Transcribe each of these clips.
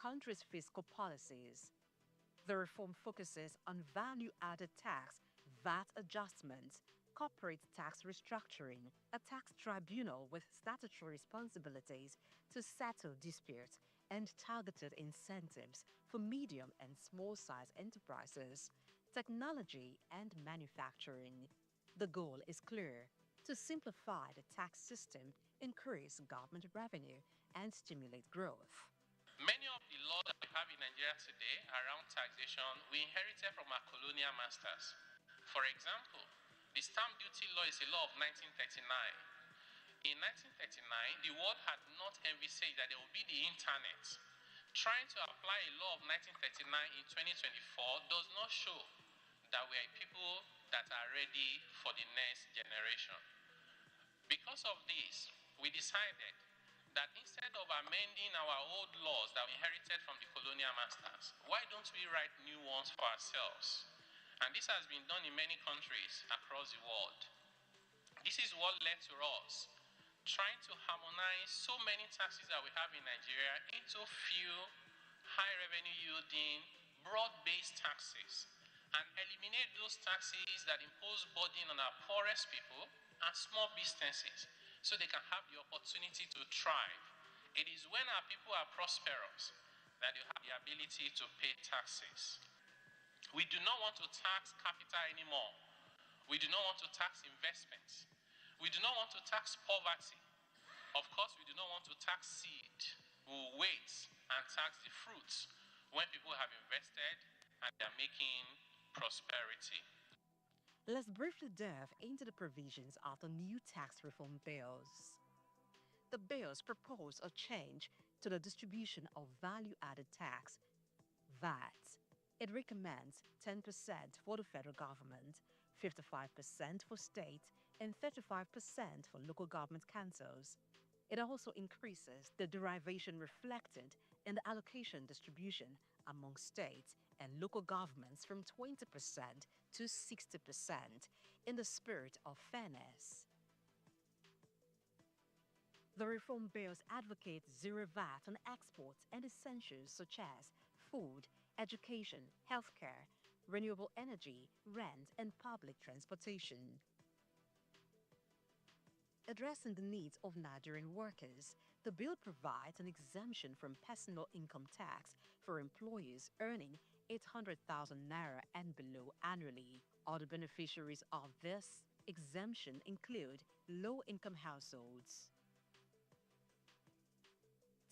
country's fiscal policies. The reform focuses on value-added tax, VAT adjustments, corporate tax restructuring, a tax tribunal with statutory responsibilities to settle disputes, and targeted incentives for medium and small-sized enterprises, technology, and manufacturing. The goal is clear: to simplify the tax system, increase government revenue, and stimulate growth. Many of the laws that we have in Nigeria today around taxation we inherited from our colonial masters. For example, the stamp duty law is a law of 1939. In 1939, the world had not envisaged that there would be the internet. Trying to apply a law of 1939 in 2024 does not show that we are people that are ready for the next generation. Because of this, we decided that instead of amending our old laws that we inherited from the colonial masters, why don't we write new ones for ourselves? And this has been done in many countries across the world. This is what led to us trying to harmonize so many taxes that we have in Nigeria into few high revenue yielding, broad-based taxes, and eliminate those taxes that impose burden on our poorest people and small businesses, so they can have the opportunity to thrive. It is when our people are prosperous that you have the ability to pay taxes. We do not want to tax capital anymore. We do not want to tax investments. We do not want to tax poverty. Of course, we do not want to tax seed. We will wait and tax the fruits when people have invested and they are making prosperity. Let's briefly delve into the provisions of the new tax reform bills. The bills propose a change to the distribution of value-added tax, VAT. It recommends 10% for the federal government, 55% for state, and 35% for local government councils. It also increases the derivation reflected in the allocation distribution among states and local governments from 20% to 60% in the spirit of fairness. The reform bills advocate zero VAT on exports and essentials such as food, education, healthcare, renewable energy, rent, and public transportation. Addressing the needs of Nigerian workers, the bill provides an exemption from personal income tax for employees earning 800,000 naira and below annually. Other beneficiaries of this exemption include low-income households.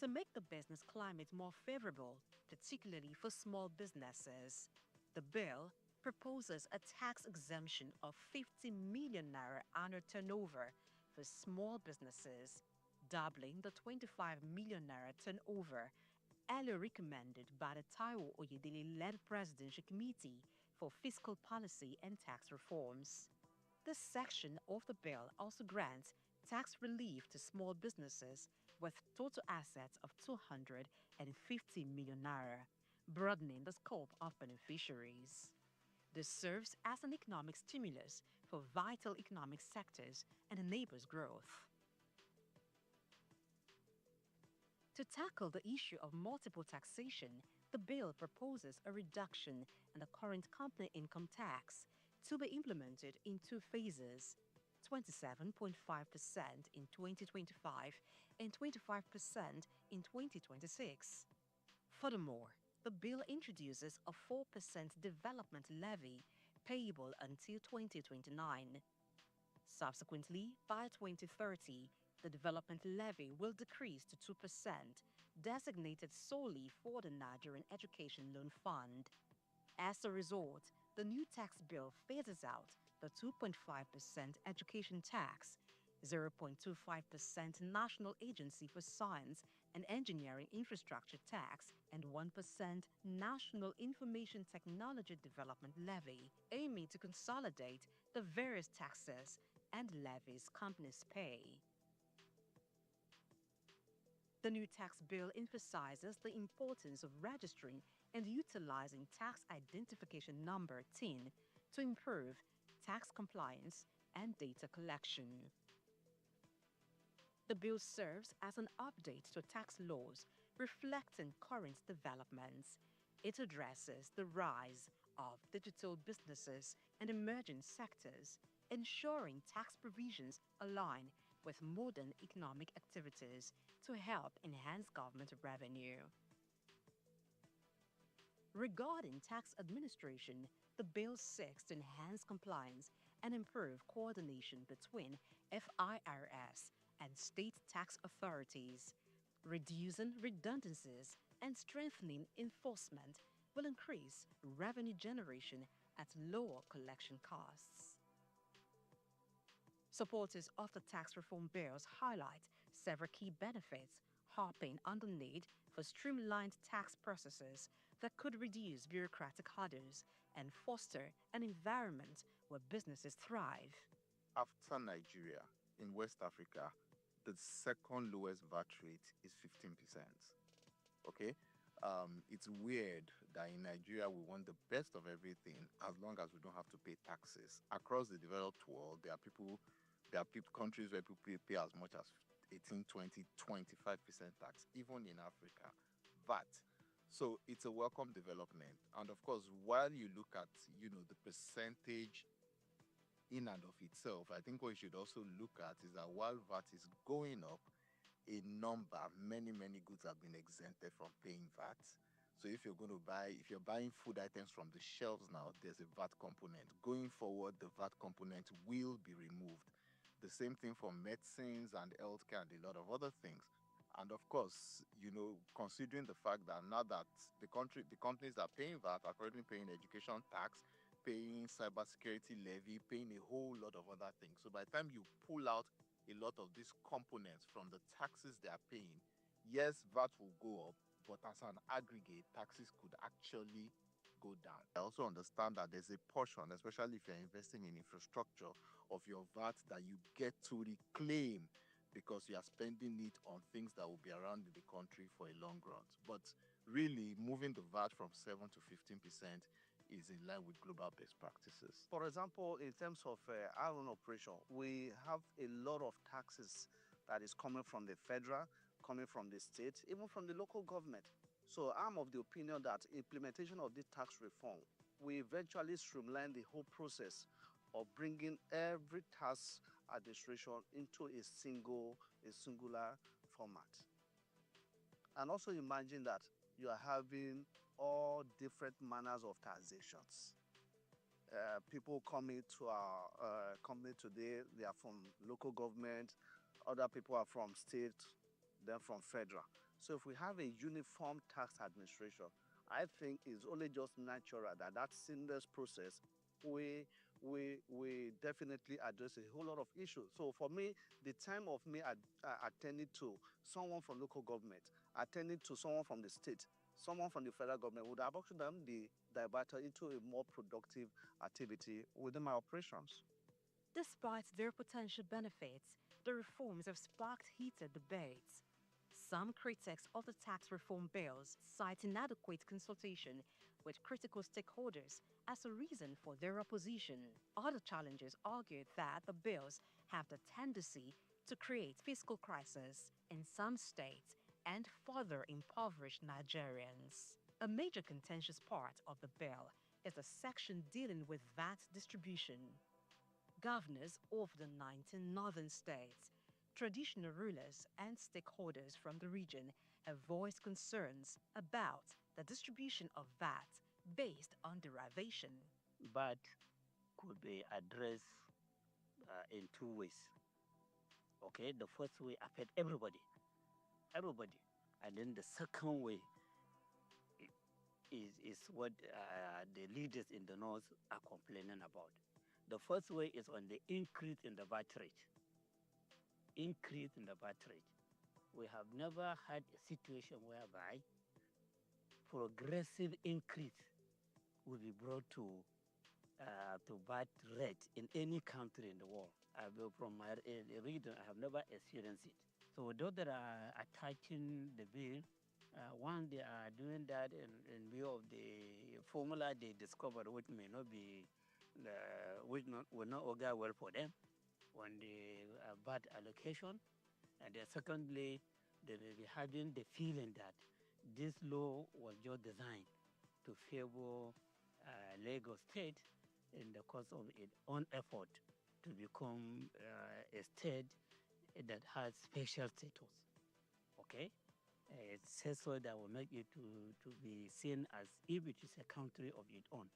To make the business climate more favorable, particularly for small businesses, the bill proposes a tax exemption of 50 million naira annual turnover for small businesses, doubling the 25 million naira turnover earlier recommended by the Taiwo Oyedele-led Presidential Committee for Fiscal Policy and Tax Reforms. This section of the bill also grants tax relief to small businesses with total assets of 250 million naira, broadening the scope of beneficiaries. This serves as an economic stimulus for vital economic sectors and enables growth. To tackle the issue of multiple taxation, the bill proposes a reduction in the current company income tax to be implemented in two phases: 27.5% in 2025 and 25% in 2026. Furthermore, the bill introduces a 4% development levy payable until 2029. Subsequently, by 2030, the development levy will decrease to 2%, designated solely for the Nigerian Education Loan Fund. As a result, the new tax bill phases out the 2.5% education tax, 0.25% National Agency for Science and Engineering Infrastructure tax, and 1% National Information Technology Development levy, aiming to consolidate the various taxes and levies companies pay. The new tax bill emphasizes the importance of registering and utilizing tax identification number TIN to improve tax compliance and data collection. The bill serves as an update to tax laws Reflecting current developments, it addresses the rise of digital businesses and emerging sectors, ensuring tax provisions align with modern economic activities to help enhance government revenue. Regarding tax administration, the bill seeks to enhance compliance and improve coordination between FIRS and state tax authorities. Reducing redundancies and strengthening enforcement will increase revenue generation at lower collection costs. Supporters of the tax reform bills highlight several key benefits, harping on the need for streamlined tax processes that could reduce bureaucratic hurdles and foster an environment where businesses thrive. After Nigeria, in West Africa, the second lowest VAT rate is 15%. Okay? It's weird that in Nigeria we want the best of everything as long as we don't have to pay taxes. Across the developed world, there are countries where people pay as much as 18, 20, 25% tax, even in Africa. VAT. So it's a welcome development. And of course, while you look at, the percentage in and of itself, I think what you should also look at is that while VAT is going up, a number, many goods have been exempted from paying VAT. So if you're buying food items from the shelves now, there's a VAT component. Going forward, the VAT component will be removed. The same thing for medicines and healthcare and a lot of other things. And of course, considering the fact that now that the companies that are paying VAT are currently paying education tax, paying cybersecurity levy, paying a whole lot of other things. So by the time you pull out a lot of these components from the taxes they are paying, yes, VAT will go up, but as an aggregate, taxes could actually go down. I also understand that there's a portion, especially if you're investing in infrastructure, of your VAT that you get to reclaim because you are spending it on things that will be around in the country for a long run. But really, moving the VAT from 7 to 15% is in line with global best practices. For example, in terms of our own operation, we have a lot of taxes that is coming from the federal, coming from the state, even from the local government. So I'm of the opinion that implementation of this tax reform will eventually streamline the whole process of bringing every tax administration into a singular format. And also imagine that you are having all different manners of taxations. People coming to our company today, they are from local government, other people are from state, then from federal. So if we have a uniform tax administration, I think it's only just natural that that seamless process we definitely address a whole lot of issues. So for me, the time of me attending to someone from local government, attending to someone from the state, someone from the federal government would have actually done the diverted into a more productive activity within my operations. Despite their potential benefits, the reforms have sparked heated debates. Some critics of the tax reform bills cite inadequate consultation with critical stakeholders as a reason for their opposition. Other challengers argued that the bills have the tendency to create fiscal crisis in some states and further impoverish Nigerians. A major contentious part of the bill is the section dealing with VAT distribution. Governors of the 19 northern states, traditional rulers, and stakeholders from the region have voiced concerns about the distribution of VAT based on derivation. But could be addressed in two ways. Okay, the first way affect everybody, and then the second way is what the leaders in the north are complaining about. The first way is on the increase in the VAT rate. Increase in the VAT rate. We have never had a situation whereby progressive increase will be brought to VAT rate in any country in the world. From my reading, I have never experienced it. So those that are attacking the bill, one, they are doing that in view of the formula they discovered, which may not be, will not augur well for them on the VAT allocation. And then secondly, they may be having the feeling that this law was just designed to favor Lagos State in the course of its own effort to become a state that has special status. Okay? It says so that will make it to be seen as if it is a country of its own,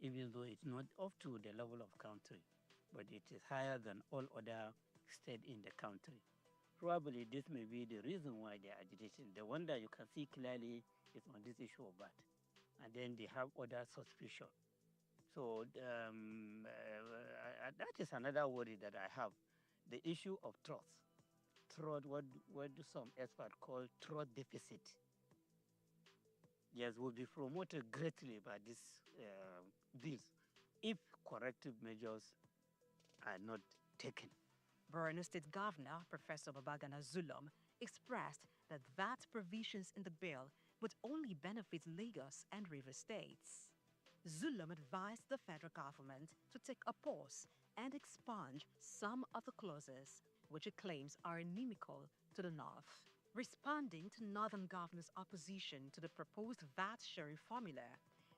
even though it's not up to the level of country, but it is higher than all other states in the country. Probably this may be the reason why they are agitating. The one that you can see clearly is on this issue of that. And then they have other suspicion. So that is another worry that I have. The issue of trust. Trust, what do some experts call trust deficit. Yes, will be promoted greatly by this bill if corrective measures are not taken. Borno State Governor Professor Babagana Zulum expressed that VAT provisions in the bill would only benefit Lagos and River states. Zulum advised the federal government to take a pause and expunge some of the clauses which it claims are inimical to the North. Responding to Northern Governor's opposition to the proposed VAT sharing formula,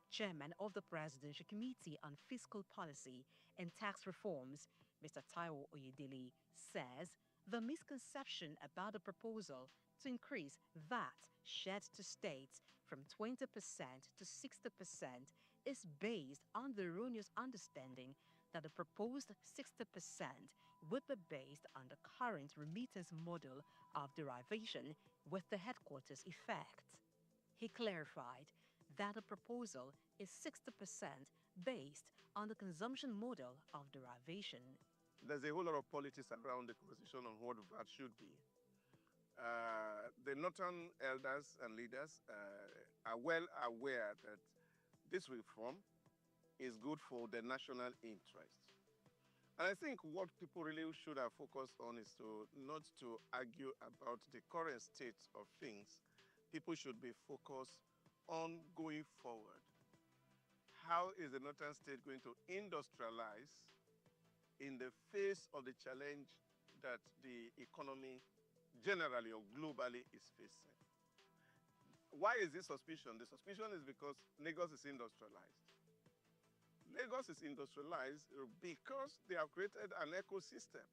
Chairman of the Presidential Committee on Fiscal Policy and Tax Reforms, Mr. Taiwo Oyedele, says the misconception about the proposal to increase VAT shared to states from 20% to 60% is based on the erroneous understanding that the proposed 60% would be based on the current remittance model of derivation with the headquarters effect. He clarified that the proposal is 60% based on the consumption model of derivation. There's a whole lot of politics around the position on what VAT should be. The Northern elders and leaders are well aware that this reform is good for the national interest. And I think what people really should have focused on is not to argue about the current state of things. People should be focused on going forward. How is the Northern state going to industrialize in the face of the challenge that the economy generally or globally is facing? Why is this suspicion? The suspicion is because Lagos is industrialized. Lagos is industrialized because they have created an ecosystem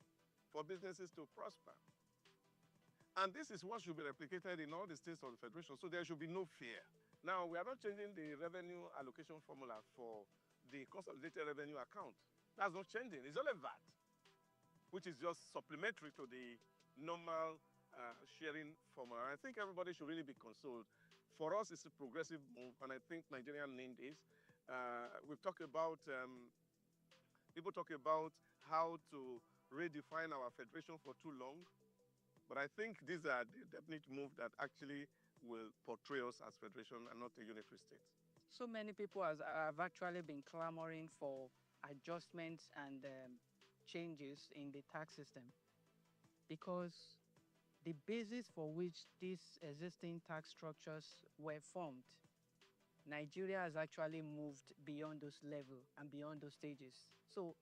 for businesses to prosper. And this is what should be replicated in all the states of the Federation, so there should be no fear. Now, we are not changing the revenue allocation formula for the consolidated revenue account. That's not changing. It's only VAT, which is just supplementary to the normal sharing formula. I think everybody should really be consoled. For us, it's a progressive move, and I think Nigerian need is. We've talked about, people talk about how to redefine our federation for too long. But I think these are the definite moves that actually will portray us as federation and not a unitary state. So many people have actually been clamoring for adjustments and changes in the tax system because the basis for which these existing tax structures were formed, Nigeria has actually moved beyond those levels and beyond those stages. So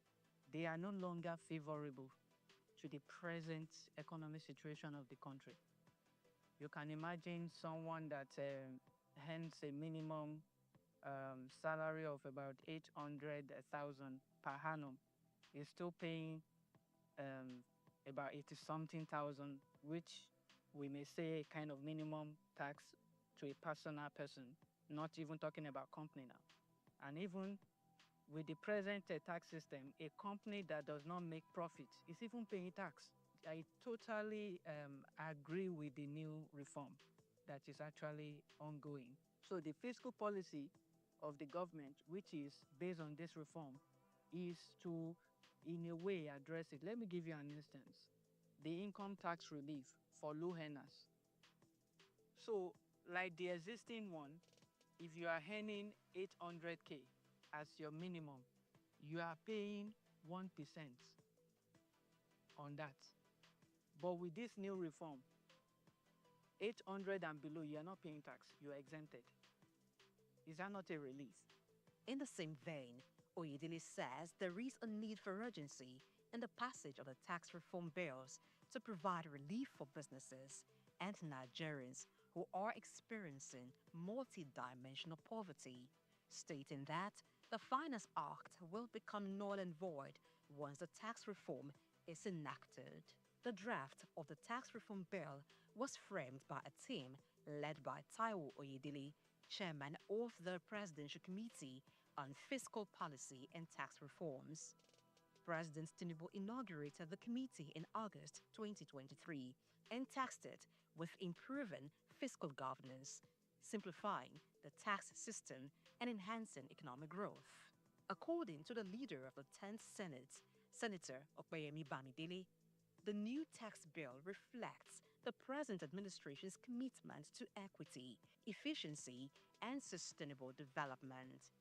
they are no longer favorable to the present economic situation of the country. You can imagine someone that earns a minimum salary of about 800,000 per annum is still paying about 80-something thousand, which we may say kind of minimum tax to a personal person, not even talking about company now. And even with the present tax system, a company that does not make profit is even paying tax. I totally agree with the new reform that is actually ongoing. So the fiscal policy of the government, which is based on this reform, is to, in a way, address it. Let me give you an instance. The income tax relief for low earners. So, like the existing one, if you are earning 800K as your minimum, you are paying 1% on that. But with this new reform, 800 and below, you are not paying tax. You are exempted. Is that not a relief? In the same vein, Oyedele says there is a need for urgency in the passage of the tax reform bills to provide relief for businesses and Nigerians who are experiencing multidimensional poverty, stating that the Finance Act will become null and void once the tax reform is enacted. The draft of the tax reform bill was framed by a team led by Taiwo Oyedele, chairman of the Presidential Committee on Fiscal Policy and Tax Reforms. President Tinubu inaugurated the committee in August 2023 and tasked it with improving fiscal governance, simplifying the tax system, and enhancing economic growth. According to the leader of the 10th Senate, Senator Okpeyemi Bamidele, the new tax bill reflects the present administration's commitment to equity, efficiency, and sustainable development.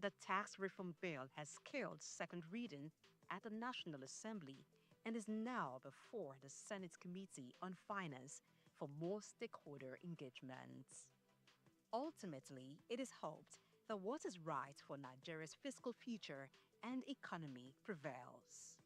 The tax reform bill has scaled second reading at the National Assembly and is now before the Senate Committee on Finance for more stakeholder engagement. Ultimately, it is hoped that what is right for Nigeria's fiscal future and economy prevails.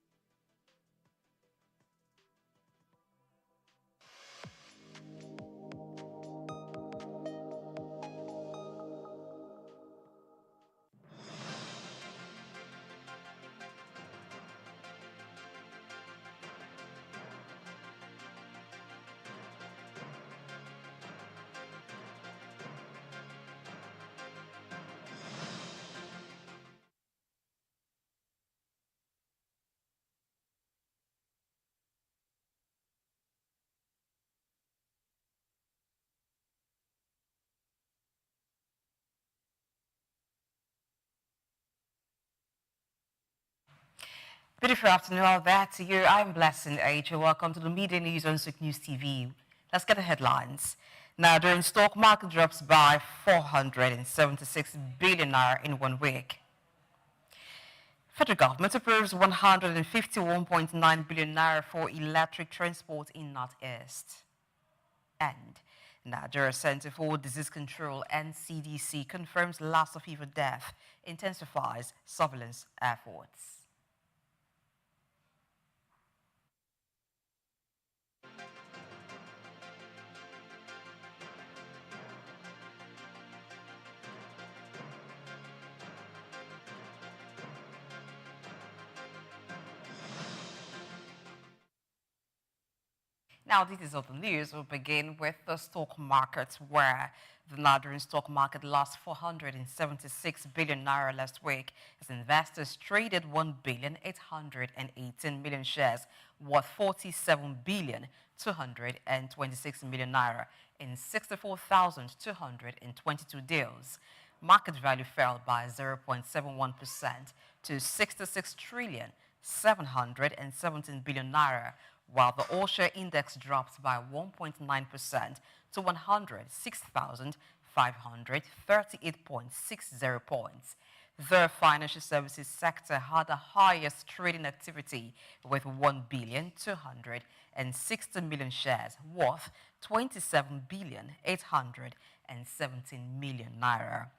Beautiful afternoon, all that to you. I'm Blessing H. Welcome to the media news on Souq News TV. Let's get the headlines. Now, during stock market drops by 476 billion naira in 1 week. Federal government approves 151.9 billion naira for electric transport in Northeast. And Nigeria Center for Disease Control (NCDC) confirms Lassa fever death, intensifies surveillance efforts. Now, details of the news will begin with the stock market, where the Nigerian stock market lost 476 billion naira last week as investors traded 1,818,000,000 shares worth 47,226,000,000 naira in 64,222 deals. Market value fell by 0.71% to 66 trillion 717 billion naira, while the all-share index dropped by 1.9% to 106,538.60 points. The financial services sector had the highest trading activity with 1,260,000,000 shares worth 27,817,000,000 naira.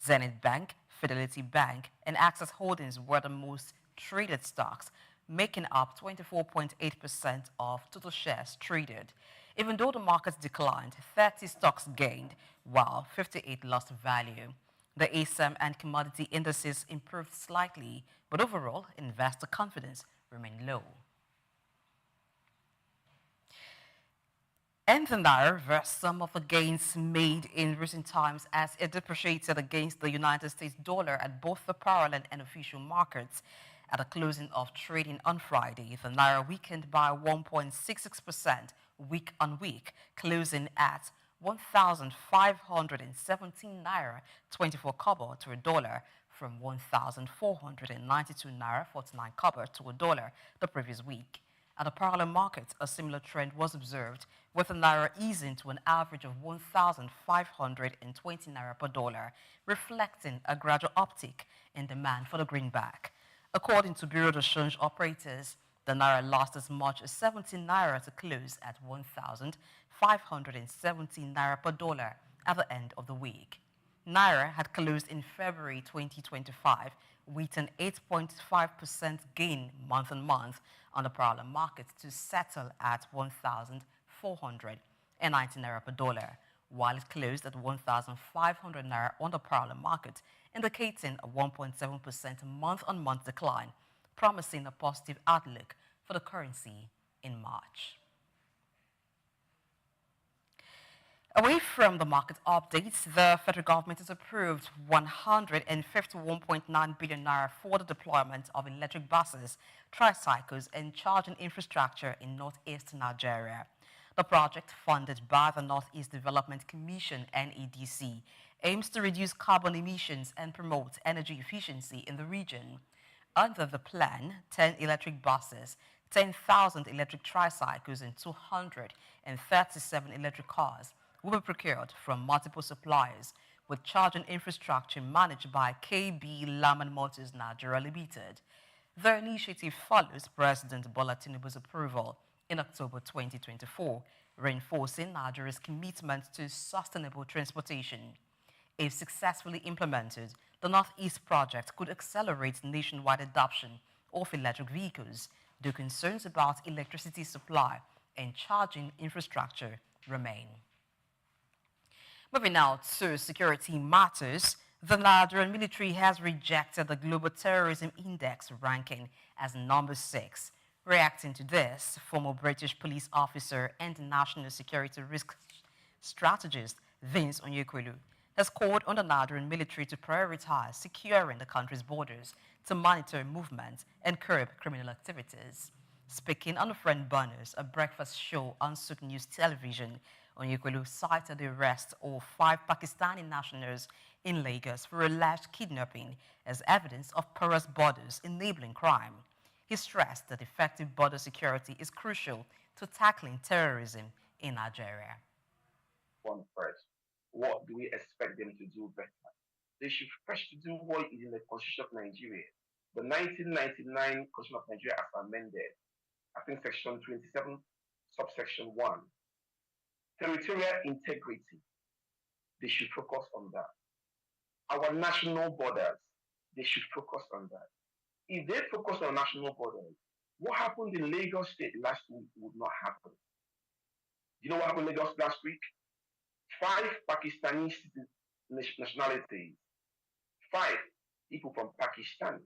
Zenith Bank, Fidelity Bank, and Access Holdings were the most traded stocks, making up 24.8% of total shares traded. Even though the markets declined, 30 stocks gained, while 58 lost value. The ASAM and commodity indices improved slightly, but overall, investor confidence remained low. And the naira reversed some of the gains made in recent times as it depreciated against the United States dollar at both the parallel and official markets. At the closing of trading on Friday, the naira weakened by 1.66% week on week, closing at 1,517 naira 24 kobo to a dollar from 1,492 naira 49 kobo to a dollar the previous week. At the parallel market, a similar trend was observed, with the naira easing to an average of 1,520 naira per dollar, reflecting a gradual uptick in demand for the greenback. According to Bureau de Change operators, the naira lost as much as 17 naira to close at 1,517 naira per dollar at the end of the week. Naira had closed in February 2025 with an 8.5% gain month on month on the parallel market to settle at 1,400 and 90 naira per dollar, while it closed at 1,500 naira on the parallel market, indicating a 1.7% month-on-month decline, promising a positive outlook for the currency in March. Away from the market updates, the federal government has approved 151.9 billion naira for the deployment of electric buses, tricycles, and charging infrastructure in northeastern Nigeria. The project, funded by the Northeast Development Commission (NEDC), aims to reduce carbon emissions and promote energy efficiency in the region. Under the plan, 10 electric buses, 10,000 electric tricycles, and 237 electric cars will be procured from multiple suppliers, with charging infrastructure managed by KB Laman Motors Nigeria Limited. The initiative follows President Bola Tinubu's approval in October 2024, reinforcing Nigeria's commitment to sustainable transportation. If successfully implemented, the Northeast project could accelerate nationwide adoption of electric vehicles, though concerns about electricity supply and charging infrastructure remain. Moving now to security matters, the Nigerian military has rejected the Global Terrorism Index ranking as number 6. Reacting to this, former British police officer and national security risk strategist Vince Onyekwelu has called on the Nigerian military to prioritize securing the country's borders to monitor movement and curb criminal activities. Speaking on Friend Burners, a breakfast show on Souq News Television, Onyekwelu cited the arrest of 5 Pakistani nationals in Lagos for alleged kidnapping as evidence of porous borders enabling crime. He stressed that effective border security is crucial to tackling terrorism in Nigeria. One first, what do we expect them to do better? They should first do what is in the Constitution of Nigeria. The 1999 Constitution of Nigeria as amended, I think section 27, subsection 1. Territorial integrity, they should focus on that. Our national borders, they should focus on that. If they focus on national borders, what happened in Lagos State last week would not happen. You know what happened in Lagos last week? 5 Pakistani nationalities, 5 people from Pakistan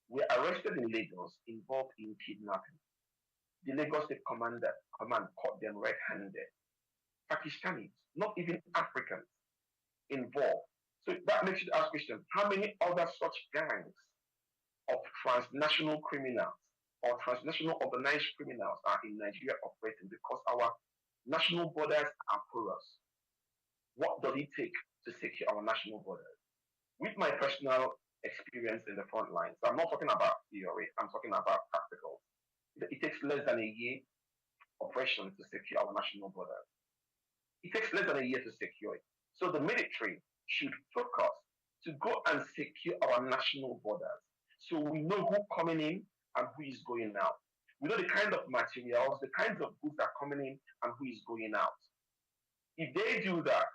were arrested in Lagos involved in kidnapping. The Lagos State command caught them red-handed. Pakistanis, not even Africans, involved. So that makes you ask question, how many other such gangs of transnational criminals or transnational organized criminals are in Nigeria operating because our national borders are porous? What does it take to secure our national borders? With my personal experience in the front lines, I'm not talking about theory, I'm talking about practical. It takes less than a year operation to secure our national borders. It takes less than a year to secure it. So the military should focus to go and secure our national borders. So we know who's coming in and who is going out. We know the kind of materials, the kinds of goods that are coming in and who is going out. If they do that,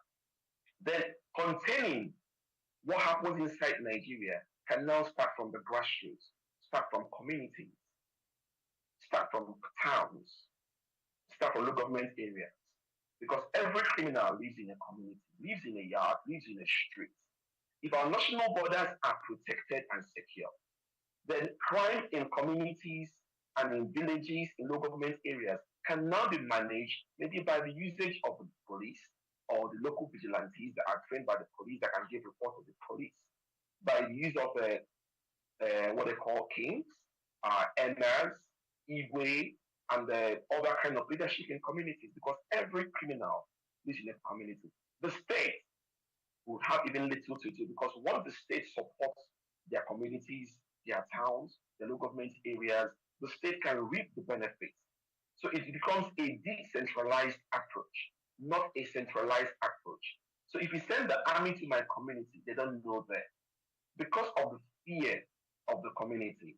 then containing what happens inside Nigeria can now start from the grassroots, start from communities, start from towns, start from local government areas. Because every criminal lives in a community, lives in a yard, lives in a street. If our national borders are protected and secure, then crime in communities and in villages, in local government areas can now be managed maybe by the usage of the police or the local vigilantes that are trained by the police that can give report to the police, by the use of what they call kings, emirs, Igwe, and other kind of leadership in communities, because every criminal lives in a community. The state would have even little to do because once the state supports their communities, their towns, their local government areas, the state can reap the benefits. So it becomes a decentralized approach, not a centralized approach. So if you send the army to my community, they don't know that. Because of the fear of the community,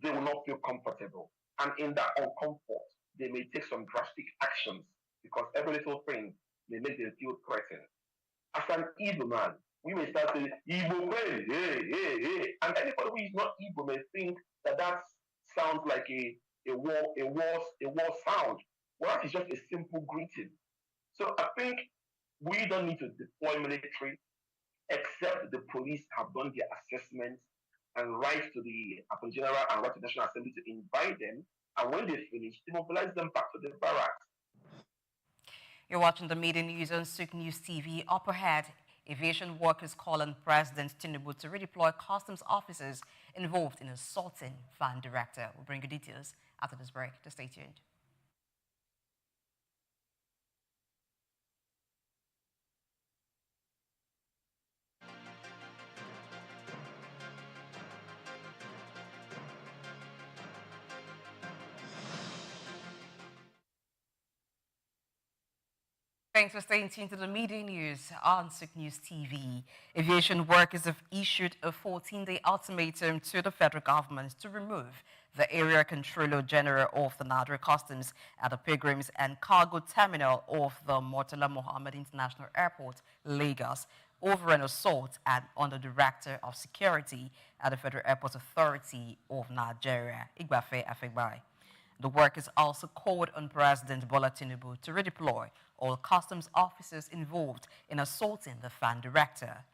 they will not feel comfortable. And in that uncomfort, they may take some drastic actions because every little thing may make them feel threatened. As an Igbo man, we may start saying, Igbo friend, hey, hey, hey. And anybody who is not Igbo may think that that sounds like a war sound. Well, that is just a simple greeting. So I think we don't need to deploy military except the police have done their assessments and write to the Attorney General and write to the National Assembly to invite them. And when they finish, demobilize them back to the barracks. You're watching the media news on Souq News TV. Up ahead, aviation workers call on President Tinubu to redeploy customs officers involved in assaulting van director. We'll bring you details after this break. Just stay tuned. Thanks for staying tuned to the media news on Souq News TV. Aviation workers have issued a 14-day ultimatum to the federal government to remove the area controller general of the Nigeria Customs at the Pilgrims and Cargo Terminal of the Murtala Mohammed International Airport, Lagos, over an assault on the Director of Security at the Federal Airport Authority of Nigeria, Igbafe Afegbai. The workers also called on President Bola Tinubu to redeploy all customs officers involved in assaulting the fan director.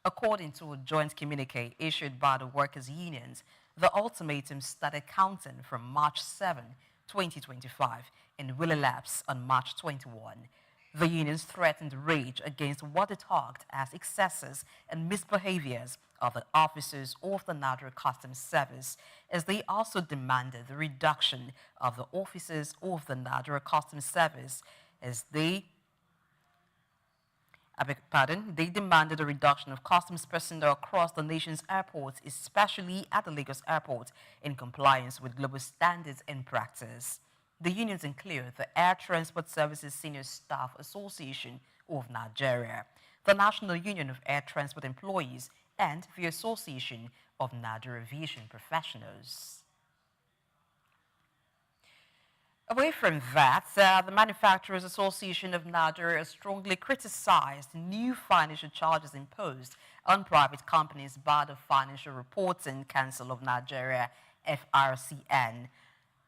According to a joint communique issued by the workers' unions, the ultimatum started counting from March 7, 2025, and will elapse on March 21. The unions threatened rage against what they tagged as excesses and misbehaviors of the officers of the Nigeria Customs Service, as they also demanded the reduction of the officers of the Nigeria Customs Service as they demanded a reduction of customs personnel across the nation's airports, especially at the Lagos airport, in compliance with global standards and practice. The unions include the Air Transport Services Senior Staff Association of Nigeria, the National Union of Air Transport Employees, and the Association of Nigeria Aviation Professionals. Away from that, the Manufacturers Association of Nigeria strongly criticized new financial charges imposed on private companies by the Financial Reporting Council of Nigeria, FRCN.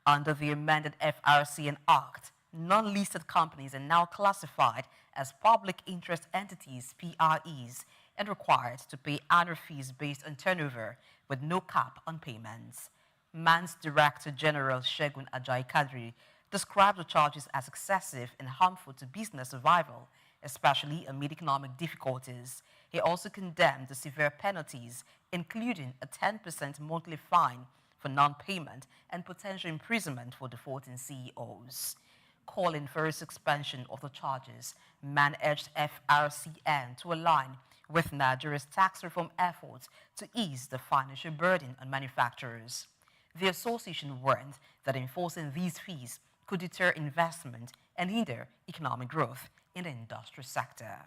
Under the amended FRCN Act, non-listed companies are now classified as public interest entities, PREs, and required to pay annual fees based on turnover with no cap on payments. MAN's Director General Shegun Ajayi Kadri described the charges as excessive and harmful to business survival, especially amid economic difficulties. He also condemned the severe penalties, including a 10% monthly fine for non-payment and potential imprisonment for defaulting CEOs. Calling for a suspension of the charges, MAN urged FRCN to align with Nigeria's tax reform efforts to ease the financial burden on manufacturers. The association warned that enforcing these fees could deter investment and hinder economic growth in the industrial sector.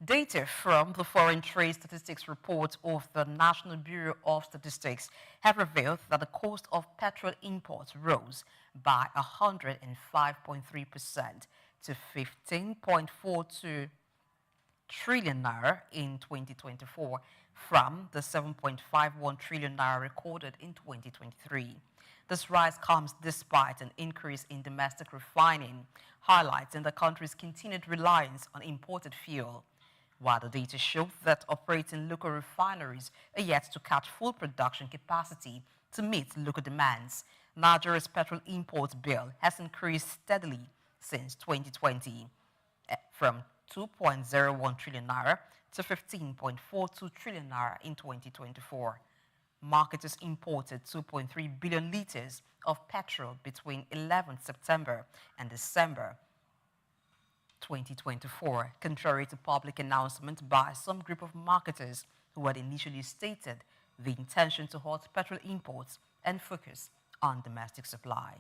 Data from the Foreign Trade Statistics Report of the National Bureau of Statistics have revealed that the cost of petrol imports rose by 105.3% to 15.42 trillion naira in 2024 from the 7.51 trillion naira recorded in 2023. This rise comes despite an increase in domestic refining, highlighting the country's continued reliance on imported fuel. While the data show that operating local refineries are yet to catch full production capacity to meet local demands, Nigeria's petrol import bill has increased steadily since 2020, from 2.01 trillion naira to 15.42 trillion naira in 2024. Marketers imported 2.3 billion liters of petrol between 11th September and December 2024, contrary to public announcement by some group of marketers who had initially stated the intention to halt petrol imports and focus on domestic supply.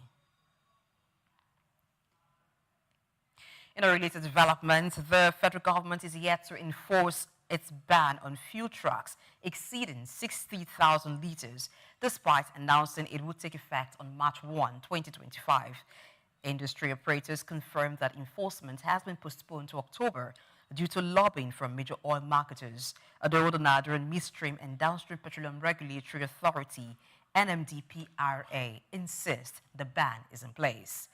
In a related development, the federal government is yet to enforce its ban on fuel trucks exceeding 60,000 liters, despite announcing it would take effect on March 1, 2025. Industry operators confirmed that enforcement has been postponed to October due to lobbying from major oil marketers, although the Nigerian Midstream and Downstream Petroleum Regulatory Authority, NMDPRA, insists the ban is in place.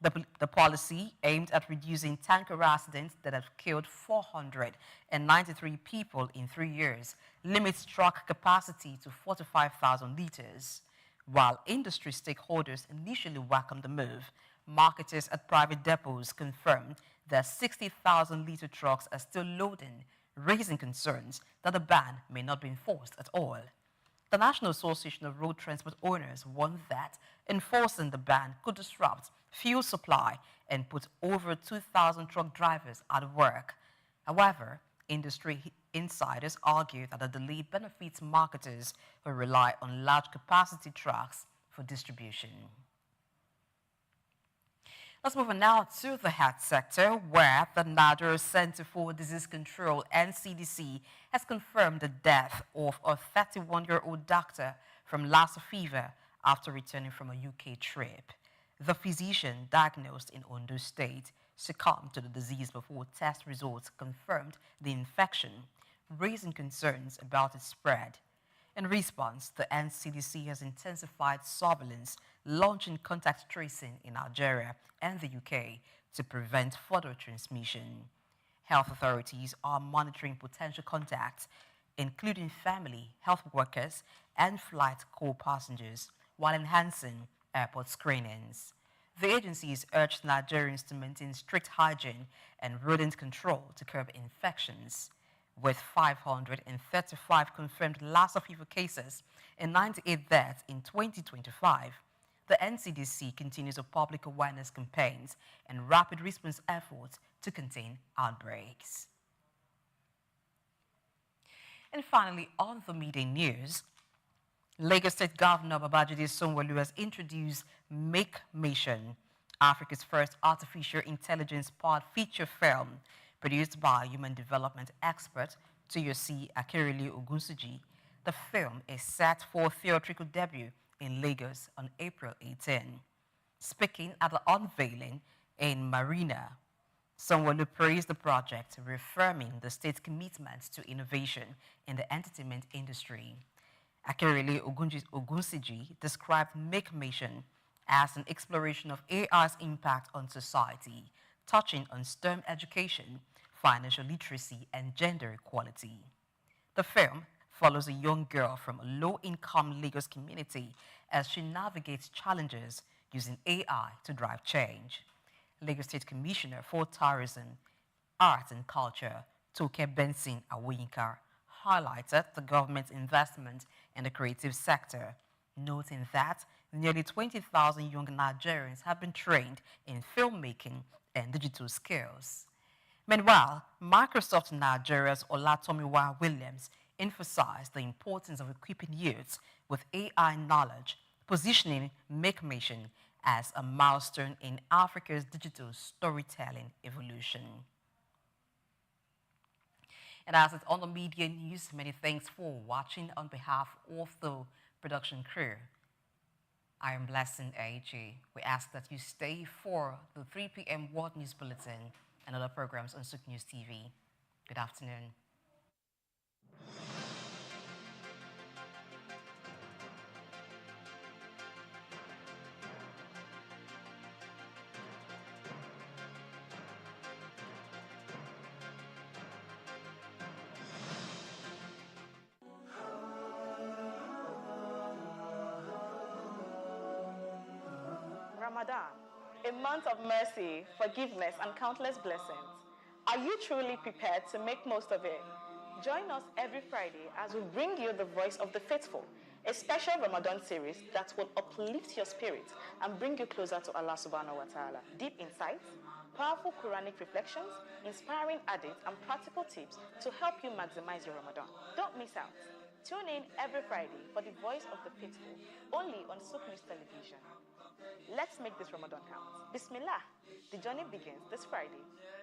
The policy aimed at reducing tanker accidents that have killed 493 people in 3 years limits truck capacity to 45,000 liters. While industry stakeholders initially welcomed the move, marketers at private depots confirmed that 60,000-liter trucks are still loading, raising concerns that the ban may not be enforced at all. The National Association of Road Transport Owners warned that enforcing the ban could disrupt fuel supply and put over 2,000 truck drivers out of work. However, industry insiders argue that the delay benefits marketers who rely on large capacity trucks for distribution. Let's move on now to the health sector, where the Nigeria Center for Disease Control, NCDC, has confirmed the death of a 31-year-old doctor from Lassa fever after returning from a UK trip. The physician diagnosed in Ondo State succumbed to the disease before test results confirmed the infection, raising concerns about its spread. In response, the NCDC has intensified surveillance, launching contact tracing in Algeria and the UK to prevent further transmission. Health authorities are monitoring potential contacts, including family, health workers, and flight co-passengers, while enhancing airport screenings. The agencies urged Nigerians to maintain strict hygiene and rodent control to curb infections. With 535 confirmed Lassa fever cases and 98 deaths in 2025, the NCDC continues a public awareness campaigns and rapid response efforts to contain outbreaks. And finally, on the media news, Lagos State Governor Babajide Sanwo-Olu has introduced Make Mission, Africa's first artificial intelligence-powered feature film, produced by human development expert Toyosi Akerele Ogunsuji. The film is set for theatrical debut in Lagos on April 18. Speaking at the unveiling in Marina, Sanwo-Olu praised the project, reaffirming the state's commitment to innovation in the entertainment industry. Akerele Ogunsuji described Make Mission as an exploration of AI's impact on society, touching on STEM education, financial literacy, and gender equality. The film follows a young girl from a low-income Lagos community as she navigates challenges using AI to drive change. Lagos State Commissioner for Tourism, Arts and Culture, Toke Benson Awoyinka, highlighted the government's investment in the creative sector, noting that nearly 20,000 young Nigerians have been trained in filmmaking and digital skills. Meanwhile, Microsoft Nigeria's Olatomiwa Williams emphasized the importance of equipping youths with AI knowledge, positioning Make Mission as a milestone in Africa's digital storytelling evolution. And as it's on the media news, many thanks for watching. On behalf of the production crew, I am Blessing AG. We ask that you stay for the 3 p.m. World News Bulletin and other programs on Souq News TV. Good afternoon. Ramadan, a month of mercy, forgiveness, and countless blessings. Are you truly prepared to make most of it? Join us every Friday as we bring you the voice of the faithful, a special Ramadan series that will uplift your spirit and bring you closer to Allah subhanahu wa ta'ala. Deep insights, powerful Quranic reflections, inspiring hadiths, and practical tips to help you maximize your Ramadan. Don't miss out. Tune in every Friday for the voice of the faithful, only on Souq News Television. Let's make this Ramadan count. Bismillah. The journey begins this Friday.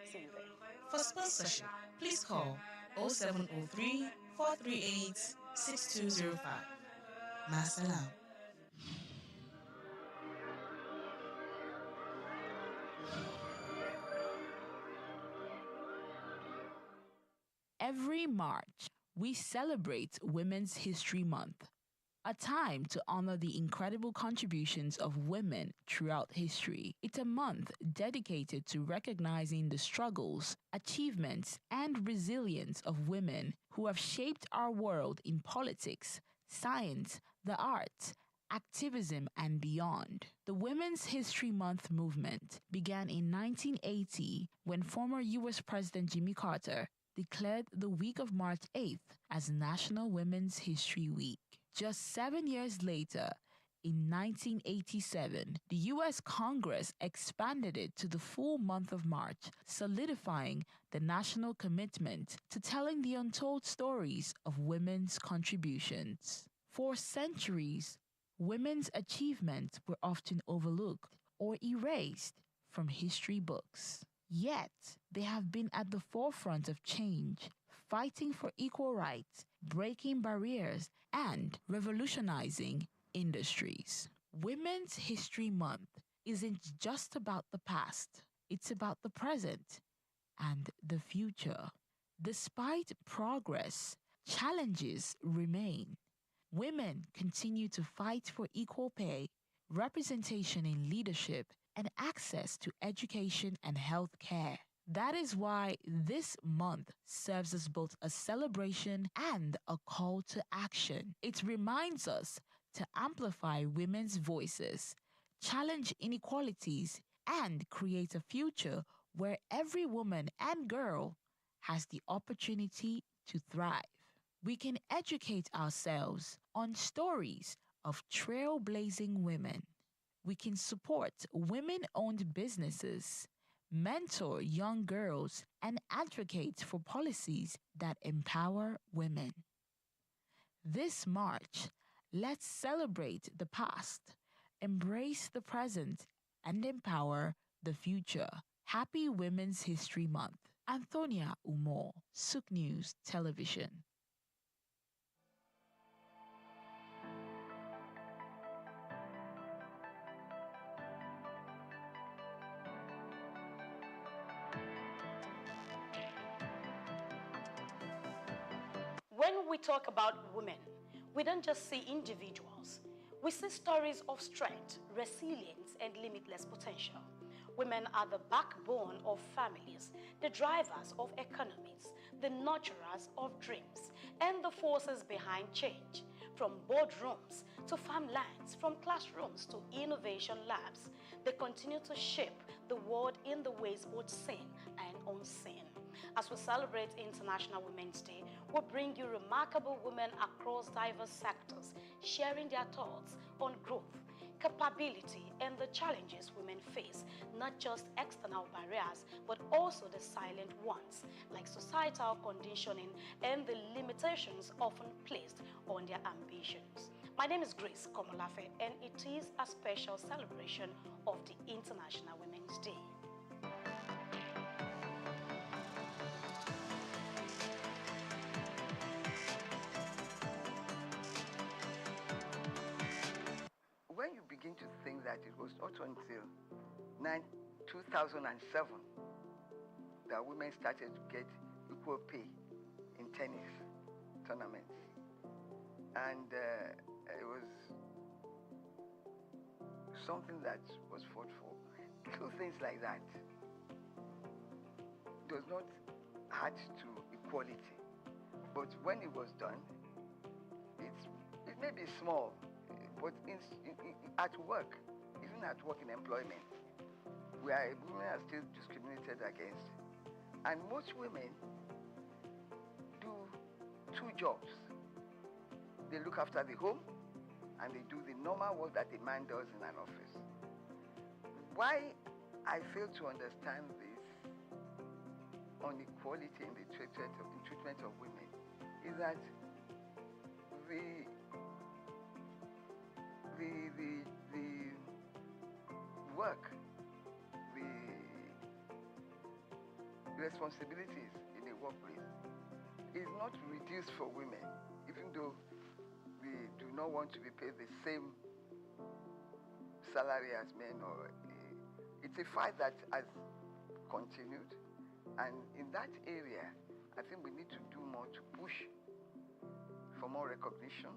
See you there. For sponsorship, please call 0703 438 6205. Masalam. Every March, we celebrate Women's History Month. a time to honor the incredible contributions of women throughout history. It's a month dedicated to recognizing the struggles, achievements, and resilience of women who have shaped our world in politics, science, the arts, activism, and beyond. The Women's History Month movement began in 1980 when former U.S. President Jimmy Carter declared the week of March 8th as National Women's History Week. Just 7 years later, in 1987, the U.S. Congress expanded it to the full month of March, solidifying the national commitment to telling the untold stories of women's contributions. For centuries, women's achievements were often overlooked or erased from history books. Yet, they have been at the forefront of change, fighting for equal rights, breaking barriers, and revolutionizing industries. Women's History Month isn't just about the past, it's about the present and the future. Despite progress, challenges remain. Women continue to fight for equal pay, representation in leadership, and access to education and health care. That is why this month serves as both a celebration and a call to action. It reminds us to amplify women's voices, challenge inequalities, and create a future where every woman and girl has the opportunity to thrive. We can educate ourselves on stories of trailblazing women. We can support women-owned businesses, mentor young girls, and advocate for policies that empower women. This March, let's celebrate the past, embrace the present, and empower the future. Happy Women's History Month. Antonia Umo, Souq News Television. When we talk about women, we don't just see individuals. We see stories of strength, resilience, and limitless potential. Women are the backbone of families, the drivers of economies, the nurturers of dreams, and the forces behind change. From boardrooms to farmlands, from classrooms to innovation labs, they continue to shape the world in the ways both seen and unseen. As we celebrate International Women's Day, we bring you remarkable women across diverse sectors, sharing their thoughts on growth, capability, and the challenges women face, not just external barriers, but also the silent ones, like societal conditioning and the limitations often placed on their ambitions. My name is Grace Komolafe, and it is a special celebration of the International Women's Day. When you begin to think that it was not until 2007 that women started to get equal pay in tennis tournaments, and it was something that was fought for. Little things like that does not add to equality, but when it was done, it may be small, but at work, even at work in employment, women are still discriminated against. And most women do two jobs. They look after the home and they do the normal work that a man does in an office. Why I fail to understand this inequality in the treatment of women is that the work, the responsibilities in a workplace is not reduced for women, even though we do not want to be paid the same salary as men. It's a fight that has continued, and in that area, I think we need to do more to push for more recognition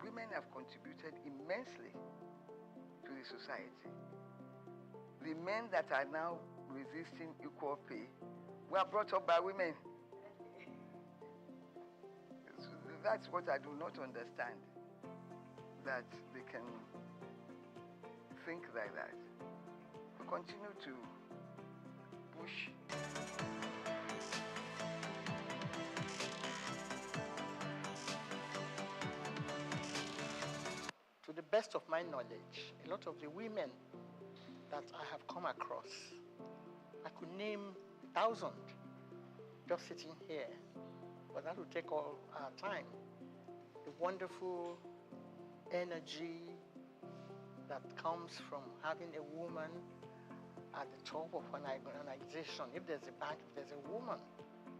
Women have contributed immensely to the society. The men that are now resisting equal pay were brought up by women. So that's what I do not understand, that they can think like that. We continue to push. To the best of my knowledge, a lot of the women that I have come across, I could name 1,000 just sitting here, but that would take all our time. The wonderful energy that comes from having a woman at the top of an organization. If there's a bank, if there's a woman.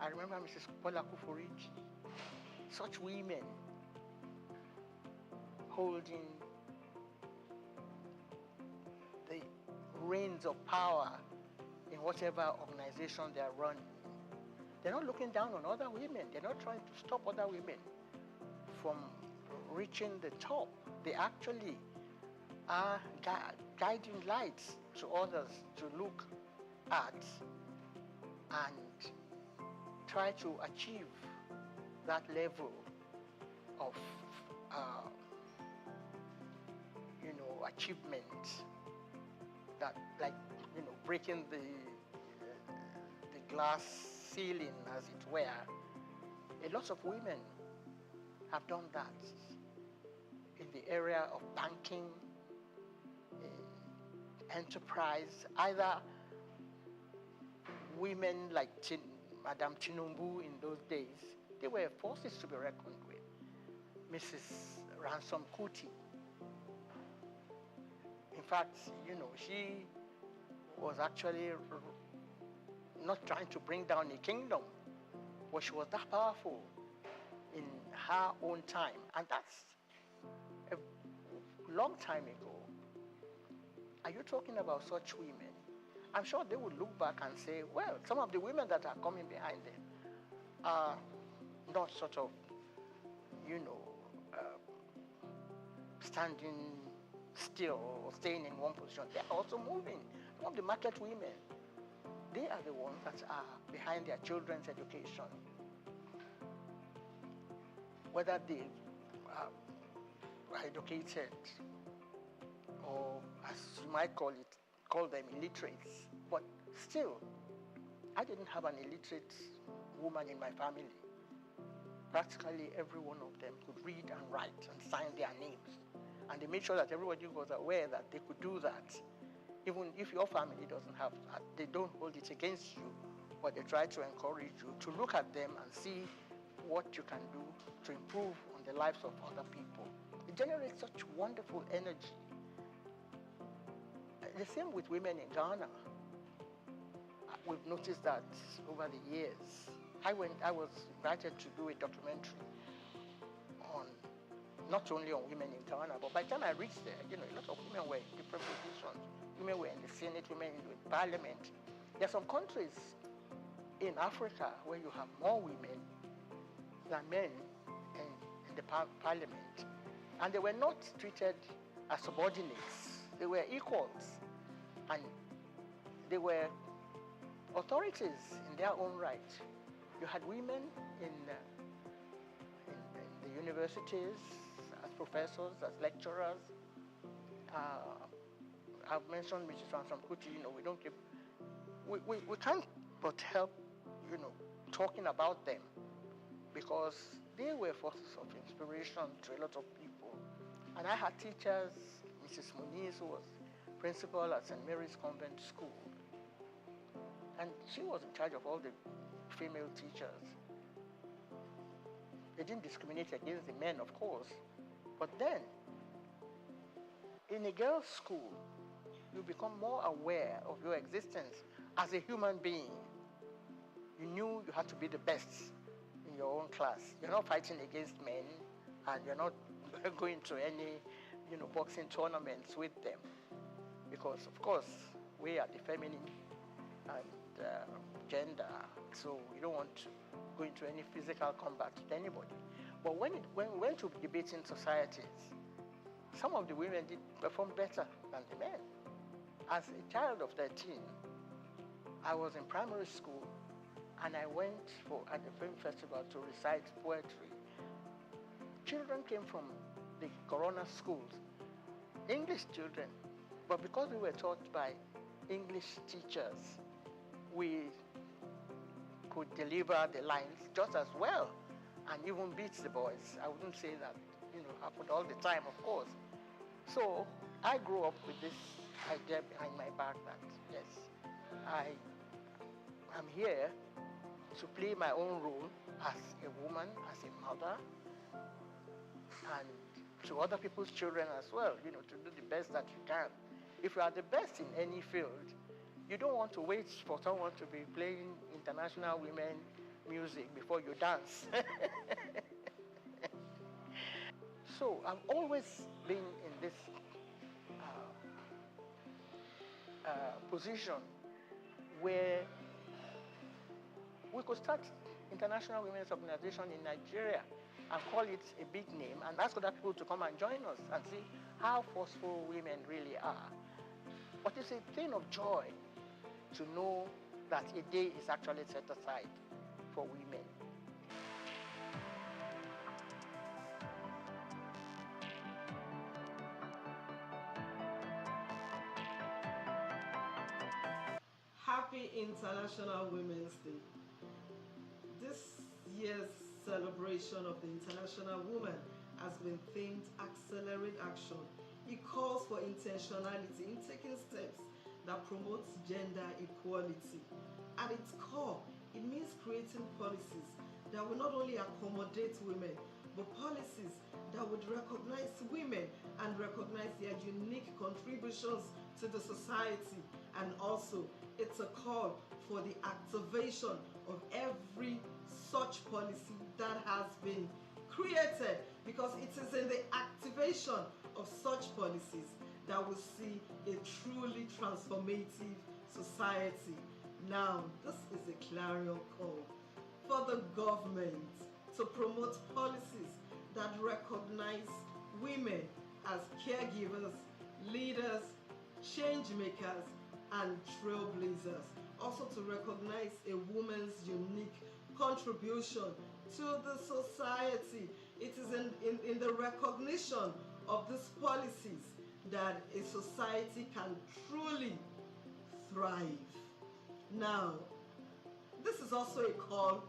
I remember Mrs. Paula Kuforiji, such women holding the reins of power in whatever organization they are running. They're not looking down on other women. They're not trying to stop other women from reaching the top. They actually are guiding lights to others to look at and try to achieve that level of achievement, that, like, breaking the glass ceiling, as it were. A lot of women have done that in the area of banking, enterprise, either women like Madame Tinubu in those days. They were forces to be reckoned with. Mrs. Ransom Kuti. In fact, she was actually not trying to bring down a kingdom, but she was that powerful in her own time. And that's a long time ago. Are you talking about such women? I'm sure they would look back and say, well, some of the women that are coming behind them are not sort of, standing still or staying in one position. They're also moving. Some of the market women, they are the ones that are behind their children's education. Whether they are educated or, as you might call them illiterates. But still, I didn't have an illiterate woman in my family. Practically every one of them could read and write and sign their names. And they made sure that everybody was aware that they could do that. Even if your family doesn't have that, they don't hold it against you, but they try to encourage you to look at them and see what you can do to improve on the lives of other people. It generates such wonderful energy. The same with women in Ghana. We've noticed that over the years. I was invited to do a documentary on, not only on women in Ghana, but by the time I reached there, a lot of women were in different positions. Women were in the Senate, women in the parliament. There are some countries in Africa where you have more women than men in the parliament. And they were not treated as subordinates. They were equals. And they were authorities in their own right. You had women in the universities as professors, as lecturers. I've mentioned Mrs. Ransom Kuti. We can't but help, talking about them, because they were forces of inspiration to a lot of people. And I had teachers, Mrs. Muniz, who was principal at St. Mary's Convent School. And she was in charge of all the female teachers. They didn't discriminate against the men, of course. But then, in a girls' school, you become more aware of your existence as a human being. You knew you had to be the best in your own class. You're not fighting against men, and you're not going to any, boxing tournaments with them. Because, of course, we are the feminine and gender, so you don't want to go into any physical combat with anybody. But when we went to debating societies, some of the women did perform better than the men. As a child of 13, I was in primary school and I went at the film festival to recite poetry. Children came from the Corona schools, English children, but because we were taught by English teachers, we could deliver the lines just as well and even beat the boys. I wouldn't say that, happened all the time, of course. So I grew up with this idea behind my back that, yes, I am here to play my own role as a woman, as a mother, and to other people's children as well, to do the best that you can. If you are the best in any field, you don't want to wait for someone to be playing international women music before you dance. So I've always been in this position where we could start International Women's Organization in Nigeria and call it a big name and ask other people to come and join us and see how forceful women really are. But it's a thing of joy to know that a day is actually set aside for women. Happy International Women's Day. This year's celebration of the International Woman has been themed Accelerate Action. It calls for intentionality in taking steps that promotes gender equality. At its core, it means creating policies that will not only accommodate women, but policies that would recognize women and recognize their unique contributions to the society. And also, it's a call for the activation of every such policy that has been created, because it is in the activation of such policies that we see a truly transformative society. Now, this is a clarion call for the government to promote policies that recognize women as caregivers, leaders, change makers, and trailblazers. Also to recognize a woman's unique contribution to the society. It is in the recognition of these policies that a society can truly thrive. Now, this is also a call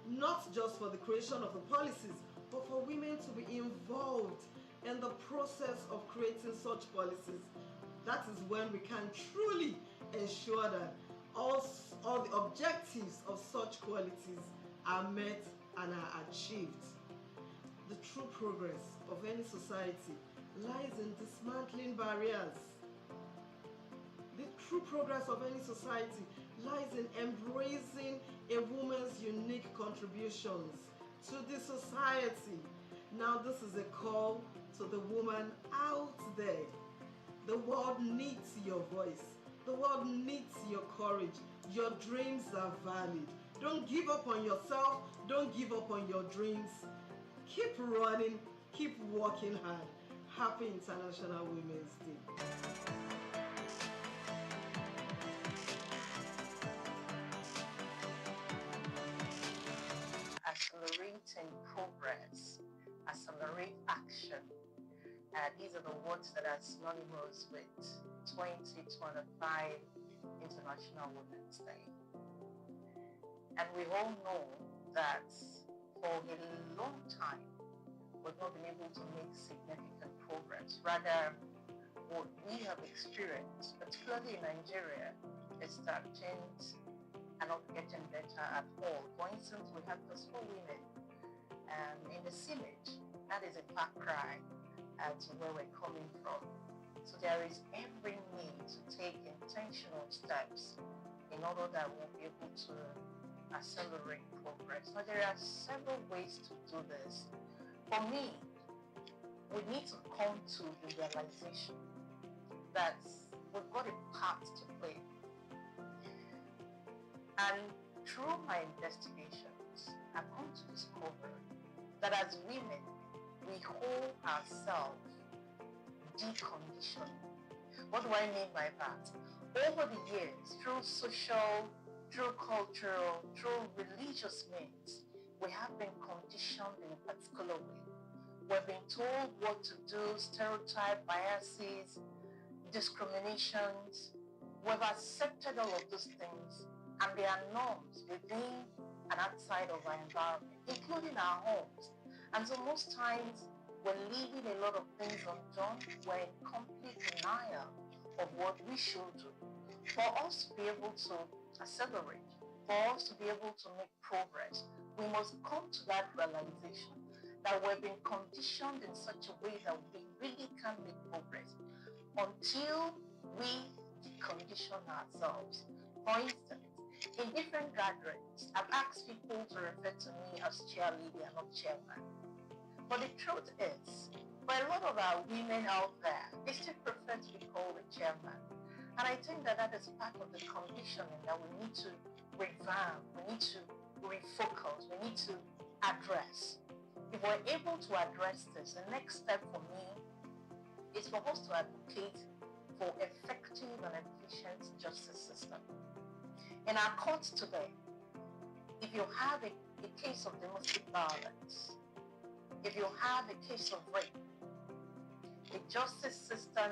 not just for the creation of the policies, but for women to be involved in the process of creating such policies. That is when we can truly ensure that all the objectives of such qualities are met and are achieved. The true progress of any society lies in dismantling barriers. The true progress of any society lies in embracing a woman's unique contributions to the society. Now, this is a call to the woman out there. The world needs your voice. The world needs your courage. Your dreams are valid. Don't give up on yourself. Don't give up on your dreams. Keep running. Keep working hard. Happy International Women's Day. Accelerating progress, accelerate action. These are the words that are synonymous with 2025 International Women's Day. And we all know that for a long time, we've not been able to make significant progress. Rather, what we have experienced, particularly in Nigeria, is that things are not getting better at all. For instance, we have peaceful women in the Senate. That is a far cry to where we're coming from. So there is every need to take intentional steps in order that we'll be able to accelerate progress. Now, there are several ways to do this. For me, we need to come to the realization that we've got a part to play. And through my investigations, I've come to discover that as women, we hold ourselves deconditioned. What do I mean by that? Over the years, through social, through cultural, through religious means, we have been conditioned in a particular way. We've been told what to do, stereotype, biases, discriminations. We've accepted all of those things, and there are norms within and outside of our environment, including our homes. And so most times, we're leaving a lot of things undone. We're in complete denial of what we should do. For us to be able to accelerate, for us to be able to make progress, we must come to that realization that we've been conditioned in such a way that we really can't make progress until we decondition ourselves. For instance, in different gatherings, I've asked people to refer to me as chairlady and not chairman. But the truth is, for a lot of our women out there, they still prefer to be called a chairman. And I think that that is part of the conditioning that we need to revamp, we need to refocus, we need to address. If we're able to address this, the next step for me is for us to advocate for effective and efficient justice system. In our courts today, if you have a case of domestic violence, if you have a case of rape, the justice system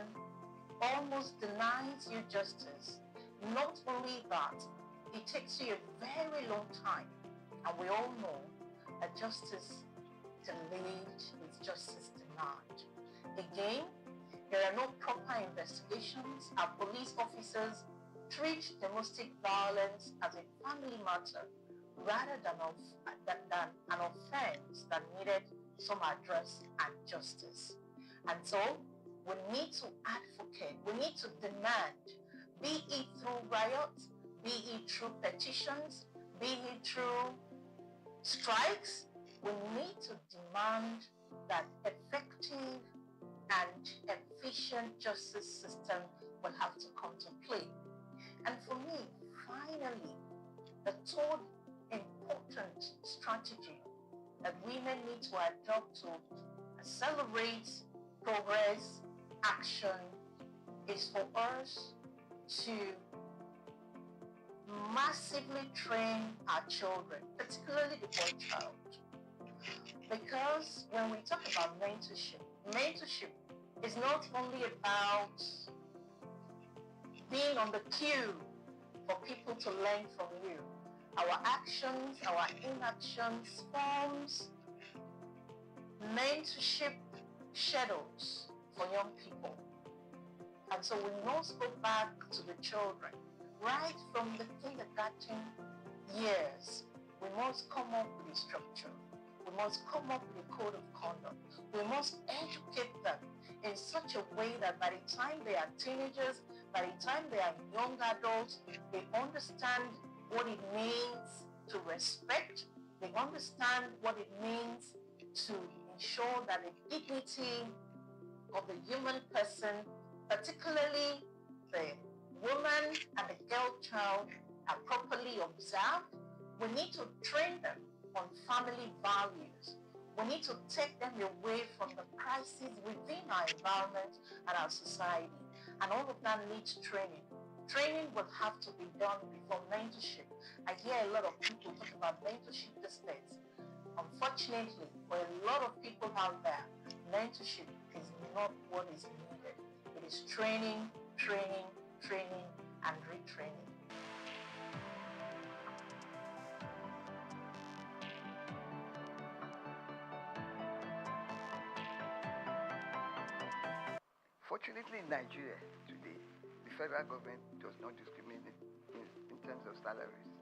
almost denies you justice. Not only that, it takes you a very long time. And we all know that justice delayed is justice denied. Again, there are no proper investigations. Our police officers treat domestic violence as a family matter rather than an offense that needed some address and justice. And so we need to advocate, we need to demand, be it through riots, be it through petitions, be it through strikes, we need to demand that effective and efficient justice system will have to come to play. And for me, finally, the third important strategy that women need to adopt to accelerate progress, action, is for us to massively train our children, particularly the boy child. Because when we talk about mentorship is not only about being on the queue for people to learn from you. Our actions, our inactions forms mentorship shadows for young people. And so we must go back to the children, right from the kindergarten years. We must come up with a structure. We must come up with a code of conduct. We must educate them in such a way that by the time they are teenagers, by the time they are young adults, they understand what it means to respect. They understand what it means to ensure that the dignity of the human person, particularly the woman and the girl child, are properly observed. We need to train them on family values. We need to take them away from the crises within our environment and our society. And all of that needs training. Training will have to be done before mentorship. I hear a lot of people talk about mentorship these days. Unfortunately, for a lot of people out there, mentorship is not what is needed. It is training, training, training, and retraining. Fortunately, in Nigeria today, the federal government does not discriminate in terms of salaries.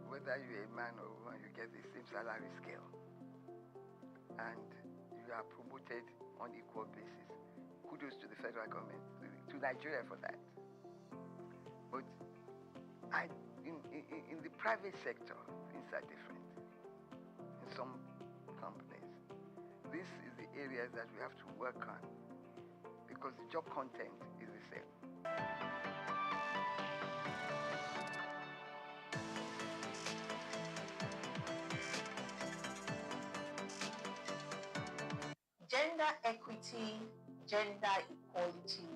Whether you're a man or a woman, you get the same salary scale. And you are promoted on equal basis. Kudos to the federal government, to Nigeria for that. But in the private sector, things are different. In some companies, this is the areas that we have to work on, because the job content is the same. equity, gender equality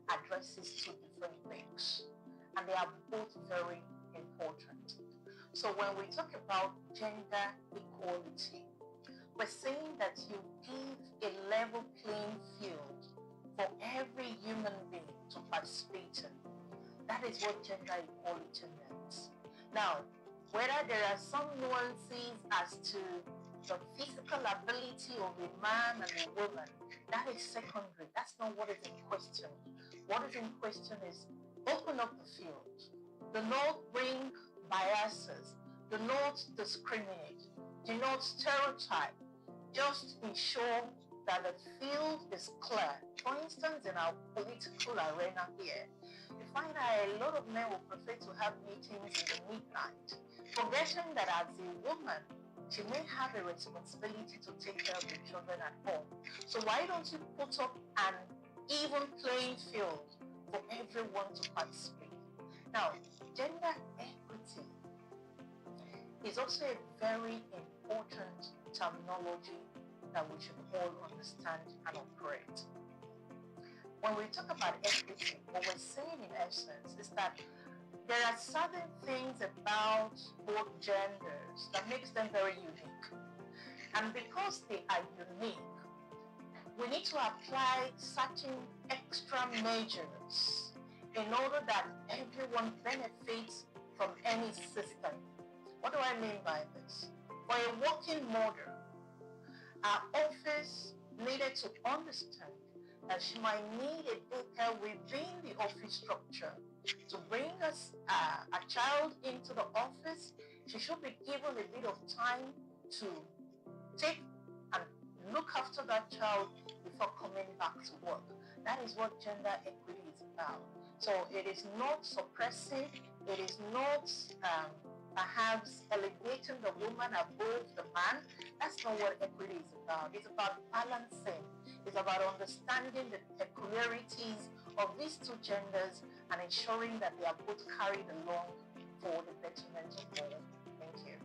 addresses two different things, and they are both very important. So when we talk about gender equality, we're saying that you give a level playing field for every human being to participate in. That is what gender equality means. Now, whether there are some nuances as to the physical ability of a man and a woman, that is secondary. That's not what is in question. What is in question is open up the field. Do not bring biases. Do not discriminate. Do not stereotype. Just ensure that the field is clear. For instance, in our political arena here, you find that a lot of men will prefer to have meetings in the midnight, forgetting that as a woman, she may have a responsibility to take care of the children at home. So why don't you put up an even playing field for everyone to participate? Now, gender equity is also a very important terminology that we should all understand and operate. When we talk about equity, what we're saying in essence is that there are certain things about both genders that makes them very unique. And because they are unique, we need to apply certain extra measures in order that everyone benefits from any system. What do I mean by this? For a working model, our office needed to understand that she might need a daycare within the office structure. To bring us a child into the office, she should be given a bit of time to take and look after that child before coming back to work. That is what gender equity is about. So it is not suppressing, it is not perhaps elevating the woman above the man. That's not what equity is about. It's about balancing. It's about understanding the peculiarities of these two genders and ensuring that they are both carried along for the betterment of all. Thank you.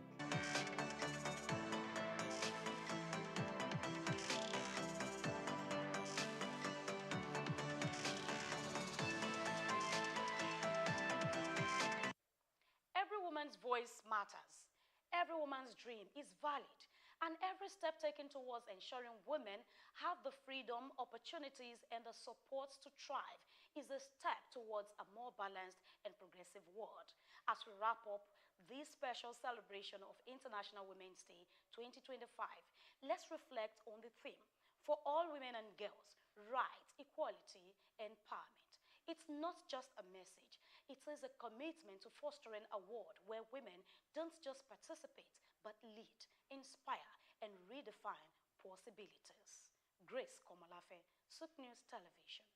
Every woman's voice matters. Every woman's dream is valid. And every step taken towards ensuring women have the freedom, opportunities, and the supports to thrive is a step towards a more balanced and progressive world. As we wrap up this special celebration of International Women's Day 2025, let's reflect on the theme for all women and girls: rights, equality, empowerment. It's not just a message. It is a commitment to fostering a world where women don't just participate, but lead, inspire, and redefine possibilities. Grace Komalafe, Souq News Television.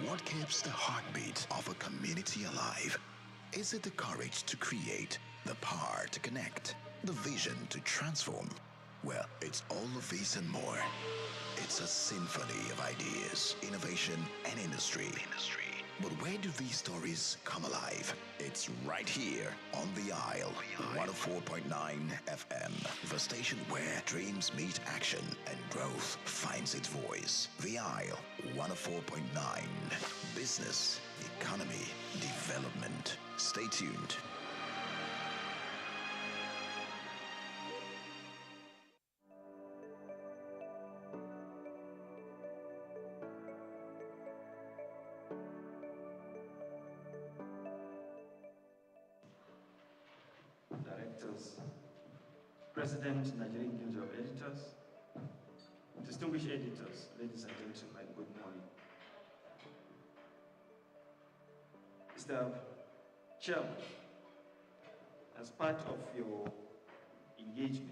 What keeps the heartbeat of a community alive? Is it the courage to create, the power to connect, the vision to transform? Well, it's all of this and more. It's a symphony of ideas, innovation, and industry. But where do these stories come alive? It's right here on The Isle, 104.9 FM, the station where dreams meet action and growth finds its voice. The Isle, 104.9. Business, economy, development. Stay tuned. Directors, President, Nigerian Guild of Editors, distinguished editors, ladies and gentlemen, good morning. Mr. Chairman, as part of your engagement,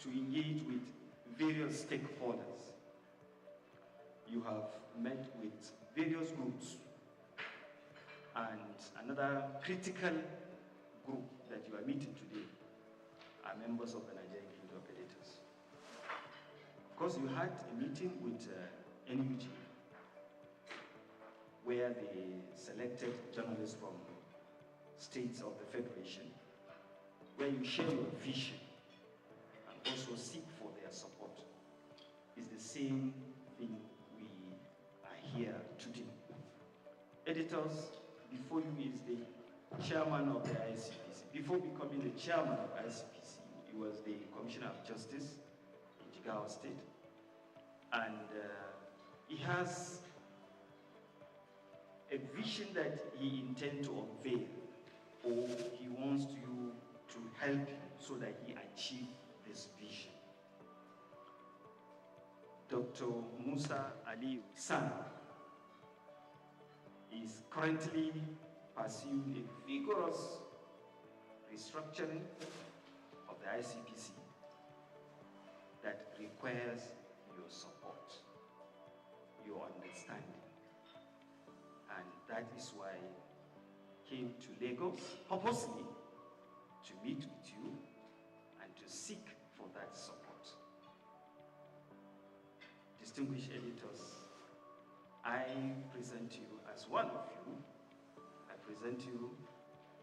to engage with various stakeholders, you have met with various groups, and another critical group that you are meeting today are members of the Nigerian Guild of Editors. Of course, you had a meeting with NUG, where they selected journalists from states of the Federation, where you share your vision and also seek for their support. It's the same thing we are here today. Editors, before you is the chairman of the ICPC. Before becoming the chairman of ICPC, he was the Commissioner of Justice in Jigawa State. And he has a vision that he intends to unveil, or he wants you to help him so that he achieve this vision. Dr. Musa Ali San is currently pursuing a vigorous restructuring of the ICPC that requires your support, your understanding. And that is why I came to Lagos purposely to meet with you and to seek for that support. Distinguished editors, I present you as one of you. I present you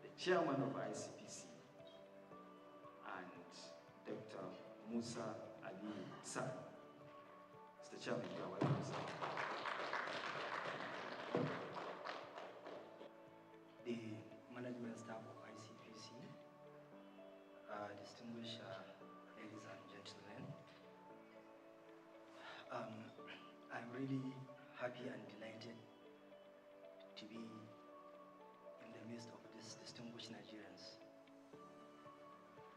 the chairman of ICPC and Dr. Musa Ali San. Mr. Chairman, you are welcome, sir. The management staff of ICPC, distinguished ladies and gentlemen, I'm really happy and delighted to be in the midst of these distinguished Nigerians.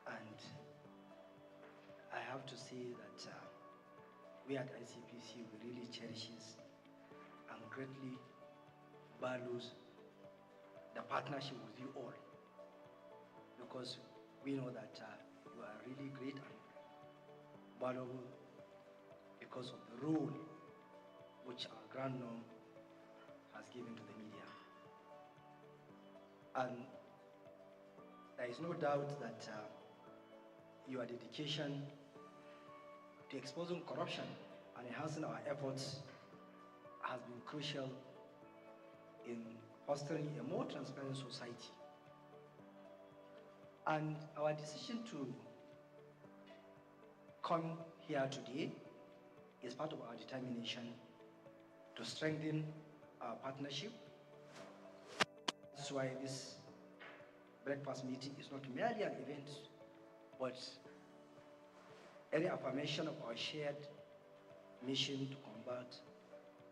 And I have to say that we at ICPC, we really cherishes and greatly values the partnership with you all, because we know that you are really great and valuable because of the role which our Grand Norm has given to the media. And there is no doubt that your dedication to exposing corruption and enhancing our efforts has been crucial in fostering a more transparent society. And our decision to come here today is part of our determination to strengthen our partnership. That's why this breakfast meeting is not merely an event, but a reaffirmation of our shared mission to combat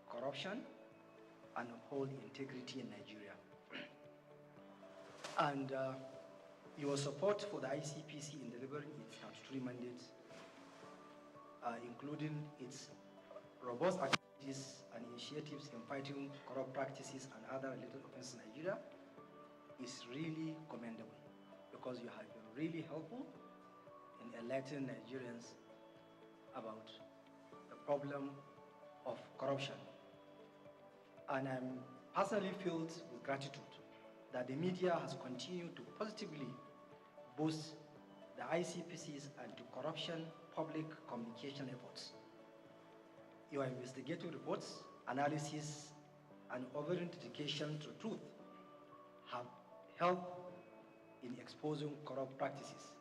corruption and uphold integrity in Nigeria. And your support for the ICPC in delivering its statutory mandate, including its robust activities and initiatives in fighting corrupt practices and other related offenses in Nigeria, is really commendable, because you have been really helpful in enlightening Nigerians about the problem of corruption. And I'm personally filled with gratitude that the media has continued to positively boost the ICPC's anti-corruption public communication efforts. Your investigative reports, analysis, and overall dedication to truth have helped in exposing corrupt practices,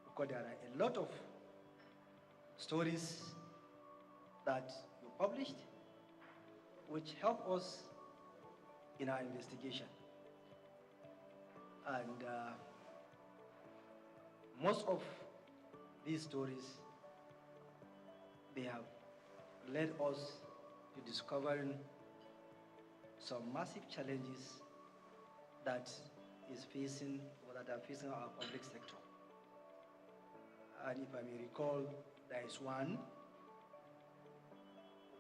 because there are a lot of stories that you published which help us in our investigation. And most of these stories, they have led us to discovering some massive challenges that is facing that are facing our public sector. And if I may recall, there is one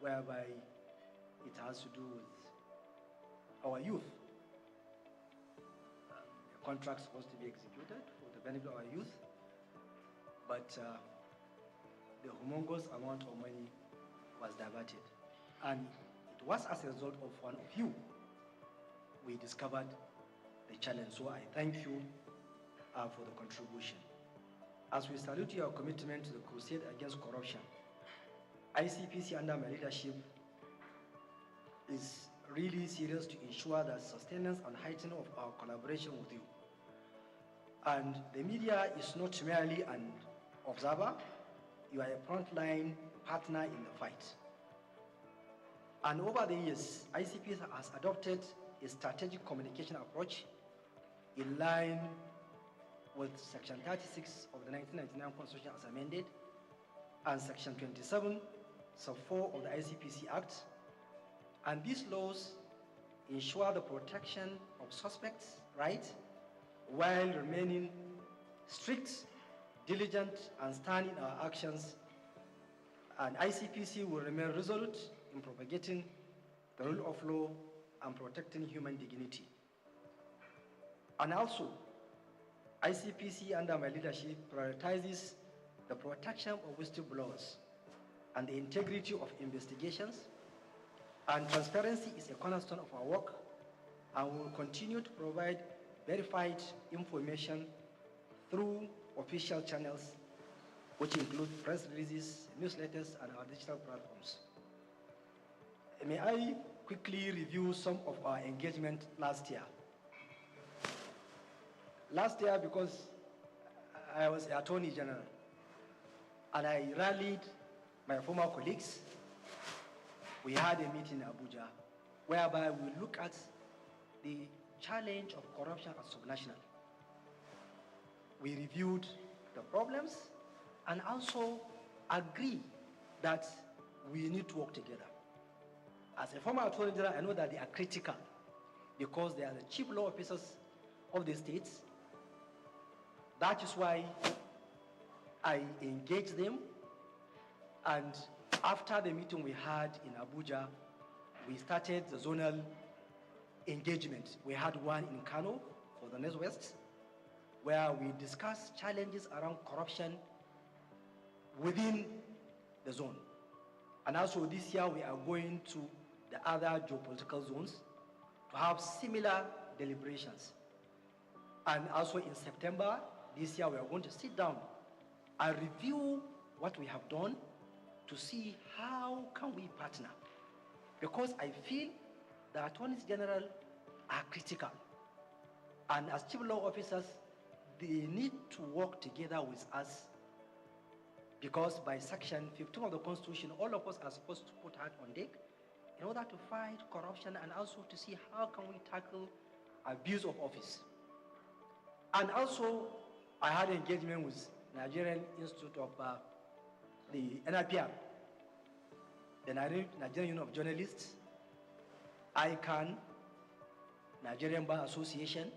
whereby it has to do with our youth. A contract supposed to be executed for the benefit of our youth, but the humongous amount of money was diverted. And it was as a result of one of you we discovered the challenge. So I thank you for the contribution. As we salute your commitment to the crusade against corruption, ICPC under my leadership is really serious to ensure that sustenance and heightening of our collaboration with you. And the media is not merely an observer, you are a frontline partner in the fight. And over the years, ICPC has adopted a strategic communication approach in line with Section 36 of the 1999 Constitution as amended and Section 27, Sub 4 of the ICPC Act. And these laws ensure the protection of suspects' rights while remaining strict, diligent, and stern in our actions. And ICPC will remain resolute in propagating the rule of law and protecting human dignity. And also, ICPC under my leadership prioritizes the protection of whistleblowers and the integrity of investigations. And transparency is a cornerstone of our work, and we will continue to provide verified information through official channels, which include press releases, newsletters, and our digital platforms. May I quickly review some of our engagement last year? Last year, because I was Attorney General, and I rallied my former colleagues, we had a meeting in Abuja whereby we look at the challenge of corruption at subnational. We reviewed the problems and also agree that we need to work together. As a former Attorney General, I know that they are critical because they are the chief law officers of the states. That is why I engaged them, and after the meeting we had in Abuja, we started the zonal engagement. We had one in Kano for the Northwest, where we discussed challenges around corruption within the zone. And also this year we are going to the other geopolitical zones to have similar deliberations. And also in September this year we are going to sit down and review what we have done to see how can we partner. Because I feel the attorneys general are critical. And as chief law officers, they need to work together with us, because by Section 15 of the Constitution, all of us are supposed to put hand on deck in order to fight corruption and also to see how can we tackle abuse of office. And also, I had engagement with Nigerian Institute of the NIPR, the Nigerian Union of Journalists, ICANN, Nigerian Bar Association,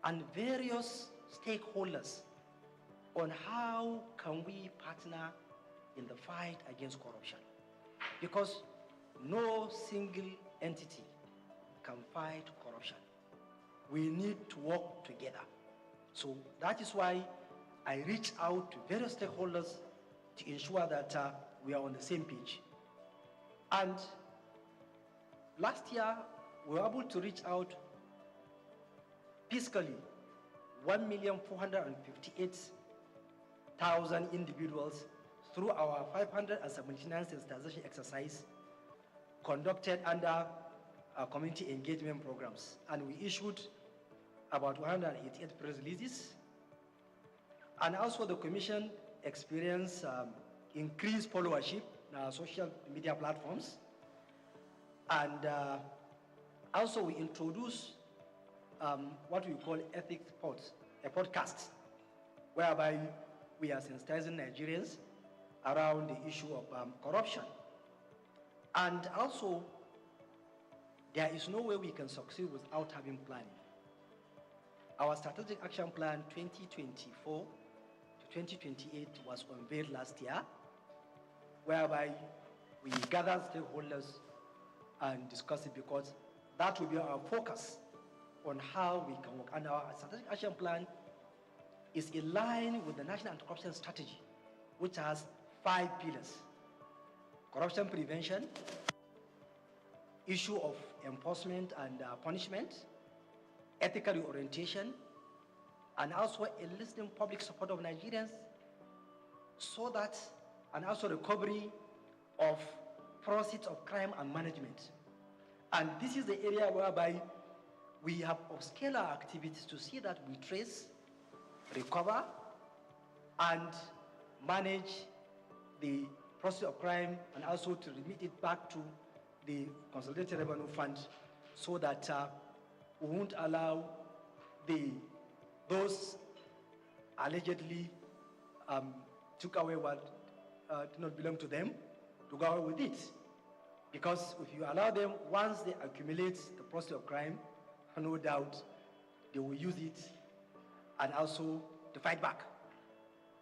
and various stakeholders on how can we partner in the fight against corruption. Because no single entity can fight corruption. We need to work together. So that is why I reach out to various stakeholders to ensure that we are on the same page. And last year, we were able to reach out fiscally 1,458,000 individuals through our 579 sensitization exercise conducted under our community engagement programs. And we issued about 188 press releases. And also the Commission experienced increased followership in our social media platforms. And also we introduced what we call ethics pods, a podcast, whereby we are sensitizing Nigerians around the issue of corruption. And also, there is no way we can succeed without having planning. Our strategic action plan 2024 to 2028 was unveiled last year, whereby we gathered stakeholders and discussed it, because that will be our focus on how we can work. And our strategic action plan is in line with the National Anti-Corruption Strategy, which has 5 pillars: corruption prevention, issue of enforcement and punishment, ethical orientation, and also enlisting public support of Nigerians, so that, and also recovery of proceeds of crime and management. And this is the area whereby we have upscaled our activities to see that we trace, recover, and manage the process of crime, and also to remit it back to the Consolidated Revenue Fund, so that we won't allow those allegedly took away what did not belong to them to go away with it. Because if you allow them, once they accumulate the process of crime, no doubt they will use it and also to fight back.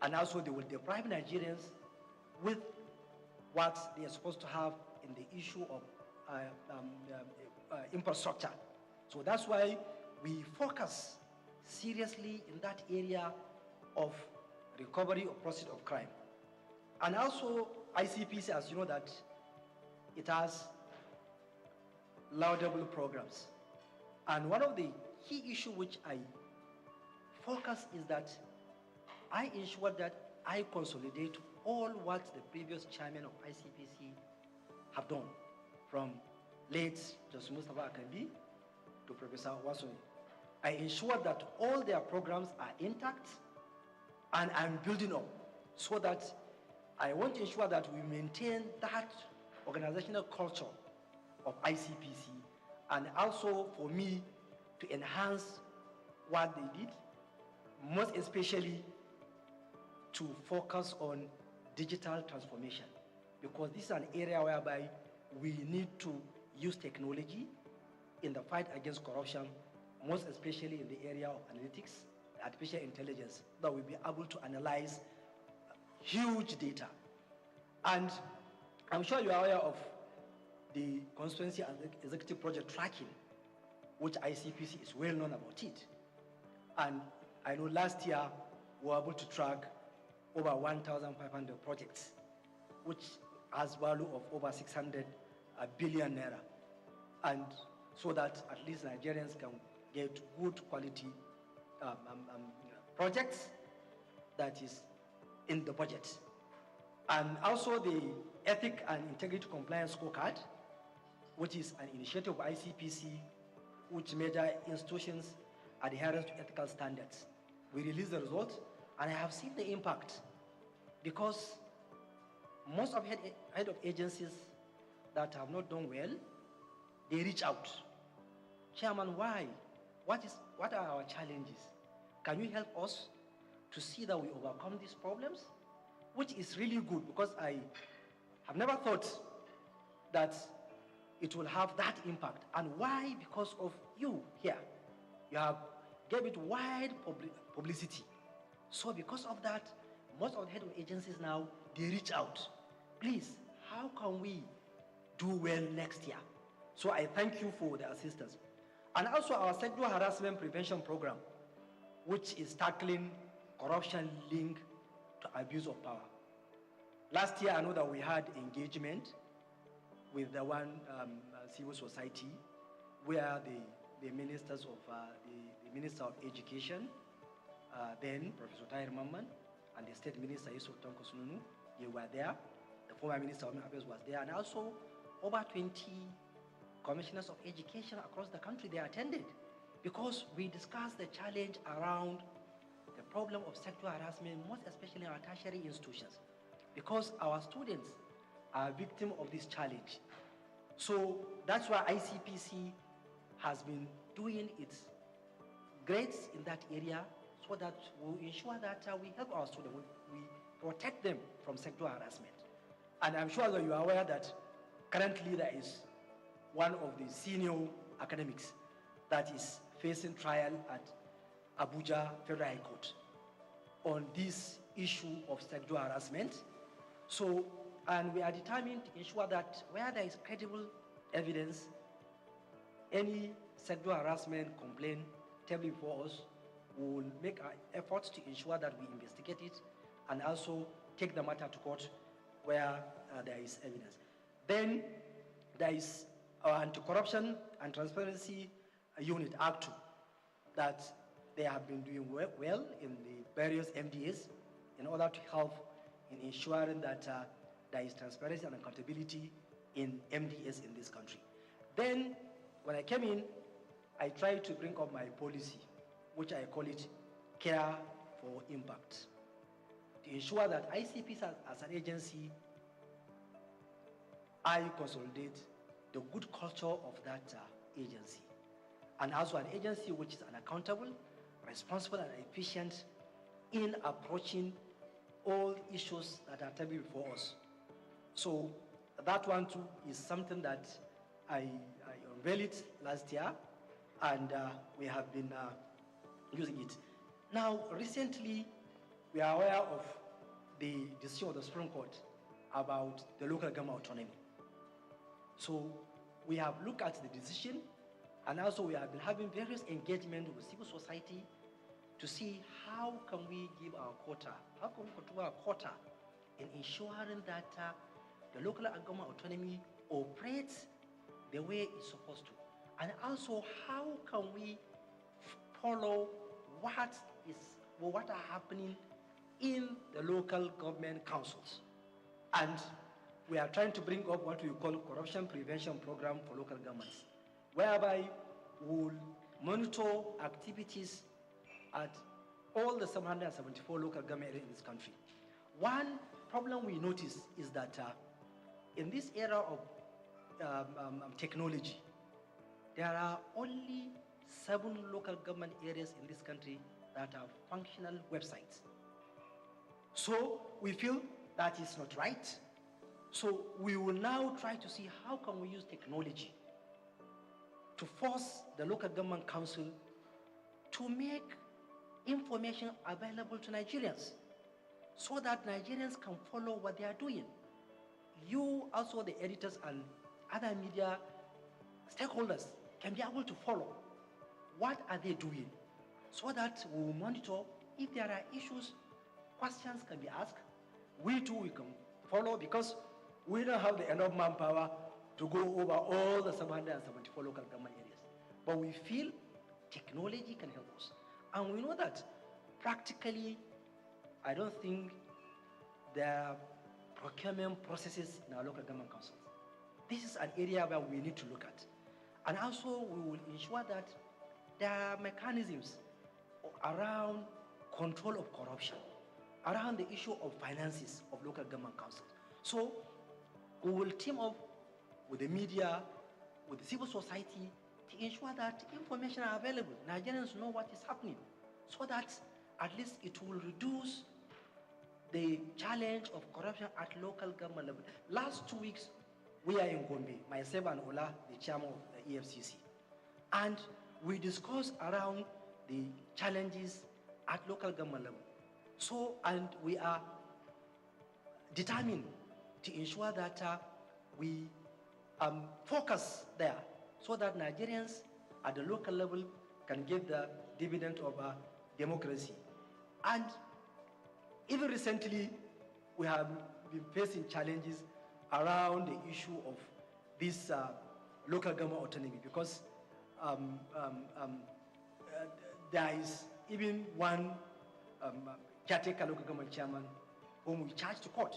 And also they will deprive Nigerians with what they are supposed to have in the issue of infrastructure. So that's why we focus seriously in that area of recovery of proceeds of crime. And also ICPC, as you know, that it has laudable programs. And one of the key issues which I focus is that I ensure that I consolidate all what the previous chairman of ICPC have done, from late Justice Mustafa Akambi to Professor Wasoni. I ensure that all their programs are intact, and I'm building up, so that I want to ensure that we maintain that organizational culture of ICPC, and also for me to enhance what they did, most especially to focus on digital transformation, because this is an area whereby we need to use technology in the fight against corruption, most especially in the area of analytics, artificial intelligence, that we'll be able to analyze huge data. And I'm sure you are aware of the constituency and executive project tracking, which ICPC is well known about it. And I know last year we were able to track over 1,500 projects, which has value of over 600 billion naira. And so that at least Nigerians can get good quality projects that is in the budget. And also the Ethic and Integrity Compliance Scorecard, which is an initiative of ICPC, which measure institutions' adherence to ethical standards. We released the result, and I have seen the impact, because most of head of agencies that have not done well, they reach out. Chairman, why? What are our challenges? Can you help us to see that we overcome these problems? Which is really good, because I have never thought that it will have that impact. And why? Because of you here. You have gave it wide publicity. So because of that, most of the head of agencies now, they reach out. Please, how can we do well next year? So I thank you for the assistance. And also our sexual harassment prevention program, which is tackling corruption linked to abuse of power. Last year, I know that we had engagement with the civil society, where the ministers of the Minister of Education, then Professor Tahir Mamman, and the State Minister Yusuf Tanko Sununu, they were there. The former Minister of Women Affairs was there, and also over 20 commissioners of education across the country, they attended, because we discussed the challenge around the problem of sexual harassment, most especially in our tertiary institutions, because our students are victims of this challenge. So that's why ICPC has been doing its greats in that area, so that we ensure that we help our students, we protect them from sexual harassment. And I'm sure that you are aware that currently there is one of the senior academics that is facing trial at Abuja Federal High Court on this issue of sexual harassment. So, and we are determined to ensure that where there is credible evidence, any sexual harassment complaint tabled before us, we will make our efforts to ensure that we investigate it and also take the matter to court where there is evidence. Then there is our Anti-Corruption and Transparency Unit, Act 2, that they have been doing well in the various MDAs in order to help in ensuring that there is transparency and accountability in MDAs in this country. Then, when I came in, I tried to bring up my policy, which I call it Care for Impact, to ensure that ICPs as an agency, I consolidate the good culture of that agency, and also an agency which is unaccountable, responsible, and efficient in approaching all issues that are tabled before us. So that one too is something that I unveiled it last year, and we have been using it. Now, recently, we are aware of the decision of the Supreme Court about the local government autonomy. So we have looked at the decision, and also we have been having various engagement with civil society to see how can we give our quota, how can we control our quota in ensuring that the local government autonomy operates the way it's supposed to. And also, how can we follow what are happening in the local government councils. And we are trying to bring up what we call corruption prevention program for local governments, whereby we will monitor activities at all the 774 local government areas in this country. One problem we notice is that in this era of technology, there are only 7 local government areas in this country that have functional websites. So we feel that is not right. So we will now try to see how can we use technology to force the local government council to make information available to Nigerians so that Nigerians can follow what they are doing. You, also the editors and other media stakeholders, can be able to follow what are they doing so that we will monitor if there are issues, questions can be asked. We too, we can follow because we don't have the enough manpower to go over all the 774 local government areas. But we feel technology can help us. And we know that practically, I don't think there are procurement processes in our local government councils. This is an area where we need to look at. And also, we will ensure that there are mechanisms around control of corruption, around the issue of finances of local government councils. So we will team up with the media, with the civil society to ensure that information are available. Nigerians know what is happening so that at least it will reduce the challenge of corruption at local government level. Last 2 weeks, we are in Gombe, myself and Ola, the chairman of the EFCC. And we discussed around the challenges at local government level. So, and we are determined to ensure that we focus there so that Nigerians at the local level can get the dividend of democracy. And even recently, we have been facing challenges around the issue of this local government autonomy because there is even one caretaker local government chairman whom we charged to court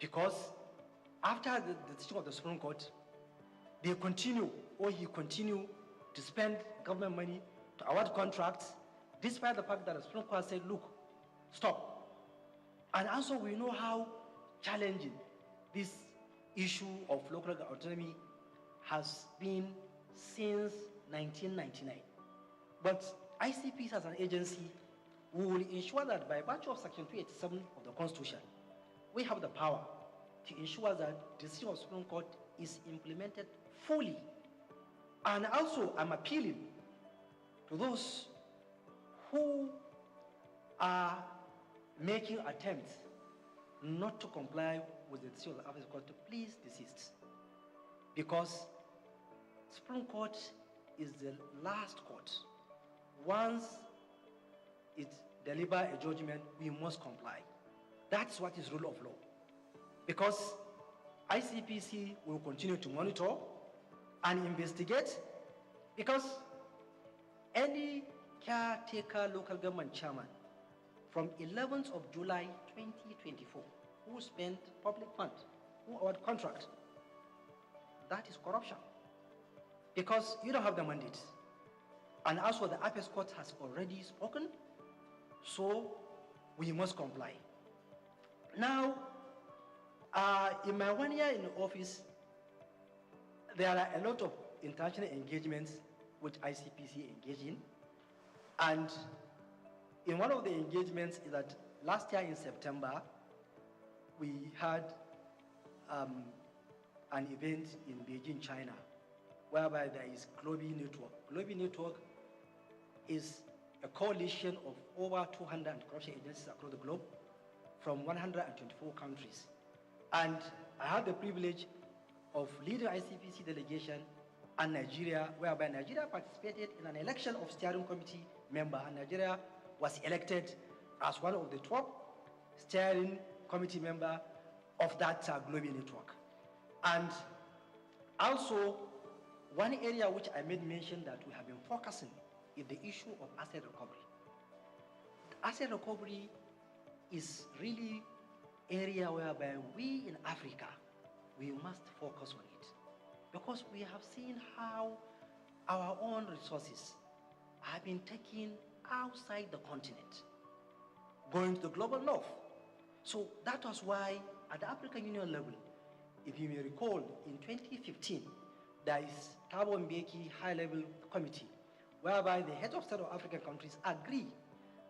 because after the decision of the Supreme Court, he continued to spend government money to award contracts despite the fact that the Supreme Court said, look, stop. And also we know how challenging this issue of local autonomy has been since 1999. But ICPs as an agency, we will ensure that by virtue of Section 287 of the Constitution, we have the power to ensure that the decision of the Supreme Court is implemented fully. And also, I'm appealing to those who are making attempts not to comply with the decision of the Office Court to please desist. Because Supreme Court is the last court. Once it delivers a judgment, we must comply. That's what is rule of law. Because ICPC will continue to monitor and investigate, because any caretaker local government chairman from 11th of July 2024 who spent public funds, who award contract, that is corruption. Because you don't have the mandate. And also the Apex Court has already spoken, so we must comply. Now, in my 1 year in office, there are a lot of international engagements which ICPC engage in. And in one of the engagements is that last year in September, we had an event in Beijing, China, whereby there is Global Network. Global Network is a coalition of over 200 anti-corruption agencies across the globe from 124 countries. And I had the privilege of leading ICPC delegation and Nigeria, whereby Nigeria participated in an election of steering committee member, and Nigeria was elected as one of the top steering committee member of that global network. And also, one area which I made mention that we have been focusing is the issue of asset recovery. Asset recovery is really area whereby we in Africa, we must focus on it, because we have seen how our own resources have been taken outside the continent, going to the global north. So that was why at the African Union level, if you may recall, in 2015, there is Thabo Mbeki high-level committee, whereby the heads of state of African countries agree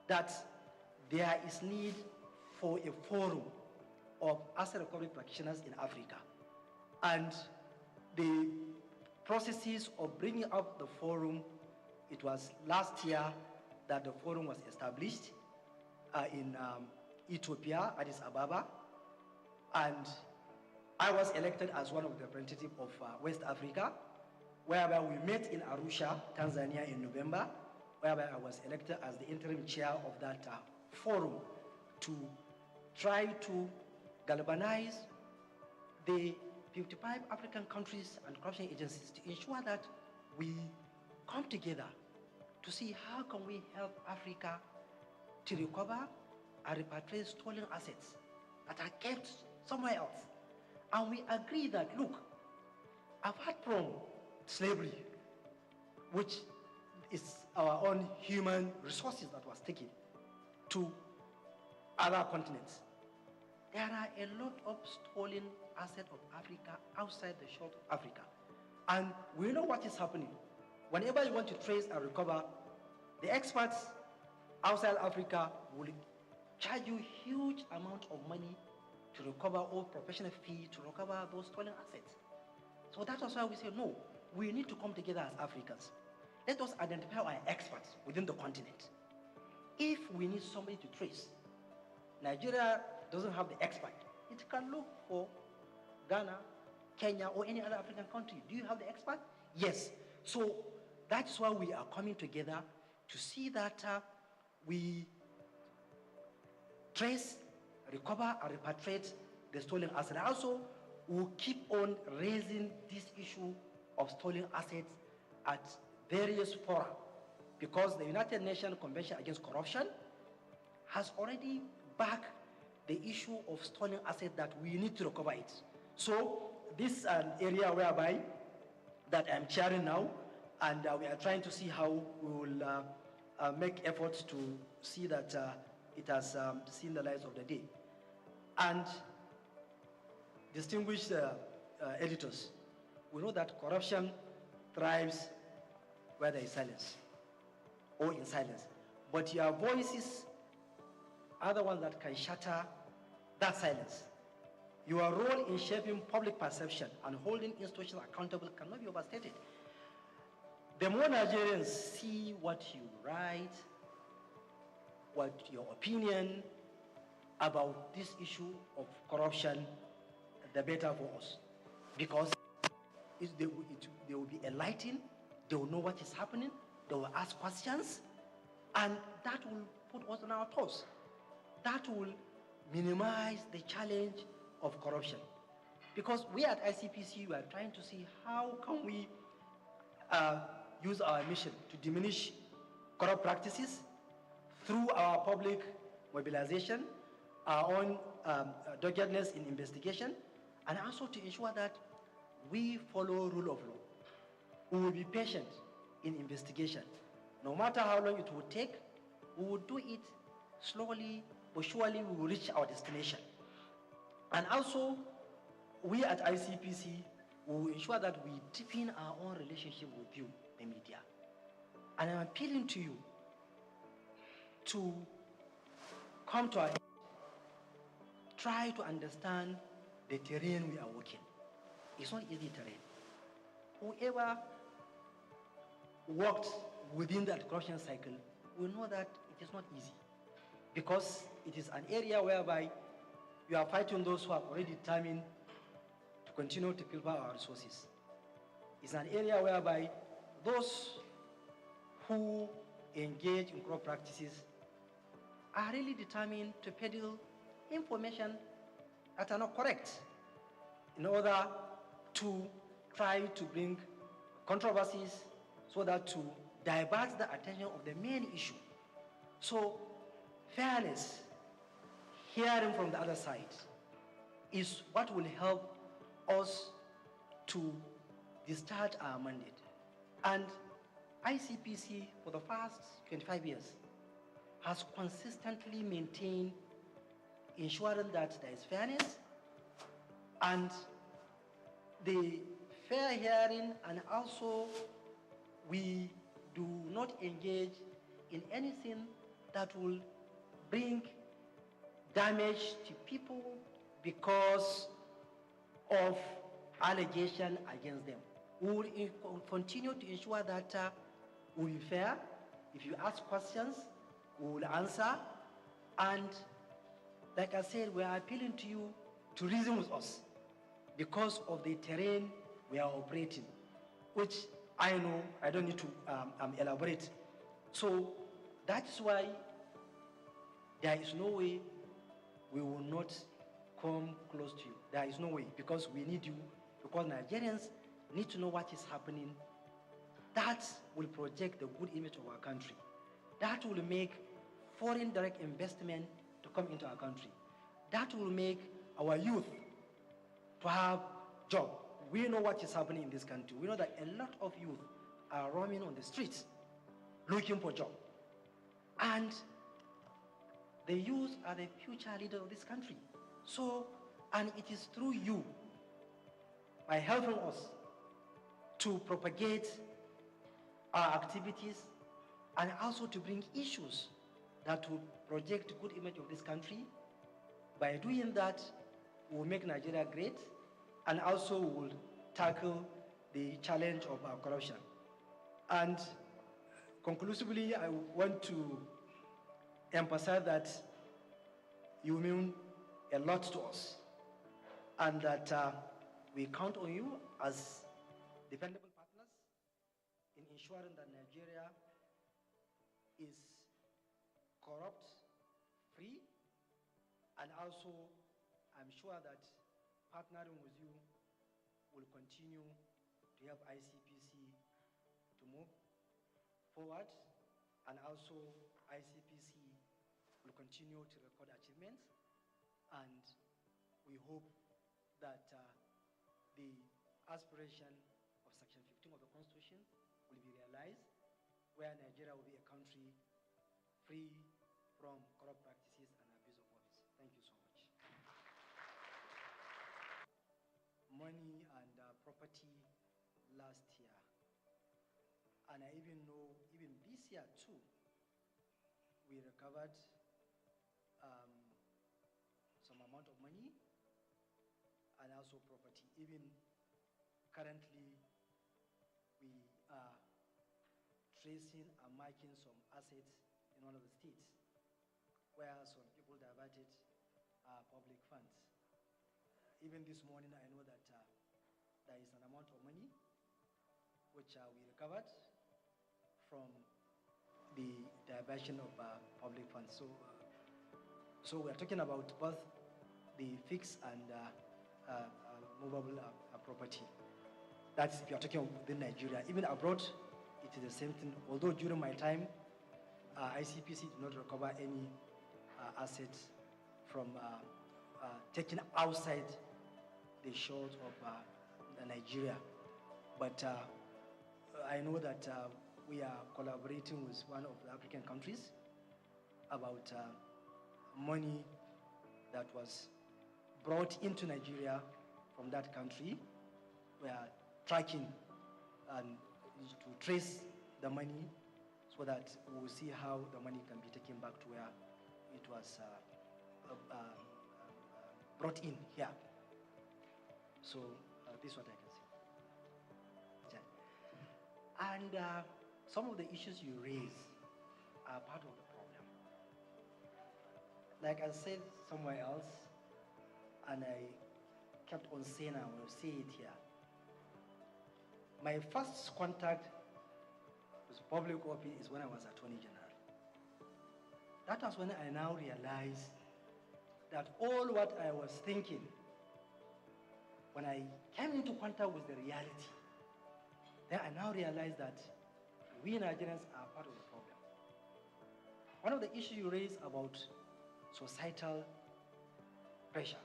that there is need for a forum of asset recovery practitioners in Africa. And the processes of bringing up the forum, it was last year that the forum was established in Ethiopia, Addis Ababa, and I was elected as one of the representatives of West Africa, whereby we met in Arusha, Tanzania in November, whereby I was elected as the interim chair of that forum to try to galvanize the 55 African countries and corruption agencies to ensure that we come together to see how can we help Africa to recover and repatriate stolen assets that are kept somewhere else. And we agree that, look, apart from slavery, which is our own human resources that was taken to other continents, there are a lot of stolen assets of Africa outside the shores of Africa. And we know what is happening. Whenever you want to trace and recover, the experts outside Africa will charge you huge amount of money to recover all professional fee to recover those stolen assets. So that was why we say, no, we need to come together as Africans. Let us identify our experts within the continent. If we need somebody to trace, Nigeria doesn't have the expert. It can look for Ghana, Kenya, or any other African country. Do you have the expert? Yes. So that's why we are coming together to see that we trace, recover, and repatriate the stolen assets. Also, we'll keep on raising this issue of stolen assets at various fora, because the United Nations Convention Against Corruption has already backed the issue of stolen assets that we need to recover it. So this is an area whereby that I'm chairing now, and we are trying to see how we will make efforts to see that it has seen the light of the day. And distinguished editors, we know that corruption thrives where there is silence, or in silence. But your voices are the ones that can shatter that silence. Your role in shaping public perception and holding institutions accountable cannot be overstated. The more Nigerians see what you write, what your opinion about this issue of corruption, the better for us. Because they will be enlightened, they will know what is happening, they will ask questions, and that will put us on our toes. That will minimize the challenge of corruption. Because we at ICPC, we are trying to see how can we use our mission to diminish corrupt practices through our public mobilization, our own doggedness in investigation, and also to ensure that we follow rule of law. We will be patient in investigation. No matter how long it will take, we will do it slowly but surely. We will reach our destination. And also, we at ICPC will ensure that we deepen our own relationship with you, the media. And I'm appealing to you to come to our aid. Try to understand the terrain we are working. It's not easy terrain. Whoever worked within that corruption cycle will know that it is not easy, because it is an area whereby you are fighting those who are already determined to continue to pilfer our resources. It's an area whereby those who engage in corrupt practices are really determined to peddle information that are not correct in order to try to bring controversies so that to divert the attention of the main issue. So fairness, hearing from the other side, is what will help us to discharge our mandate. And ICPC, for the past 25 years, has consistently maintained ensuring that there is fairness and the fair hearing, and also we do not engage in anything that will bring damage to people because of allegation against them. We will continue to ensure that we will be fair. If you ask questions, we will answer. And like I said, we are appealing to you to reason with us because of the terrain we are operating, which I know I don't need to elaborate. So that is why there is no way we will not come close to you. There is no way, because we need you, because Nigerians need to know what is happening. That will project the good image of our country. That will make foreign direct investment to come into our country. That will make our youth to have job. We know what is happening in this country. We know that a lot of youth are roaming on the streets looking for job. And the youth are the future leader of this country. So, and it is through you, by helping us to propagate our activities and also to bring issues that will project good image of this country. By doing that, we will make Nigeria great, and also we will tackle the challenge of our corruption. And conclusively, I want to emphasize that you mean a lot to us, and that we count on you as dependable partners in ensuring that Nigeria is corrupt-free, and also I'm sure that partnering with you will continue to help ICPC to move forward, and also ICPC will continue to record achievements, and we hope that the aspiration of Section 15 of the Constitution will be realized, where Nigeria will be a country free from corrupt practices and abuse of office. Thank you so much. Money and property last year, and I even know even this year too, we recovered some amount of money and also property. Even currently, we are tracing and marking some assets in one of the states. where some people diverted public funds. Even this morning, I know that there is an amount of money which we recovered from the diversion of public funds. So we are talking about both the fixed and movable property. That's if you are talking within Nigeria. Even abroad, it is the same thing. Although during my time, ICPC did not recover any assets from taken outside the shores of Nigeria. But I know that we are collaborating with one of the African countries about money that was brought into Nigeria from that country. We are tracking and to trace the money so that we will see how the money can be taken back to where it was brought in here. So this is what I can say. Yeah. And some of the issues you raise are part of the problem. Like I said somewhere else, and I kept on saying, I will say it here. My first contact with public office is when I was Attorney General. That was when I now realized that all what I was thinking, when I came into contact with the reality, then I now realize that we Nigerians are part of the problem. One of the issues you raised about societal pressure.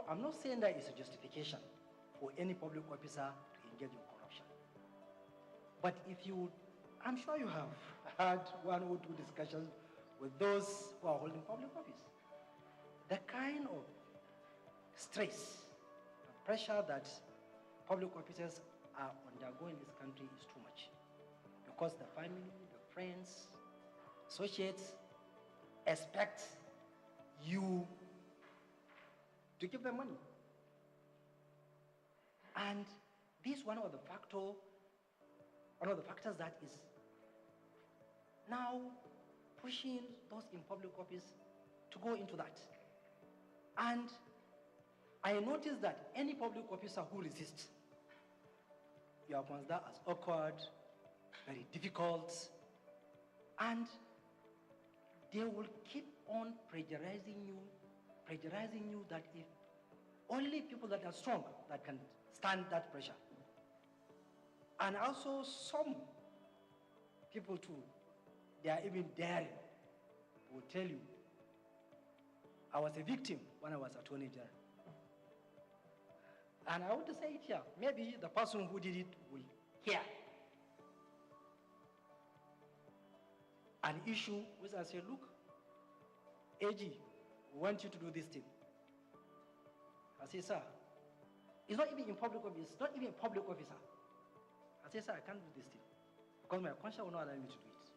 I'm not saying that it's a justification for any public officer to engage in corruption. But if you, I'm sure you have had one or two discussions with those who are holding public office. The kind of stress and pressure that public officers are undergoing in this country is too much. Because the family, the friends, associates expect you to give them money. And this is one of the factors that is now pushing those in public office to go into that. And I noticed that any public officer who resists, you are considered as awkward, very difficult, and they will keep on pressurizing you that if only people that are strong that can stand that pressure. And also some people too, they are even daring, will tell you, I was a victim when I was Attorney General. And I want to say it here, maybe the person who did it will hear an issue which I say, look, AG, we want you to do this thing. I say, sir, it's not even in public office, it's not even a public officer. I say, sir, I can't do this thing because my conscience will not allow me to do it.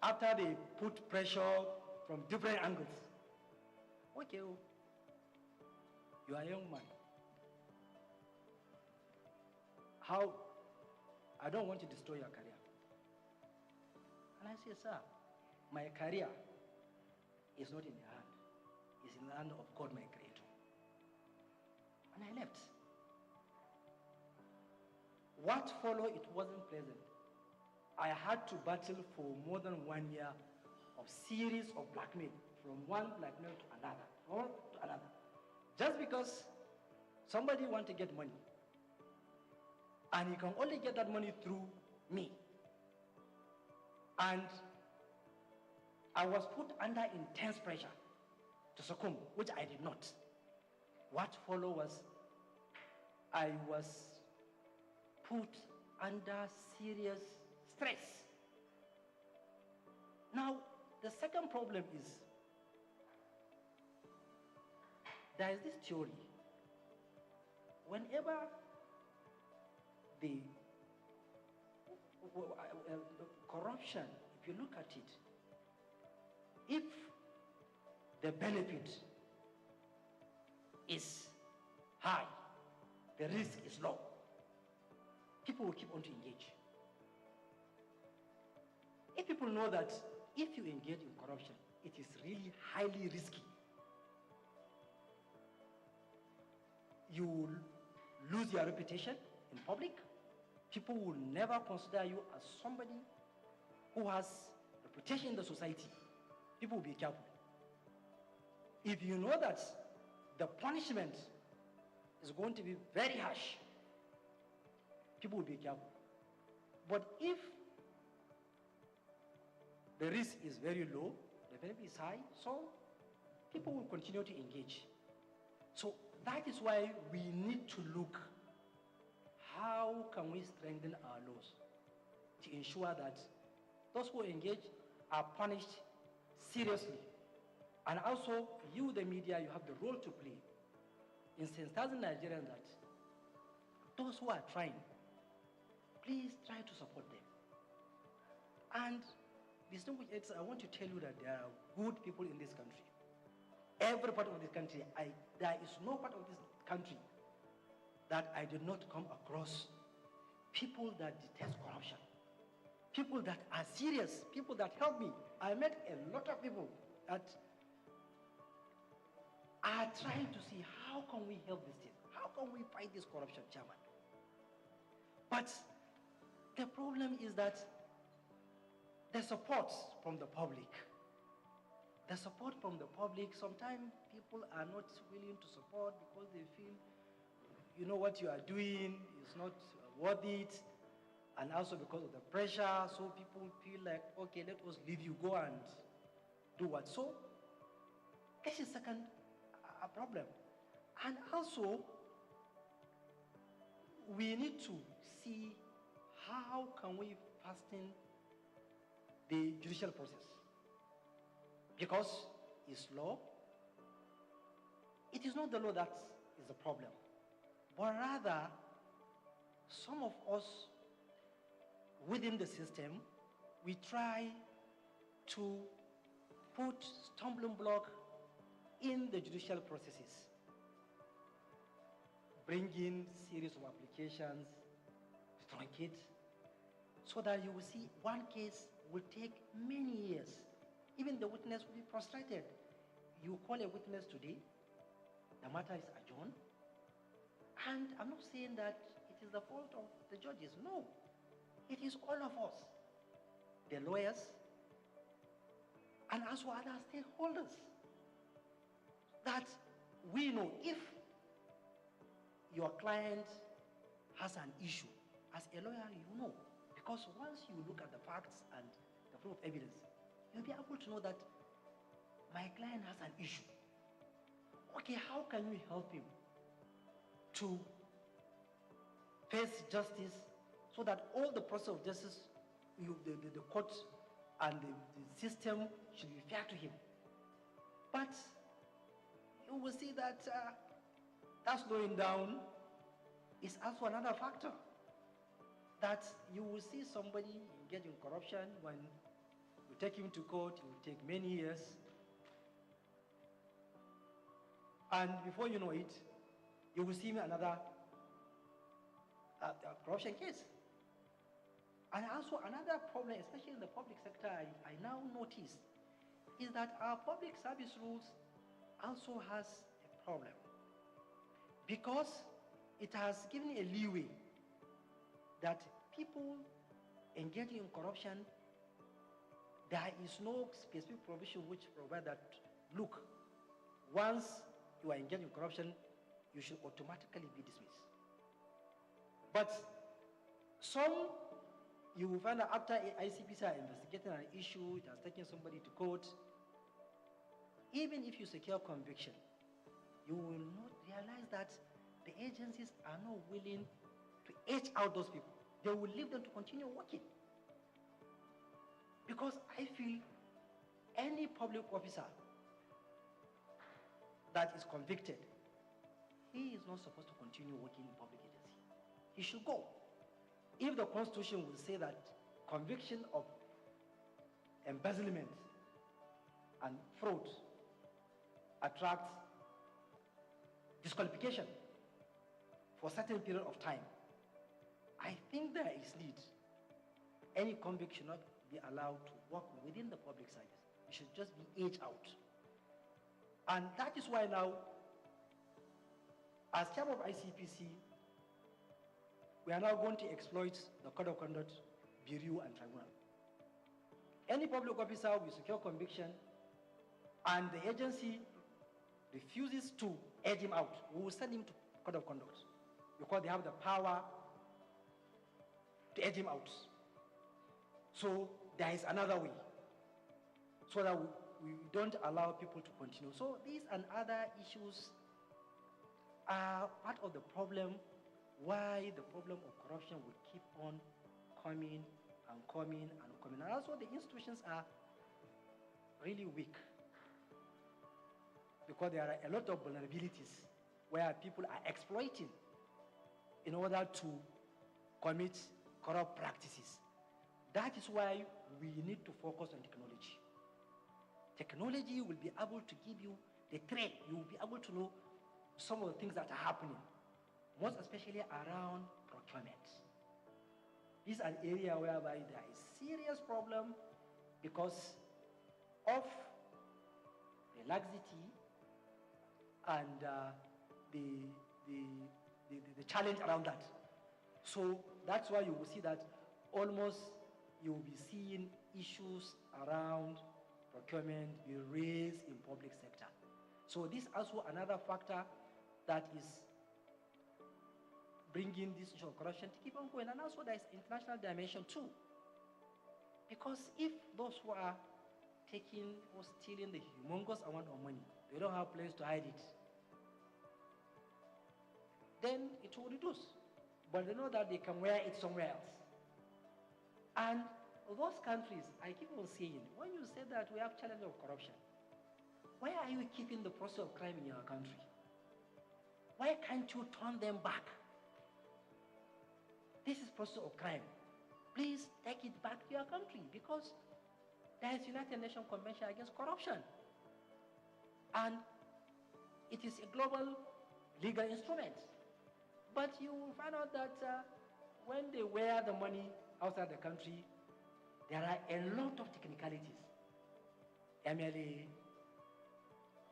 After they put pressure from different angles, okay, you are a young man. How? I don't want to destroy your career. And I say, sir, my career is not in your hand. It's in the hand of God, my Creator. And I left. What followed, it wasn't pleasant. I had to battle for more than 1 year of series of blackmail, from one blackmail to another, just because somebody wants to get money. And he can only get that money through me. And I was put under intense pressure to succumb, which I did not. What followed was I was put under serious stress. Now, the second problem is there is this theory. Whenever the corruption, if you look at it, if the benefit is high, the risk is low, people will keep on to engage. if people know that if you engage in corruption, it is really highly risky, you will lose your reputation in public. People will never consider you as somebody who has reputation in the society. People will be careful. If you know that the punishment is going to be very harsh, people will be careful. But if the risk is very low, the benefit is high, so people will continue to engage. So that is why we need to look, how can we strengthen our laws to ensure that those who engage are punished seriously. And also, you, the media, you have the role to play in sensitizing Nigerians that those who are trying, please try to support them. And distinguished editors, I want to tell you that there are good people in this country. Every part of this country, there is no part of this country that I did not come across people that detest corruption, people that are serious, people that help me. I met a lot of people that are trying to see how can we help this thing, how can we fight this corruption, Chairman. But the problem is that the support from the public, sometimes people are not willing to support because they feel, you know, what you are doing is not worth it, and also because of the pressure, so people feel like, okay, let us leave you, go and do what. So this is second problem. And also, we need to see how can we fasten the judicial process, because it's law. It is not the law that is the problem, but rather some of us within the system, we try to put stumbling block in the judicial processes, bring in series of applications, truncate, so that you will see one case will take many years. Even the witness will be frustrated. You call a witness today, the matter is adjourned, and I'm not saying that it is the fault of the judges. No, it is all of us, the lawyers, and also other stakeholders, that we know if your client has an issue, as a lawyer, you know, because once you look at the facts and the proof of evidence, you'll be able to know that my client has an issue. Okay, how can we help him to face justice so that all the process of justice, the court and the system should be fair to him? But you will see that that's slowing down is also another factor. That you will see somebody engage in corruption, when you take him to court, it will take many years. And before you know it, you will see another corruption case. And also another problem, especially in the public sector, I now notice, is that our public service rules also has a problem, because it has given a leeway that people engaging in corruption, there is no specific provision which provides that, look, once you are engaged in corruption, you should automatically be dismissed. But some, you will find that after ICPC are investigating an issue, it has taken somebody to court, even if you secure conviction, you will not realize that the agencies are not willing to edge out those people. They will leave them to continue working. Because I feel any public officer that is convicted, he is not supposed to continue working in public agency. He should go. If the Constitution will say that conviction of embezzlement and fraud attracts disqualification for a certain period of time, I think there is need. Any convict should not be allowed to work within the public service. It should just be aged out. And that is why now, as chairman of ICPC, we are now going to exploit the Code of Conduct Bureau and Tribunal. Any public officer with secure conviction and the agency refuses to edge him out, we will send him to Code of Conduct because they have the power to edge him out. So there is another way so that we don't allow people to continue. So these and other issues are part of the problem why the problem of corruption will keep on coming and coming and coming. And also the institutions are really weak because there are a lot of vulnerabilities where people are exploiting in order to commit corrupt practices. That is why we need to focus on technology. Technology will be able to give you the trend. You will be able to know some of the things that are happening, most especially around procurement. This is an area whereby there is serious problem because of the laxity and the challenge around that. So that's why you will see that almost you will be seeing issues around procurement be raised in public sector. So this is also another factor that is bringing this issue of corruption to keep on going. And also there is international dimension too. Because if those who are taking or stealing the humongous amount of money, they don't have a place to hide it, then it will reduce. But they know that they can wear it somewhere else. And those countries, I keep on saying, when you say that we have challenge of corruption, why are you keeping the process of crime in your country? Why can't you turn them back? This is process of crime. Please take it back to your country because there is United Nations Convention Against Corruption. And it is a global legal instrument. But you will find out that when they wear the money outside the country, there are a lot of technicalities. MLA,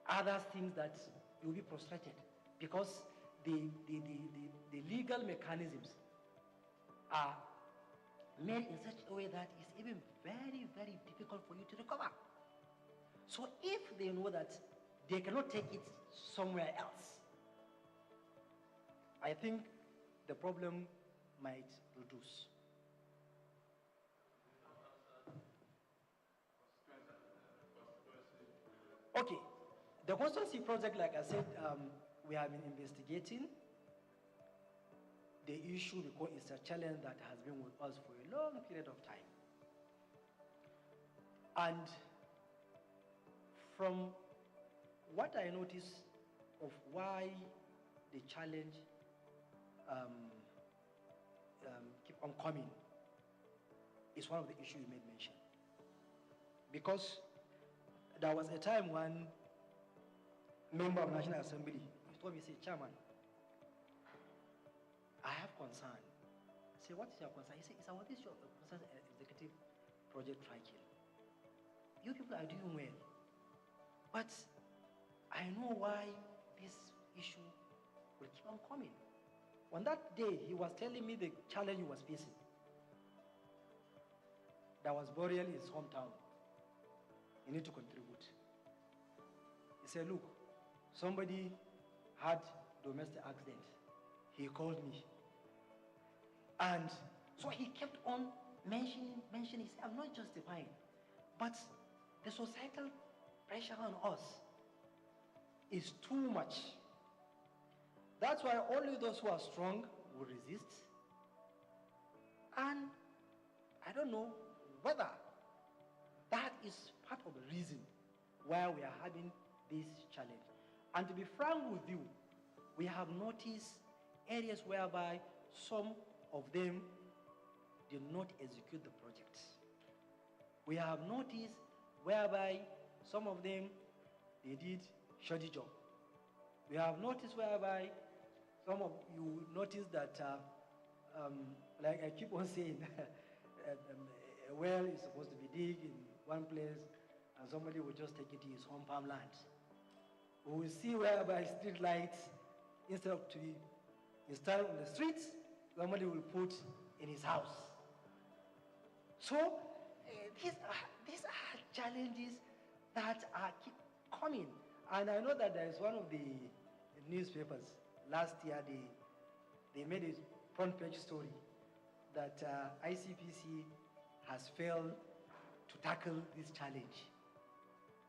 other things that you'll be frustrated because the legal mechanisms are made in such a way that it's even very, very difficult for you to recover. So if they know that they cannot take it somewhere else, I think the problem might reduce. Okay, the constituency project, like I said, we have been investigating the issue because it's a challenge that has been with us for a long period of time. And from what I notice of why the challenge keep on coming is one of the issues you made mention. Because there was a time when member of National Assembly he told me, say, Chairman, I have concern. I say, what is your concern? He said, it's about this your concern executive project tracking. You people are doing well. But I know why this issue will keep on coming. On that day, he was telling me the challenge he was facing. There was burial in his hometown. You need to contribute. He said, look, somebody had domestic accident. He called me. And so he kept on mentioning. He said, I'm not justifying, but the societal pressure on us is too much. That's why only those who are strong will resist. And I don't know whether that is part of the reason why we are having this challenge. And to be frank with you, we have noticed areas whereby some of them did not execute the projects. We have noticed whereby some of them, they did shoddy job. We have noticed whereby some of you notice that, like I keep on saying, a well is supposed to be digged in one place and somebody will just take it to his home farmland. We will see whereby street lights, instead of to be installed on the streets, somebody will put in his house. So these are challenges that are keep coming. And I know that there is one of the newspapers last year, they made a front page story that ICPC has failed to tackle this challenge.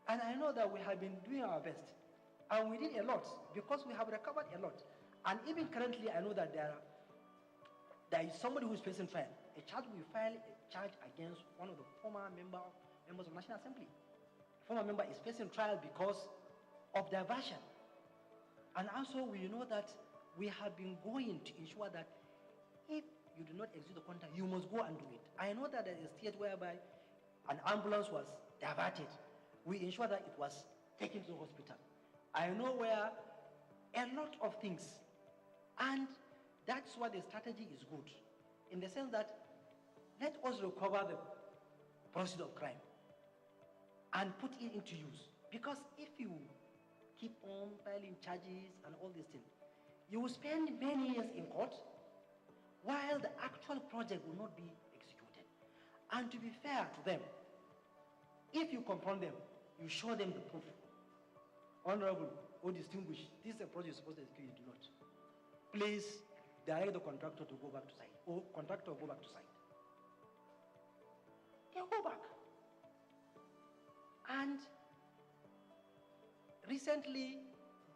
And I know that we have been doing our best. And we did a lot because we have recovered a lot. And even currently, I know that there is somebody who is facing trial. A charge will file a charge against one of the former members of National Assembly. The former member is facing trial because of diversion. And also, we know that we have been going to ensure that if you do not execute the contract, you must go and do it. I know that there is a state whereby an ambulance was diverted. We ensure that it was taken to the hospital. I know where a lot of things, and that's why the strategy is good, in the sense that let us recover the proceeds of crime and put it into use. Because if you keep on filing charges and all these things, you will spend many years in court while the actual project will not be executed. And to be fair to them, if you confront them, you show them the proof. Honorable or distinguished, this is a project you're supposed to execute, you do not. Please direct the contractor to go back to site, or contractor go back to site. They go back. And recently,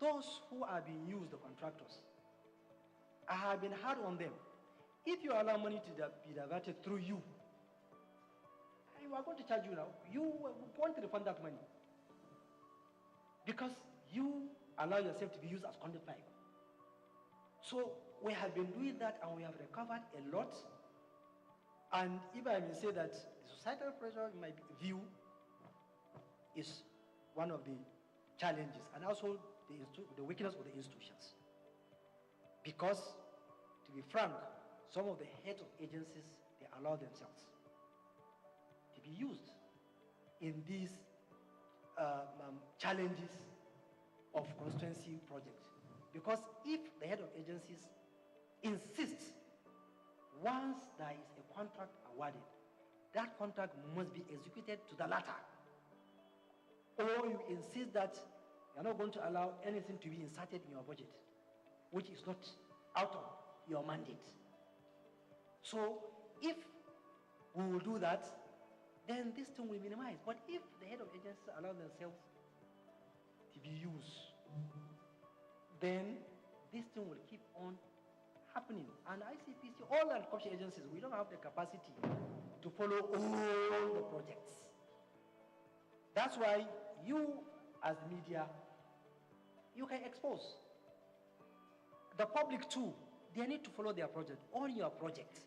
those who are being used, the contractors, I have been hard on them. If you allow money to be diverted through you, we are going to charge you now. You want to refund that money because you allow yourself to be used as conduit pipe. So we have been doing that and we have recovered a lot. And if I may say that the societal pressure, in my view, is one of the challenges, and also the weakness of the institutions. Because, to be frank, some of the heads of agencies, they allow themselves to be used in these challenges of constituency projects. Because if the head of agencies insists, once there is a contract awarded, that contract must be executed to the latter. Or you insist that you're not going to allow anything to be inserted in your budget, which is not out of your mandate. So if we will do that, then this thing will minimize. But if the head of agencies allow themselves to be used, then this thing will keep on happening. And ICPC, all the corruption agencies, we don't have the capacity to follow all the projects. That's why you, as the media, you can expose. The public too, they need to follow their project, on your project.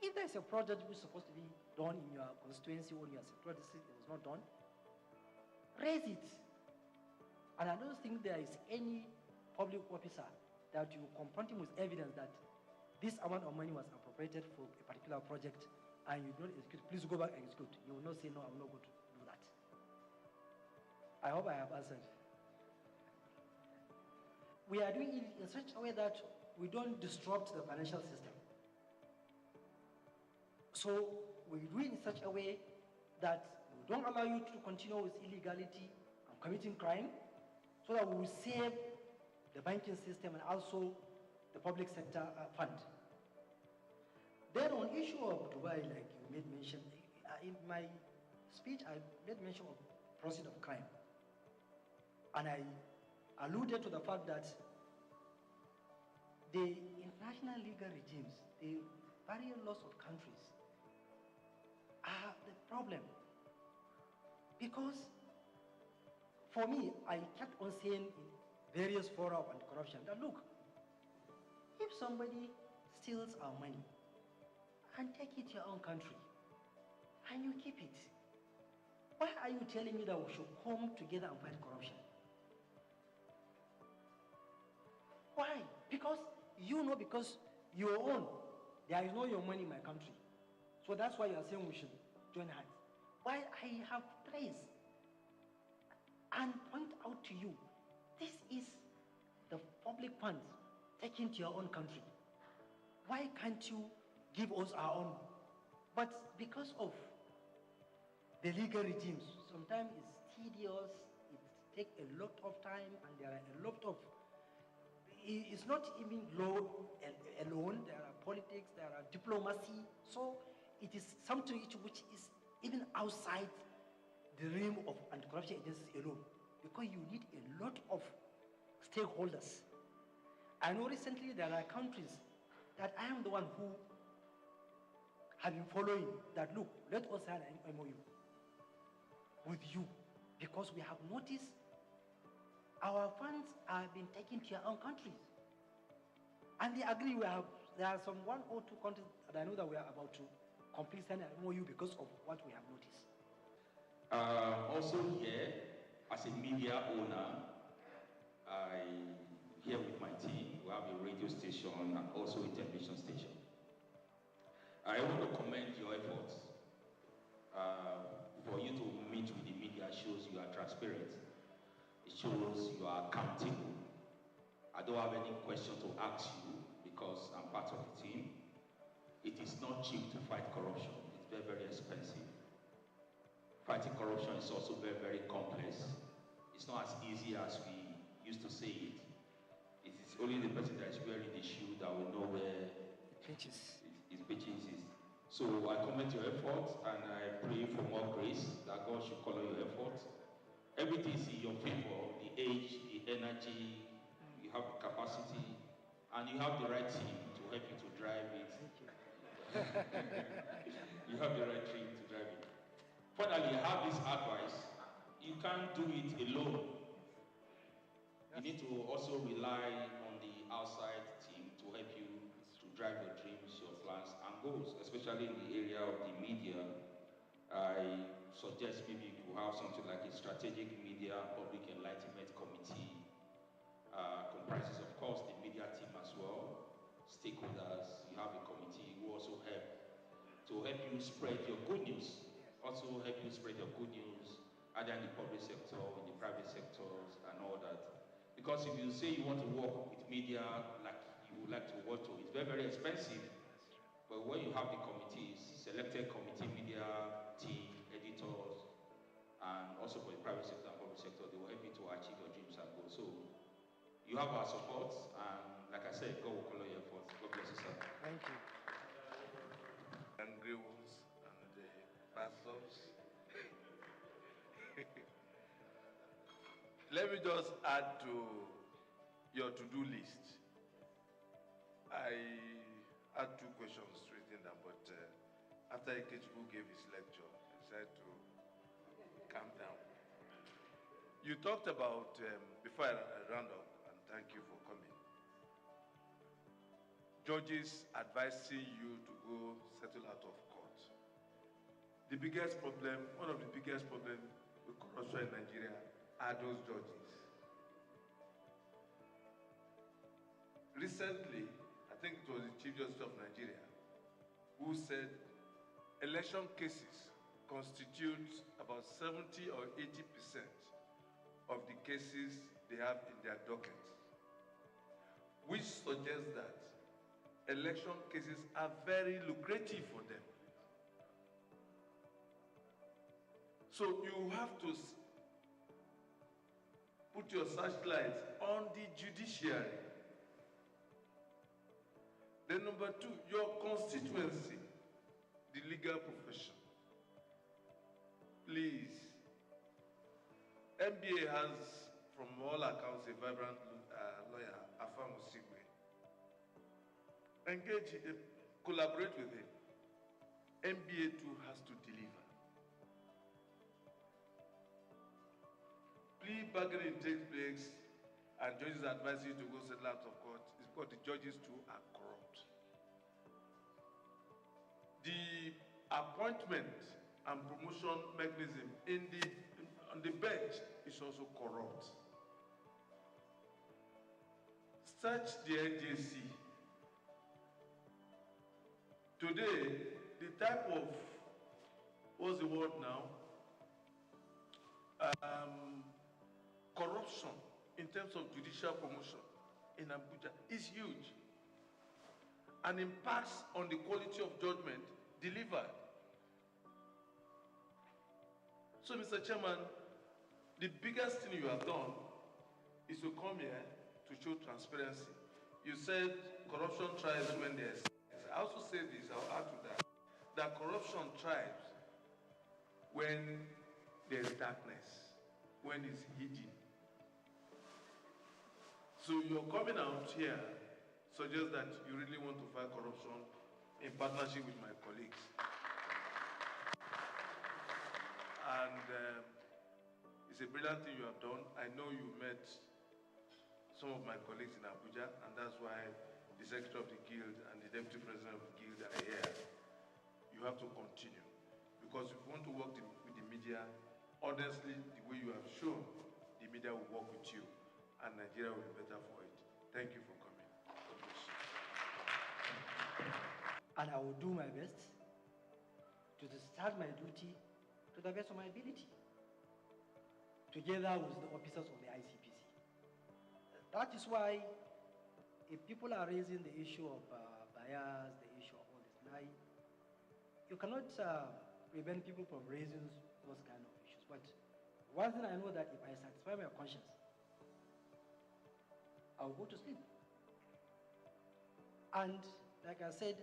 If there's a project which is supposed to be done in your constituency or in your sector district, it was not done, raise it. And I don't think there is any public officer that you confront him with evidence that this amount of money was appropriated for a particular project and you don't execute. Please go back and execute. You will not say, no, I'm not going to do that. I hope I have answered. We are doing it in such a way that we don't disrupt the financial system. So we do it in such a way that we don't allow you to continue with illegality and committing crime, so that we will save the banking system and also the public sector fund. Then on issue of Dubai, like you made mention, in my speech I made mention of proceeds of crime. And I alluded to the fact that the international legal regimes, the various laws of countries are the problem. Because for me, I kept on saying in various fora of anti-corruption that look, if somebody steals our money and take it to your own country and you keep it, why are you telling me that we should come together and fight corruption? Why? Because you know, because your own, there is no your money in my country. So that's why you are saying we should join hands. Why I have traced and point out to you, this is the public funds taken to your own country. Why can't you give us our own? But because of the legal regimes, sometimes it's tedious, it takes a lot of time, and there are a lot of, it's not even law alone, there are politics, there are diplomacy, so it is something which is even outside the realm of anti-corruption agencies alone, because you need a lot of stakeholders. I know recently there are countries that I am the one who have been following that, look, let us sign an MOU with you, because we have noticed our funds have been taken to your own countries. And they agree. There are some 1 or 2 countries that I know that we are about to complete signing an MOU because of what we have noticed. Also here, as a media owner, here with my team, we have a radio station and also a television station. I want to commend your efforts. For you to meet with the media shows you are transparent. It shows you are accountable. I don't have any question to ask you because I'm part of the team. It is not cheap to fight corruption. It's very, very expensive. Fighting corruption is also very, very complex. It's not as easy as we used to say it. It is only the person that is wearing the shoe that will know where his pitches is. So I commend your efforts and I pray for more grace that God should color your efforts. Everything is in your favor, the age, the energy, you have the capacity, and you have the right team to help you to drive it. You have the right team to drive it. Finally, I have this advice. You can't do it alone. You need to also rely on the outside team to help you to drive your dreams, your plans, and goals, especially in the area of the media. I suggest maybe you have something like a strategic media public enlightenment committee. Comprises, of course, the media team as well, stakeholders. You have a committee who also help you spread your good news. Also help you spread your good news either in the public sector, in the private sectors, and all that. Because if you say you want to work with media like you would like to work to, it's very, very expensive. But when you have the committees, selected committee, media team, editors, and also for the private sector and public sector, they will help you to achieve your dreams and goals. So you have our support, and like I said, God will color your efforts. God bless you, sir. Thank you. Angry ones and the pastors. Let me just add to your to-do list. I had 2 questions written down, but after Ikechukwu gave his lecture, I decided to calm down. You talked about, before I round up, and thank you for coming, judges advising you to go settle out of court. The biggest problem, one of the biggest problems with corruption in Nigeria are those judges. Recently, I think it was the Chief Justice of Nigeria who said election cases constitute about 70 or 80% of the cases they have in their docket, which suggests that election cases are very lucrative for them. So you have to put your searchlight on the judiciary. Then number 2, your constituency, the legal profession. Please, MBA has, from all accounts, a vibrant lawyer, Afam Osigwe. Engage him, collaborate with him. MBA too has to deliver. Plea bargaining takes place and judges advise you to go settle out of court. It's because the judges too are corrupt. The appointment and promotion mechanism on the bench is also corrupt. Search the NJC. Today, the type of, what's the word now? Corruption in terms of judicial promotion in Abuja is huge and impacts on the quality of judgment delivered. So, Mr. Chairman, the biggest thing you have done is to come here to show transparency. You said corruption thrives when there's. I also say this, I'll add to that corruption thrives when there's darkness, when it's hidden. So your coming out here suggests that you really want to fight corruption in partnership with my colleagues. And it's a brilliant thing you have done. I know you met some of my colleagues in Abuja, and that's why the Secretary of the Guild and the Deputy President of the Guild are here. You have to continue. Because if you want to work with the media, honestly, the way you have shown, the media will work with you, and Nigeria will be better for it. Thank you for coming. God bless you. And I will do my best to discharge my duty to the best of my ability, together with the officers of the ICPC. That is why, if people are raising the issue of bias, the issue of all this, you cannot prevent people from raising those kind of issues. But one thing I know, that if I satisfy my conscience, I'll go to sleep. And like I said,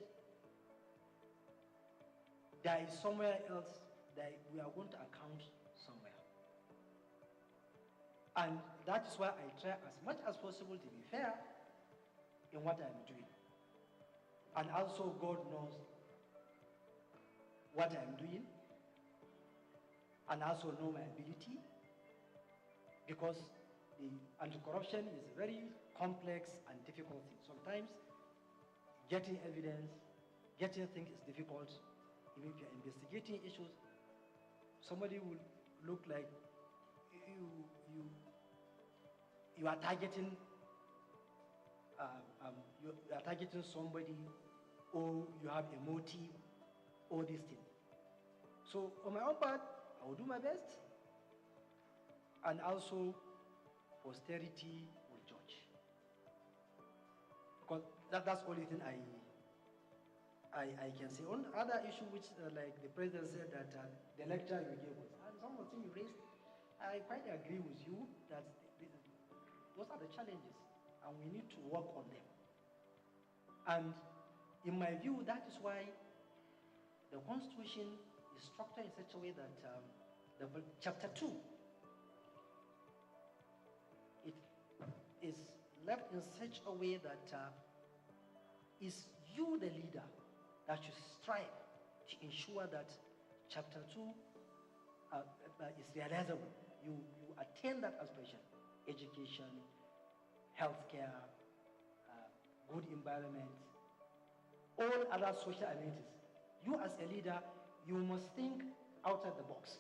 there is somewhere else that we are going to account somewhere. And that is why I try as much as possible to be fair in what I'm doing. And also God knows what I'm doing, and also know my ability, because the anti-corruption is a very complex and difficult thing. Sometimes getting evidence, getting things is difficult. Even if you're investigating issues, somebody will look like you are targeting somebody, or you have a motive, or this thing. So on my own part, I will do my best, and also posterity will judge. Because that's the only thing I can say. On other issue, which like the president said, that the lecture you gave us, and some of the things you raised, I quite agree with you that those are the challenges, and we need to work on them. And in my view, that is why the Constitution is structured in such a way that Chapter 2, it is left in such a way that is you, the leader, that you strive to ensure that Chapter 2 is realizable. You attain that aspiration: education, healthcare, good environment, all other social amenities. You as a leader, you must think outside the box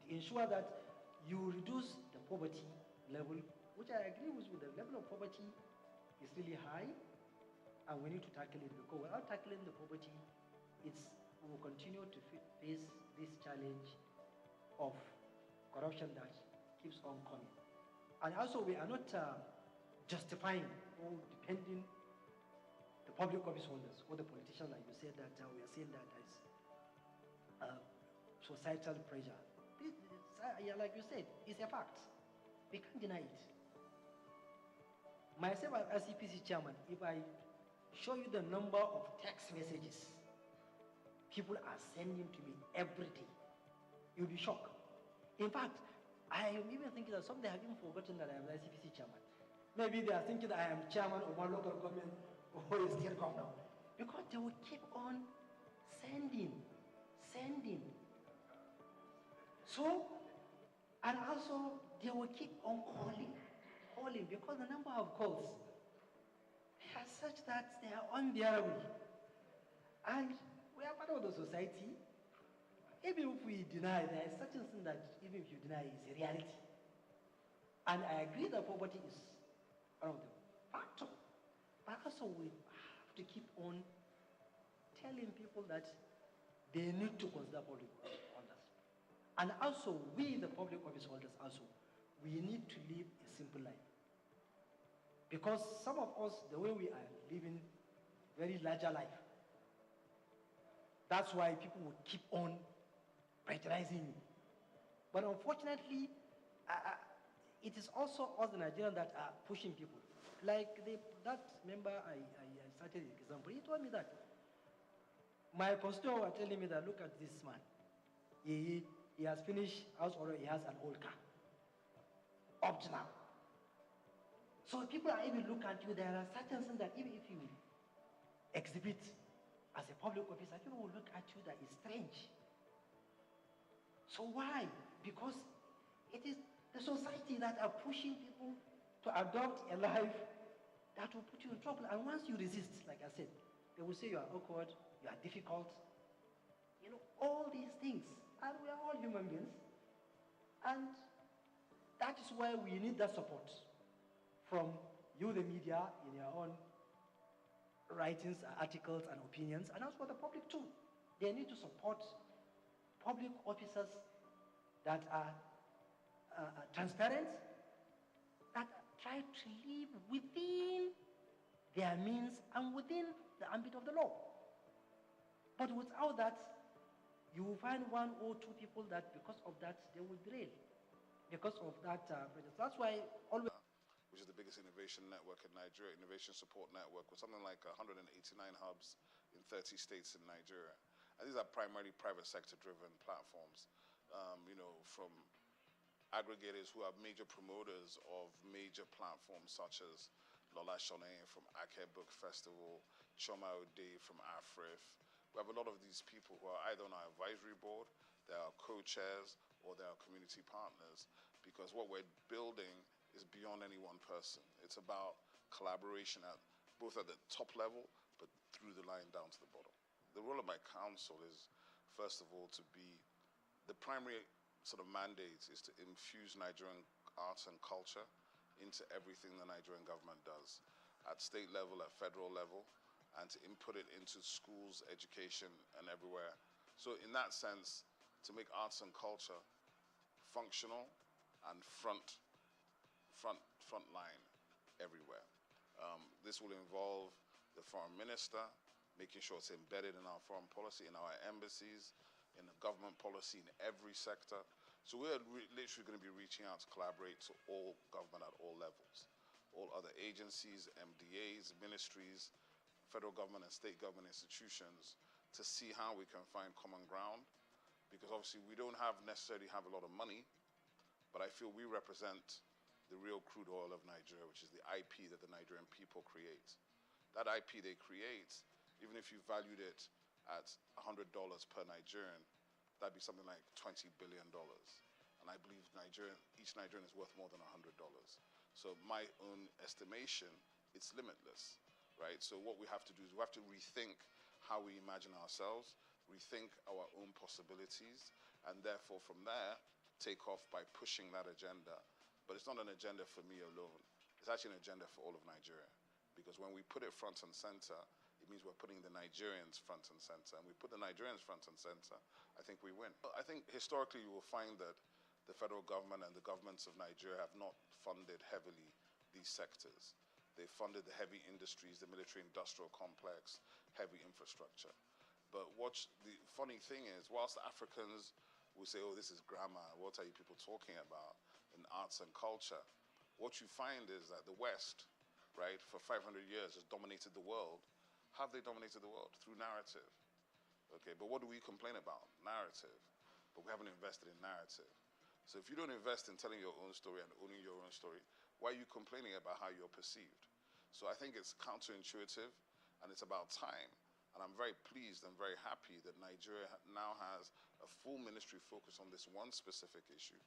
to ensure that you reduce the poverty level, which I agree with you. The level of poverty is really high, and we need to tackle it, because without tackling the poverty, we will continue to face this challenge of corruption that keeps on coming. And also, we are not justifying or depending the public office holders or the politicians, like you said, that we are saying that there's societal pressure. Like you said, it's a fact. We can't deny it. Myself as CPC chairman, if I show you the number of text messages people are sending to me every day, you'll be shocked. In fact, I am even thinking that some they have even forgotten that I am the CPC chairman. Maybe they are thinking that I am chairman of one local government or a state government, because they will keep on sending. So, and also they will keep on calling, because the number of calls are such that they are unbearable. And we are part of the society. Even if we deny, there is such a thing that even if you deny, is a reality. And I agree that poverty is one of the factors. But also we have to keep on telling people that they need to consider public office holders. And also, we, the public office holders, also, we need to live a simple life. Because some of us, the way we are living very larger life, that's why people will keep on pressurizing you. But unfortunately, it is also us, the Nigerians, that are pushing people. Like that member I started the example, he told me that my constituents were telling me that, look at this man. He has finished house order, he has an old car. Up to now. So people are even looking at you, there are certain things that even if you exhibit as a public officer, people will look at you that is strange. So why? Because it is the society that are pushing people to adopt a life that will put you in trouble. And once you resist, like I said, they will say you are awkward, you are difficult. You know, all these things. And we are all human beings. And that is why we need that support from you, the media, in your own writings, articles, and opinions, and also the public too. They need to support public officers that are transparent, that try to live within their means and within the ambit of the law. But without that, you will find one or two people that because of that, they will derail. Because of that, that's why always... which is the biggest innovation network in Nigeria, innovation support network, with something like 189 hubs in 30 states in Nigeria. And these are primarily private sector driven platforms, you know, from aggregators who are major promoters of major platforms such as Lola Shonen from Ake Book Festival, Choma Ode from Afrif. We have a lot of these people who are either on our advisory board, they are co-chairs, or they are community partners, because what we're building is beyond any one person. It's about collaboration both at the top level, but through the line down to the bottom. The role of my council is, first of all, to be the primary sort of mandate is to infuse Nigerian arts and culture into everything the Nigerian government does, at state level, at federal level, and to input it into schools, education, and everywhere. So in that sense, to make arts and culture functional and front line everywhere. This will involve the foreign minister, making sure it's embedded in our foreign policy, in our embassies, in the government policy, in every sector. So we're literally going to be reaching out to collaborate to all government at all levels, all other agencies, MDAs, ministries, federal government and state government institutions, to see how we can find common ground. Because obviously we don't necessarily have a lot of money, but I feel we represent the real crude oil of Nigeria, which is the IP that the Nigerian people create. That IP they create, even if you valued it at $100 per Nigerian, that'd be something like $20 billion. And I believe each Nigerian is worth more than $100. So my own estimation, it's limitless, right? So what we have to do is we have to rethink how we imagine ourselves, rethink our own possibilities, and therefore from there, take off by pushing that agenda. But it's not an agenda for me alone. It's actually an agenda for all of Nigeria. Because when we put it front and center, it means we're putting the Nigerians front and center. And we put the Nigerians front and center, I think we win. I think historically you will find that the federal government and the governments of Nigeria have not funded heavily these sectors. They funded the heavy industries, the military-industrial complex, heavy infrastructure. But the funny thing is, whilst Africans will say, oh, this is grammar, what are you people talking about in arts and culture? What you find is that the West, right, for 500 years has dominated the world. How have they dominated the world? Through narrative. Okay, but what do we complain about? Narrative. But we haven't invested in narrative. So if you don't invest in telling your own story and owning your own story, why are you complaining about how you're perceived? So I think it's counterintuitive, and it's about time. And I'm very pleased and very happy that Nigeria now has a full ministry focused on this one specific issue.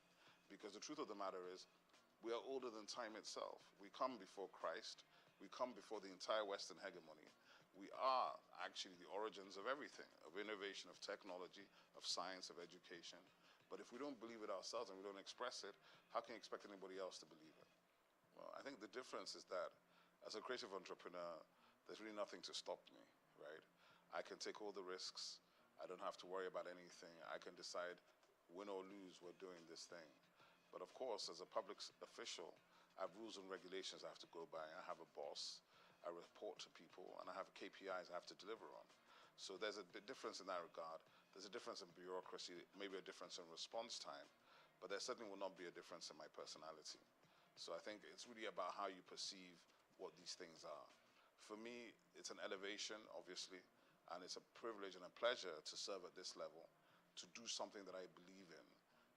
Because the truth of the matter is, we are older than time itself. We come before Christ. We come before the entire Western hegemony. We are actually the origins of everything, of innovation, of technology, of science, of education. But if we don't believe it ourselves and we don't express it, how can you expect anybody else to believe it? Well, I think the difference is that as a creative entrepreneur, there's really nothing to stop me, right? I can take all the risks. I don't have to worry about anything. I can decide, win or lose, we're doing this thing. But of course, as a public official, I have rules and regulations I have to go by. I have a boss. I report to people, and I have KPIs I have to deliver on. So there's a difference in that regard. There's a difference in bureaucracy, maybe a difference in response time, but there certainly will not be a difference in my personality. So I think it's really about how you perceive what these things are. For me, it's an elevation, obviously, and it's a privilege and a pleasure to serve at this level, to do something that I believe in,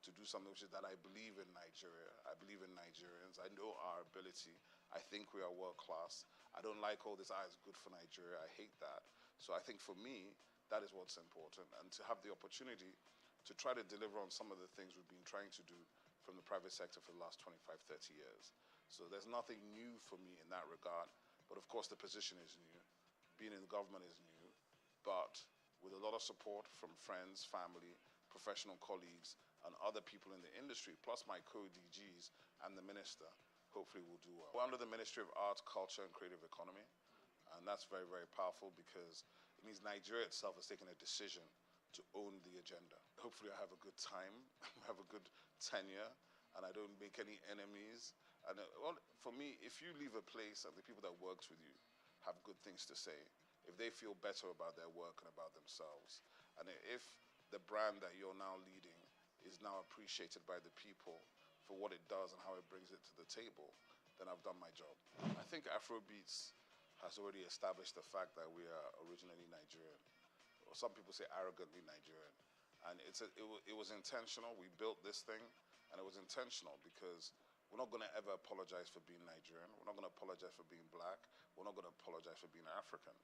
to do something which is that I believe in Nigeria. I believe in Nigerians. I know our ability. I think we are world class. I don't like all this, it's good for Nigeria. I hate that. So I think for me, that is what's important. And to have the opportunity to try to deliver on some of the things we've been trying to do from the private sector for the last 25, 30 years. So there's nothing new for me in that regard. But of course, the position is new. Being in government is new. But with a lot of support from friends, family, professional colleagues, and other people in the industry, plus my co-DGs and the minister, hopefully we'll do well. We're under the Ministry of Arts, Culture, and Creative Economy. And that's very, very powerful because it means Nigeria itself has taken a decision to own the agenda. Hopefully I have a good time, have a good tenure, and I don't make any enemies. And well, for me, if you leave a place and the people that worked with you have good things to say, if they feel better about their work and about themselves, and if the brand that you're now leading is now appreciated by the people for what it does and how it brings it to the table, then I've done my job. I think Afrobeats has already established the fact that we are originally Nigerian. Or some people say arrogantly Nigerian. And it was intentional. We built this thing, and it was intentional because we're not going to ever apologize for being Nigerian. We're not going to apologize for being black. We're not going to apologize for being African.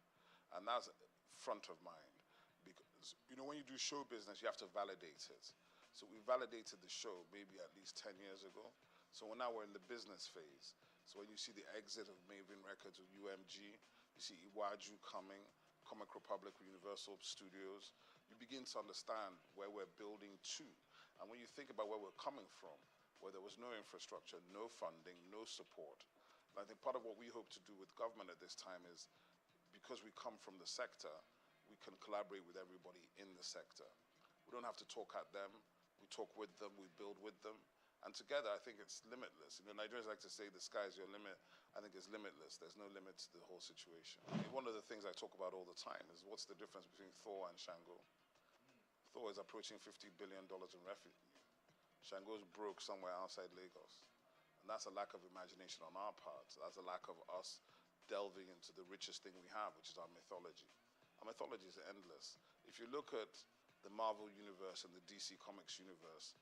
And that's front of mind. Because, you know, when you do show business, you have to validate it. So we validated the show maybe at least 10 years ago. So now we're in the business phase. So when you see the exit of Maven Records with UMG, you see Iwaju coming, Comic Republic with Universal Studios, you begin to understand where we're building to. And when you think about where we're coming from, where there was no infrastructure, no funding, no support, and I think part of what we hope to do with government at this time is, because we come from the sector, we can collaborate with everybody in the sector. We don't have to talk at them, we talk with them, we build with them. And together, I think it's limitless. You know, Nigerians like to say the sky is your limit. I think it's limitless. There's no limit to the whole situation. I mean, one of the things I talk about all the time is what's the difference between Thor and Shango? Thor is approaching $50 billion in revenue. Shango's broke somewhere outside Lagos. And that's a lack of imagination on our part. That's a lack of us delving into the richest thing we have, which is our mythology. Our mythology is endless. If you look at the Marvel universe and the DC Comics universe,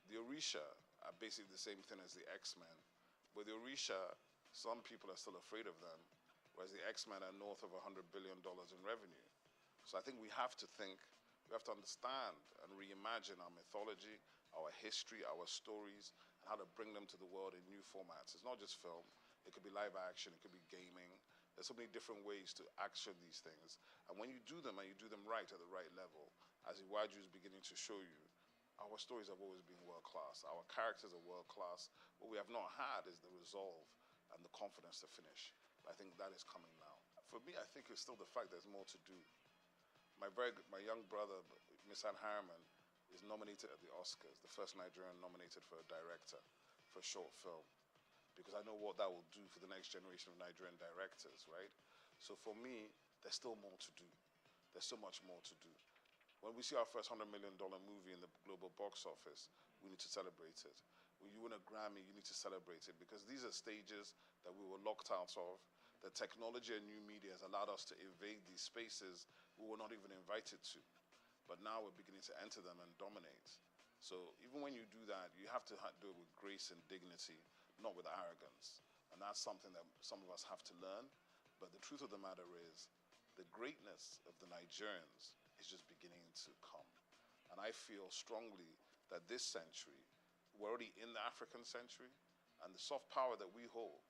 the Orisha are basically the same thing as the X-Men. But the Orisha, some people are still afraid of them, whereas the X-Men are north of $100 billion in revenue. So I think we have to think, we have to understand and reimagine our mythology, our history, our stories, and how to bring them to the world in new formats. It's not just film. It could be live action, it could be gaming. There's so many different ways to action these things. And when you do them and you do them right at the right level, as Iwaju is beginning to show you, our stories have always been world-class. Our characters are world-class. What we have not had is the resolve and the confidence to finish. I think that is coming now. For me, I think it's still the fact there's more to do. My young brother, Misan Harriman, is nominated at the Oscars, the first Nigerian nominated for a director for a short film. Because I know what that will do for the next generation of Nigerian directors, right? So for me, there's still more to do. There's so much more to do. When we see our first $100 million movie in the global box office, we need to celebrate it. When you win a Grammy, you need to celebrate it because these are stages that we were locked out of. The technology and new media has allowed us to invade these spaces we were not even invited to. But now we're beginning to enter them and dominate. So even when you do that, you have to do it with grace and dignity, not with arrogance. And that's something that some of us have to learn. But the truth of the matter is, the greatness of the Nigerians is just beginning to come. And I feel strongly that this century, we're already in the African century, and the soft power that we hold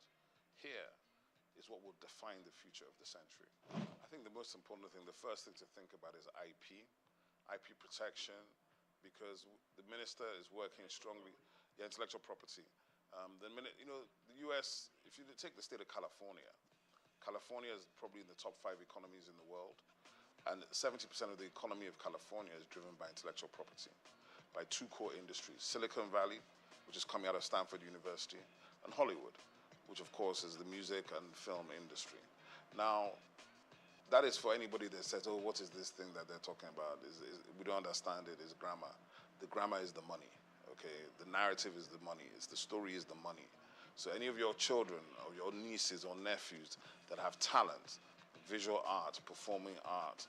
here is what will define the future of the century. I think the most important thing, the first thing to think about is IP protection, because the minister is working strongly, intellectual property. The US, if you take the state of California, California is probably in the top 5 economies in the world. And 70% of the economy of California is driven by intellectual property, by two core industries, Silicon Valley, which is coming out of Stanford University, and Hollywood, which of course is the music and film industry. Now, that is for anybody that says, oh, what is this thing that they're talking about? We don't understand it, it's grammar. The grammar is the money, okay? The narrative is the money, the story is the money. So any of your children or your nieces or nephews that have talent, visual art, performing art,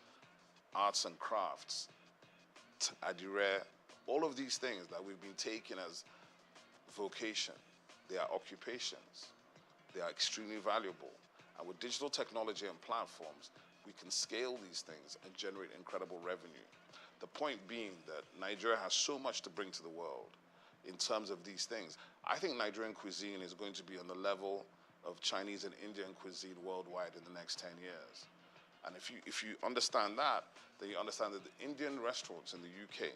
arts and crafts, adire, all of these things that we've been taking as vocation, they are occupations. They are extremely valuable. And with digital technology and platforms, we can scale these things and generate incredible revenue. The point being that Nigeria has so much to bring to the world in terms of these things. I think Nigerian cuisine is going to be on the level of Chinese and Indian cuisine worldwide in the next 10 years. And if you understand that, then you understand that the Indian restaurants in the UK,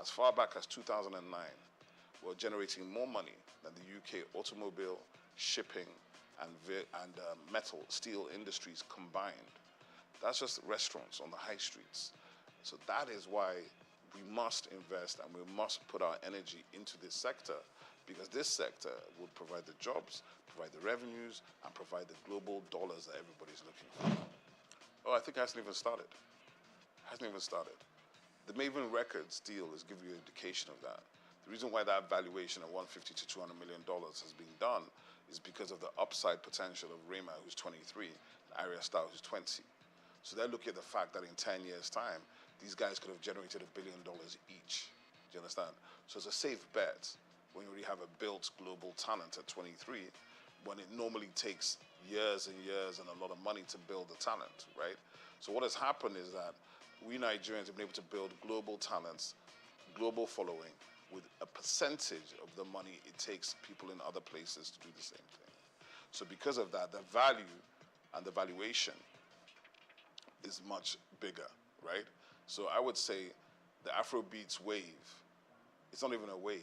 as far back as 2009, were generating more money than the UK automobile, shipping, and metal, steel industries combined. That's just restaurants on the high streets. So that is why we must invest and we must put our energy into this sector, because this sector will provide the jobs, provide the revenues, and provide the global dollars that everybody's looking for. Oh, I think it hasn't even started. The Maven Records deal is giving you an indication of that. The reason why that valuation of $150 to $200 million has been done is because of the upside potential of Rema, who's 23, and Arya Styles, who's 20. So they're looking at the fact that in 10 years' time, these guys could have generated $1 billion each. Do you understand? So it's a safe bet when you already have a built global talent at 23, when it normally takes years and years and a lot of money to build the talent, right? So what has happened is that we Nigerians have been able to build global talents, global following, with a percentage of the money it takes people in other places to do the same thing. So because of that, the value and the valuation is much bigger, right? So I would say the Afrobeats wave, it's not even a wave.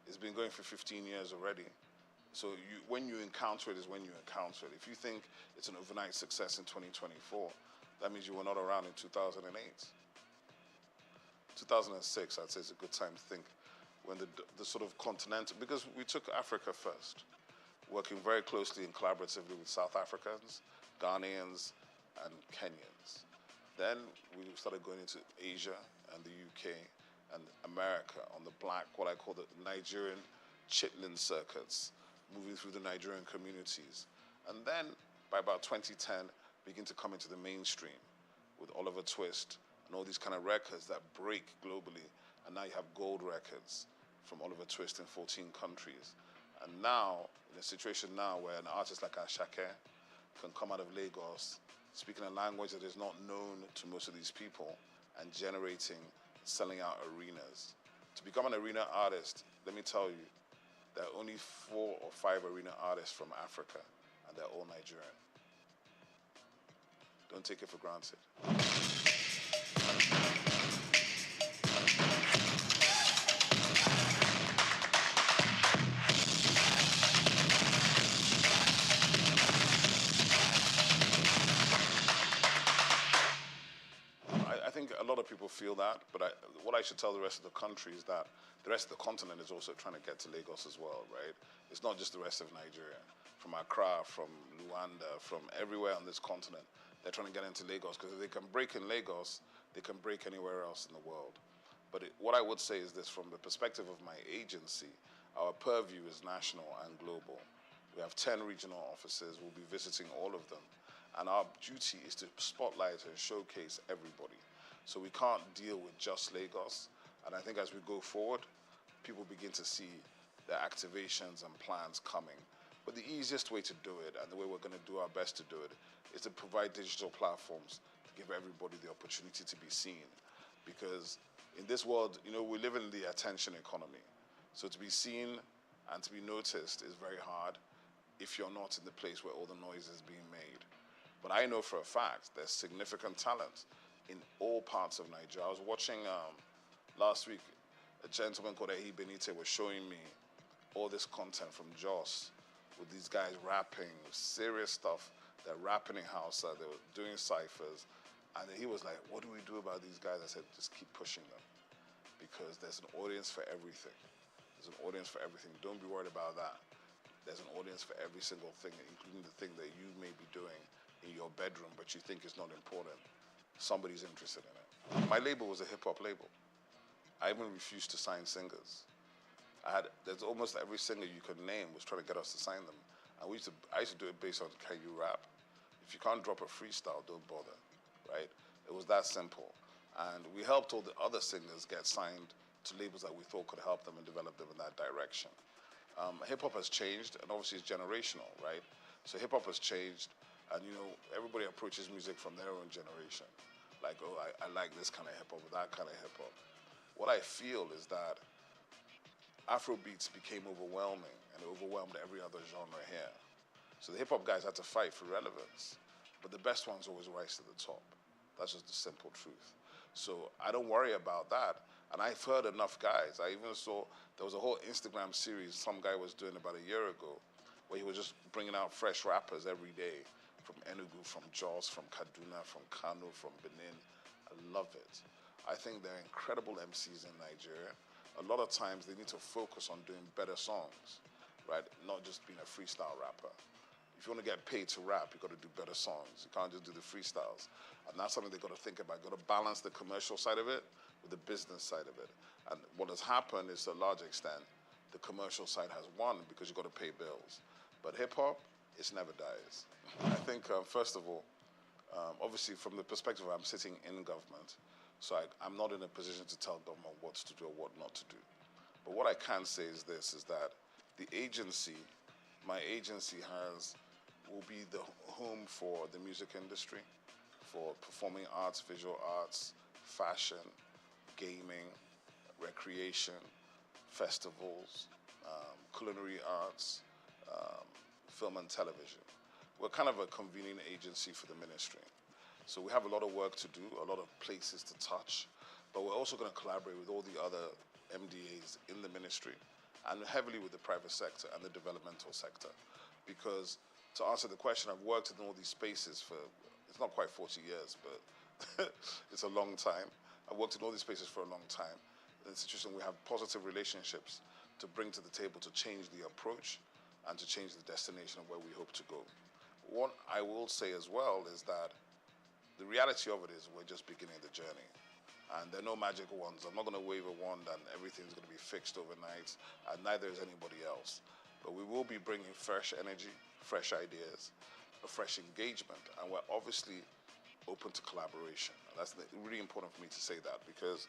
It's been going for 15 years already. So when you encounter it is when you encounter it. If you think it's an overnight success in 2024, that means you were not around in 2008. 2006, I'd say, is a good time to think, when the sort of continental, because we took Africa first, working very closely and collaboratively with South Africans, Ghanaians, and Kenyans. Then we started going into Asia and the UK and America on the black, what I call the Nigerian chitlin circuits, moving through the Nigerian communities. And then by about 2010, begin to come into the mainstream with Oliver Twist and all these kind of records that break globally. And now you have gold records from Oliver Twist in 14 countries. And now, in a situation now where an artist like Ashake can come out of Lagos, speaking a language that is not known to most of these people, and generating, selling out arenas. To become an arena artist, let me tell you, there are only 4 or 5 arena artists from Africa, and they're all Nigerian. Don't take it for granted. I think a lot of people feel that, but what I should tell the rest of the country is that the rest of the continent is also trying to get to Lagos as well, right? It's not just the rest of Nigeria. From Accra, from Luanda, from everywhere on this continent, they're trying to get into Lagos, because if they can break in Lagos, they can break anywhere else in the world. But what I would say is this, from the perspective of my agency, our purview is national and global. We have 10 regional offices. We'll be visiting all of them. And our duty is to spotlight and showcase everybody. So we can't deal with just Lagos. And I think as we go forward, people begin to see their activations and plans coming. But the easiest way to do it, and the way we're going to do our best to do it, is to provide digital platforms to give everybody the opportunity to be seen. Because in this world, you know, we live in the attention economy. So to be seen and to be noticed is very hard if you're not in the place where all the noise is being made. But I know for a fact there's significant talent in all parts of Nigeria. I was watching last week, a gentleman called Ehi Benite was showing me all this content from Jos with these guys rapping serious stuff. They're rapping in Hausa, they were doing ciphers, And then he was like, what do we do about these guys? I said, just keep pushing them, because there's an audience for everything. There's an audience for everything. Don't be worried about that. There's an audience for every single thing, including the thing that you may be doing in your bedroom, but you think is not important. Somebody's interested in it. My label was a hip-hop label. I even refused to sign singers. There's almost every singer you could name was trying to get us to sign them. And I used to do it based on, can you rap? If you can't drop a freestyle, don't bother, right? It was that simple. And we helped all the other singers get signed to labels that we thought could help them and develop them in that direction. Hip-hop has changed, and obviously it's generational, right? So hip-hop has changed, and everybody approaches music from their own generation. Like, oh, I like this kind of hip-hop or that kind of hip-hop. What I feel is that Afrobeats became overwhelming, and it overwhelmed every other genre here. So the hip-hop guys had to fight for relevance, but the best ones always rise to the top. That's just the simple truth. So I don't worry about that. And I've heard enough guys. I even saw there was a whole Instagram series some guy was doing about a year ago, where he was just bringing out fresh rappers every day, from Enugu, from Jos, from Kaduna, from Kano, from Benin. I love it. I think there are incredible MCs in Nigeria. A lot of times they need to focus on doing better songs, right? Not just being a freestyle rapper. If you want to get paid to rap, you got to do better songs. You can't just do the freestyles. And that's something they got to think about. You got to balance the commercial side of it with the business side of it. And what has happened is, to a large extent, the commercial side has won because you got to pay bills. But hip hop, it never dies. I think, first of all, obviously from the perspective I'm sitting in government, so I'm not in a position to tell government what to do or what not to do. But what I can say is this, is that the agency, my agency will be the home for the music industry, for performing arts, visual arts, fashion, gaming, recreation, festivals, culinary arts, film and television. We're kind of a convening agency for the ministry. So we have a lot of work to do, a lot of places to touch, but we're also going to collaborate with all the other MDAs in the ministry and heavily with the private sector and the developmental sector. Because to answer the question, I've worked in all these spaces for, it's not quite 40 years, but it's a long time. I've worked in all these spaces for a long time. In the situation, we have positive relationships to bring to the table to change the approach and to change the destination of where we hope to go. What I will say as well is that the reality of it is we're just beginning the journey. And there are no magic wands. I'm not going to wave a wand and everything's going to be fixed overnight, and neither is anybody else. But we will be bringing fresh energy, fresh ideas, a fresh engagement, and we're obviously open to collaboration. And that's really important for me to say that, because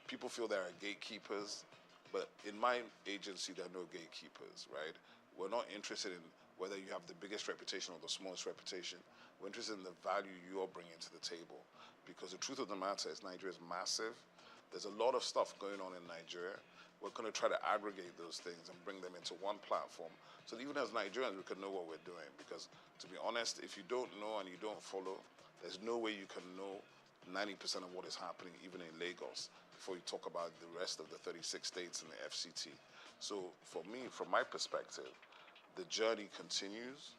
people feel there are gatekeepers, but in my agency, there are no gatekeepers, right? We're not interested in whether you have the biggest reputation or the smallest reputation. We're interested in the value you are bringing to the table. Because the truth of the matter is Nigeria is massive. There's a lot of stuff going on in Nigeria. We're going to try to aggregate those things and bring them into one platform so that even as Nigerians, we can know what we're doing. Because to be honest, if you don't know and you don't follow, there's no way you can know 90% of what is happening even in Lagos before you talk about the rest of the 36 states and the FCT. So for me, from my perspective, the journey continues.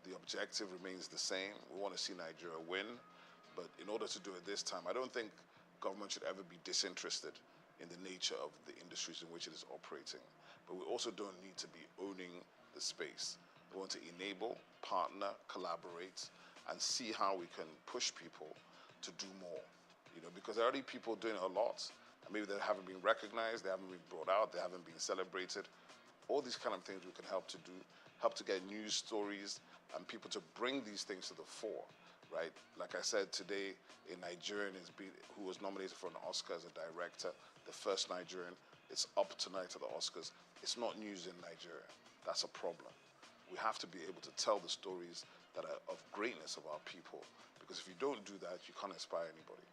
The objective remains the same. We want to see Nigeria win. But in order to do it this time, I don't think government should ever be disinterested in the nature of the industries in which it is operating. But we also don't need to be owning the space. We want to enable, partner, collaborate, and see how we can push people to do more. Because there are already people doing a lot, and maybe they haven't been recognized, they haven't been brought out, they haven't been celebrated. All these kind of things we can help to do, help to get news stories and people to bring these things to the fore. Right? Like I said today, a Nigerian who was nominated for an Oscar as a director, the first Nigerian. It's up tonight at the Oscars. It's not news in Nigeria. That's a problem. We have to be able to tell the stories that are of greatness of our people, because if you don't do that, you can't inspire anybody.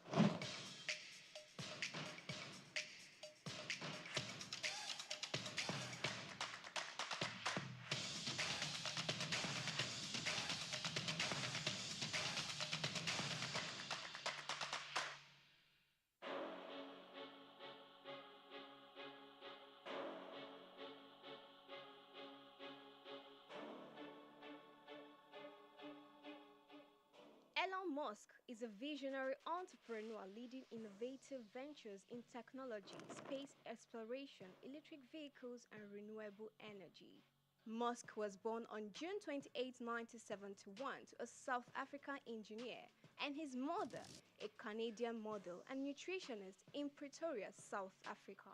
Musk is a visionary entrepreneur leading innovative ventures in technology, space exploration, electric vehicles, and renewable energy. Musk was born on June 28, 1971, to a South African engineer and his mother, a Canadian model and nutritionist in Pretoria, South Africa.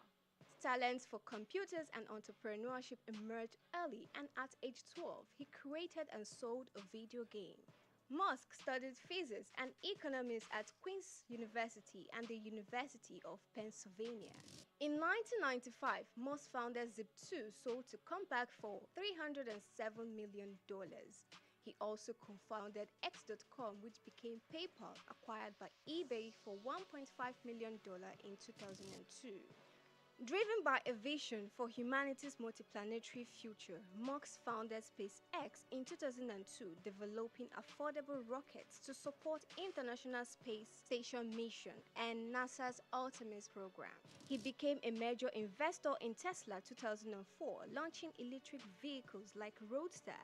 Talents for computers and entrepreneurship emerged early, and at age 12, he created and sold a video game. Musk studied physics and economics at Queen's University and the University of Pennsylvania. In 1995, Musk founded Zip2, sold to Compaq for $307 million. He also co-founded X.com, which became PayPal, acquired by eBay for $1.5 million in 2002. Driven by a vision for humanity's multiplanetary future, Musk founded SpaceX in 2002, developing affordable rockets to support International Space Station mission and NASA's Artemis program. He became a major investor in Tesla 2004, launching electric vehicles like Roadster,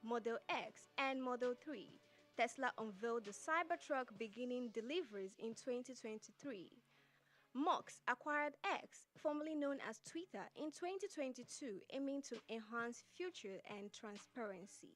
Model X, and Model 3. Tesla unveiled the Cybertruck, beginning deliveries in 2023. Musk acquired X, formerly known as Twitter, in 2022, aiming to enhance future and transparency.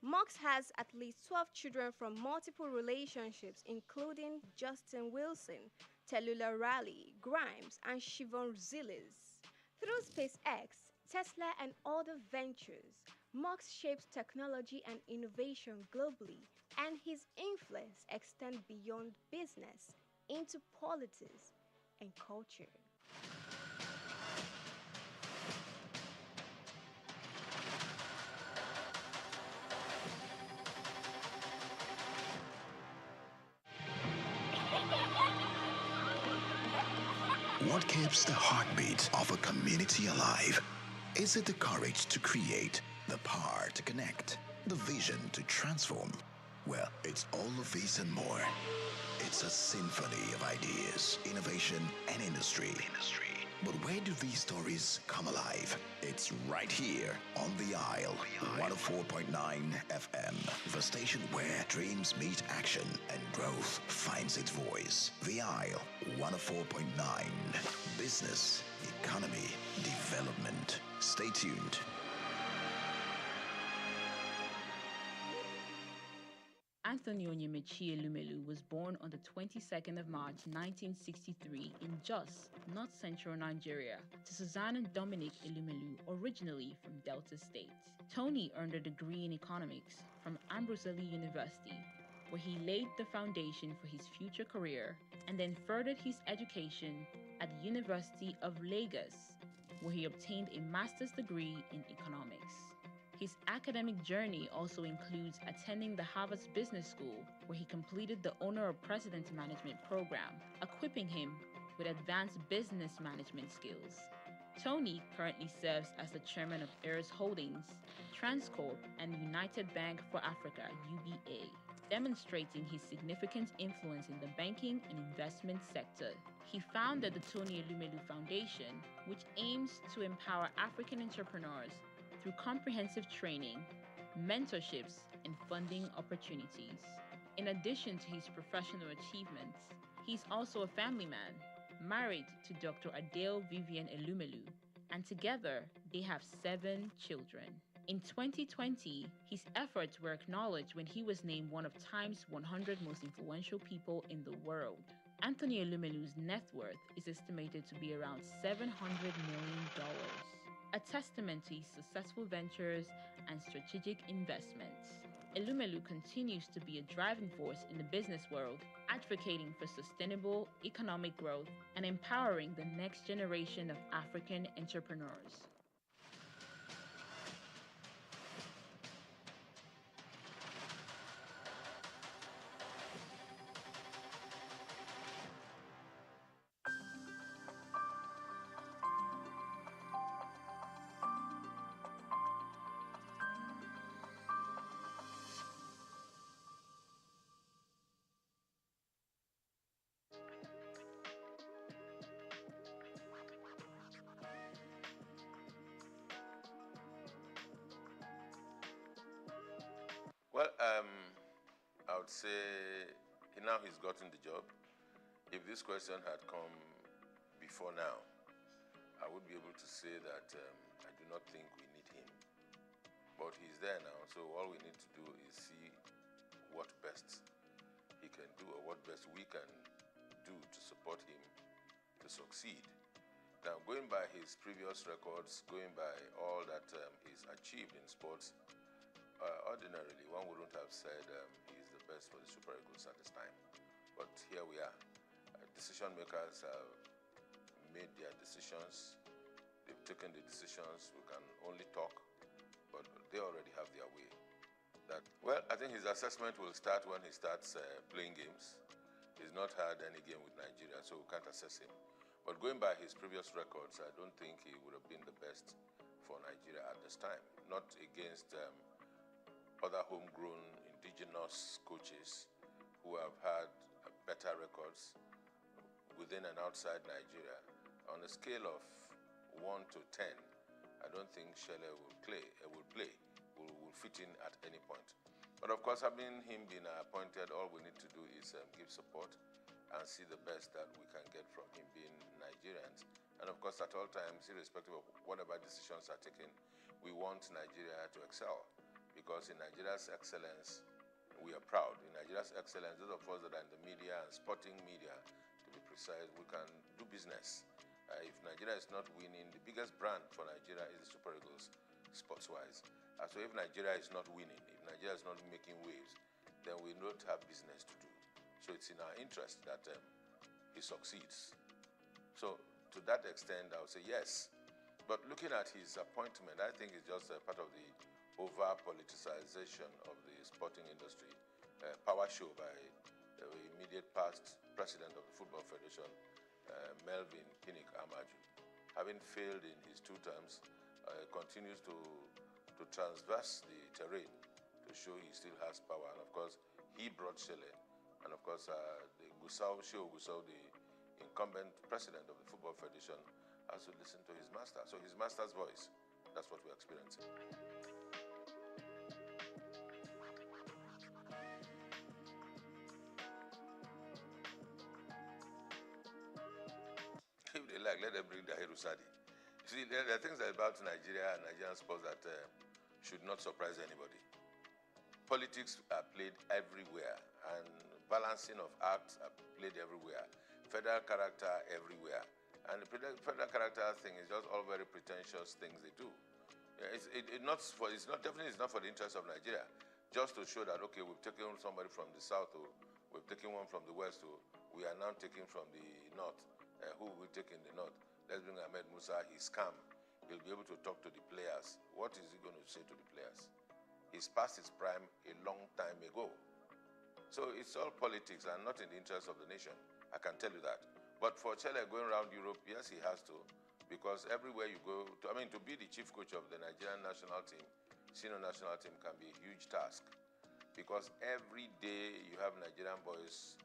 Musk has at least 12 children from multiple relationships, including Justin Wilson, Tallulah Riley, Grimes, and Siobhan Zilis. Through SpaceX, Tesla, and other ventures, Musk shapes technology and innovation globally, and his influence extends beyond business into politics and culture. What keeps the heartbeat of a community alive? Is it the courage to create, the power to connect, the vision to transform? Well, it's all of these and more. It's a symphony of ideas, innovation, and industry. But where do these stories come alive? It's right here on The Isle, 104.9 FM, the station where dreams meet action and growth finds its voice. The Isle, 104.9. Business, economy, development. Stay tuned. Anthony Onyemaechi Elumelu was born on the 22nd of March 1963 in Jos, North Central Nigeria, to Susanna Dominic Elumelu, originally from Delta State. Tony earned a degree in economics from Ambrose Ali University, where he laid the foundation for his future career, and then furthered his education at the University of Lagos, where he obtained a master's degree in economics. His academic journey also includes attending the Harvard Business School, where he completed the Owner of President Management program, equipping him with advanced business management skills. Tony currently serves as the chairman of Heirs Holdings, Transcorp, and United Bank for Africa, UBA, demonstrating his significant influence in the banking and investment sector. He founded the Tony Elumelu Foundation, which aims to empower African entrepreneurs through comprehensive training, mentorships, and funding opportunities. In addition to his professional achievements, he's also a family man, married to Dr. Adele Vivian Elumelu, and together they have 7 children. In 2020, his efforts were acknowledged when he was named one of Time's 100 most influential people in the world. Anthony Elumelu's net worth is estimated to be around $700 million. A testament to his successful ventures and strategic investments. Elumelu continues to be a driving force in the business world, advocating for sustainable economic growth and empowering the next generation of African entrepreneurs. Well, I would not say now he's gotten the job. If this question had come before now, I would be able to say that I do not think we need him. But he's there now, so all we need to do is see what best he can do or what best we can do to support him to succeed. Now, going by his previous records, going by all that he's achieved in sports, ordinarily one wouldn't have said he's the best for the Super Eagles at this time. But here we are. Decision makers have made their decisions. They've taken the decisions. We can only talk, but they already have their way. Well, I think his assessment will start when he starts playing games. He's not had any game with Nigeria, so we can't assess him. But going by his previous records, I don't think he would have been the best for Nigeria at this time. Not against other homegrown indigenous coaches who have had better records within and outside Nigeria. On a scale of 1 to 10, I don't think Shele will fit in at any point. But of course, having him been appointed, all we need to do is give support and see the best that we can get from him being Nigerians. And of course, at all times, irrespective of whatever decisions are taken, we want Nigeria to excel. Because in Nigeria's excellence, we are proud. In Nigeria's excellence, those of us that are in the media and sporting media, to be precise, we can do business. If Nigeria is not winning, the biggest brand for Nigeria is the Super Eagles, sports-wise. So if Nigeria is not winning, if Nigeria is not making waves, then we don't have business to do. So it's in our interest that he succeeds. So to that extent, I would say yes. But looking at his appointment, I think it's just a part of the over-politicization of the sporting industry. Power show by the immediate past president of the Football Federation, Melvin Pinnick Amaju. Having failed in his 2 terms, continues to transverse the terrain to show he still has power. And of course, he brought Shele. And of course, the Gusau, the incumbent president of the Football Federation, has to listen to his master. So his master's voice, that's what we're experiencing. If they like, let them bring the Sadi. You see, there are things about Nigeria and Nigerian sports that should not surprise anybody. Politics are played everywhere, and balancing of acts are played everywhere. Federal character everywhere. And the federal character thing is just all very pretentious things they do. It's definitely not for the interest of Nigeria. Just to show that, okay, we've taken somebody from the south, or we've taken one from the west, or we are now taking from the north. Who will take in the north? Let's bring Ahmed Musa. He's calm. He'll be able to talk to the players. What is he going to say to the players? He's past his prime a long time ago. So it's all politics and not in the interest of the nation. I can tell you that. But for Chele going around Europe, yes, he has to. Because everywhere you go, to be the chief coach of the Nigerian national team, senior national team, can be a huge task. Because every day you have Nigerian boys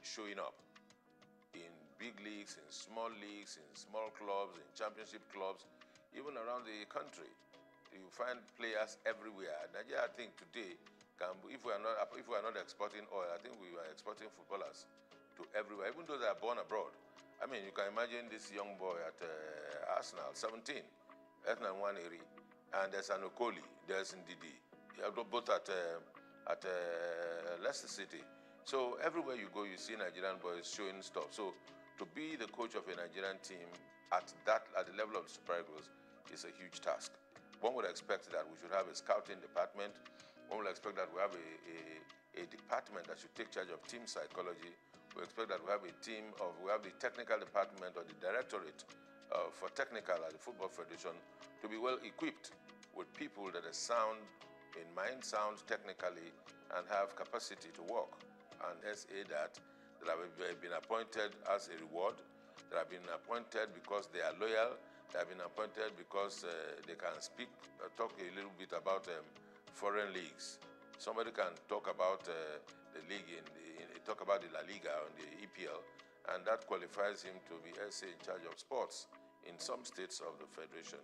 showing up in big leagues, in small clubs, in championship clubs, even around the country. You find players everywhere. Nigeria, I think today, if we are not exporting oil, I think we are exporting footballers to everywhere, even those that are born abroad. I mean, you can imagine this young boy at Arsenal, 17, Ethnan Waneri, and there's an Okoli, there's Ndidi, both at Leicester City. So everywhere you go, you see Nigerian boys showing stuff. So to be the coach of a Nigerian team at the level of the Super Eagles is a huge task. One would expect that we should have a scouting department. One would expect that we have a department that should take charge of team psychology. We expect that we have the technical department or the directorate for technical at the Football Federation to be well equipped with people that are sound in mind, sound technically, and have capacity to work. And SA that have been appointed as a reward, that have been appointed because they are loyal, they have been appointed because they can talk a little bit about foreign leagues. Somebody can talk about the league, talk about the La Liga and the EPL, and that qualifies him to be SA in charge of sports in some states of the Federation.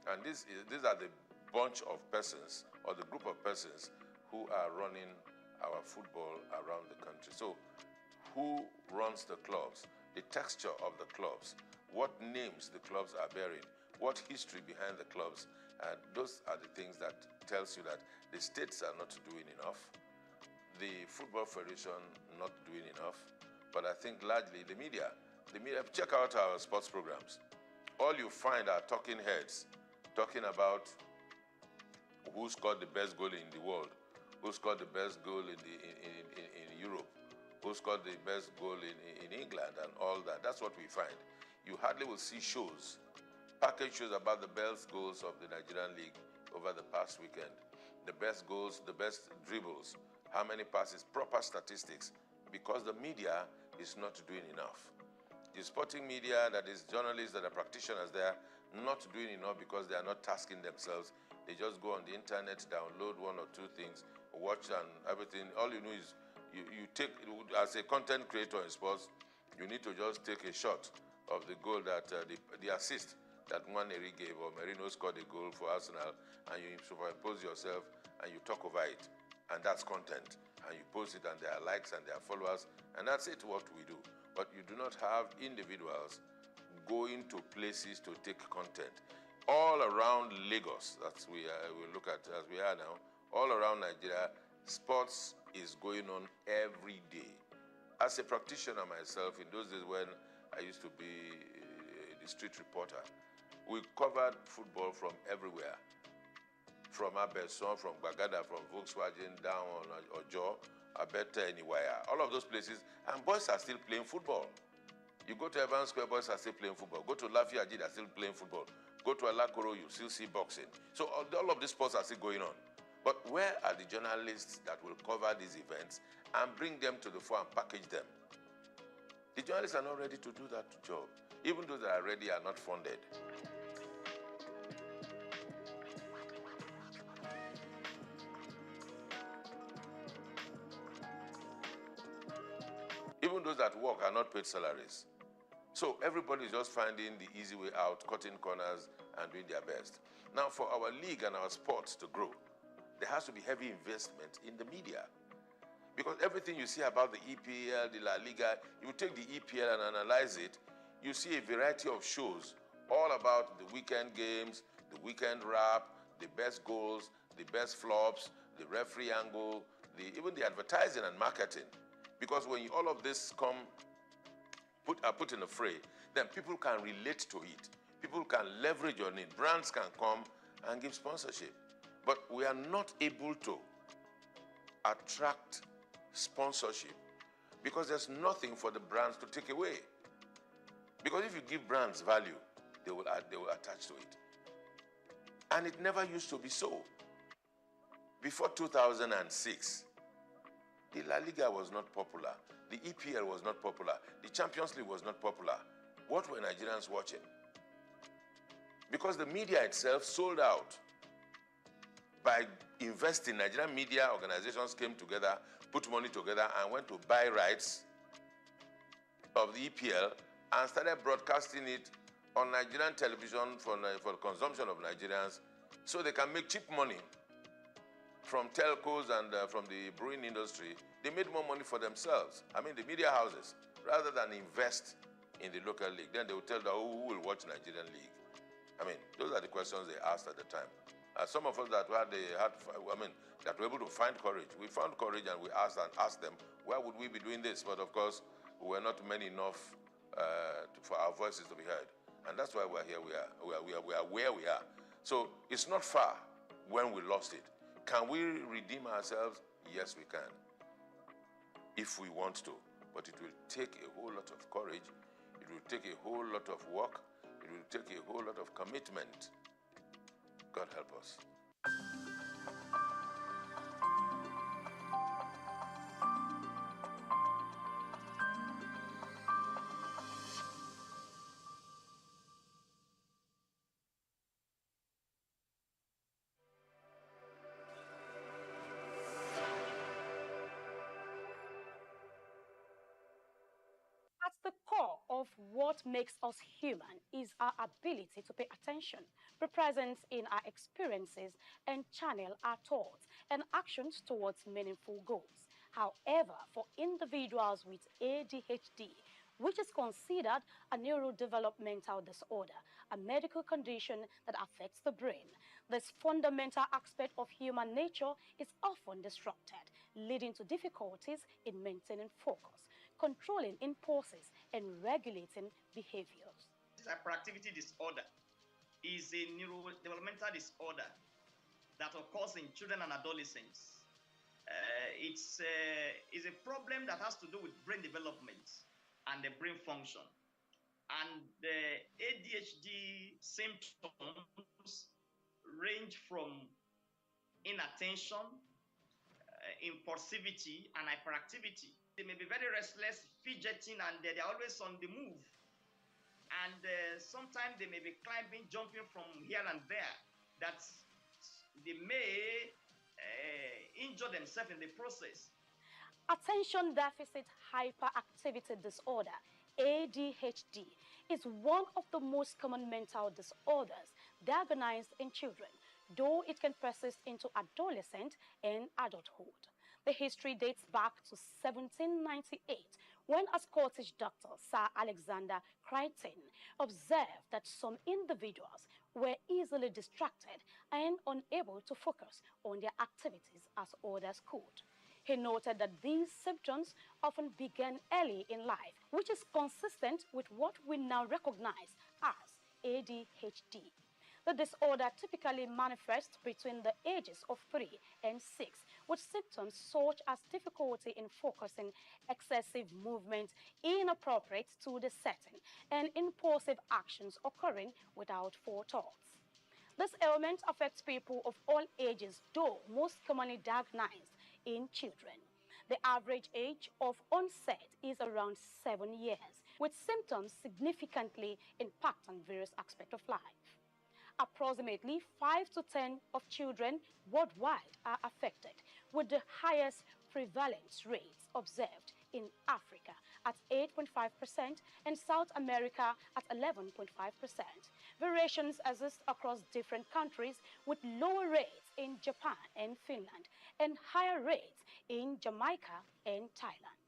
And these are the bunch of persons, or the group of persons, who are running our football around the country. So who runs the clubs, the texture of the clubs, what names the clubs are bearing, what history behind the clubs, and those are the things that tells you that the states are not doing enough, the Football Federation not doing enough, but I think largely the media, check out our sports programs. All you find are talking heads talking about who scored the best goal in the world, who scored the best goal in Europe, who scored the best goal in England and all that. That's what we find. You hardly will see shows, package shows about the best goals of the Nigerian League over the past weekend. The best goals, the best dribbles, how many passes, proper statistics, because the media is not doing enough. The sporting media, that is journalists, that are practitioners there, not doing enough because they are not tasking themselves. They just go on the internet, download one or two things, watch and everything. All you know is you take, as a content creator in sports, you need to just take a shot of the goal that, the assist that Nwaneri gave, or Merino scored a goal for Arsenal, and you superimpose yourself and you talk over it. And that's content. And you post it, and there are likes and there are followers, and that's it, what we do. But you do not have individuals going to places to take content. All around Lagos, that's we look at as we are now, all around Nigeria, sports is going on every day. As a practitioner myself, in those days when I used to be the street reporter, we covered football from everywhere. From Abeson, from Bagada, from Volkswagen, down on Ojo, Abeta, anywhere. All of those places, and boys are still playing football. You go to Evans Square, boys are still playing football. Go to Lafayette, they are still playing football. Go to Alakoro, you still see boxing. So all of these sports are still going on. But where are the journalists that will cover these events and bring them to the fore and package them? The journalists are not ready to do that job. Even those that are ready are not funded. Even those that work are not paid salaries. So everybody is just finding the easy way out, cutting corners and doing their best. Now for our league and our sports to grow, there has to be heavy investment in the media. Because everything you see about the EPL, the La Liga, you take the EPL and analyze it, you see a variety of shows all about the weekend games, the weekend wrap, the best goals, the best flops, the referee angle, even the advertising and marketing. Because when all of this are put in a fray, then people can relate to it. People can leverage on it. Brands can come and give sponsorship. But we are not able to attract sponsorship because there's nothing for the brands to take away. Because if you give brands value, they will attach to it. And it never used to be so. Before 2006, the La Liga was not popular. The EPL was not popular. The Champions League was not popular. What were Nigerians watching? Because the media itself sold out. By investing, Nigerian media organizations came together, put money together, and went to buy rights of the EPL and started broadcasting it on Nigerian television for consumption of Nigerians, so they can make cheap money from telcos and from the brewing industry. They made more money for themselves. I mean, the media houses, rather than invest in the local league. Then they will tell them who will watch Nigerian league. I mean, those are the questions they asked at the time. Some of us that were able to find courage. We found courage and we asked them, why would we be doing this? But of course, we were not many enough for our voices to be heard. And that's why we're here. We are where we are. So it's not far when we lost it. Can we redeem ourselves? Yes, we can. If we want to. But it will take a whole lot of courage. It will take a whole lot of work. It will take a whole lot of commitment. God help us. At the core of what makes us human is our ability to pay attention, be present in our experiences, and channel our thoughts and actions towards meaningful goals. However, for individuals with ADHD, which is considered a neurodevelopmental disorder, a medical condition that affects the brain, this fundamental aspect of human nature is often disrupted, leading to difficulties in maintaining focus, controlling impulses, and regulating behaviors. This hyperactivity disorder is a neurodevelopmental disorder that occurs in children and adolescents. It's a problem that has to do with brain development and the brain function. And the ADHD symptoms range from inattention, impulsivity, and hyperactivity. They may be very restless, fidgeting, and they're always on the move. And sometimes they may be climbing, jumping from here and there. That they may injure themselves in the process. Attention deficit hyperactivity disorder, ADHD, is one of the most common mental disorders diagnosed in children, though it can persist into adolescent and adulthood. The history dates back to 1798 when a Scottish doctor, Sir Alexander Crichton, observed that some individuals were easily distracted and unable to focus on their activities as others could. He noted that these symptoms often began early in life, which is consistent with what we now recognize as ADHD. The disorder typically manifests between the ages of 3 and 6, with symptoms such as difficulty in focusing, excessive movement inappropriate to the setting, and impulsive actions occurring without forethought. This ailment affects people of all ages, though most commonly diagnosed in children. The average age of onset is around 7 years, with symptoms significantly impacting various aspects of life. Approximately 5 to 10 of children worldwide are affected, with the highest prevalence rates observed in Africa at 8.5% and South America at 11.5%. Variations exist across different countries, with lower rates in Japan and Finland and higher rates in Jamaica and Thailand.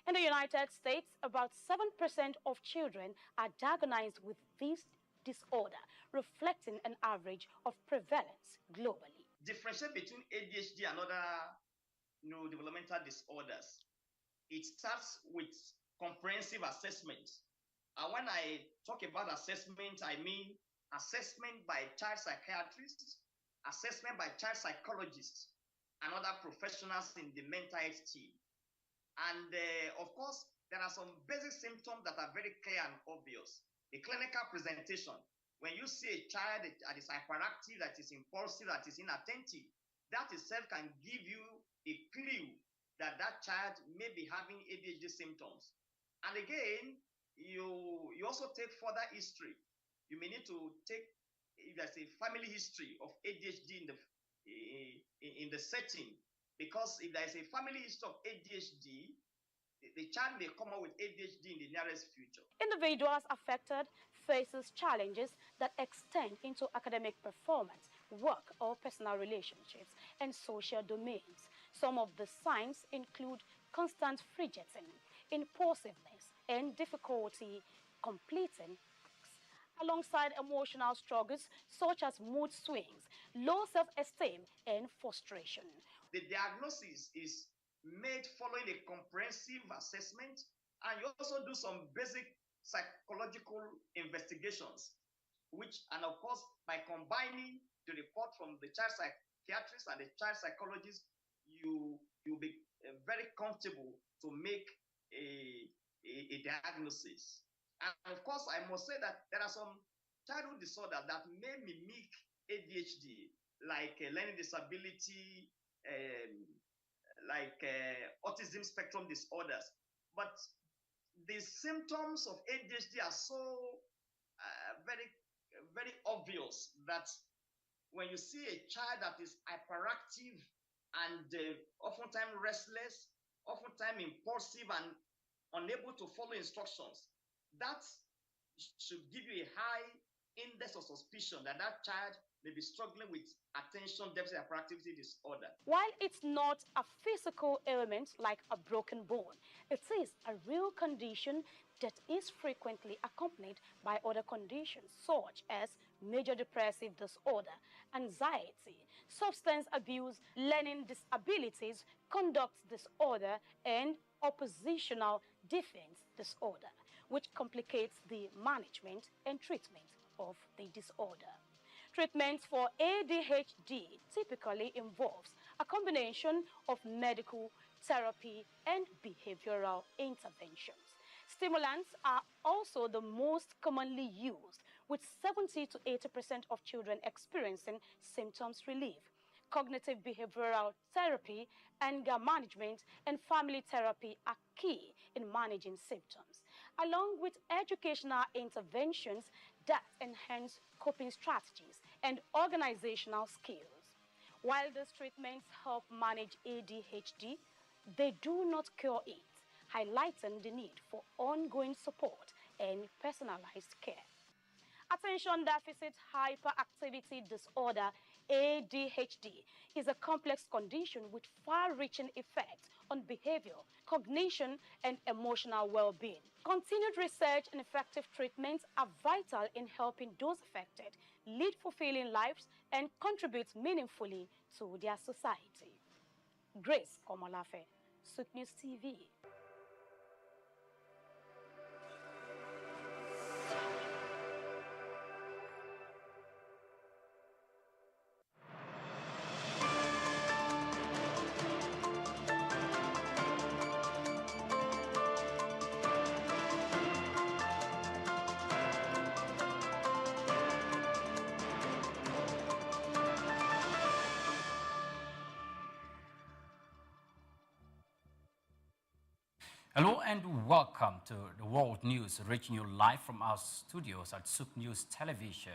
In the United States, about 7% of children are diagnosed with this disorder, reflecting an average of prevalence globally. Differentiate between ADHD and other neurodevelopmental disorders. It starts with comprehensive assessment. And when I talk about assessment, I mean assessment by child psychiatrists, assessment by child psychologists, and other professionals in the mental health team. And of course, there are some basic symptoms that are very clear and obvious. The clinical presentation, when you see a child that is hyperactive, that is impulsive, that is inattentive, that itself can give you a clue that that child may be having ADHD symptoms. And again, you also take further history. You may need to take, if there's a family history of ADHD in the setting, because if there is a family history of ADHD, the child may come up with ADHD in the nearest future. Individuals affected faces challenges that extend into academic performance, work or personal relationships, and social domains. Some of the signs include constant fidgeting, impulsiveness, and difficulty completing tasks, alongside emotional struggles such as mood swings, low self-esteem, and frustration. The diagnosis is made following a comprehensive assessment, and you also do some basic psychological investigations, and of course, by combining the report from the child psychiatrist and the child psychologist, you'll be very comfortable to make a diagnosis. And of course, I must say that there are some childhood disorders that may mimic ADHD, like learning disability, like autism spectrum disorders. But the symptoms of ADHD are so very obvious that when you see a child that is hyperactive and oftentimes restless, oftentimes impulsive and unable to follow instructions, that should give you a high index of suspicion that that child may be struggling with attention deficit hyperactivity disorder. While it's not a physical ailment like a broken bone, it is a real condition that is frequently accompanied by other conditions such as major depressive disorder, anxiety, substance abuse, learning disabilities, conduct disorder, and oppositional defense disorder, which complicates the management and treatment of the disorder. Treatment for ADHD typically involves a combination of medical therapy and behavioral interventions. Stimulants are also the most commonly used, with 70 to 80% of children experiencing symptoms relief. Cognitive behavioral therapy, anger management, and family therapy are key in managing symptoms, along with educational interventions that enhance coping strategies and organizational skills. While these treatments help manage ADHD, they do not cure it, highlighting the need for ongoing support and personalized care. Attention deficit hyperactivity disorder, ADHD, is a complex condition with far-reaching effects on behavior, cognition, and emotional well-being. Continued research and effective treatments are vital in helping those affected lead fulfilling lives and contribute meaningfully to their society. Grace Komolafe, Souq News TV. Hello and welcome to the World News, reaching you live from our studios at Souq News Television.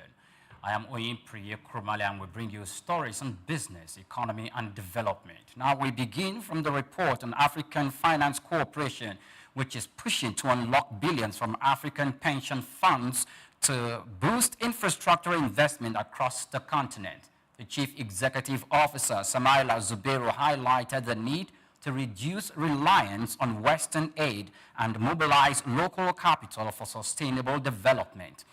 I am Oyin Priye Krumale and we bring you stories on business, economy and development. Now we begin from the report on African Finance Corporation, which is pushing to unlock billions from African pension funds to boost infrastructure investment across the continent. The Chief Executive Officer, Samaila Zubero, highlighted the need to reduce reliance on Western aid and mobilize local capital for sustainable development.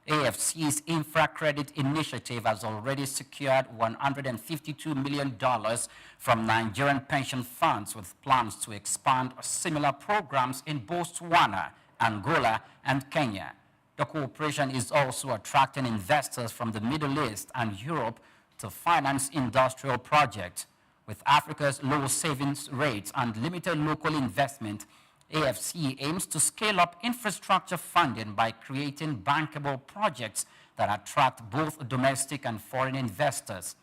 AFC's InfraCredit initiative has already secured $152 million from Nigerian pension funds, with plans to expand similar programs in Botswana, Angola, and Kenya. The corporation is also attracting investors from the Middle East and Europe to finance industrial projects. With Africa's low savings rates and limited local investment, AFC aims to scale up infrastructure funding by creating bankable projects that attract both domestic and foreign investors.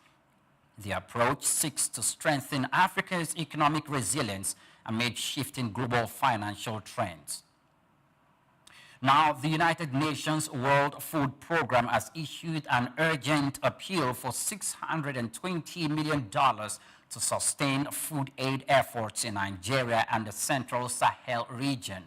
The approach seeks to strengthen Africa's economic resilience amid shifting global financial trends. Now, the United Nations World Food Programme has issued an urgent appeal for $620 million to sustain food aid efforts in Nigeria and the Central Sahel region.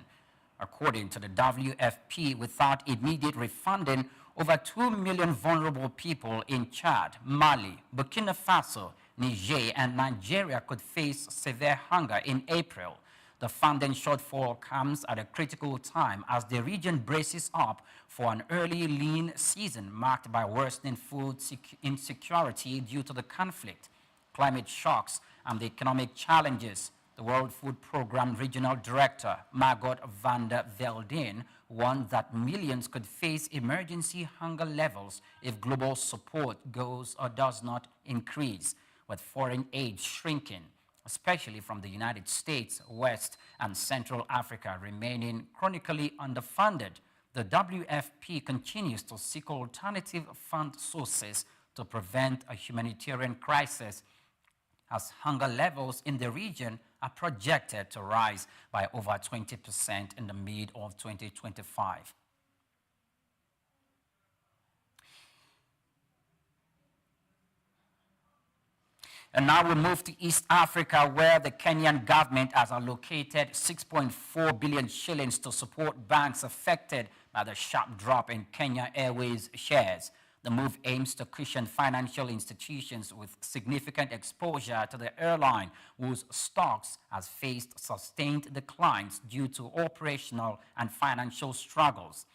According to the WFP, without immediate refunding, over 2 million vulnerable people in Chad, Mali, Burkina Faso, Niger, and Nigeria could face severe hunger in April. The funding shortfall comes at a critical time as the region braces up for an early lean season marked by worsening food insecurity due to the conflict, climate shocks, and the economic challenges. The World Food Programme Regional Director, Margot van der Velden, warned that millions could face emergency hunger levels if global support goes or does not increase, with foreign aid shrinking, especially from the United States, West, and Central Africa remaining chronically underfunded. The WFP continues to seek alternative fund sources to prevent a humanitarian crisis, as hunger levels in the region are projected to rise by over 20% in the mid of 2025. And now we move to East Africa, where the Kenyan government has allocated 6.4 billion shillings to support banks affected by the sharp drop in Kenya Airways shares. The move aims to cushion financial institutions with significant exposure to the airline, whose stocks has faced sustained declines due to operational and financial struggles.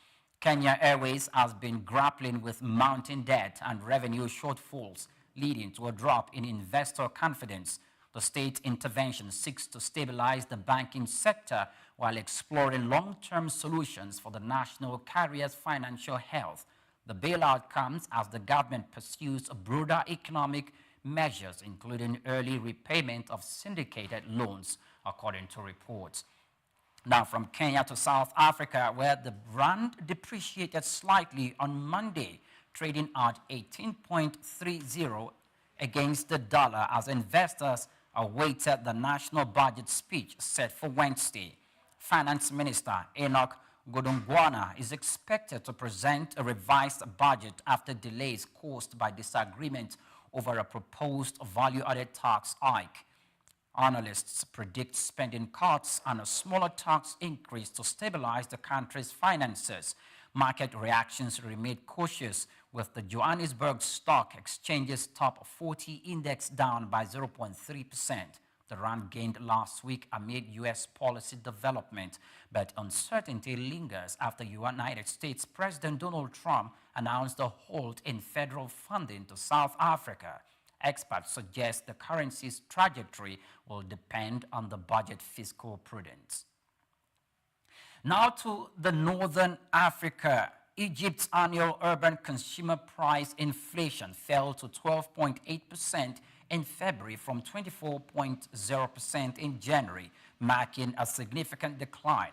Kenya Airways has been grappling with mounting debt and revenue shortfalls, leading to a drop in investor confidence. The state intervention seeks to stabilize the banking sector while exploring long-term solutions for the national carrier's financial health. The bailout comes as the government pursues broader economic measures, including early repayment of syndicated loans, according to reports. Now from Kenya to South Africa, where the rand depreciated slightly on Monday, trading at 18.30 against the dollar as investors awaited the national budget speech set for Wednesday. Finance Minister Enoch Godongwana is expected to present a revised budget after delays caused by disagreement over a proposed value-added tax hike. Analysts predict spending cuts and a smaller tax increase to stabilize the country's finances. Market reactions remain cautious, with the Johannesburg Stock Exchange's top 40 index down by 0.3%. The rand gained last week amid U.S. policy development, but uncertainty lingers after United States President Donald Trump announced a halt in federal funding to South Africa. Experts suggest the currency's trajectory will depend on the budget fiscal prudence. Now to the Northern Africa. Egypt's annual urban consumer price inflation fell to 12.8% in February from 24.0% in January, marking a significant decline.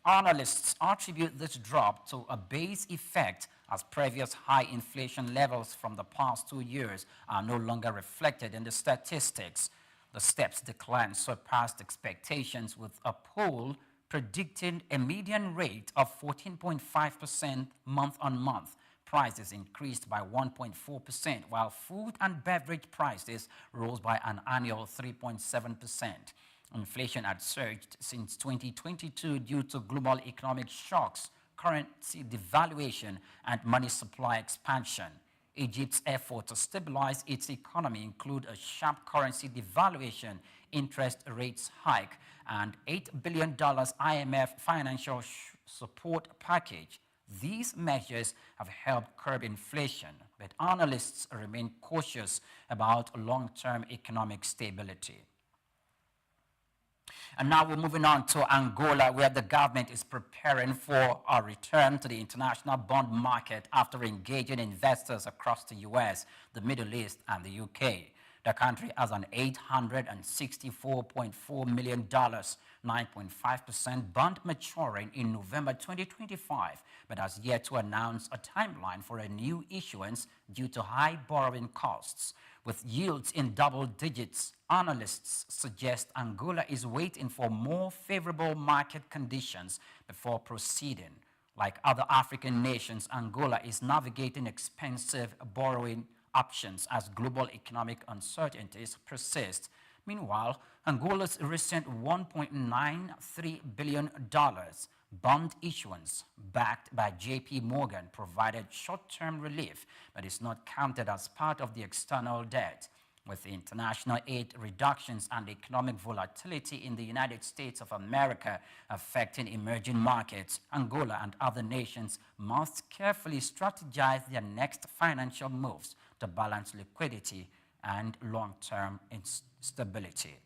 Analysts attribute this drop to a base effect, as previous high inflation levels from the past 2 years are no longer reflected in the statistics. The steps decline surpassed expectations, with a poll predicting a median rate of 14.5% month-on-month. Prices increased by 1.4%, while food and beverage prices rose by an annual 3.7%. Inflation had surged since 2022 due to global economic shocks, currency devaluation, and money supply expansion. Egypt's effort to stabilize its economy include a sharp currency devaluation, interest rates hike, and $8 billion IMF financial support package. These measures have helped curb inflation, but analysts remain cautious about long-term economic stability. And now we're moving on to Angola, where the government is preparing for a return to the international bond market after engaging investors across the US, the Middle East, and the UK. The country has an $864.4 million, 9.5% bond maturing in November 2025, but has yet to announce a timeline for a new issuance due to high borrowing costs. With yields in double digits, analysts suggest Angola is waiting for more favorable market conditions before proceeding. Like other African nations, Angola is navigating expensive borrowing options as global economic uncertainties persist. Meanwhile, Angola's recent $1.93 billion bond issuance, backed by JP Morgan, provided short-term relief, but is not counted as part of the external debt. With international aid reductions and economic volatility in the United States of America affecting emerging markets, Angola and other nations must carefully strategize their next financial moves to balance liquidity and long-term stability.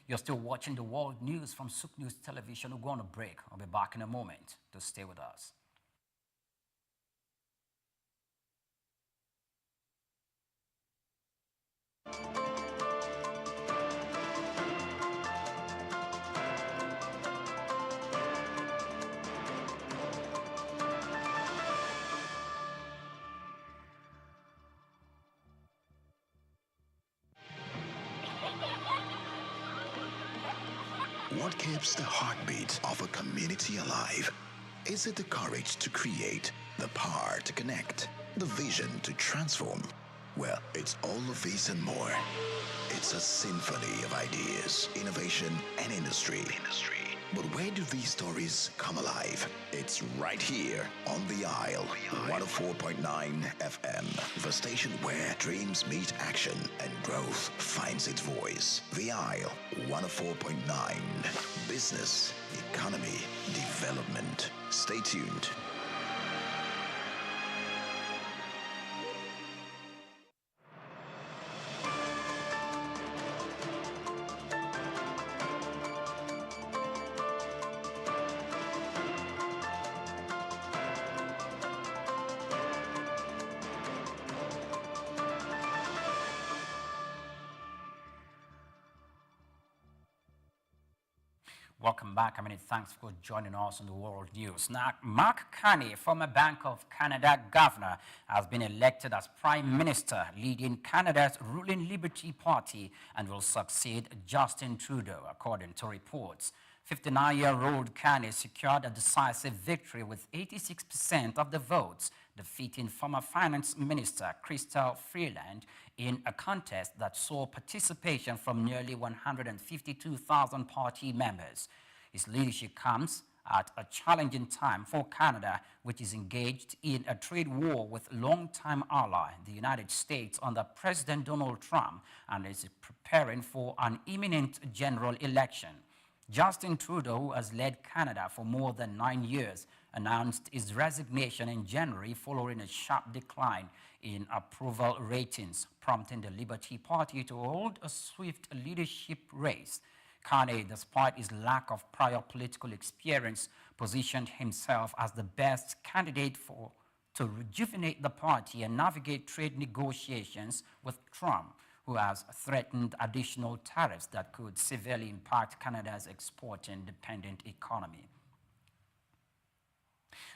You're still watching the world news from Souq News Television. We'll go on a break. I'll be back in a moment. To stay with us. What keeps the heartbeat of a community alive? Is it the courage to create, the power to connect, the vision to transform? Well, it's all of these and more. It's a symphony of ideas, innovation, and industry. But where do these stories come alive? It's right here on The Isle, 104.9 FM, the station where dreams meet action and growth finds its voice. The Isle, 104.9. Business, economy, development. Stay tuned. Welcome back. Many thanks for joining us on the World News. Now, Mark Carney, former Bank of Canada governor, has been elected as Prime Minister, leading Canada's ruling Liberty Party, and will succeed Justin Trudeau, according to reports. 59-year-old Carney secured a decisive victory with 86% of the votes, defeating former Finance Minister Chrystia Freeland in a contest that saw participation from nearly 152,000 party members. His leadership comes at a challenging time for Canada, which is engaged in a trade war with longtime ally, the United States, under President Donald Trump, and is preparing for an imminent general election. Justin Trudeau, who has led Canada for more than 9 years, announced his resignation in January following a sharp decline in approval ratings, prompting the Liberty Party to hold a swift leadership race. Carney, despite his lack of prior political experience, positioned himself as the best candidate to rejuvenate the party and navigate trade negotiations with Trump, who has threatened additional tariffs that could severely impact Canada's export-dependent economy.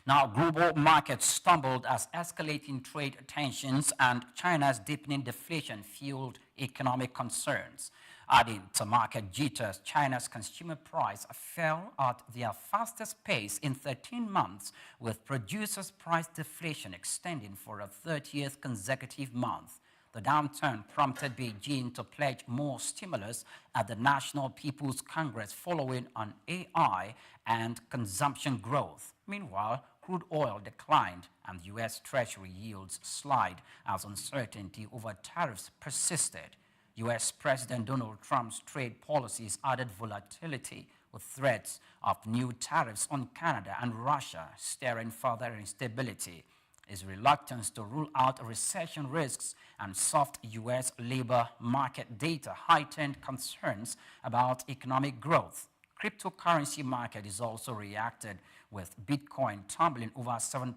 Now, global markets stumbled as escalating trade tensions and China's deepening deflation fueled economic concerns. Adding to market jitters, China's consumer price fell at their fastest pace in 13 months, with producers' price deflation extending for a 30th consecutive month. The downturn prompted Beijing to pledge more stimulus at the National People's Congress following on AI and consumption growth. Meanwhile, crude oil declined and U.S. Treasury yields slide as uncertainty over tariffs persisted. U.S. President Donald Trump's trade policies added volatility, with threats of new tariffs on Canada and Russia stirring further instability. His reluctance to rule out recession risks and soft U.S. labor market data heightened concerns about economic growth. Cryptocurrency market is also reacted, with Bitcoin tumbling over 7%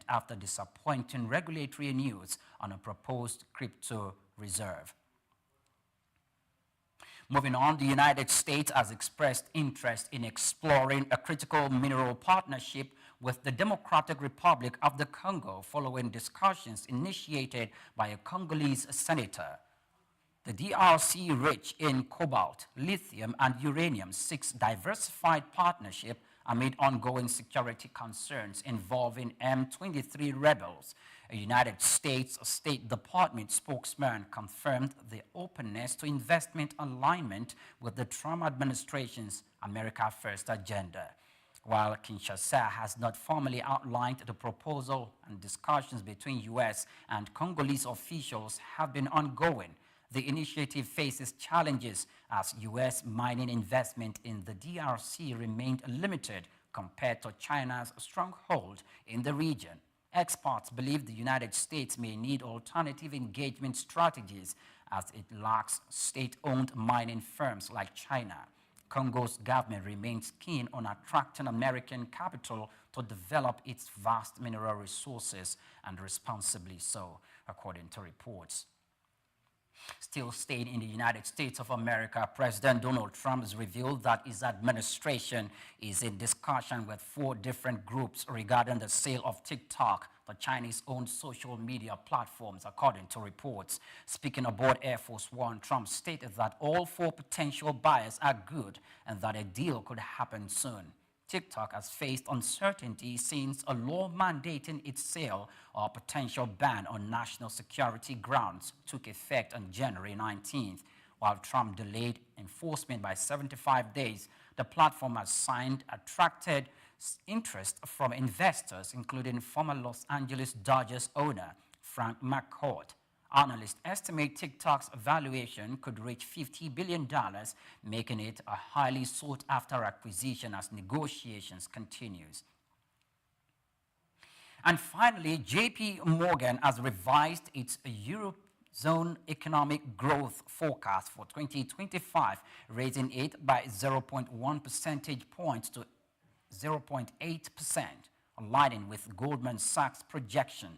after disappointing regulatory news on a proposed crypto reserve. Moving on, the United States has expressed interest in exploring a critical mineral partnership with the Democratic Republic of the Congo following discussions initiated by a Congolese senator. The DRC, rich in cobalt, lithium, and uranium, seeks diversified partnership amid ongoing security concerns involving M23 rebels. A United States State Department spokesman confirmed the openness to investment alignment with the Trump administration's America First agenda. While Kinshasa has not formally outlined the proposal, and discussions between U.S. and Congolese officials have been ongoing, the initiative faces challenges as U.S. mining investment in the DRC remained limited compared to China's stronghold in the region. Experts believe the United States may need alternative engagement strategies as it lacks state-owned mining firms like China. Congo's government remains keen on attracting American capital to develop its vast mineral resources, and responsibly so, according to reports. Still staying in the United States of America, President Donald Trump has revealed that his administration is in discussion with 4 different groups regarding the sale of TikTok, the Chinese-owned social media platforms, according to reports. Speaking aboard Air Force One, Trump stated that all 4 potential buyers are good and that a deal could happen soon. TikTok has faced uncertainty since a law mandating its sale or potential ban on national security grounds took effect on January 19th. While Trump delayed enforcement by 75 days, The platform has attracted interest from investors, including former Los Angeles Dodgers owner Frank McCourt. Analysts estimate TikTok's valuation could reach $50 billion, making it a highly sought-after acquisition as negotiations continues. And finally, JP Morgan has revised its Eurozone economic growth forecast for 2025, raising it by 0.1 percentage points to 0.8%, aligning with Goldman Sachs' projection.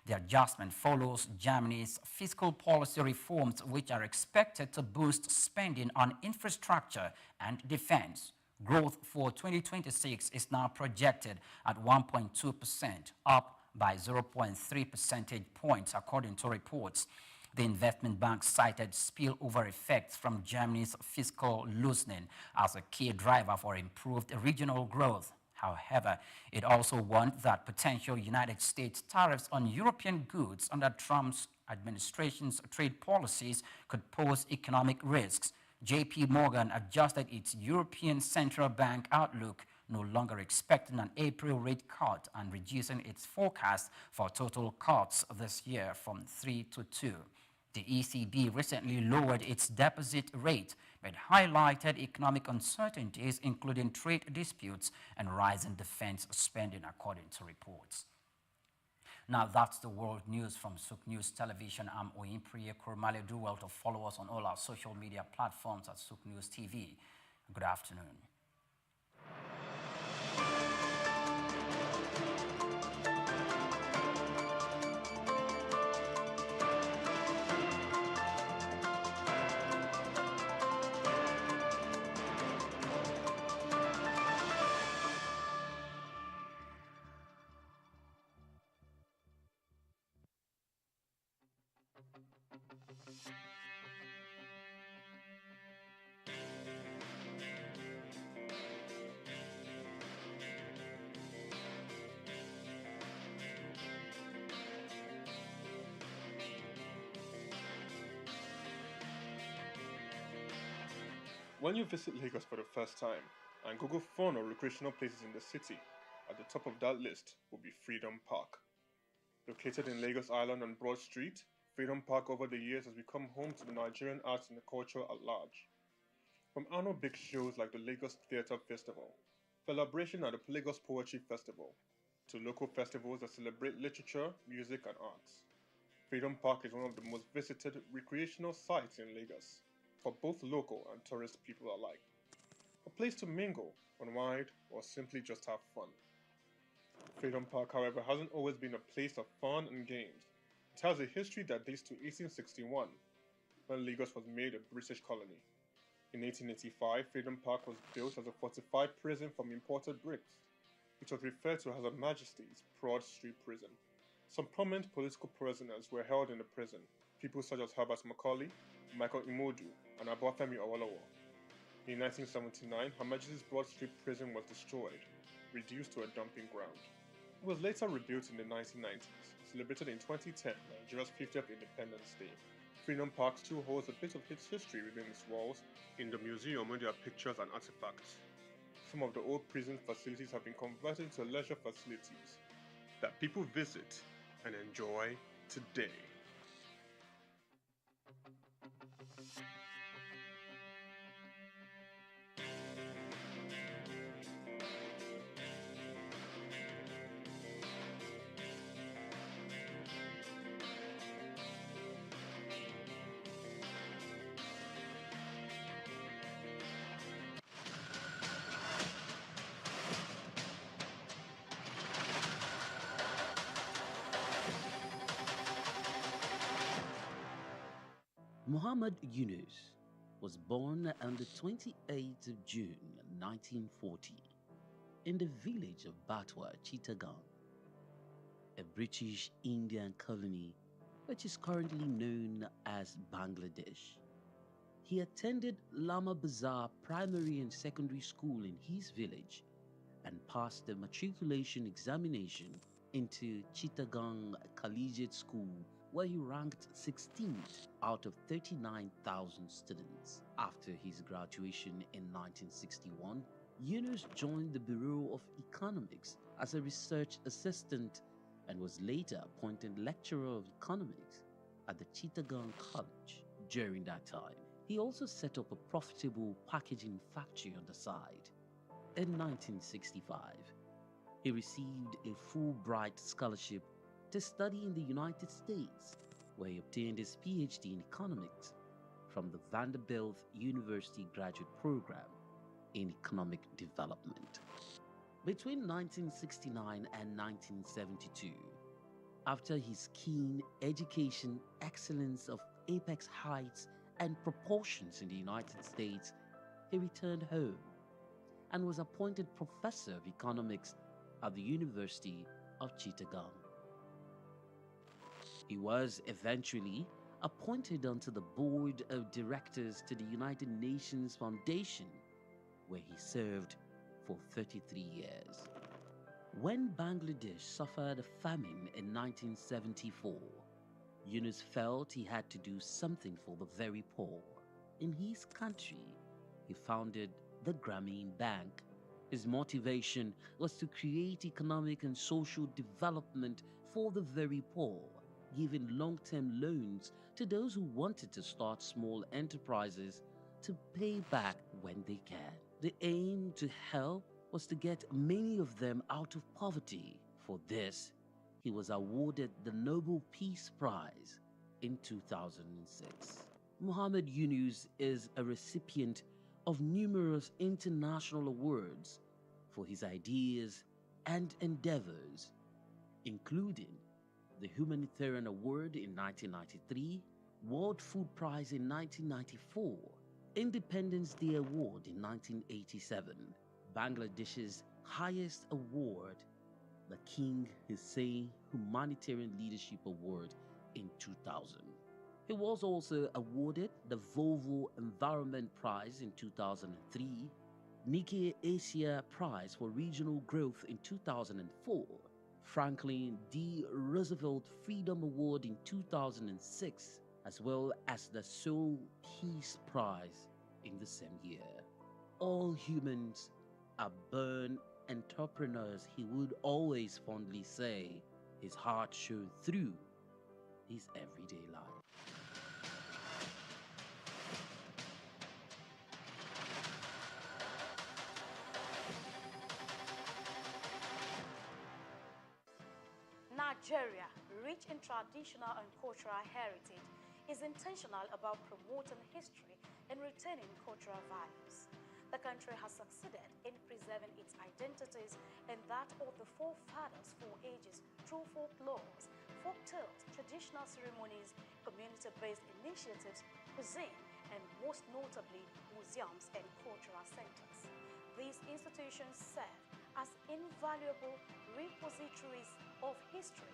The adjustment follows Germany's fiscal policy reforms, which are expected to boost spending on infrastructure and defense. Growth for 2026 is now projected at 1.2%, up by 0.3 percentage points, according to reports. The investment bank cited spillover effects from Germany's fiscal loosening as a key driver for improved regional growth. However, it also warned that potential United States tariffs on European goods under Trump's administration's trade policies could pose economic risks. JP Morgan adjusted its European Central Bank outlook, no longer expecting an April rate cut and reducing its forecast for total cuts this year from 3 to 2. The ECB recently lowered its deposit rate, but highlighted economic uncertainties, including trade disputes and rising defense spending, according to reports. Now, that's the world news from Souq News Television. I'm Oyinpriye Kurmale. Do well to follow us on all our social media platforms at Souq News TV. Good afternoon. When you visit Lagos for the first time and Google fun or recreational places in the city, at the top of that list will be Freedom Park. Located in Lagos Island on Broad Street, Freedom Park over the years has become home to the Nigerian arts and the culture at large. From annual big shows like the Lagos Theatre Festival, celebration at the Lagos Poetry Festival, to local festivals that celebrate literature, music, and arts. Freedom Park is one of the most visited recreational sites in Lagos, for both local and tourist people alike. A place to mingle, unwind, or simply just have fun. Freedom Park, however, hasn't always been a place of fun and games. It has a history that dates to 1861, when Lagos was made a British colony. In 1885, Freedom Park was built as a fortified prison from imported bricks. It was referred to as Her Majesty's Broad Street Prison. Some prominent political prisoners were held in the prison, people such as Herbert Macaulay, Michael Imodu, and Obafemi Awolowo. In 1979, Her Majesty's Broad Street Prison was destroyed, reduced to a dumping ground. It was later rebuilt in the 1990s, celebrated in 2010, Nigeria's 50th Independence Day. Freedom Park still holds a bit of its history within its walls. In the museum, where there are pictures and artifacts. Some of the old prison facilities have been converted into leisure facilities that people visit and enjoy today. Muhammad Yunus was born on the 28th of June 1940 in the village of Batwa, Chittagong, a British Indian colony which is currently known as Bangladesh. He attended Lama Bazar Primary and Secondary School in his village and passed the matriculation examination into Chittagong Collegiate School where he ranked 16th out of 39,000 students. After his graduation in 1961, Yunus joined the Bureau of Economics as a research assistant and was later appointed lecturer of economics at the Chittagong College. During that time, he also set up a profitable packaging factory on the side. In 1965, he received a Fulbright scholarship to study in the United States, where he obtained his PhD in economics from the Vanderbilt University Graduate Program in Economic Development. Between 1969 and 1972, after his keen education excellence of apex heights and proportions in the United States, he returned home and was appointed professor of economics at the University of Chittagong. He was eventually appointed onto the board of directors to the United Nations Foundation, where he served for 33 years. When Bangladesh suffered a famine in 1974, Yunus felt he had to do something for the very poor. In his country, he founded the Grameen Bank. His motivation was to create economic and social development for the very poor, giving long-term loans to those who wanted to start small enterprises to pay back when they can. The aim to help was to get many of them out of poverty. For this, he was awarded the Nobel Peace Prize in 2006. Muhammad Yunus is a recipient of numerous international awards for his ideas and endeavors, including the Humanitarian Award in 1993, World Food Prize in 1994, Independence Day Award in 1987, Bangladesh's highest award, the King Hussein Humanitarian Leadership Award in 2000. He was also awarded the Volvo Environment Prize in 2003, Nikkei Asia Prize for Regional Growth in 2004, Franklin D. Roosevelt Freedom Award in 2006, as well as the Souq Peace Prize in the same year. All humans are born entrepreneurs, he would always fondly say. His heart showed through his everyday life. Nigeria, rich in traditional and cultural heritage, is intentional about promoting history and retaining cultural values. The country has succeeded in preserving its identities and that of the forefathers for ages through folklores, folk tales, traditional ceremonies, community-based initiatives, cuisine, and most notably, museums and cultural centers. These institutions serve as invaluable repositories of history,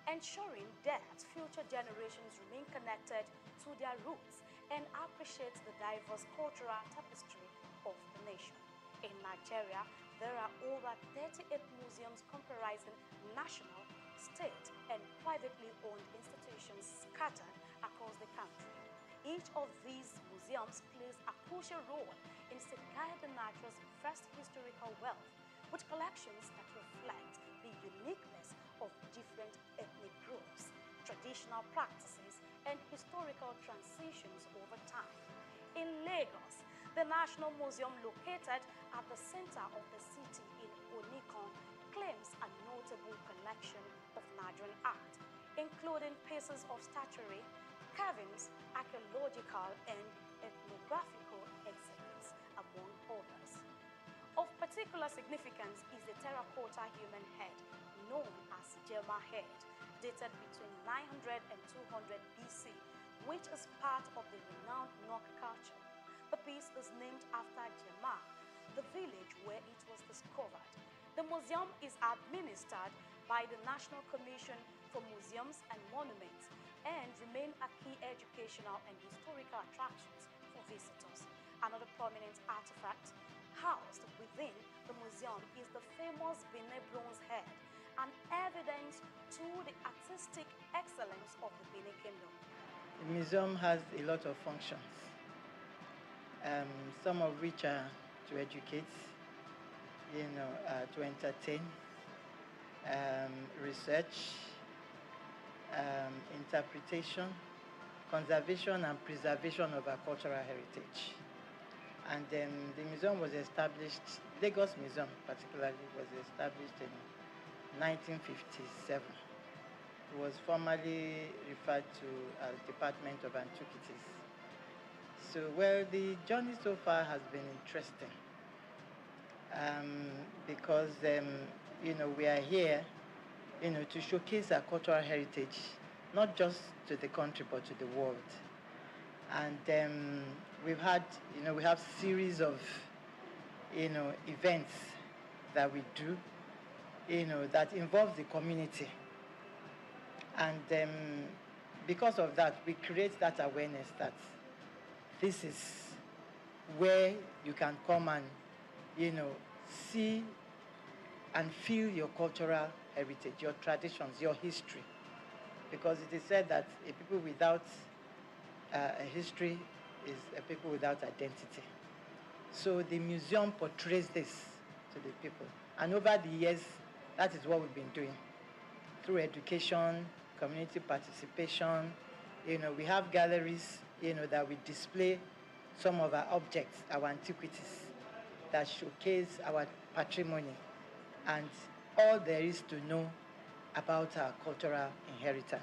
ensuring that future generations remain connected to their roots and appreciate the diverse cultural tapestry of the nation. In Nigeria, there are over 38 museums comprising national, state, and privately owned institutions scattered across the country. Each of these museums plays a crucial role in safeguarding Nigeria's vast historical wealth, with collections that reflect the uniqueness of different ethnic groups, traditional practices, and historical transitions over time. In Lagos, the National Museum, located at the center of the city in Onikon, claims a notable collection of Nigerian art, including pieces of statuary, carvings, archaeological, and ethnographical exhibits, among others. Of particular significance is the terracotta human head, known as Jema head, dated between 900 and 200 BC, which is part of the renowned Nok culture. The piece is named after Jema, the village where it was discovered. The museum is administered by the National Commission for Museums and Monuments and remain a key educational and historical attractions for visitors. Another prominent artifact housed within the museum is the famous Benin bronze head, an evidence to the artistic excellence of the Benin Kingdom. The museum has a lot of functions, some of which are to educate, to entertain, research, interpretation, conservation and preservation of our cultural heritage. And the museum was established, Lagos Museum particularly, was established in 1957. It was formerly referred to as Department of Antiquities. So, well, the journey so far has been interesting because, we are here, to showcase our cultural heritage, not just to the country, but to the world. And we've had, we have series of, events that we do, that involve the community. And because of that, we create that awareness that this is where you can come and, see and feel your cultural heritage, your traditions, your history. Because it is said that a people without a history is a people without identity. So the museum portrays this to the people. And over the years, that is what we've been doing. Through education, community participation, we have galleries, that we display some of our objects, our antiquities, that showcase our patrimony and all there is to know about our cultural inheritance.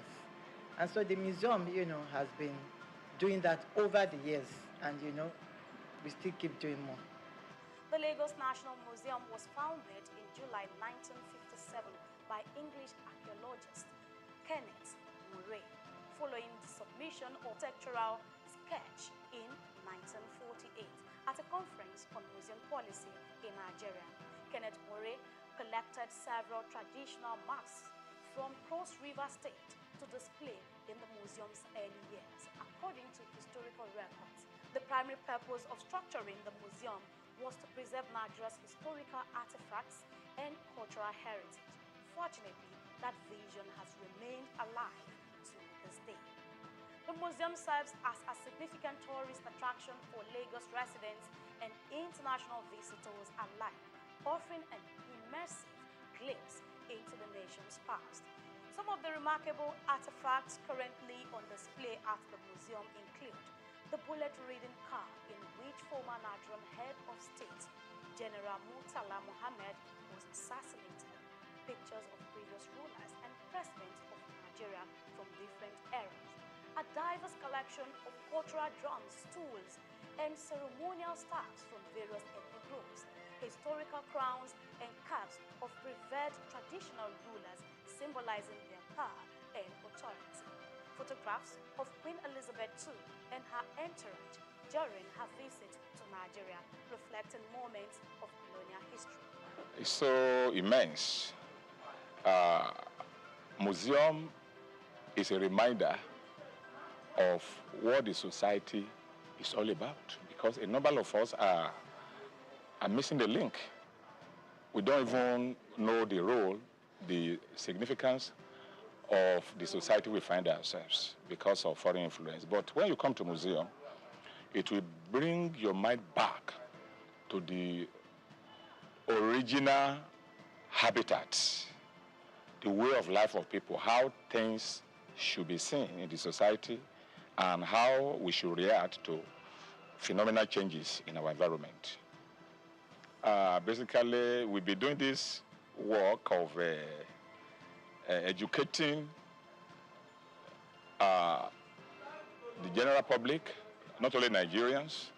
And so the museum, has been doing that over the years, and, we still keep doing more. The Lagos National Museum was founded in July 1957 by English archaeologist Kenneth Murray, following the submission of architectural sketch in 1948 at a conference on museum policy in Nigeria. Kenneth Murray collected several traditional masks from Cross River State to display in the museum's early years, according to historical records. The primary purpose of structuring the museum was to preserve Nigeria's historical artifacts and cultural heritage. Fortunately, that vision has remained alive to this day. The museum serves as a significant tourist attraction for Lagos residents and international visitors alike, offering an immersive glimpse into the nation's past. Some of the remarkable artifacts currently on display at the museum include the bullet-ridden car in which former Nigerian head of state, General Murtala Mohammed, was assassinated, pictures of previous rulers and presidents of Nigeria from different eras, a diverse collection of cultural drums, stools, and ceremonial staffs from various ethnic groups, historical crowns and caps of revered traditional rulers symbolizing their power and authority. Photographs of Queen Elizabeth II and her entourage during her visit to Nigeria, reflecting moments of colonial history. It's so immense. Museum is a reminder of what the society is all about, because a number of us are missing the link. We don't even know the role, the significance of the society we find ourselves because of foreign influence. But when you come to museum, it will bring your mind back to the original habitat, the way of life of people, how things should be seen in the society, and how we should react to phenomenal changes in our environment. Basically, we'll be doing this work of educating the general public, not only Nigerians,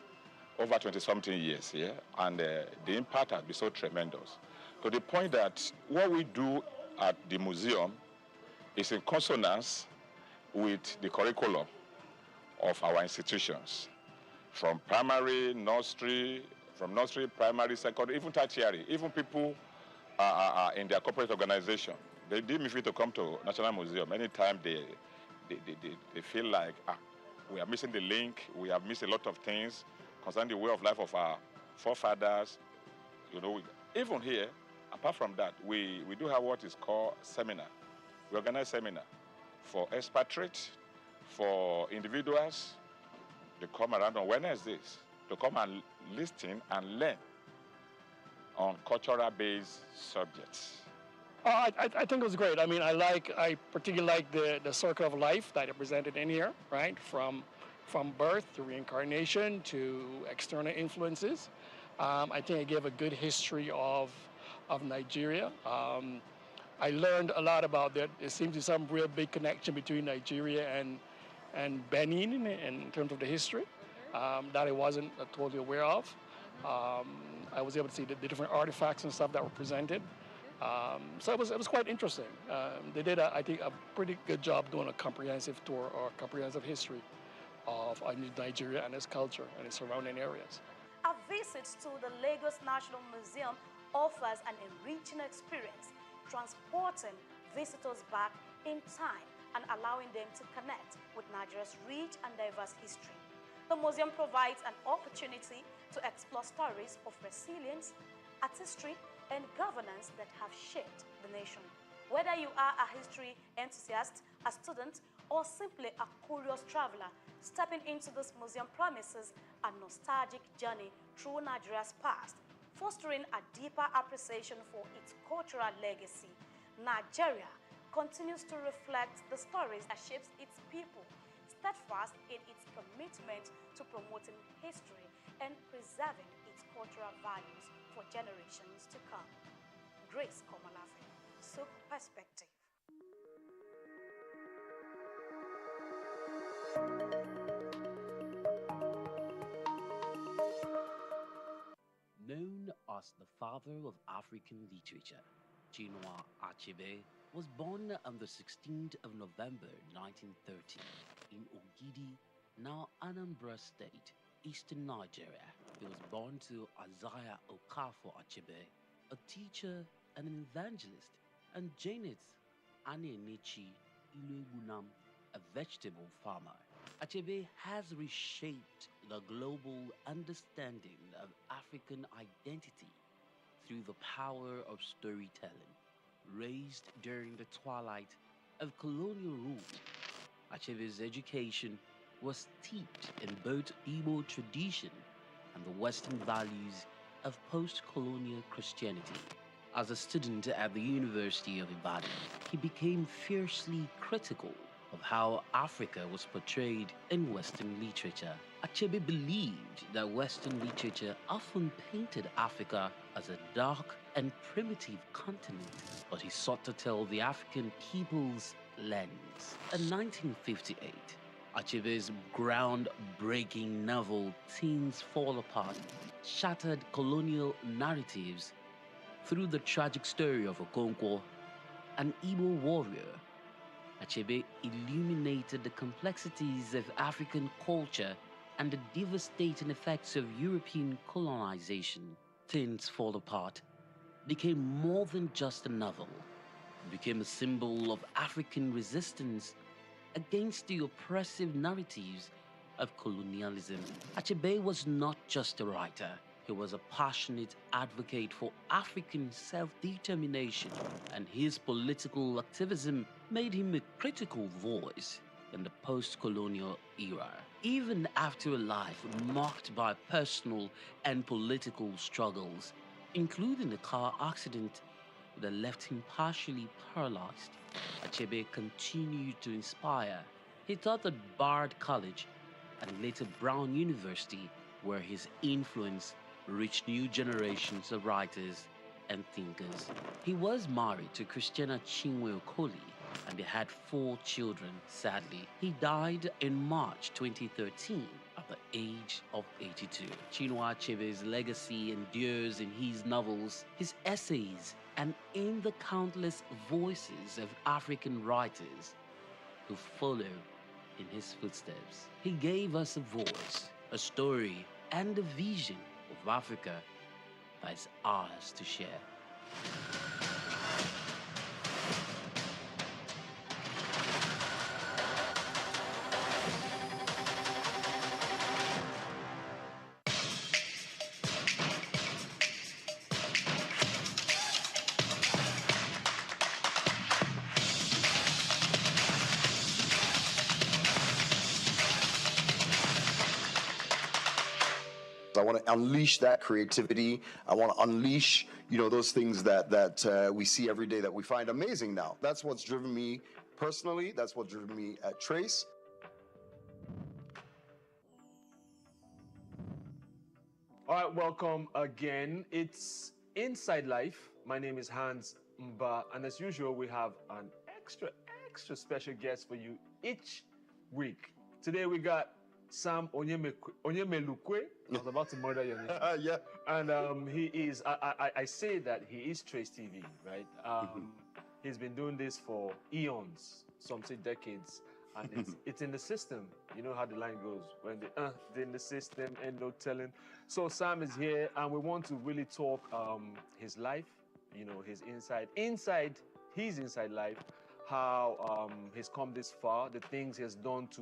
over 20-something years here, and the impact has been so tremendous, to the point that what we do at the museum is in consonance with the curriculum of our institutions, from primary, nursery, primary, secondary, even tertiary, even people in their corporate organization. They deem me free to come to National Museum anytime they feel like we are missing the link, we have missed a lot of things concerning the way of life of our forefathers. Even here, Apart from that, we do have what is called seminar. We organize seminar for expatriates, for individuals. They come around on Wednesdays to come and listen and learn on cultural-based subjects. I think it was great. I mean, I particularly like the circle of life that are presented in here, right? From birth to reincarnation to external influences. I think it gave a good history of Nigeria. I learned a lot about that. There seems to be some real big connection between Nigeria and Benin in terms of the history that I wasn't totally aware of. I was able to see the different artifacts and stuff that were presented. So it was quite interesting. They did, I think, a pretty good job doing a comprehensive tour or comprehensive history of Nigeria and its culture and its surrounding areas. A visit to the Lagos National Museum offers an enriching experience, transporting visitors back in time and allowing them to connect with Nigeria's rich and diverse history. The museum provides an opportunity to explore stories of resilience, artistry, and governance that have shaped the nation. Whether you are a history enthusiast, a student, or simply a curious traveler, stepping into this museum promises a nostalgic journey through Nigeria's past, fostering a deeper appreciation for its cultural legacy. Nigeria continues to reflect the stories that shapes its people, steadfast in its commitment to promoting history and preserving its cultural values for generations to come. Grace Komalafe, Souq Perspective. Known as the father of African literature, Chinua Achebe was born on the 16th of November 1930 in Ogidi, now Anambra State, eastern Nigeria. He was born to Isaiah Okafor Achebe, a teacher and an evangelist, and Janet Anenichi Ilegunam, a vegetable farmer. Achebe has reshaped the global understanding of African identity through the power of storytelling. Raised during the twilight of colonial rule, Achebe's education was steeped in both Igbo tradition and the Western values of post-colonial Christianity. As a student at the University of Ibadan, he became fiercely critical of how Africa was portrayed in Western literature. Achebe believed that Western literature often painted Africa as a dark and primitive continent, but he sought to tell the African people's lens. In 1958, Achebe's groundbreaking novel Things Fall Apart shattered colonial narratives through the tragic story of Okonkwo, an Igbo warrior. Achebe illuminated the complexities of African culture and the devastating effects of European colonization. Things Fall Apart became more than just a novel. It became a symbol of African resistance against the oppressive narratives of colonialism. Achebe was not just a writer. He was a passionate advocate for African self-determination, and his political activism made him a critical voice in the post-colonial era. Even after a life marked by personal and political struggles, including a car accident that left him partially paralyzed, Achebe continued to inspire. He taught at Bard College and later Brown University, where his influence reached new generations of writers and thinkers. He was married to Christiana Chinwe Okoli, and they had 4 children. Sadly, he died in March 2013 at the age of 82. Chinua Achebe's legacy endures in his novels, his essays, and in the countless voices of African writers who follow in his footsteps. He gave us a voice, a story, and a vision of Africa that is ours to share. I want to unleash that creativity. I want to unleash, those things that we see every day that we find amazing now. That's what's driven me personally. That's what driven me at Trace. All right, welcome again. It's Inside Life. My name is Hans Mba, and as usual, we have an extra special guest for you each week. Today we got Sam Onyemelukwe. I was about to murder your name. Yeah. And he is, I say that he is Trace TV, right? He's been doing this for eons, some say decades. And it's in the system. You know how the line goes. When they're in the system, ain't no telling. So Sam is here, and we want to really talk his life, his inside life, how he's come this far, the things he has done to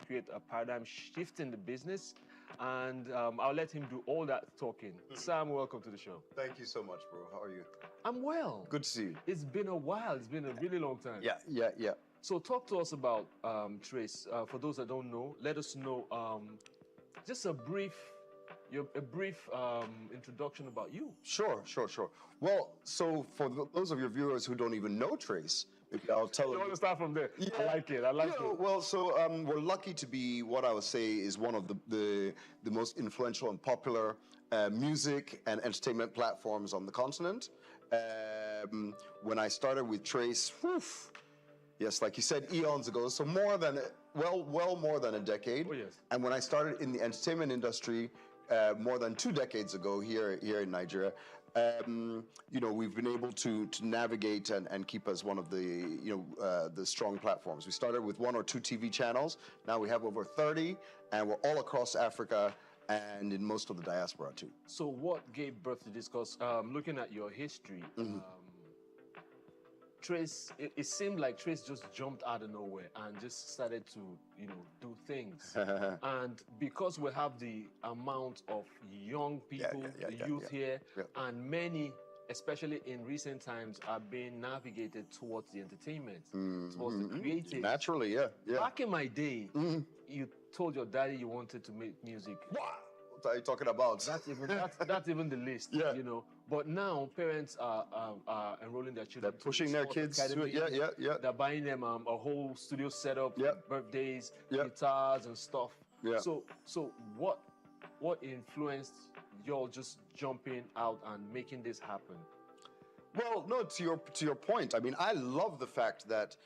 create a paradigm shift in the business. And I'll let him do all that talking. Sam, welcome to the show. Thank you so much, bro. How are you? I'm well. Good to see you. It's been a while. It's been a really long time. Yeah. So talk to us about Trace. For those that don't know, let us know just a brief introduction about you. Sure. Well, so for those of your viewers who don't even know Trace, maybe I'll tell them. You want to start from there? Yeah. I like it. Well, so we're lucky to be what I would say is one of the most influential and popular music and entertainment platforms on the continent. When I started with Trace, yes, like you said, eons ago, so more than a decade. Oh, yes. And when I started in the entertainment industry more than 2 decades ago here in Nigeria, we've been able to navigate and keep as one of the strong platforms. We started with 1 or 2 TV channels. Now we have over 30, and we're all across Africa and in most of the diaspora too. So what gave birth to this? Because looking at your history, Trace, it seemed like Trace just jumped out of nowhere and just started to, do things. And because we have the amount of young people, youth here, and many, especially in recent times, are being navigated towards the entertainment, towards the creative. Naturally, yeah. Back in my day, you told your daddy you wanted to make music. What are you talking about? That's even the list, But now parents are enrolling their children. They're pushing their kids to it. Yeah. They're buying them a whole studio setup, birthdays, guitars and stuff. Yeah. So what influenced y'all just jumping out and making this happen? Well, no, to your point. I mean, I love the fact that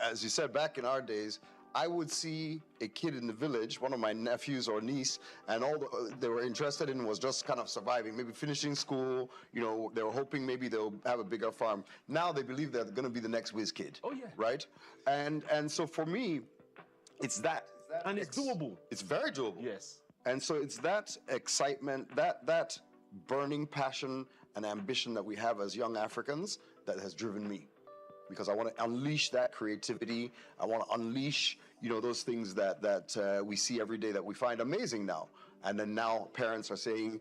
as you said, back in our days, I would see a kid in the village, one of my nephews or niece, and all they were interested in was just kind of surviving, maybe finishing school. They were hoping maybe they'll have a bigger farm. Now they believe they're going to be the next whiz kid. Oh yeah. Right. And so for me, it's that. And it's doable. It's very doable. Yes. And so it's that excitement, that burning passion and ambition that we have as young Africans that has driven me. Because I want to unleash that creativity. I want to unleash, those things that we see every day that we find amazing now. And then now parents are saying,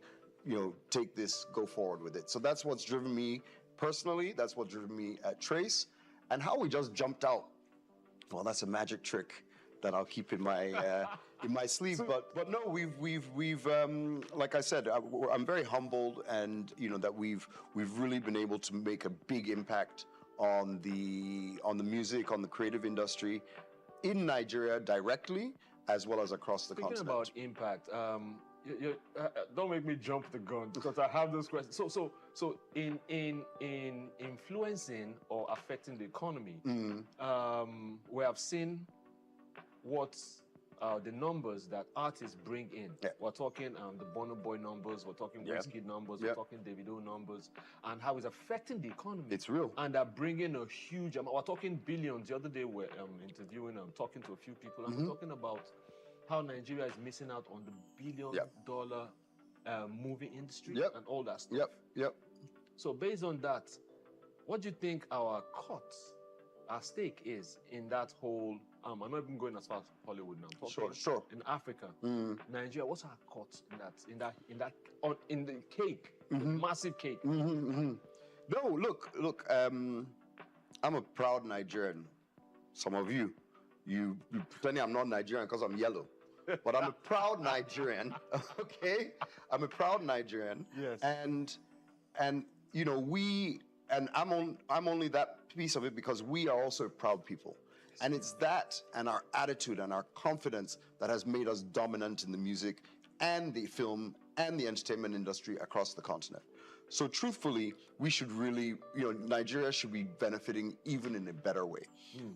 take this, go forward with it. So that's what's driven me personally. That's what driven me at Trace. And how we just jumped out. Well, that's a magic trick that I'll keep in my sleeve. But no, we've like I said, I'm very humbled, and that we've really been able to make a big impact on the music, on the creative industry in Nigeria directly, as well as across the continent. Speaking about impact, don't make me jump the gun because I have those questions. So in influencing or affecting the economy, we have seen what the numbers that artists bring in. Yeah. We're talking the Burna Boy numbers, we're talking Wizkid numbers, we're talking Davido numbers, and how it's affecting the economy. It's real. And they're bringing a huge amount. We're talking billions. The other day we're interviewing, talking to a few people, and we're talking about how Nigeria is missing out on the billion-dollar movie industry and all that stuff. Yep. So based on that, what do you think our stake is in that whole? I'm not even going as far as Hollywood now. Sure. In Africa, Nigeria, what's our cut in the cake, the massive cake? No, look. I'm a proud Nigerian. Some of you pretending I'm not Nigerian because I'm yellow. but I'm a proud Nigerian. Okay, I'm a proud Nigerian. Yes. And you know, I'm only that piece of it because we are also proud people. And it's that and our attitude and our confidence that has made us dominant in the music and the film and the entertainment industry across the continent. So truthfully, we should really, you know, Nigeria should be benefiting even in a better way.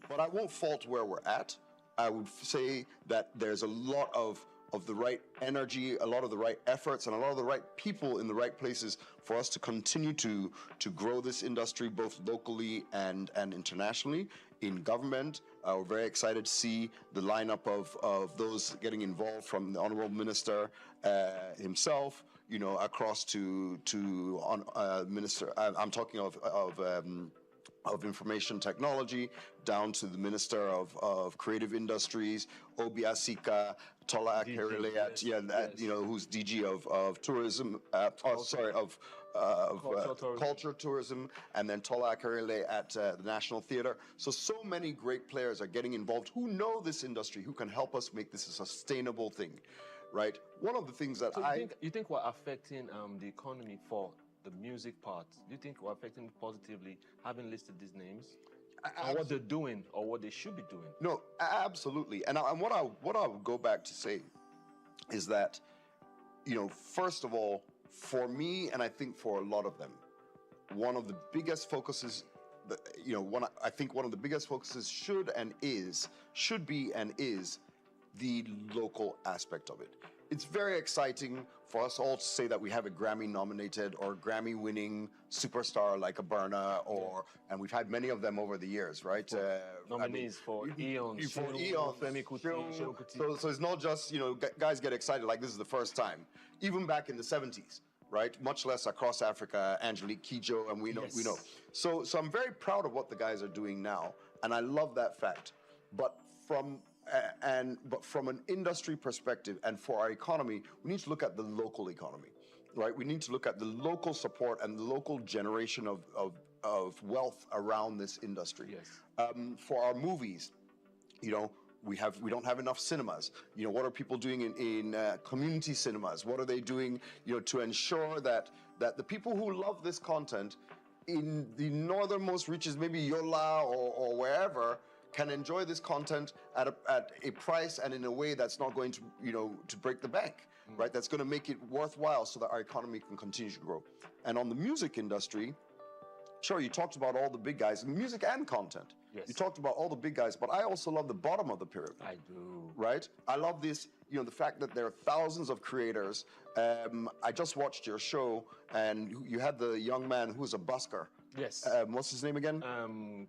But I won't fault where we're at. I would say that there's a lot of the right energy, a lot of the right efforts, and a lot of the right people in the right places for us to continue to grow this industry both locally and internationally. In government, we're very excited to see the lineup of those getting involved, from the Honorable Minister himself, you know, across to Minister. I'm talking of Information Technology, down to the Minister of Creative Industries, Obi Asika, Tola Akerele, you know, who's DG of Tourism, Culture, Tourism, and then Tola Akerele at the National Theatre. So many great players are getting involved who know this industry, who can help us make this a sustainable thing, right? One of the things that you think we're affecting the economy for the music part? Do you think we're affecting it positively, having listed these names? And what they're doing or what they should be doing? No, absolutely. And what I would go back to say is that, you know, first of all, for me, and I think for a lot of them, one of the biggest focuses, I think one of the biggest focuses should be and is the local aspect of it. It's very exciting for us all to say that we have a Grammy-nominated or Grammy-winning superstar like a Burna, and we've had many of them over the years, right? Nominees for eons. For eons. So it's not just, you know, guys get excited like this is the first time. Even back in the 70s, right? Much less across Africa, Angelique Kidjo, and we know. So I'm very proud of what the guys are doing now, and I love that fact. But from an industry perspective and for our economy, we need to look at the local economy, right? We need to look at the local support and the local generation of wealth around this industry. Yes. For our movies, you know, we don't have enough cinemas. You know, what are people doing in community cinemas? What are they doing, you know, to ensure that the people who love this content in the northernmost reaches, maybe Yola or wherever, can enjoy this content at a price and in a way that's not going to, you know, to break the bank, right? That's going to make it worthwhile so that our economy can continue to grow. And on the music industry, sure, you talked about all the big guys, music and content. Yes. You talked about all the big guys, but I also love the bottom of the pyramid. I do. Right? I love this, you know, the fact that there are thousands of creators. I just watched your show, and you had the young man who's a busker. Yes. What's his name again?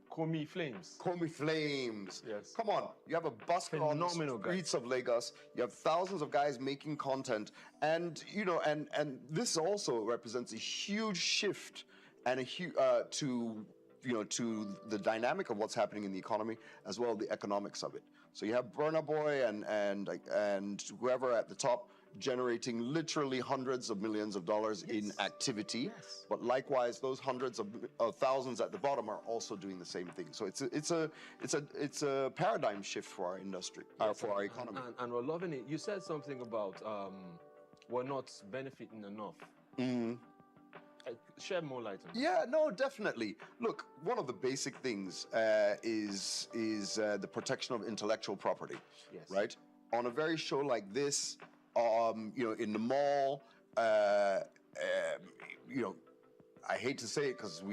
Komi Flames. Komi Flames. Yes. Come on. You have a busker on the streets of Lagos. You have thousands of guys making content. And, you know, and this also represents a huge shift and to the dynamic of what's happening in the economy, as well as the economics of it. So you have Burna Boy and whoever at the top generating literally hundreds of millions of dollars in activity. Yes. But likewise, those hundreds of thousands at the bottom are also doing the same thing. So it's a paradigm shift for our industry, for our economy. And we're loving it. You said something about we're not benefiting enough. Mm-hmm. Shed more light on that. Yeah, no, definitely. Look, one of the basic things is the protection of intellectual property. Yes. Right? On a very show like this, you know, in the mall, you know, I hate to say it because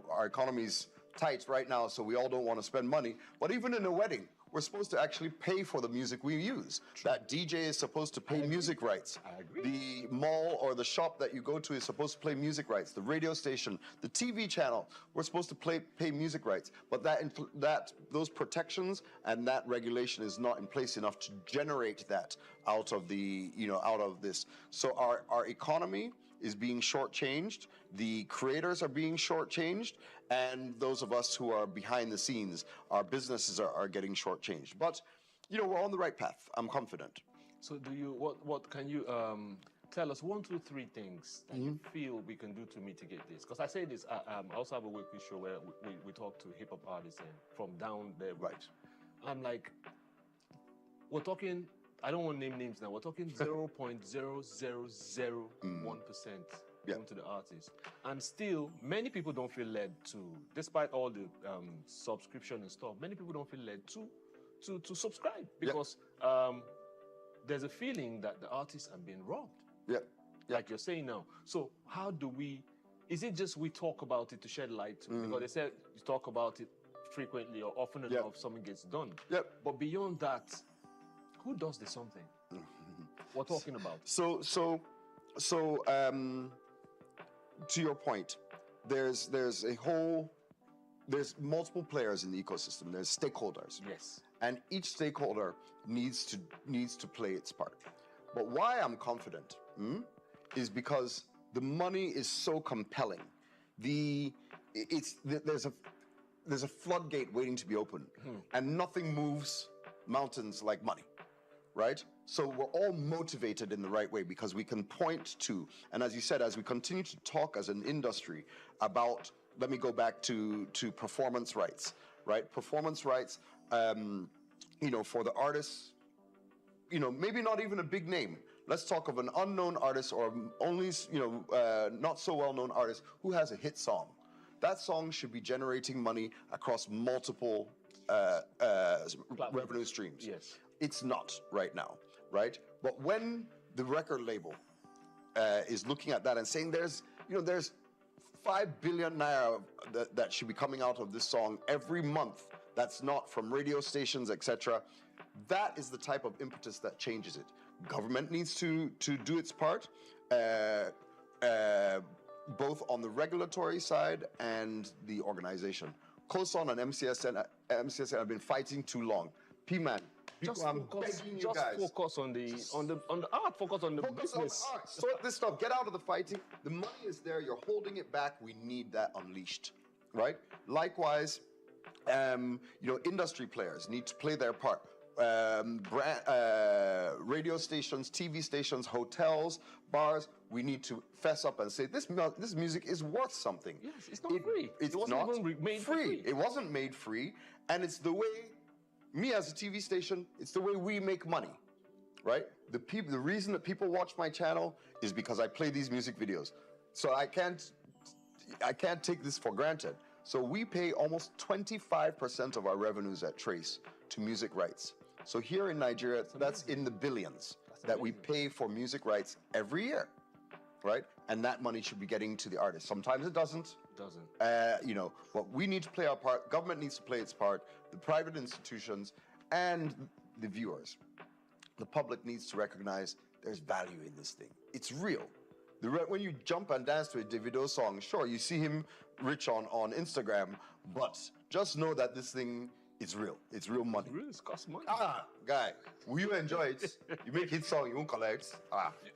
our economy's tight right now, so we all don't want to spend money. But even in a wedding, we're supposed to actually pay for the music we use. True. That DJ is supposed to pay music rights. I agree. The mall or the shop that you go to is supposed to pay music rights. The radio station, the TV channel, we're supposed to pay music rights. But those protections and that regulation is not in place enough to generate that out of this. So our economy is being shortchanged. The creators are being shortchanged, and those of us who are behind the scenes, our businesses are getting shortchanged. But, you know, we're on the right path. I'm confident. So what can you tell us 1, 2, 3 things that you feel we can do to mitigate this? Because I say this, I also have a weekly show where we talk to hip hop artists and from down there. Right. I'm like, we're talking I don't want to name names now. We're talking 0.0001% going to the artist. And still, many people don't feel led to, despite all the subscription and stuff, many people don't feel led to subscribe because there's a feeling that the artists are being robbed. Like you're saying now. So how do we, is it just we talk about it to shed light to it? Because they said you talk about it frequently or often enough, something gets done. But beyond that, who does the something? We're talking about. So, to your point, there's multiple players in the ecosystem. There's stakeholders. Yes. And each stakeholder needs to play its part. But why I'm confident is because the money is so compelling. There's a floodgate waiting to be opened, and nothing moves mountains like money, right? So we're all motivated in the right way because we can point to, and as you said, as we continue to talk as an industry about, let me go back to performance rights, right? Performance rights, for the artists, maybe not even a big name. Let's talk of an unknown artist or only, not so well-known artist who has a hit song. That song should be generating money across multiple revenue streams. Yes. It's not right now, right? But when the record label is looking at that and saying there's 5 billion naira that should be coming out of this song every month, that's not from radio stations, etc. That is the type of impetus that changes it. Government needs to do its part, both on the regulatory side and the organization. COSON and MCSN have been fighting too long. P-Man, Just I'm focus, begging you just guys. focus on the art, focus on the Focus business. on the art. Sort this stuff. Get out of the fighting. The money is there. You're holding it back. We need that unleashed, right? Likewise, industry players need to play their part. Radio stations, TV stations, hotels, bars. We need to fess up and say this music is worth something. Yes, it's not free. It's It wasn't not even made free. It wasn't made free, and it's the way. Me as a TV station, it's the way we make money, right? The reason that people watch my channel is because I play these music videos. So I can't take this for granted. So we pay almost 25% of our revenues at Trace to music rights. So here in Nigeria, that's in the billions that we pay for music rights every year, right? And that money should be getting to the artist. Sometimes it doesn't. But we need to play our part. Government needs to play its part. The private institutions and the viewers. The public needs to recognize there's value in this thing. It's real. When you jump and dance to a Davido song, sure, you see him rich on Instagram, but just know that this thing is real. It's real money. It really costs money. Guy, will you enjoy it? You make hit song, you won't collect.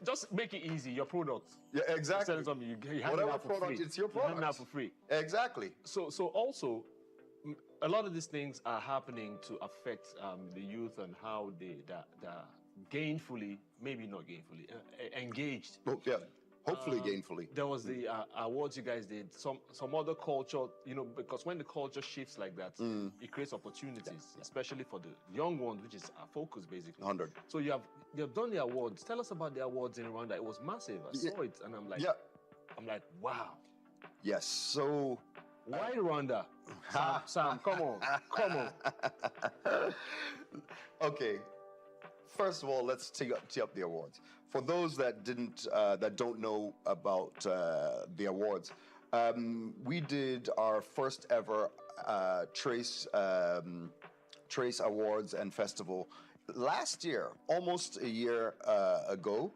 Just make it easy. Your product. Yeah, exactly. Sell something, you hand Whatever it out for product, free. it's your product. You hand it out for free. Exactly. So also, a lot of these things are happening to affect the youth and how they gainfully, maybe not gainfully, engaged. Oh, yeah. Hopefully gainfully. There was the awards you guys did. Some other culture, because when the culture shifts like that, it creates opportunities, especially for the young ones, which is our focus basically. 100. So you have done the awards. Tell us about the awards in Rwanda. It was massive. I saw it, and I'm like, wow. Yes. So why Rwanda? Sam, come on. Okay. First of all, let's tee up the awards. For those that don't know about the awards, we did our first ever Trace Awards and Festival last year, almost a year ago,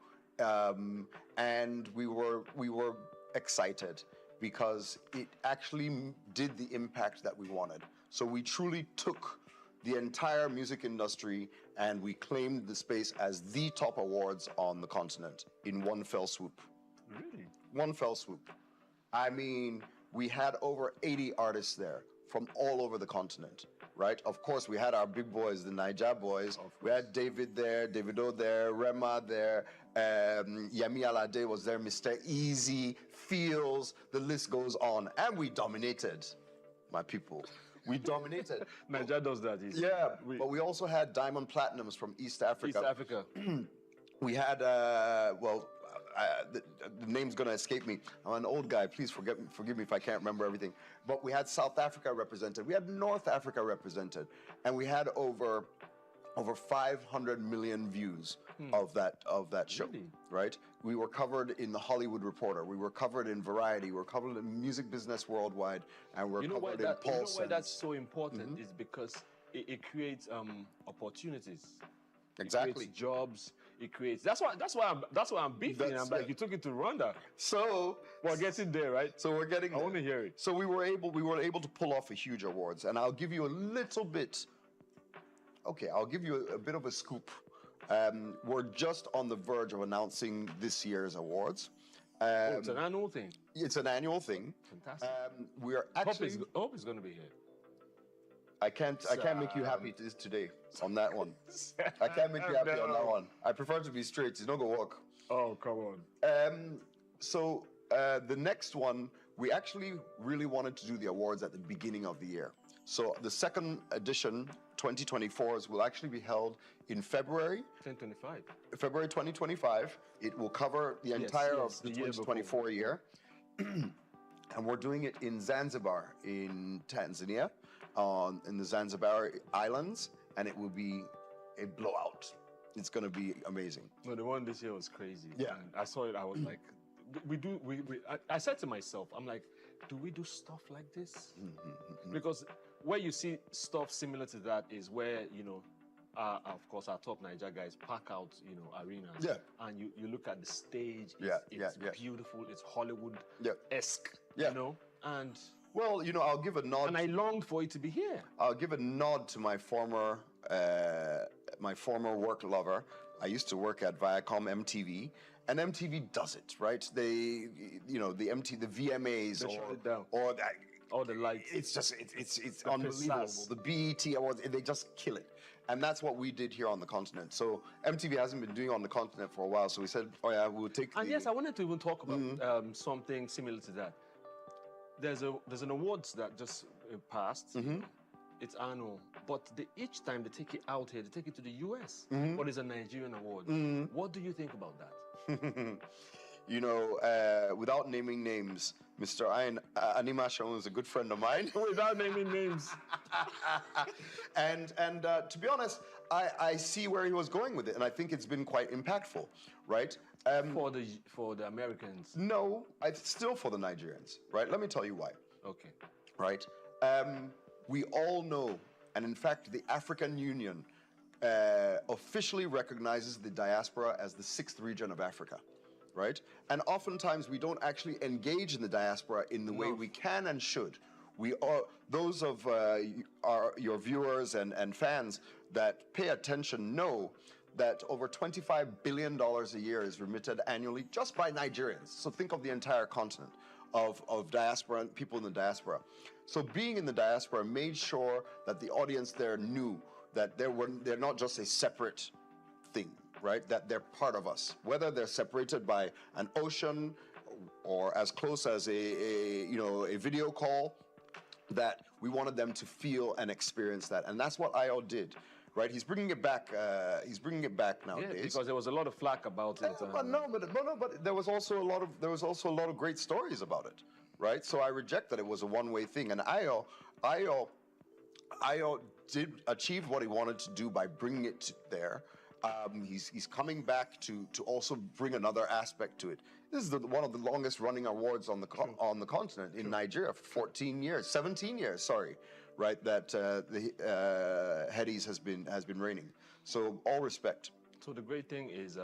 and we were excited because it actually did the impact that we wanted. So we truly took the entire music industry and we claimed the space as the top awards on the continent in one fell swoop. Really? One fell swoop. I mean, we had over 80 artists there from all over the continent, right? Of course, we had our big boys, the Niger boys. We had David there, Davido there, Rema there, Yemi Alade was there, Mr. Easy, Feels, the list goes on. And we dominated, my people. We dominated. Nigeria does that. Yeah, but we also had diamond platinums from East Africa. East Africa. We had, the name's gonna escape me. I'm an old guy. Please forgive me if I can't remember everything. But we had South Africa represented. We had North Africa represented, and we had over 500 million views of that show. Really? Right? We were covered in the Hollywood Reporter. We were covered in Variety. We were covered in Music Business Worldwide, and we're covered in Pulse. You know why that's so important is because it creates opportunities. Exactly. It creates jobs. It creates. That's why I'm beefing. I'm like, you took it to Rwanda. So we're getting there, right? So we're getting. I want to hear it. So we were able to pull off a huge awards, and I'll give you a little bit. Okay, I'll give you a bit of a scoop. We're just on the verge of announcing this year's awards. It's an annual thing. It's an annual thing. Fantastic. We are actually. Hope it's going to be here. I can't make you happy today on that one. I can't make you happy on that one. I prefer to be straight. It's not gonna work. Oh, come on. So the next one, we actually really wanted to do the awards at the beginning of the year. So the second edition, 2024s, will actually be held in February. 2025. February 2025. It will cover the entire of the 2024 year. And we're doing it in Zanzibar, in Tanzania. In the Zanzibar Islands, and it will be a blowout. It's going to be amazing. No, the one this year was crazy. Yeah. And I saw it, I was like, I said to myself, I'm like, do we do stuff like this? Because where you see stuff similar to that is where, of course, our top Niger guys pack out, arenas. Yeah. And you look at the stage, it's beautiful, it's Hollywood-esque, and... Well, I'll give a nod. And I longed for it to be here. I'll give a nod to my former work lover. I used to work at Viacom MTV, and MTV does it, right? They, the VMAs or that. All the lights. It's just, it's unbelievable. The BET Awards, they just kill it. And that's what we did here on the continent. So MTV hasn't been doing on the continent for a while, so we said, oh yeah, we'll take And yes, I wanted to even talk about something similar to that. There's an awards that just passed. It's annual, but each time they take it out here, they take it to the US. But it's a Nigerian award. What do you think about that? Without naming names, Mr. Anima Shaun is a good friend of mine. Without naming names. and to be honest, I see where he was going with it, and I think it's been quite impactful, right? For the Americans? No, it's still for the Nigerians, right? Let me tell you why. Okay. Right? We all know, and in fact, the African Union officially recognizes the diaspora as the 6th region of Africa, right? And oftentimes we don't actually engage in the diaspora in the way we can and should. We are, those of your viewers and fans that pay attention know that over $25 billion a year is remitted annually just by Nigerians. So think of the entire continent of diaspora and people in the diaspora. So being in the diaspora made sure that the audience there knew that they're not just a separate thing, right? That they're part of us. Whether they're separated by an ocean or as close as a video call, that we wanted them to feel and experience that. And that's what IO did. Right, he's bringing it back. He's bringing it back nowadays. Yeah, because there was a lot of flack about it. But there was also a lot of great stories about it, right? So I reject that it was a one-way thing. And Ayo did achieve what he wanted to do by bringing it there. He's coming back to also bring another aspect to it. This is one of the longest running awards on the continent in Nigeria for 17 years. Sorry. Right, that the Headies has been reigning. So all respect. So the great thing is,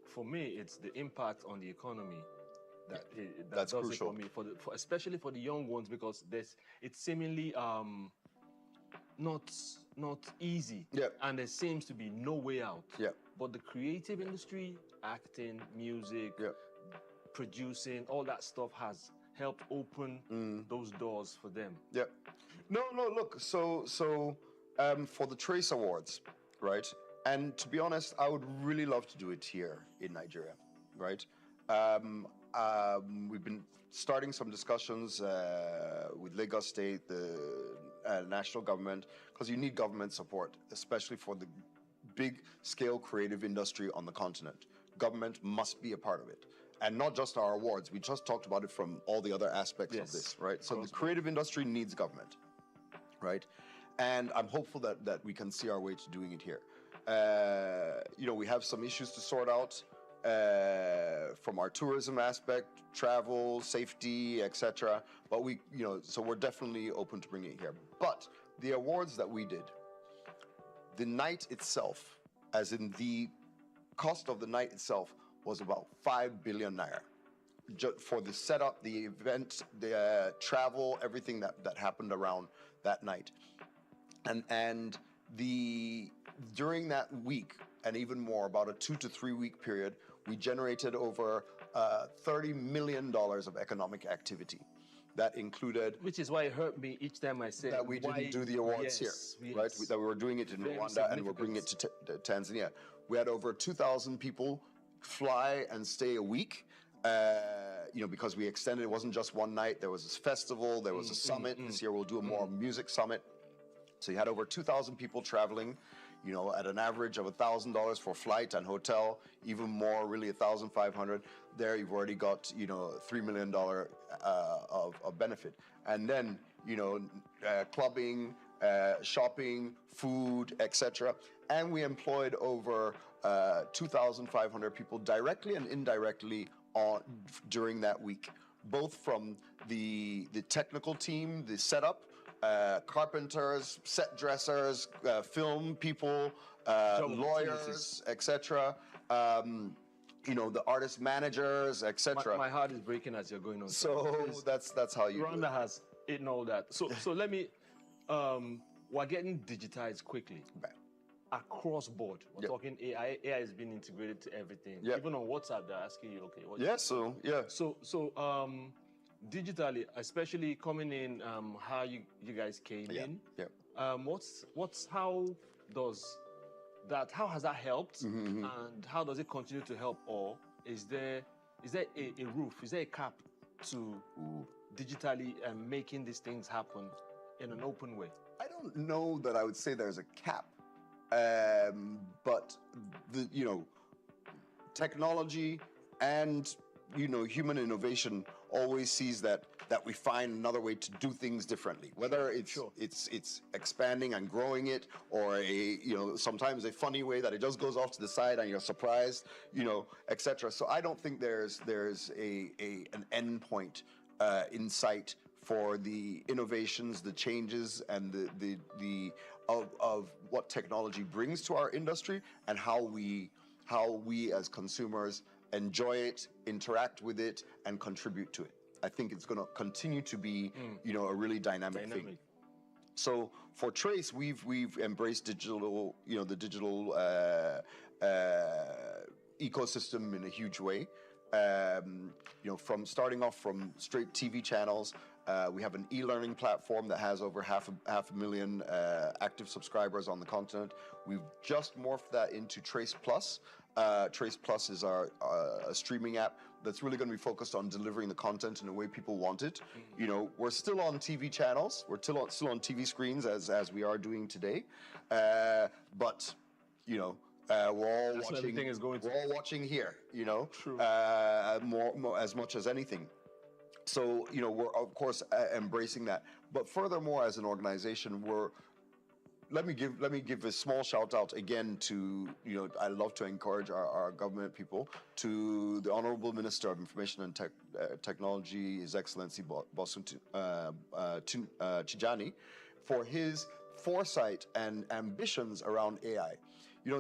for me, it's the impact on the economy that's does crucial. It for me, especially for the young ones, because it's seemingly not easy, and there seems to be no way out. But the creative industry, acting, music, producing, all that stuff has helped open those doors for them. No, look, so for the Trace Awards, right? And to be honest, I would really love to do it here in Nigeria, right? We've been starting some discussions with Lagos State, the national government, because you need government support, especially for the big scale creative industry on the continent. Government must be a part of it. And not just our awards. We just talked about it from all the other aspects of this, right? So the creative industry needs government, right? And I'm hopeful that we can see our way to doing it here. We have some issues to sort out from our tourism aspect, travel, safety, etc. But so we're definitely open to bringing it here. But the awards that we did, the night itself, as in the cost of the night itself, was about 5 billion naira. For the setup, the event, the travel, everything that happened around that night. And during that week, and even more, about a 2 to 3 week period, we generated over $30 million of economic activity. That included... Which is why it hurt me each time I said... That we didn't do the awards here, right? That we were doing it in Rwanda and we're bringing it to Tanzania. We had over 2,000 people fly and stay a week, because we extended. It wasn't just one night. There was this festival. There was a summit. This year we'll do a more music summit. So you had over 2,000 people traveling, at an average of $1,000 for flight and hotel, even more, really $1,500. There you've already got, $3 million of benefit. And then, clubbing, shopping, food, etc. And we employed over 2,500 people directly and indirectly during that week, both from the technical team, the setup, carpenters, set dressers, film people, lawyers, etc. The artist managers, etc. My heart is breaking as you're going on. So that's how you. Rwanda has eaten all that. So let me. We're getting digitized quickly. Across board. We're talking AI. AI is being integrated to everything. Even on WhatsApp, they're asking you, okay, So digitally, especially coming in, how you guys came in. How has that helped, and how does it continue to help, or is there a roof? Is there a cap to digitally making these things happen in an open way? I don't know that I would say there's a cap. But technology and human innovation always sees that we find another way to do things differently. Whether it's expanding and growing it, or sometimes a funny way that it just goes off to the side and you're surprised, etc. So I don't think there's an end point in sight for the innovations, the changes, and the of what technology brings to our industry, and how we as consumers enjoy it, interact with it, and contribute to it. I think it's going to continue to be, a really dynamic thing. So for Trace, we've embraced digital, the digital ecosystem in a huge way. From starting off from straight TV channels. We have an e-learning platform that has over half a million active subscribers on the continent. We've just morphed that into Trace Plus. Trace Plus is our streaming app that's really going to be focused on delivering the content in the way people want it. We're still on TV channels. We're still on TV screens as we are doing today. But we're all watching. We're all watching here. True. More as much as anything. So, we're of course embracing that. But furthermore, as an organization, let me give a small shout out again to, I love to encourage our government people, to the Honorable Minister of Information and Technology, His Excellency Bosun Tijani, for his foresight and ambitions around AI.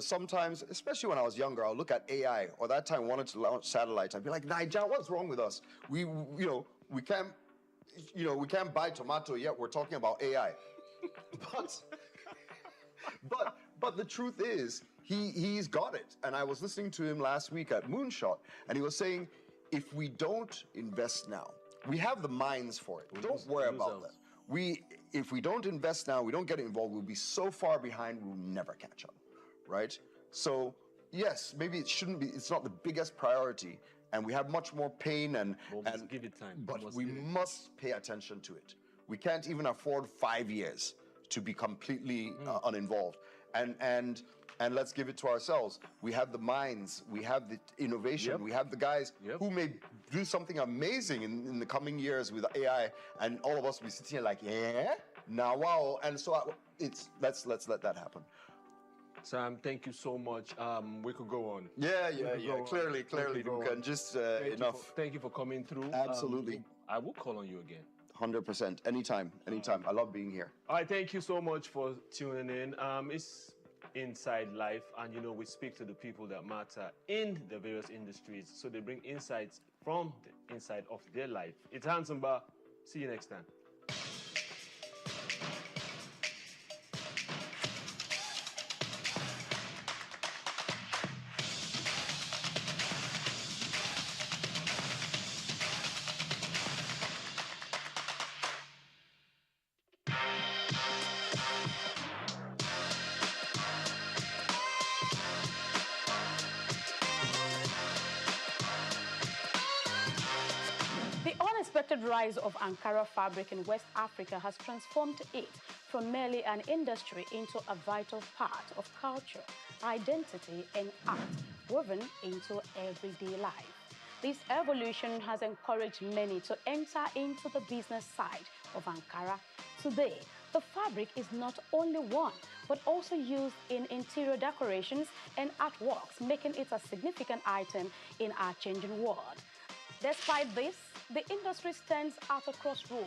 Sometimes, especially when I was younger, I'll look at AI, or that time I wanted to launch satellites. I'd be like, Naija, what's wrong with us? We can't buy tomato yet. We're talking about AI. But the truth is, he's got it. And I was listening to him last week at Moonshot, and he was saying, if we don't invest now, we have the minds for it. Don't worry about that. If we don't invest now, we don't get involved, we'll be so far behind, we'll never catch up. Right? So yes, maybe it's not the biggest priority, and we have much more pain and give it time. But we must pay attention to it. We can't even afford 5 years to be completely uninvolved. And let's give it to ourselves. We have the minds, we have the innovation, we have the guys who may do something amazing in the coming years with AI, and all of us will be sitting here like, yeah, now wow. And so let's let that happen. Sam, thank you so much. We could go on. Yeah. Clearly, we can just enough. Thank you for coming through. Absolutely. I will call on you again. 100%. Anytime. I love being here. All right, thank you so much for tuning in. It's Inside Life, and we speak to the people that matter in the various industries, so they bring insights from the inside of their life. It's Handsome Bar. See you next time. The unexpected rise of Ankara fabric in West Africa has transformed it from merely an industry into a vital part of culture, identity, and art woven into everyday life. This evolution has encouraged many to enter into the business side of Ankara. Today, the fabric is not only worn, but also used in interior decorations and artworks, making it a significant item in our changing world. Despite this, the industry stands at a crossroad,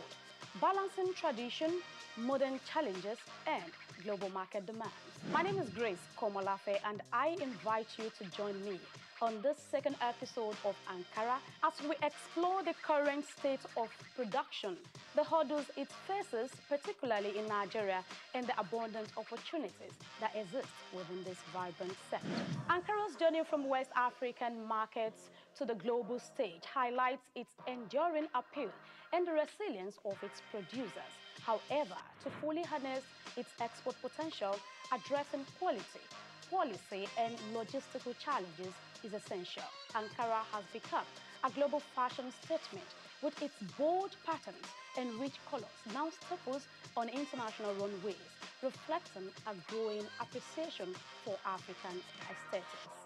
balancing tradition, modern challenges, and global market demands. My name is Grace Komolafe, and I invite you to join me on this second episode of Ankara as we explore the current state of production, the hurdles it faces, particularly in Nigeria, and the abundant opportunities that exist within this vibrant sector. Ankara's journey from West African markets to the global stage highlights its enduring appeal and the resilience of its producers. However, to fully harness its export potential, addressing quality, policy, and logistical challenges is essential. Ankara has become a global fashion statement with its bold patterns and rich colors now staples on international runways, reflecting a growing appreciation for African aesthetics.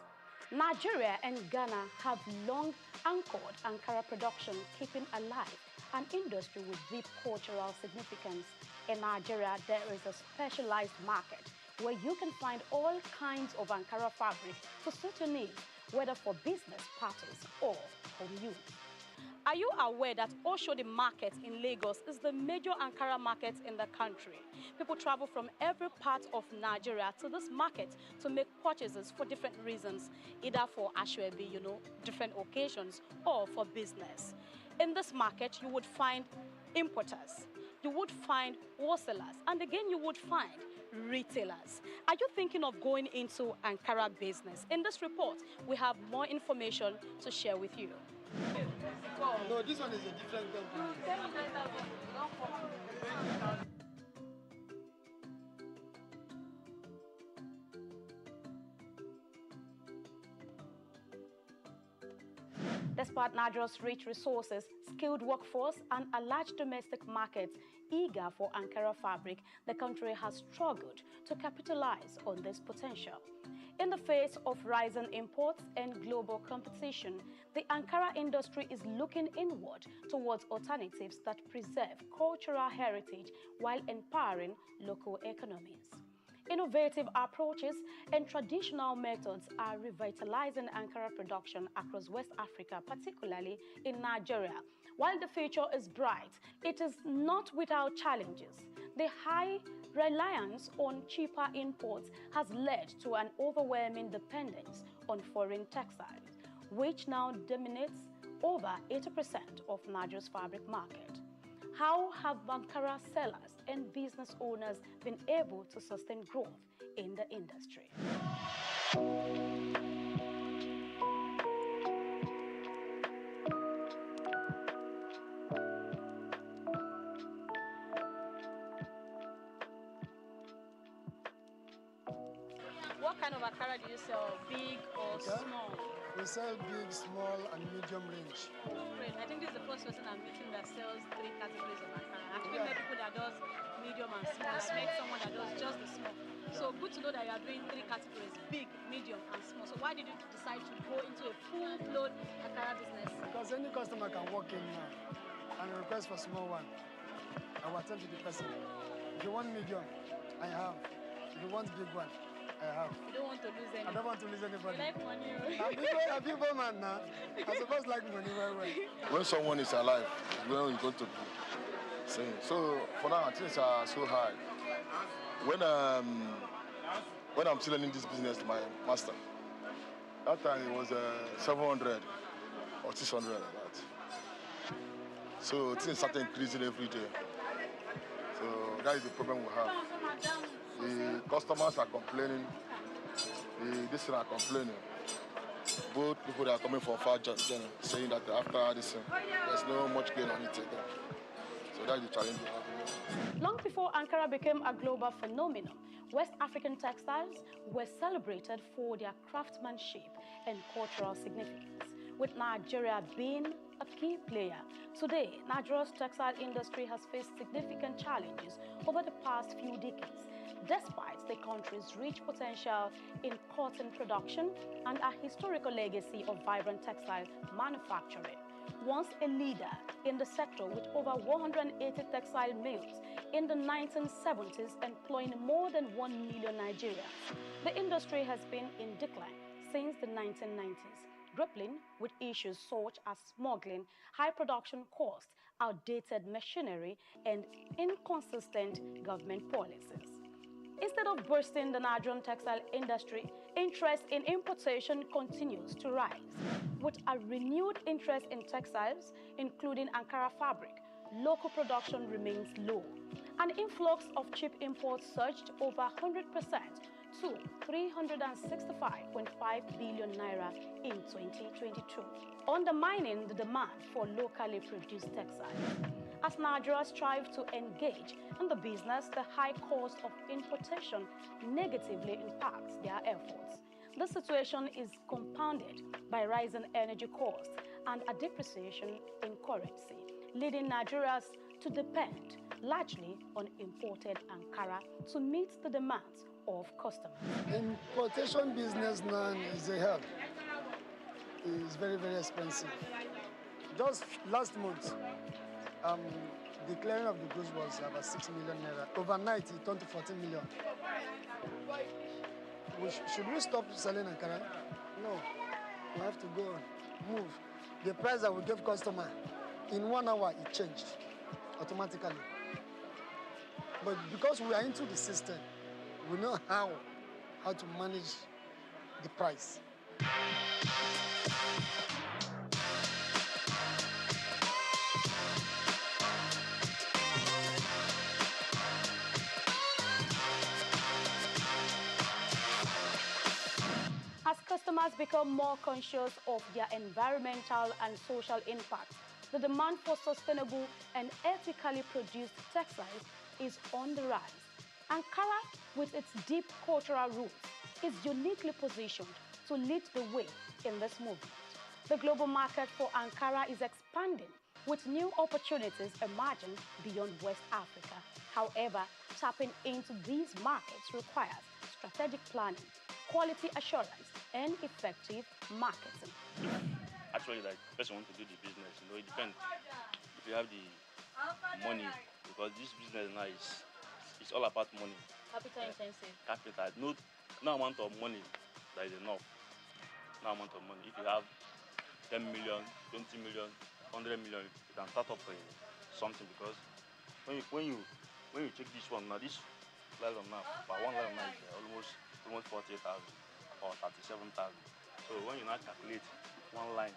Nigeria and Ghana have long anchored Ankara production, keeping alive an industry with deep cultural significance. In Nigeria, there is a specialized market where you can find all kinds of Ankara fabric to suit your needs, whether for business parties or home use. Are you aware that Oshodi Market in Lagos is the major Ankara market in the country? People travel from every part of Nigeria to this market to make purchases for different reasons, either for Ashwebi, different occasions, or for business. In this market, you would find importers, you would find wholesalers, and again, you would find retailers. Are you thinking of going into Ankara business? In this report, we have more information to share with you. No, this one is a different company. Despite Nigeria's rich resources, skilled workforce, and a large domestic market eager for Ankara fabric, the country has struggled to capitalize on this potential. In the face of rising imports and global competition, the Ankara industry is looking inward towards alternatives that preserve cultural heritage while empowering local economies. Innovative approaches and traditional methods are revitalizing Ankara production across West Africa, particularly in Nigeria. While the future is bright, it is not without challenges. The high reliance on cheaper imports has led to an overwhelming dependence on foreign textiles, which now dominates over 80% of Nigeria's fabric market. How have Ankara sellers and business owners been able to sustain growth in the industry? What kind of Ankara do you sell? Big or small? We sell big, small, and medium range. Great. I think this is the first person I'm meeting that sells 3 categories of Ankara. I've met people does medium and small. I met someone that does just the small. So good to know that you are doing 3 categories, big, medium, and small. So why did you decide to go into a full-blown Akara business? Because any customer can walk in now and request for small one. I will attend to the person. If you want medium, I have. If you want big one, I have. You don't want to lose anyone. I don't want to lose anybody. You like money. I'm people man now. I'm supposed to like money very well. When someone is alive, when you're going to be saying. So for now, things are so high. When I'm still learning this business to my master, that time it was 700 or 600 like that. So things started increasing every day. So that is the problem we have. The customers are complaining. This are complaining. Both people that are coming from far journey saying that after this, there's no much gain on it again. So that's the challenge we have. Long before Ankara became a global phenomenon, West African textiles were celebrated for their craftsmanship and cultural significance, with Nigeria being a key player. Today, Nigeria's textile industry has faced significant challenges over the past few decades, despite the country's rich potential in cotton production and a historical legacy of vibrant textile manufacturing. Once a leader in the sector with over 180 textile mills in the 1970s employing more than 1 million Nigerians, the industry has been in decline since the 1990s, grappling with issues such as smuggling, high production costs, outdated machinery, and inconsistent government policies. Instead of boosting the Nigerian textile industry, interest in importation continues to rise. With a renewed interest in textiles, including Ankara fabric, local production remains low. An influx of cheap imports surged over 100% to 365.5 billion naira in 2022, undermining the demand for locally produced textiles. As Nigeria strives to engage in the business, the high cost of importation negatively impacts their efforts. The situation is compounded by rising energy costs and a depreciation in currency, leading Nigerians to depend largely on imported Ankara to meet the demands of customers. Importation business now is a hell. It's very, very expensive. Just last month, the clearing of the goods was about 6 million naira. Overnight, it turned to 14 million. Should we stop selling Ankara? No. We have to go on, move. The price that we give customer, in 1 hour, it changed automatically. But because we are into the system, we know how to manage the price. As customers become more conscious of their environmental and social impact, the demand for sustainable and ethically produced textiles is on the rise. Ankara, with its deep cultural roots, is uniquely positioned to lead the way in this movement. The global market for Ankara is expanding, with new opportunities emerging beyond West Africa. However, tapping into these markets requires strategic planning, quality assurance, and effective marketing. Actually, like, person want to do the business, it depends. If you have the money, because this business now it's all about money. Capital intensive. Capital. No amount of money that is enough. No amount of money. If you have 10 million, 20 million, 100 million, you can start up something, because when you check this one now, this level now, but one level now is almost 48,000 or 37,000. So when you now calculate 1 line,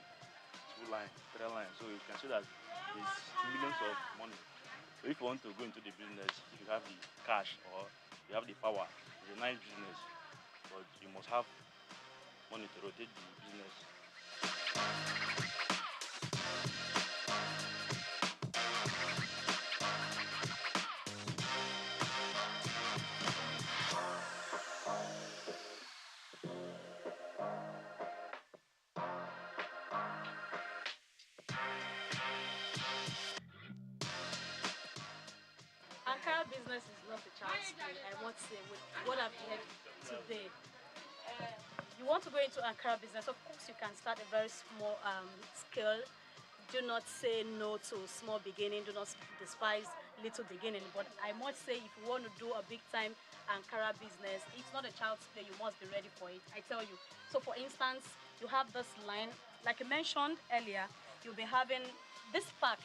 2 line, 3 lines, so you can see that it's millions of money. So if you want to go into the business, if you have the cash or you have the power, it's a nice business, but you must have money to rotate the business. Ankara business is not a child's play, I want to say, with what I've heard today. You want to go into Ankara business, of course you can start a very small scale. Do not say no to small beginning, do not despise little beginning. But I must say, if you want to do a big time Ankara business, it's not a child's play, you must be ready for it, I tell you. So for instance, you have this line, like I mentioned earlier, you'll be having this pack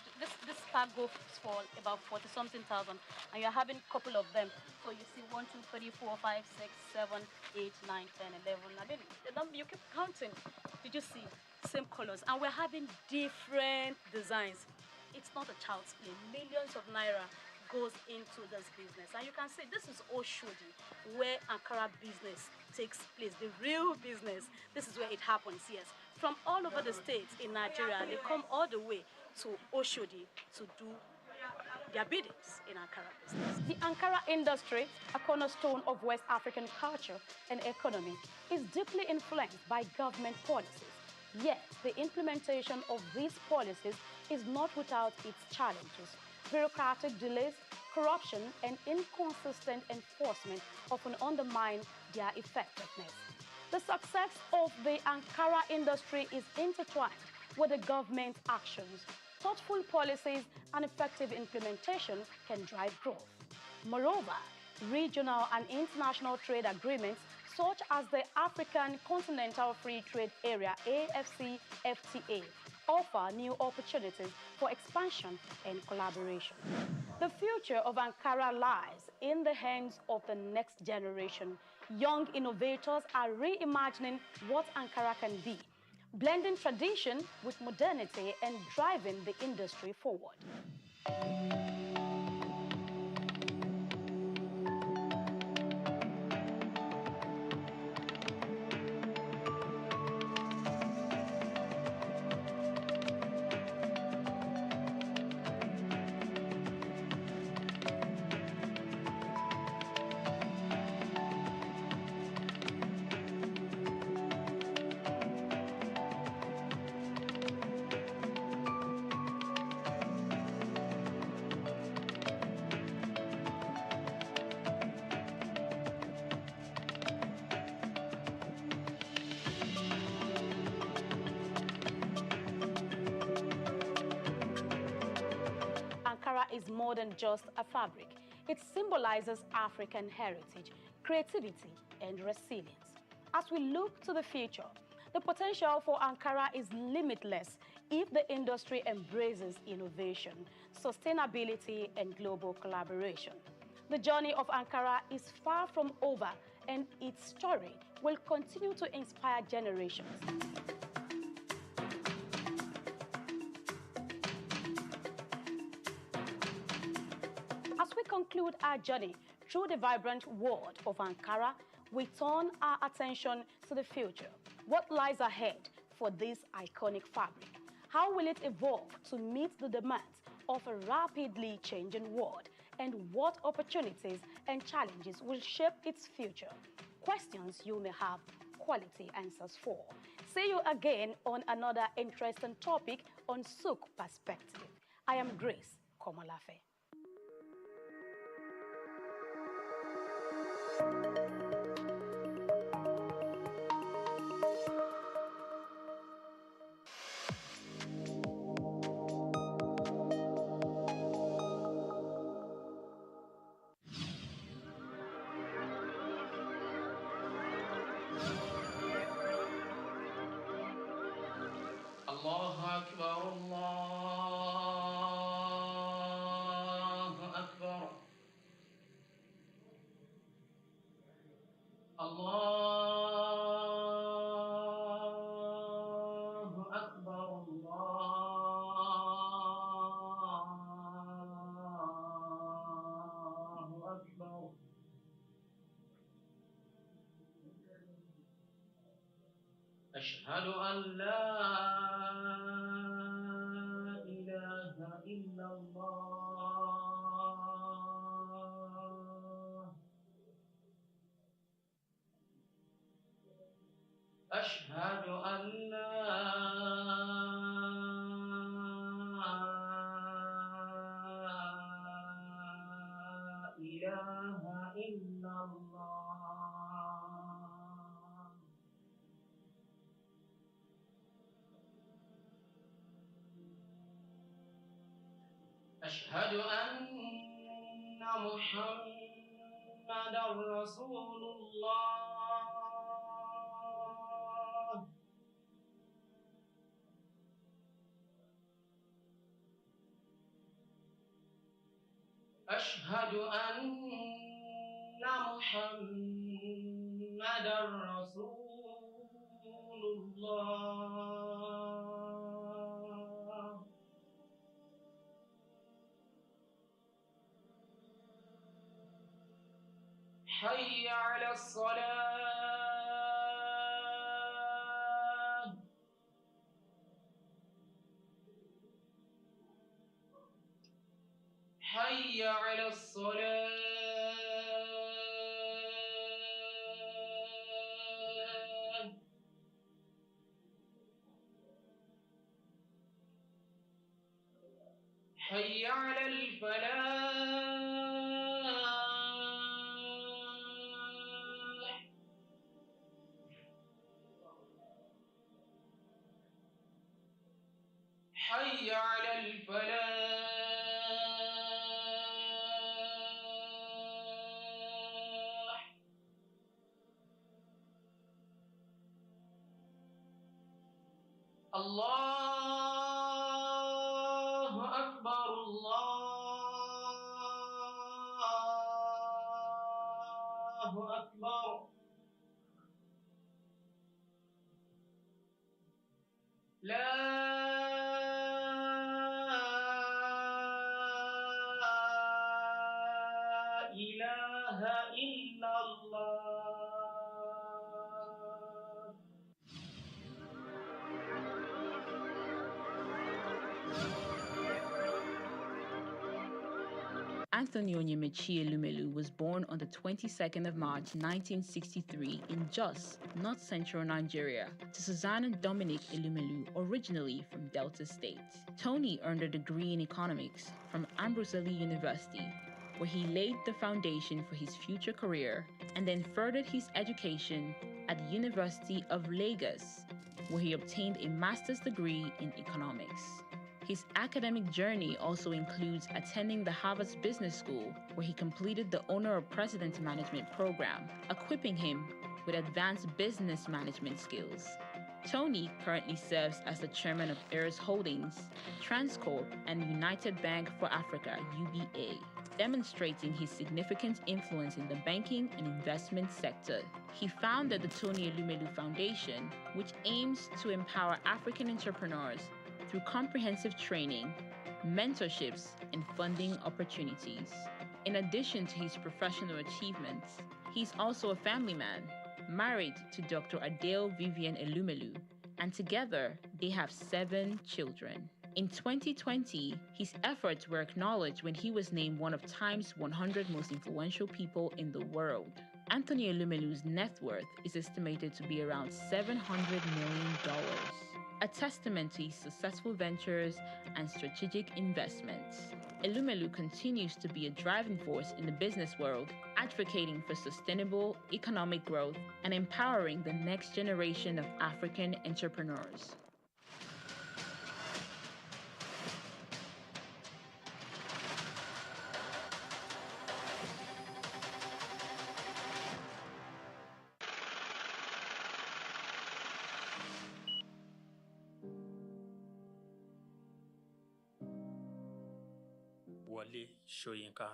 goes for about 40 something thousand, and you're having a couple of them. So you see 1, 2, 3, 4, 5, 6, 7, 8, 9, 10, 11. I mean, the number you keep counting. Did you see? Same colors, and we're having different designs. It's not a child's play. Millions of naira goes into this business, and you can see this is Oshodi, where Ankara business takes place, the real business. This is where it happens. Yes, from all over the states in Nigeria, they come all the way to Oshodi to do their biddings in Ankara business. The Ankara industry, a cornerstone of West African culture and economy, is deeply influenced by government policies. Yet, the implementation of these policies is not without its challenges. Bureaucratic delays, corruption, and inconsistent enforcement often undermine their effectiveness. The success of the Ankara industry is intertwined with the government's actions. Thoughtful policies and effective implementation can drive growth. Moreover, regional and international trade agreements such as the African Continental Free Trade Area AFCFTA offer new opportunities for expansion and collaboration. The future of Ankara lies in the hands of the next generation. Young innovators are reimagining what Ankara can be, blending tradition with modernity and driving the industry forward. Ankara is more than just a fabric. It symbolizes African heritage, creativity, and resilience. As we look to the future, the potential for Ankara is limitless if the industry embraces innovation, sustainability, and global collaboration. The journey of Ankara is far from over, and its story will continue to inspire generations. As we conclude our journey through the vibrant world of Ankara, we turn our attention to the future. What lies ahead for this iconic fabric? How will it evolve to meet the demands of a rapidly changing world? And what opportunities and challenges will shape its future? Questions you may have quality answers for. See you again on another interesting topic on Souq Perspective. I am Grace Komolafe. الله أكبر الله أكبر الله أكبر الله أكبر أشهد أن لا إله إلا الله أشهد أن لا إله إلا الله أشهد أن محمدا رسول الله أشهد أن محمدا رسول الله حي على الصلاة حي على الصلاة حي على الفلاح حي على الفلاح الله أكبر الله أكبر لا إله إلا الله Anthony Onyemaechi Elumelu was born on the 22nd of March 1963 in Jos, North Central Nigeria, to Susanna Dominic Elumelu, originally from Delta State. Tony earned a degree in economics from Ambrose Ali University, where he laid the foundation for his future career, and then furthered his education at the University of Lagos, where he obtained a master's degree in economics. His academic journey also includes attending the Harvard Business School, where he completed the Owner of President Management program, equipping him with advanced business management skills. Tony currently serves as the chairman of Ayers Holdings, Transcorp, and United Bank for Africa, UBA, demonstrating his significant influence in the banking and investment sector. He founded the Tony Elumelu Foundation, which aims to empower African entrepreneurs through comprehensive training, mentorships, and funding opportunities. In addition to his professional achievements, he's also a family man, married to Dr. Adele Vivian Elumelu, and together they have 7 children. In 2020, his efforts were acknowledged when he was named one of Time's 100 most influential people in the world. Anthony Elumelu's net worth is estimated to be around $700 million, a testament to his successful ventures and strategic investments. Elumelu continues to be a driving force in the business world, advocating for sustainable economic growth and empowering the next generation of African entrepreneurs. Wole Soyinka,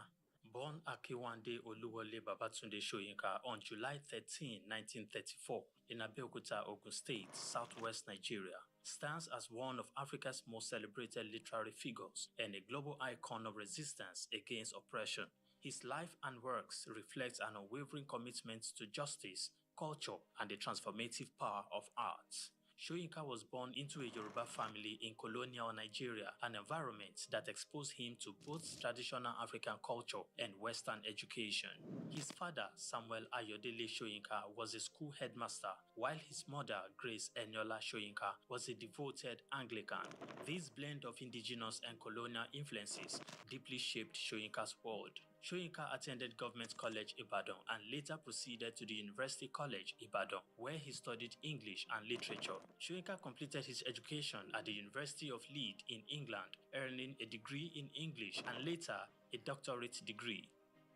born Akiwande Oluwole Babatunde Soyinka on July 13, 1934, in Abeokuta, Ogun State, southwest Nigeria, stands as one of Africa's most celebrated literary figures and a global icon of resistance against oppression. His life and works reflect an unwavering commitment to justice, culture, and the transformative power of arts. Soyinka was born into a Yoruba family in colonial Nigeria, an environment that exposed him to both traditional African culture and Western education. His father, Samuel Ayodele Soyinka, was a school headmaster, while his mother, Grace Eniola Soyinka, was a devoted Anglican. This blend of indigenous and colonial influences deeply shaped Soyinka's world. Soyinka attended Government College Ibadan and later proceeded to the University College Ibadan, where he studied English and literature. Soyinka completed his education at the University of Leeds in England, earning a degree in English and later a doctorate degree.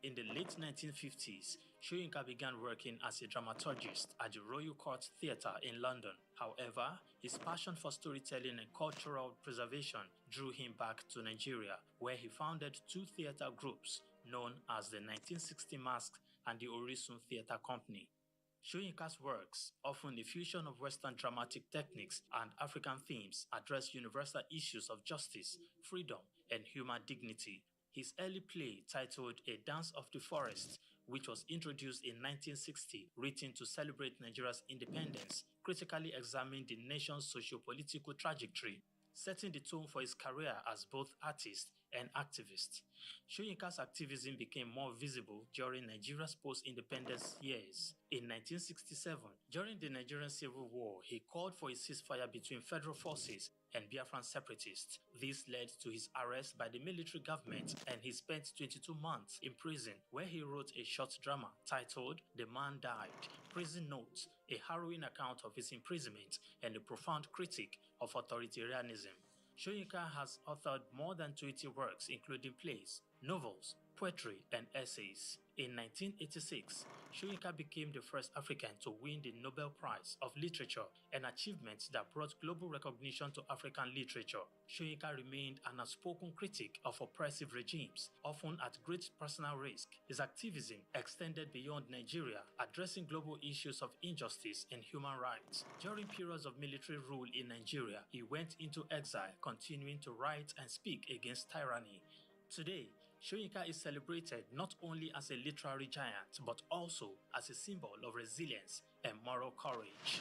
In the late 1950s, Soyinka began working as a dramaturgist at the Royal Court Theatre in London. However, his passion for storytelling and cultural preservation drew him back to Nigeria, where he founded two theatre groups known as the 1960 Masque and the Orisun Theatre Company. Soyinka's works, often a fusion of Western dramatic techniques and African themes, address universal issues of justice, freedom, and human dignity. His early play, titled A Dance of the Forest, which was introduced in 1960, written to celebrate Nigeria's independence, critically examined the nation's socio-political trajectory, setting the tone for his career as both artist and activist. Soyinka's activism became more visible during Nigeria's post-independence years. In 1967, during the Nigerian Civil War, he called for a ceasefire between federal forces and Biafran separatists. This led to his arrest by the military government, and he spent 22 months in prison, where he wrote a short drama titled The Man Died, Prison Notes, a harrowing account of his imprisonment and a profound critique of authoritarianism. Soyinka has authored more than 20 works, including plays, novels, poetry, and essays. In 1986, Soyinka became the first African to win the Nobel Prize of Literature, an achievement that brought global recognition to African literature. Soyinka remained an outspoken critic of oppressive regimes, often at great personal risk. His activism extended beyond Nigeria, addressing global issues of injustice and human rights. During periods of military rule in Nigeria, he went into exile, continuing to write and speak against tyranny. Today, Soyinka is celebrated not only as a literary giant, but also as a symbol of resilience and moral courage.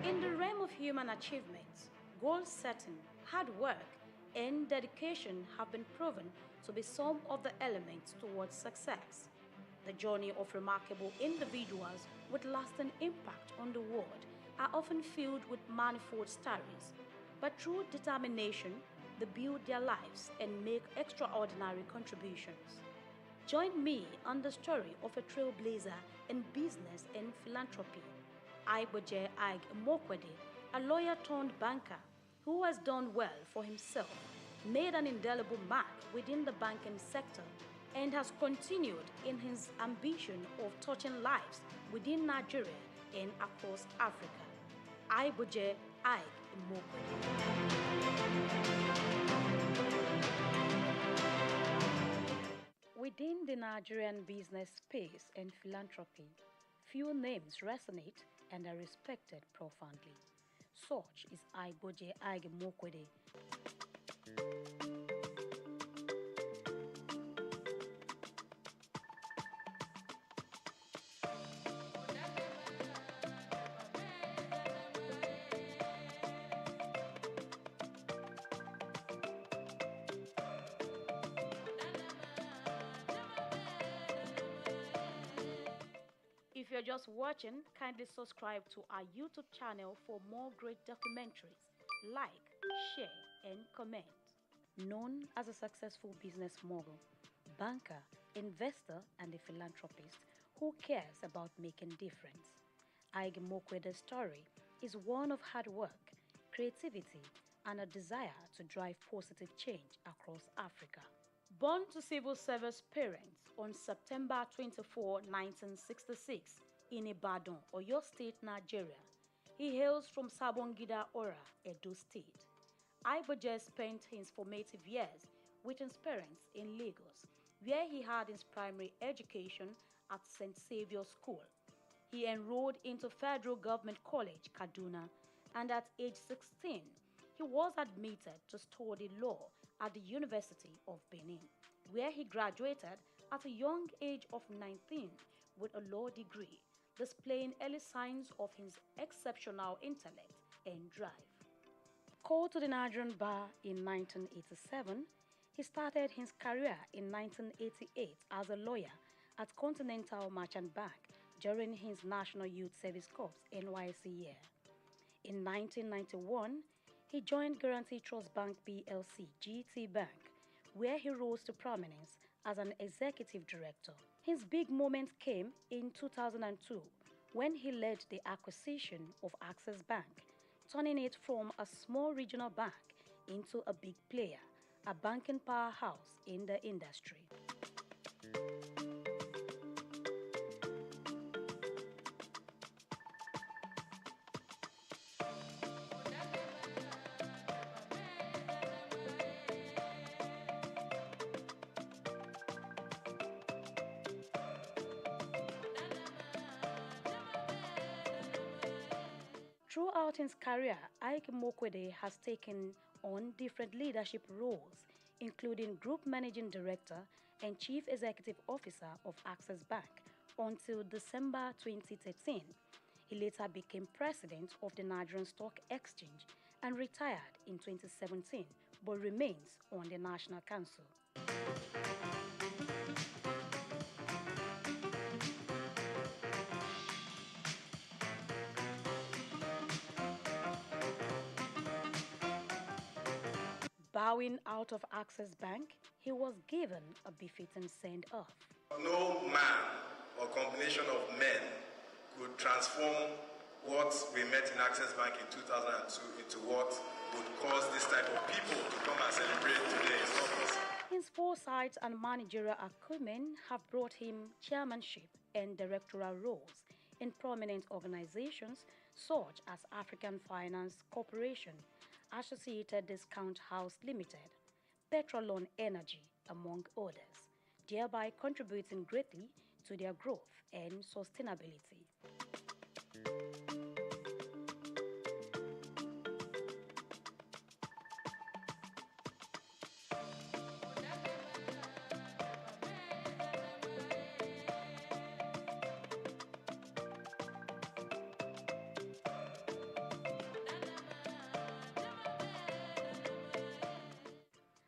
In the realm of human achievements, goal setting, hard work, and dedication have been proven to be some of the elements towards success. The journey of remarkable individuals with lasting impact on the world are often filled with manifold stories, but through determination, they build their lives and make extraordinary contributions. Join me on the story of a trailblazer in business and philanthropy, Aiboje Ag Mokwede, a lawyer turned banker who has done well for himself, made an indelible mark within the banking sector, and has continued in his ambition of touching lives within Nigeria and across Africa. Aiboje Ag Mokwede. Within the Nigerian business space and philanthropy, few names resonate and are respected profoundly. Such is Aiboje Ag Mokwede. If you're just watching, kindly subscribe to our YouTube channel for more great documentaries. Like, share, and comment. Known as a successful business mogul, banker, investor, and a philanthropist who cares about making difference, Ig Mokwede's story is one of hard work, creativity, and a desire to drive positive change across Africa. Born to civil service parents on September 24, 1966, in Ibadan, Oyo State, Nigeria, he hails from Sabongida Ora, Edo State. Iboje spent his formative years with his parents in Lagos, where he had his primary education at St. Saviour's School. He enrolled into Federal Government College, Kaduna, and at age 16, he was admitted to study law at the University of Benin, where he graduated at a young age of 19 with a law degree, displaying early signs of his exceptional intellect and drive. Called to the Nigerian Bar in 1987, he started his career in 1988 as a lawyer at Continental Merchant Bank during his National Youth Service Corps NYSC year. In 1991, he joined Guaranty Trust Bank PLC GT Bank, where he rose to prominence as an executive director. His big moment came in 2002 when he led the acquisition of Access Bank, turning it from a small regional bank into a big player, a banking powerhouse in the industry. Throughout his career, Ike Mokwede has taken on different leadership roles, including Group Managing Director and Chief Executive Officer of Access Bank until December 2013. He later became President of the Nigerian Stock Exchange and retired in 2017, but remains on the National Council. Bowing out of Access Bank, he was given a befitting send-off. No man or combination of men could transform what we met in Access Bank in 2002 into what would cause this type of people to come and celebrate today. His foresight and managerial acumen have brought him chairmanship and directorial roles in prominent organizations such as African Finance Corporation, Associated Discount House Limited, Petrolon Energy, among others, thereby contributing greatly to their growth and sustainability.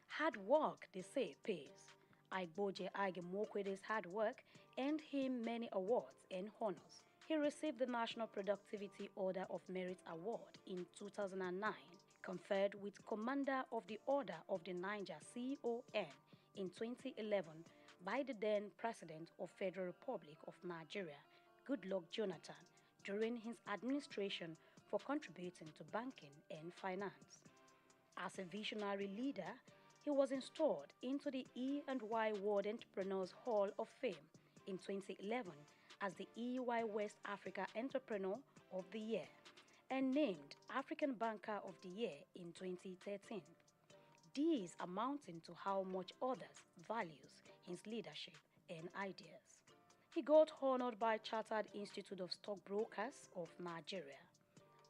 Hard work, they say, pays. Igboje Agemokwede's hard work earned him many awards and honors. He received the National Productivity Order of Merit Award in 2009, conferred with Commander of the Order of the Niger CON in 2011 by the then President of Federal Republic of Nigeria, Goodluck Jonathan, during his administration for contributing to banking and finance. As a visionary leader, he was installed into the E&Y World Entrepreneurs Hall of Fame in 2011 as the EY West Africa Entrepreneur of the Year and named African Banker of the Year in 2013. These amounting to how much others values his leadership and ideas. He got honored by Chartered Institute of Stockbrokers of Nigeria.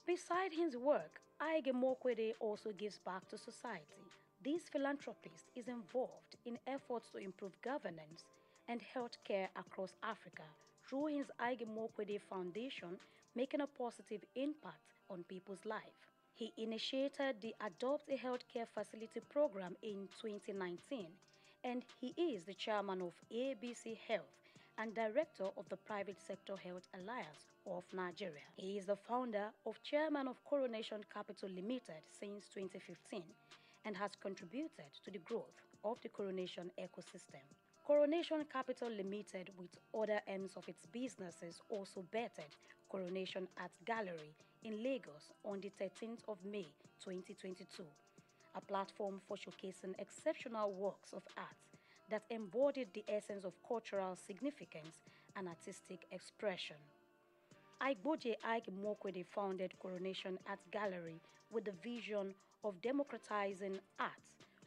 Beside his work, Ige Mokwede also gives back to society. This philanthropist is involved in efforts to improve governance and healthcare across Africa through his Ige Mokwede Foundation, making a positive impact on people's life. He initiated the Adopt a Healthcare Facility program in 2019, and he is the chairman of ABC Health and director of the Private Sector Health Alliance of Nigeria. He is the founder of Chairman of Coronation Capital Limited since 2015 and has contributed to the growth of the Coronation ecosystem. Coronation Capital Limited, with other aims of its businesses, also bettered Coronation Art Gallery in Lagos on the 13th of May 2022, a platform for showcasing exceptional works of art that embodied the essence of cultural significance and artistic expression. Aigboje Ike Mokwede founded Coronation Art Gallery with the vision of democratizing art,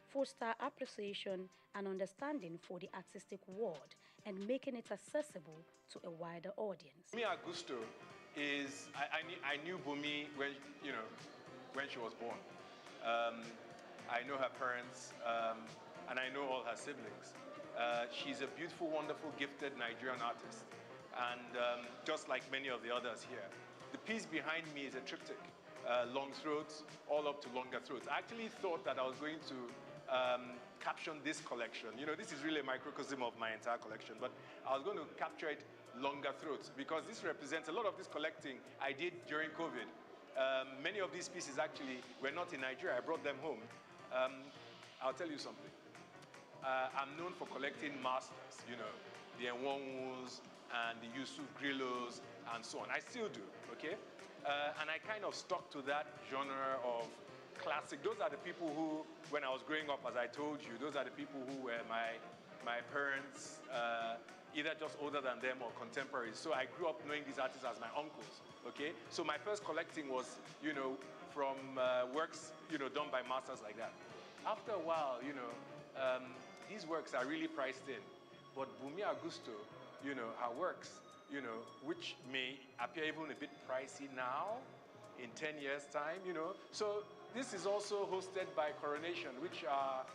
foster appreciation and understanding for the artistic world, and making it accessible to a wider audience. Bumi Augusto is, I knew Bumi when she was born. I know her parents, and I know all her siblings. She's a beautiful, wonderful, gifted Nigerian artist, and just like many of the others here. The piece behind me is a triptych, long throats, all up to longer throats. I actually thought that I was going to caption this collection. You know, this is really a microcosm of my entire collection, but I was going to capture it longer throats because this represents a lot of this collecting I did during COVID. Many of these pieces actually were not in Nigeria. I brought them home. I'll tell you something. I'm known for collecting masters, you know, the Enwonwus and the Yusuf Grillos and so on. I still do, okay? And I kind of stuck to that genre of classic. Those are the people who, when I was growing up, as I told you, those are the people who were my parents, either just older than them or contemporaries. So I grew up knowing these artists as my uncles, okay? So my first collecting was, you know, from works, you know, done by masters like that. After a while, you know, these works are really priced in. But Bumi Augusto, you know, her works, you know, which may appear even a bit pricey now, in 10 years' time, you know. So this is also hosted by Coronation, which are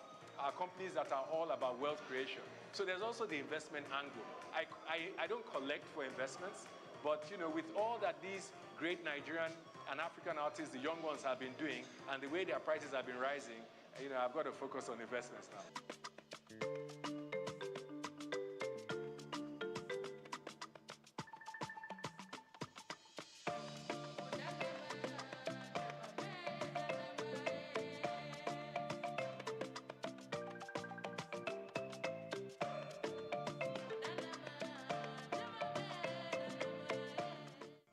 companies that are all about wealth creation. So there's also the investment angle. I don't collect for investments, but you know, with all that these great Nigerian and African artists, the young ones, have been doing, and the way their prices have been rising, you know, I've got to focus on investments now.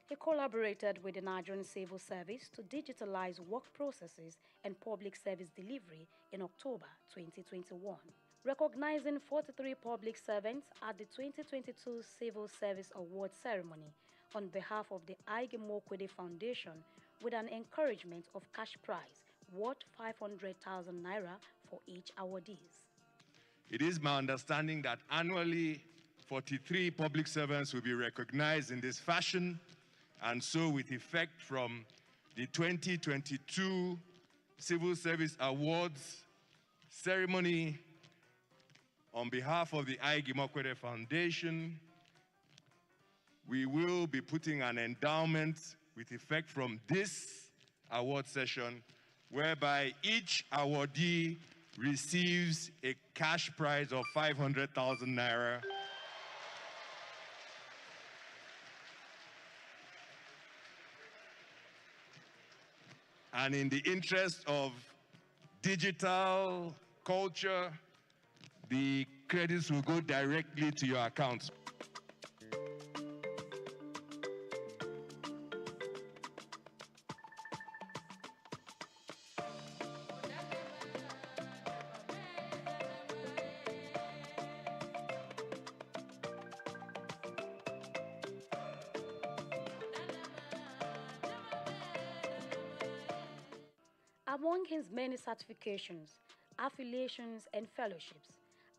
He collaborated with the Nigerian Civil Service to digitalize work processes and public service delivery in October 2021. Recognizing 43 public servants at the 2022 Civil Service Award ceremony on behalf of the Ige Mokwede Foundation with an encouragement of cash prize worth 500,000 naira for each awardees. It is my understanding that annually 43 public servants will be recognized in this fashion, and so with effect from the 2022 Civil Service Awards ceremony, on behalf of the Ige Mokwede Foundation, we will be putting an endowment with effect from this award session, whereby each awardee receives a cash prize of 500,000 naira. And in the interest of digital culture, the credits will go directly to your accounts. Among his many certifications, affiliations, and fellowships,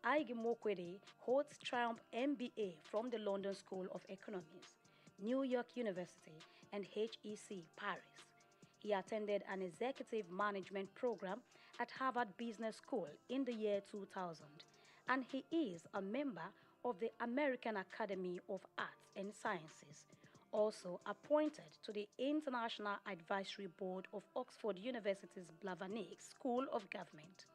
Ige Mokwede holds Triumph MBA from the London School of Economics, New York University, and HEC Paris. He attended an executive management program at Harvard Business School in the year 2000, and he is a member of the American Academy of Arts and Sciences, also appointed to the International Advisory Board of Oxford University's Blavatnik School of Government.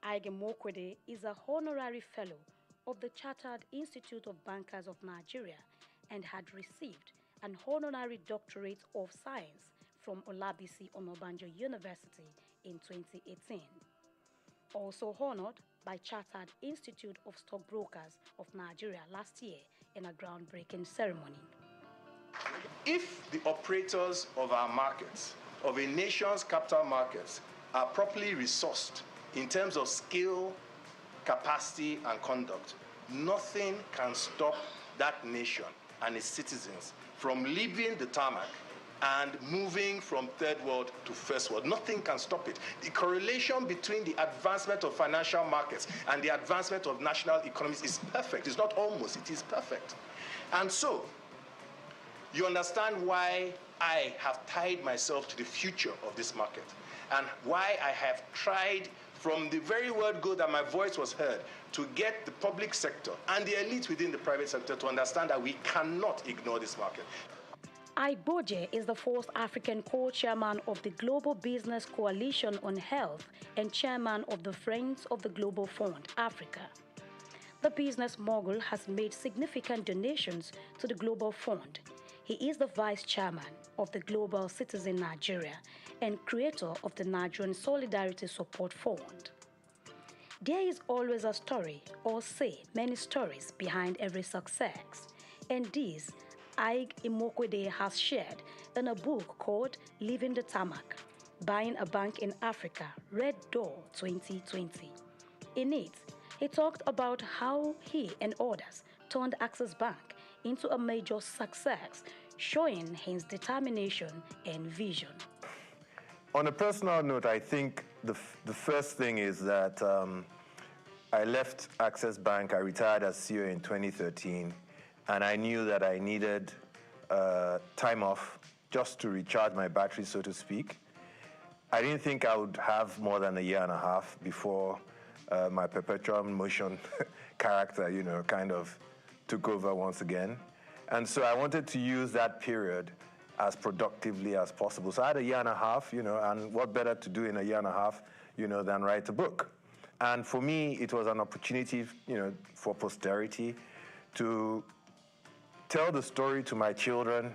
Ige Mokwede is a honorary fellow of the Chartered Institute of Bankers of Nigeria and had received an honorary doctorate of science from Olabisi Onabanjo University in 2018. Also honored by Chartered Institute of Stockbrokers of Nigeria last year in a groundbreaking ceremony. If the operators of our markets, of a nation's capital markets, are properly resourced in terms of skill, capacity, and conduct, nothing can stop that nation and its citizens from leaving the tarmac and moving from third world to first world. Nothing can stop it. The correlation between the advancement of financial markets and the advancement of national economies is perfect. It's not almost, it is perfect. And so, you understand why I have tied myself to the future of this market and why I have tried from the very word go that my voice was heard to get the public sector and the elite within the private sector to understand that we cannot ignore this market. Aiboje is the fourth African co-chairman of the Global Business Coalition on Health and chairman of the Friends of the Global Fund, Africa. The business mogul has made significant donations to the Global Fund. He is the vice chairman of the Global Citizen Nigeria and creator of the Nigerian Solidarity Support Fund. There is always a story, or say many stories, behind every success, and this Ig Imokwede has shared in a book called Leaving the Tarmac, Buying a Bank in Africa, Red Door 2020. In it, he talked about how he and others turned Access Bank into a major success, showing his determination and vision. On a personal note, I think the first thing is that I left Access Bank. I retired as CEO in 2013, and I knew that I needed time off just to recharge my battery, so to speak. I didn't think I would have more than a year and a half before my perpetual motion character, kind of took over once again. And so I wanted to use that period as productively as possible. So I had a year and a half, and what better to do in a year and a half, than write a book. And for me, it was an opportunity, for posterity to tell the story to my children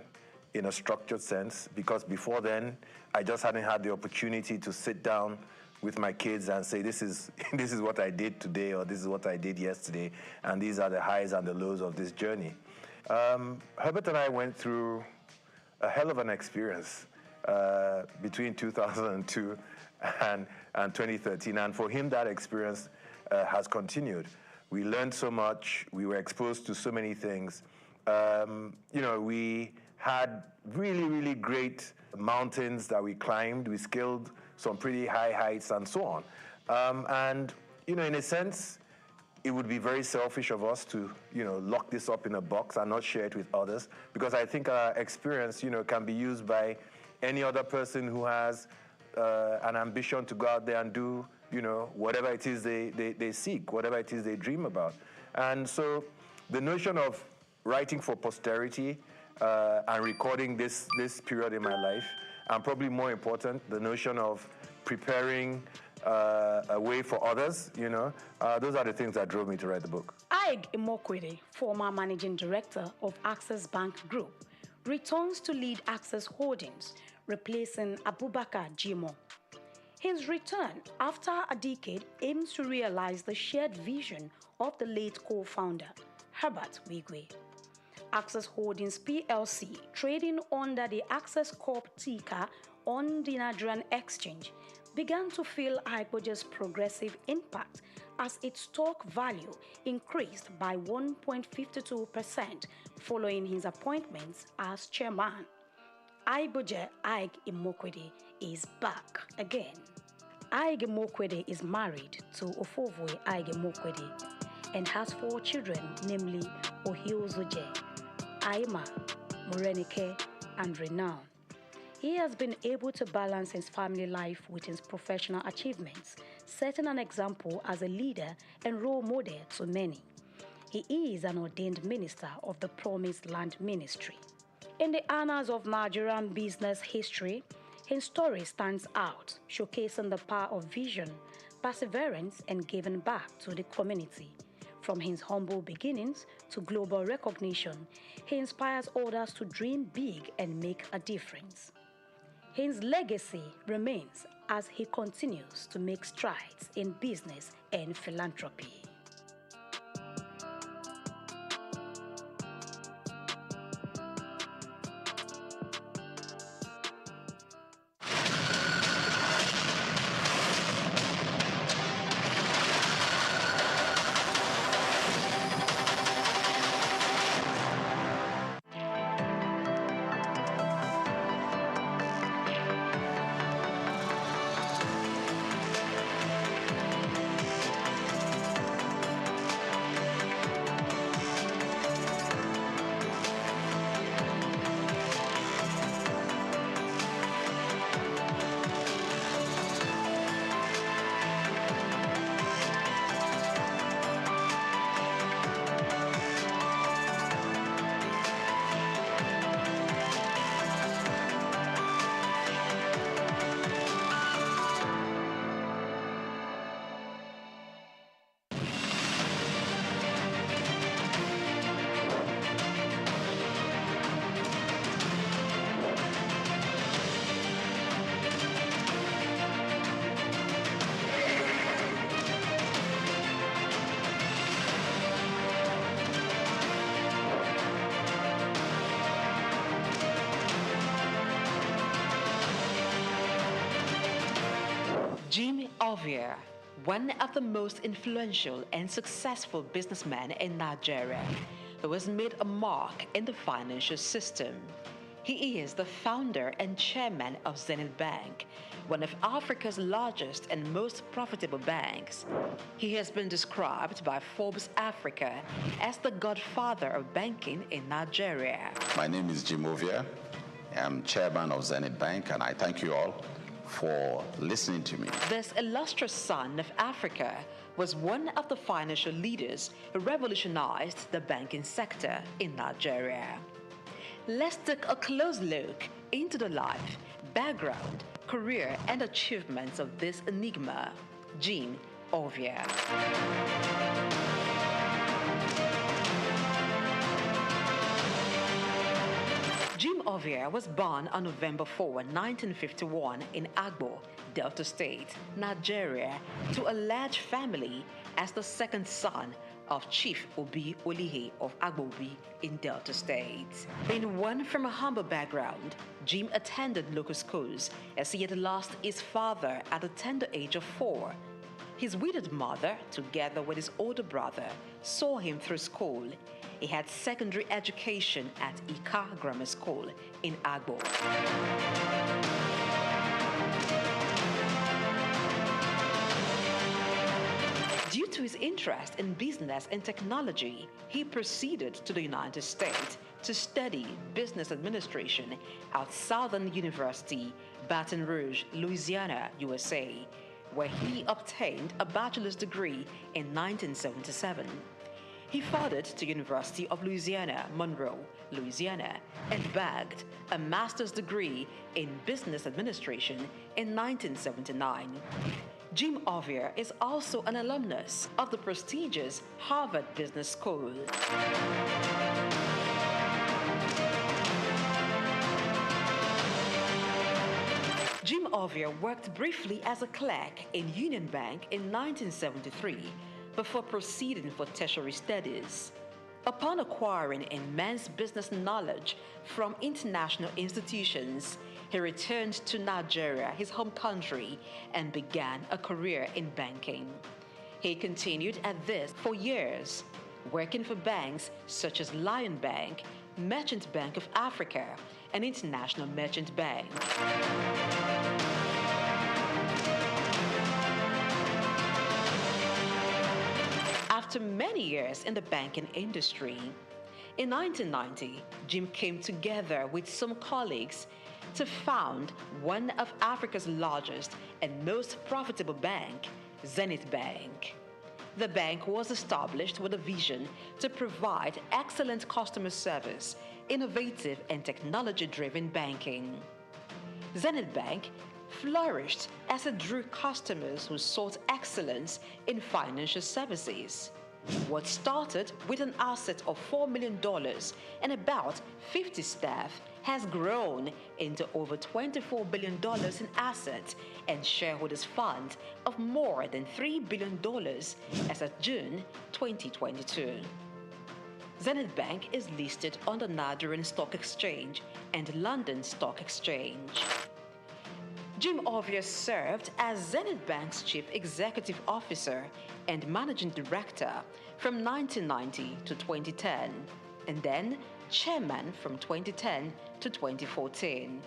in a structured sense, because before then, I just hadn't had the opportunity to sit down with my kids and say, this is what I did today, or this is what I did yesterday, and these are the highs and the lows of this journey. Herbert and I went through a hell of an experience between 2002 and 2013, and for him that experience has continued. We learned so much, we were exposed to so many things. We had really, really great mountains that we climbed, we scaled some pretty high heights and so on. And in a sense, it would be very selfish of us to, lock this up in a box and not share it with others, because I think our experience, can be used by any other person who has an ambition to go out there and do, whatever it is they seek, whatever it is they dream about. And so the notion of writing for posterity and recording this period in my life, and probably more important, the notion of preparing a way for others, those are the things that drove me to write the book. Ig Imokwede, former managing director of Access Bank Group, returns to lead Access Holdings, replacing Abubakar Jimo. His return after a decade aims to realize the shared vision of the late co-founder, Herbert Wigwe. Access Holdings PLC, trading under the Access Corp ticker on the Nigerian exchange, began to feel Aiboje's progressive impact as its stock value increased by 1.52% following his appointment as chairman. Aiboje Ig Imokwede is back again. Ig Imokwede is married to Ofovwe Ig Imokwede and has 4 children, namely Ohiozoje, Aima, Morenike, and Renown. He has been able to balance his family life with his professional achievements, setting an example as a leader and role model to many. He is an ordained minister of the Promised Land Ministry. In the annals of Nigerian business history, his story stands out, showcasing the power of vision, perseverance, and giving back to the community. From his humble beginnings to global recognition, he inspires others to dream big and make a difference. His legacy remains as he continues to make strides in business and philanthropy. Jim Ovia, one of the most influential and successful businessmen in Nigeria, who has made a mark in the financial system. He is the founder and chairman of Zenith Bank, one of Africa's largest and most profitable banks. He has been described by Forbes Africa as the godfather of banking in Nigeria. My name is Jim Ovia. I'm chairman of Zenith Bank, and I thank you all for listening to me. This illustrious son of Africa was one of the financial leaders who revolutionized the banking sector in Nigeria. Let's take a close look into the life, background, career, and achievements of this enigma, Jim Ovia. Jim Ovia was born on November 4, 1951 in Agbo, Delta State, Nigeria, to a large family as the second son of Chief Obi Olihe of Agbobi in Delta State. Being one from a humble background, Jim attended local schools as he had lost his father at the tender age of 4. His widowed mother, together with his older brother, saw him through school. He had secondary education at Ika Grammar School in Agbo. Due to his interest in business and technology, he proceeded to the United States to study business administration at Southern University, Baton Rouge, Louisiana, USA, where he obtained a bachelor's degree in 1977. He furthered to University of Louisiana, Monroe, Louisiana, and bagged a master's degree in business administration in 1979. Jim Ovia is also an alumnus of the prestigious Harvard Business School. Jim Ovia worked briefly as a clerk in Union Bank in 1973 before proceeding for tertiary studies. Upon acquiring immense business knowledge from international institutions, he returned to Nigeria, his home country, and began a career in banking. He continued at this for years, working for banks such as Lion Bank, Merchant Bank of Africa, and International Merchant Bank. After many years in the banking industry, in 1990, Jim came together with some colleagues to found one of Africa's largest and most profitable bank, Zenith Bank. The bank was established with a vision to provide excellent customer service, innovative and technology-driven banking. Zenith Bank flourished as it drew customers who sought excellence in financial services. What started with an asset of $4 million and about 50 staff has grown into over $24 billion in assets and shareholders' funds of more than $3 billion as of June 2022. Zenith Bank is listed on the Nigerian Stock Exchange and London Stock Exchange. Jim Ovia served as Zenith Bank's Chief Executive Officer and Managing Director from 1990 to 2010, and then Chairman from 2010 to 2014.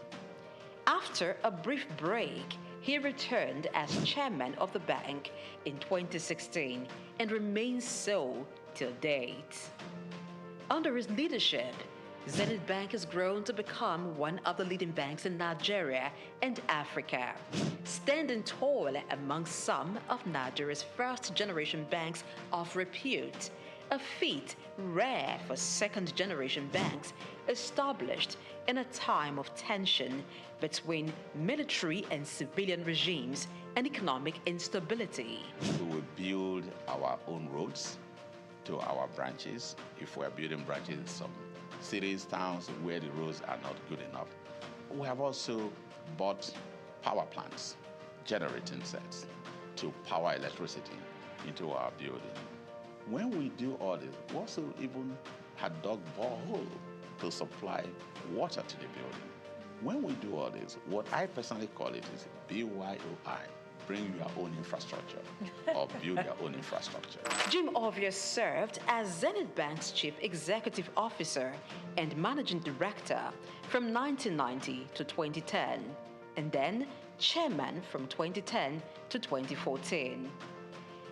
After a brief break, he returned as Chairman of the bank in 2016 and remains so till date. Under his leadership, Zenith Bank has grown to become one of the leading banks in Nigeria and Africa, standing tall among some of Nigeria's first-generation banks of repute, a feat rare for second-generation banks established in a time of tension between military and civilian regimes and economic instability. We will build our own roads to our branches if we're building branches in some cities, towns where the roads are not good enough. We have also bought power plants, generating sets to power electricity into our building. When we do all this, we also even had dug borehole to supply water to the building. When we do all this, what I personally call it is BYOI, bring your own infrastructure or build your own infrastructure. Jim Ovia served as Zenith Bank's Chief Executive Officer and Managing Director from 1990 to 2010, and then Chairman from 2010 to 2014.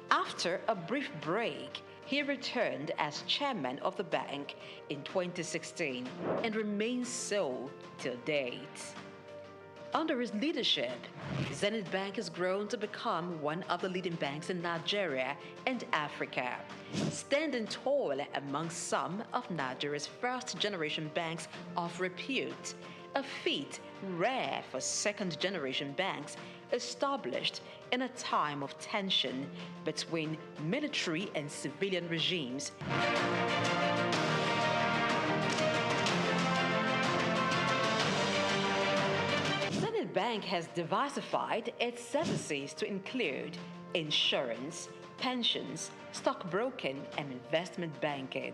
After a brief break, he returned as Chairman of the bank in 2016 and remains so till date. Under his leadership, Zenith Bank has grown to become one of the leading banks in Nigeria and Africa, standing tall among some of Nigeria's first-generation banks of repute, a feat rare for second-generation banks established in a time of tension between military and civilian regimes. Zenith Bank has diversified its services to include insurance, pensions, stockbroking, and investment banking.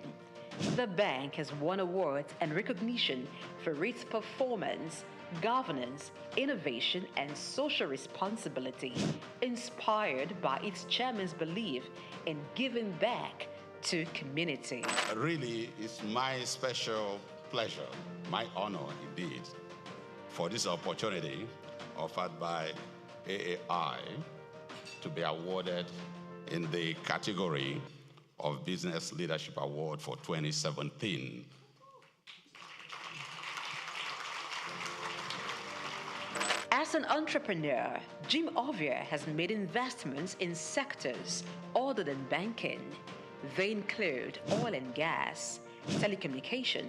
The bank has won awards and recognition for its performance, governance, innovation, and social responsibility, inspired by its chairman's belief in giving back to community. Really, it's my special pleasure, my honor indeed, for this opportunity offered by AAI to be awarded in the category of Business Leadership Award for 2017. As an entrepreneur, Jim Ovia has made investments in sectors other than banking. They include oil and gas, telecommunication,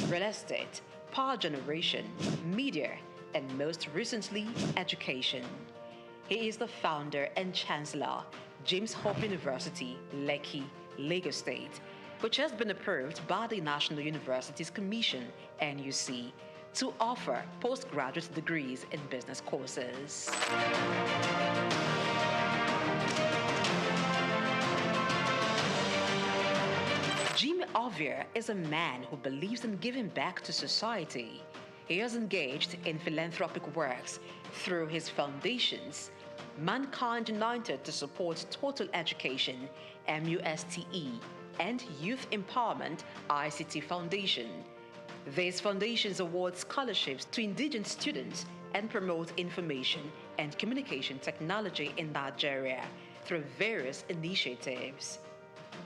real estate, power generation, media, and most recently, education. He is the founder and chancellor, James Hope University, Lekki, Lagos State, which has been approved by the National Universities Commission, NUC, to offer postgraduate degrees in business courses. Jim Ovia is a man who believes in giving back to society. He has engaged in philanthropic works through his foundations, Mankind United to support total education, MUSTE, and Youth Empowerment, ICT Foundation. These foundations award scholarships to indigenous students and promote information and communication technology in Nigeria through various initiatives.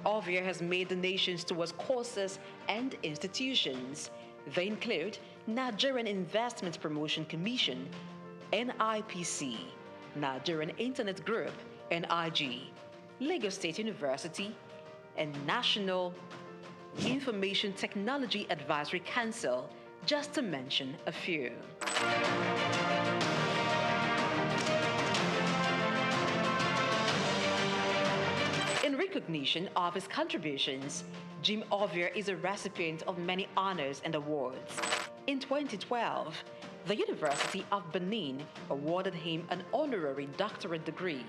Ovia has made donations towards courses and institutions. They include Nigerian Investment Promotion Commission, NIPC, Nigerian Internet Group, NIG, Lagos State University, and National Information Technology Advisory Council, just to mention a few. In recognition of his contributions, Jim Ovia is a recipient of many honors and awards. In 2012, the University of Benin awarded him an honorary doctorate degree.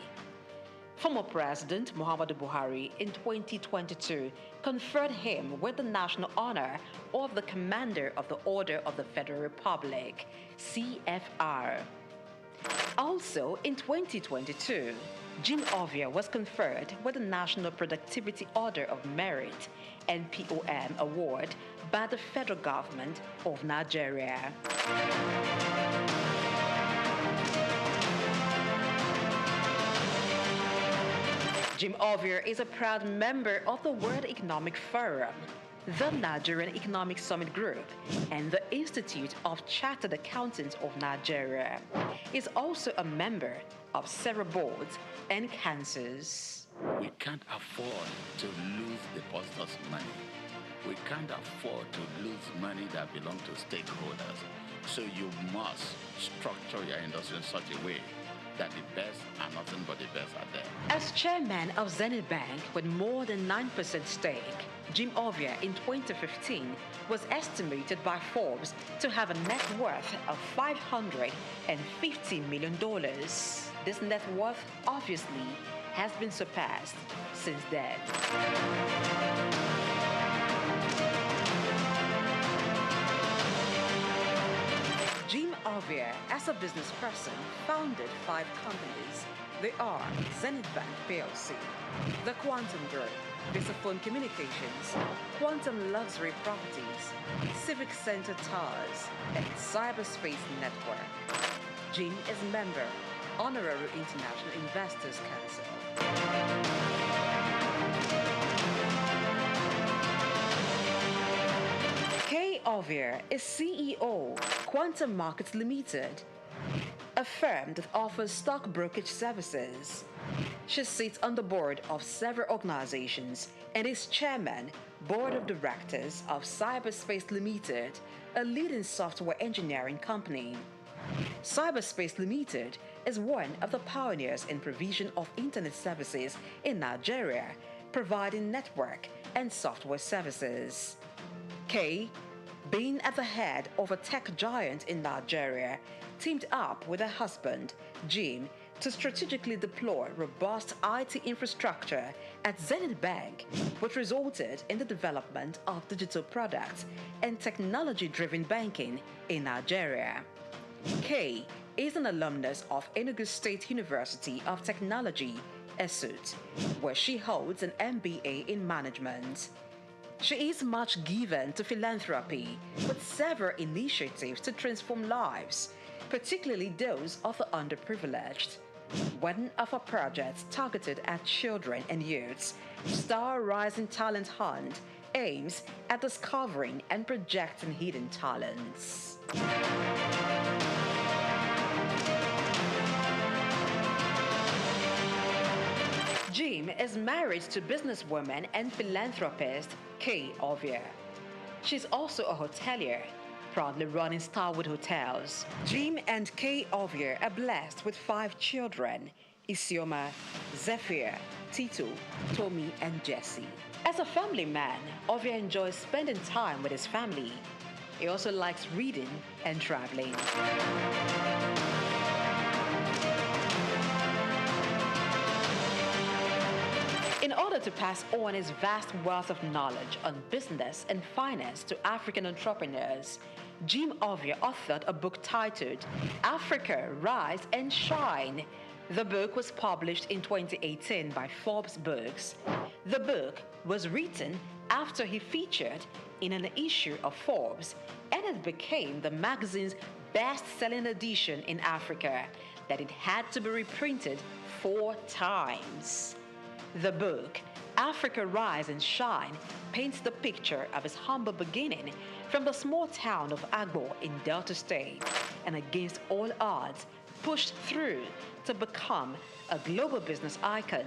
Former President Muhammadu Buhari in 2022 conferred him with the national honor of the Commander of the Order of the Federal Republic, CFR. Also in 2022, Jim Ovia was conferred with the National Productivity Order of Merit, NPOM award by the federal government of Nigeria. Jim Ovia is a proud member of the World Economic Forum, the Nigerian Economic Summit Group, and the Institute of Chartered Accountants of Nigeria. He is also a member of several boards and councils. We can't afford to lose depositors' money. We can't afford to lose money that belongs to stakeholders. So you must structure your industry in such a way that the best are nothing but the best are there. As chairman of Zenith Bank with more than 9% stake, Jim Ovia in 2015 was estimated by Forbes to have a net worth of $550 million. This net worth obviously has been surpassed since then. Jim Ovia, as a business person, founded 5 companies. They are Zenith Bank PLC, the Quantum Group, Visaphone Communications, Quantum Luxury Properties, Civic Center Towers, and Cyberspace Network. Jim is member, Honorary International Investors Council. Kay Ovia is CEO, Quantum Markets Limited, a firm that offers stock brokerage services. She sits on the board of several organizations and is chairman, board of directors of Cyberspace Limited, a leading software engineering company. Cyberspace Limited is one of the pioneers in provision of internet services in Nigeria, providing network and software services. Kay, being at the head of a tech giant in Nigeria, teamed up with her husband, Jim, to strategically deploy robust IT infrastructure at Zenith Bank, which resulted in the development of digital products and technology-driven banking in Nigeria. Kay is an alumnus of Enugu State University of Technology, Souq, where she holds an MBA in management. She is much given to philanthropy, with several initiatives to transform lives, particularly those of the underprivileged. One of her projects targeted at children and youths, Star Rising Talent Hunt, aims at discovering and projecting hidden talents. Jim is married to businesswoman and philanthropist Kay Ovia. She's also a hotelier, proudly running Starwood Hotels. Jim and Kay Ovia are blessed with 5 children: Isioma, Zephyr, Tito, Tommy, and Jesse. As a family man, Ovia enjoys spending time with his family. He also likes reading and traveling. In order to pass on his vast wealth of knowledge on business and finance to African entrepreneurs, Jim Ovia authored a book titled Africa, Rise and Shine. The book was published in 2018 by Forbes Books. The book was written after he featured in an issue of Forbes, and it became the magazine's best-selling edition in Africa, that it had to be reprinted 4 times. The book, Africa Rise and Shine, paints the picture of his humble beginning from the small town of Agbo in Delta State, and against all odds, pushed through to become a global business icon,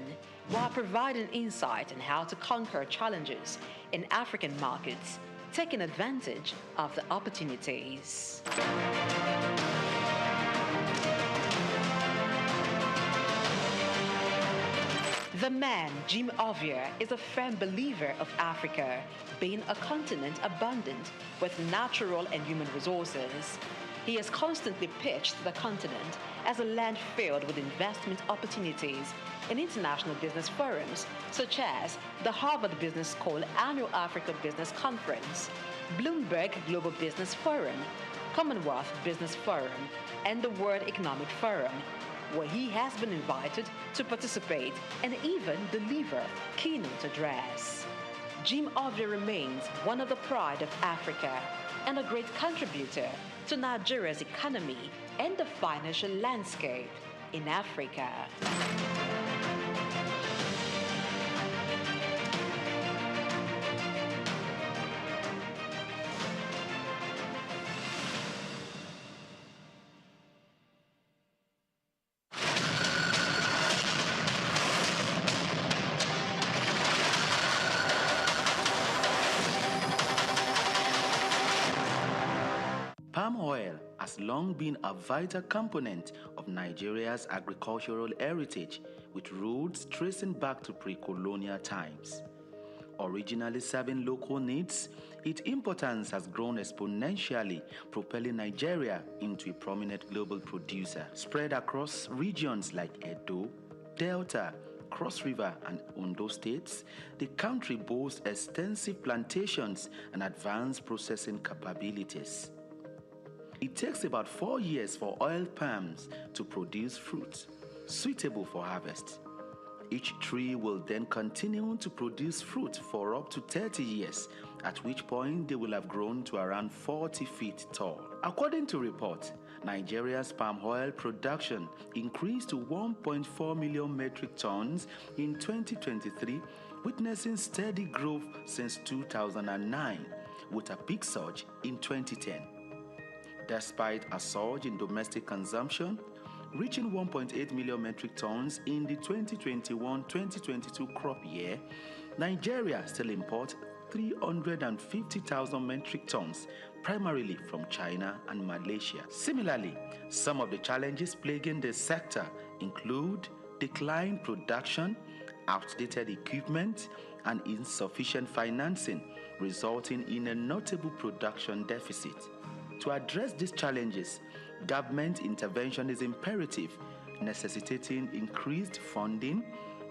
while providing insight on how to conquer challenges in African markets, taking advantage of the opportunities. The man, Jim Ovia, is a firm believer of Africa being a continent abundant with natural and human resources. He has constantly pitched the continent as a land filled with investment opportunities in international business forums such as the Harvard Business School Annual Africa Business Conference, Bloomberg Global Business Forum, Commonwealth Business Forum, and the World Economic Forum, where he has been invited to participate and even deliver keynote address. Jim Ovia remains one of the pride of Africa and a great contributor to Nigeria's economy and the financial landscape in Africa. Palm oil has long been a vital component of Nigeria's agricultural heritage, with roots tracing back to pre-colonial times. Originally serving local needs, its importance has grown exponentially, propelling Nigeria into a prominent global producer. Spread across regions like Edo, Delta, Cross River, and Ondo states, the country boasts extensive plantations and advanced processing capabilities. It takes about 4 years for oil palms to produce fruit, suitable for harvest. Each tree will then continue to produce fruit for up to 30 years, at which point they will have grown to around 40 feet tall. According to reports, Nigeria's palm oil production increased to 1.4 million metric tons in 2023, witnessing steady growth since 2009, with a peak surge in 2010. Despite a surge in domestic consumption, reaching 1.8 million metric tons in the 2021-2022 crop year, Nigeria still imports 350,000 metric tons, primarily from China and Malaysia. Similarly, some of the challenges plaguing the sector include declined production, outdated equipment, and insufficient financing, resulting in a notable production deficit. To address these challenges, government intervention is imperative, necessitating increased funding,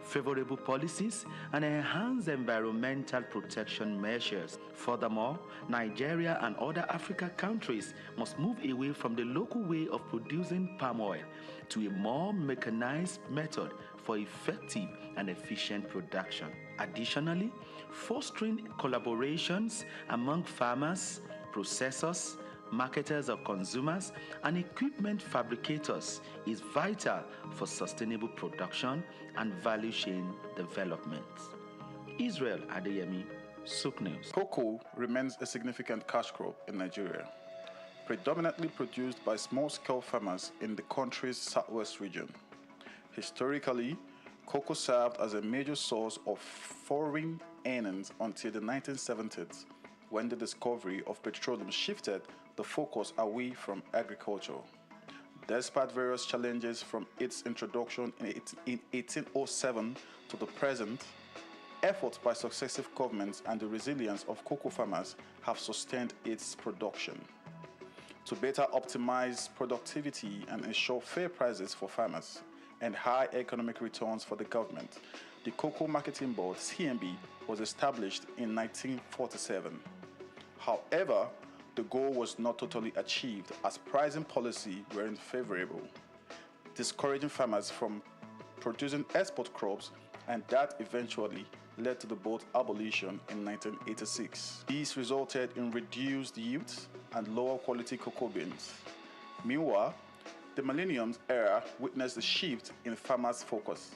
favorable policies, and enhanced environmental protection measures. Furthermore, Nigeria and other African countries must move away from the local way of producing palm oil to a more mechanized method for effective and efficient production. Additionally, fostering collaborations among farmers, processors, marketers of consumers, and equipment fabricators is vital for sustainable production and value chain development. Israel Adeyemi, Souq News. Cocoa remains a significant cash crop in Nigeria, predominantly produced by small-scale farmers in the country's southwest region. Historically, cocoa served as a major source of foreign earnings until the 1970s, when the discovery of petroleum shifted the focus away from agriculture. Despite various challenges from its introduction in 1807 to the present, efforts by successive governments and the resilience of cocoa farmers have sustained its production. To better optimize productivity and ensure fair prices for farmers and high economic returns for the government, the Cocoa Marketing Board, CMB, was established in 1947. However, the goal was not totally achieved as pricing policy weren't favorable, discouraging farmers from producing export crops, and that eventually led to the board's abolition in 1986. This resulted in reduced yields and lower quality cocoa beans. Meanwhile, the Millennium era witnessed a shift in farmers' focus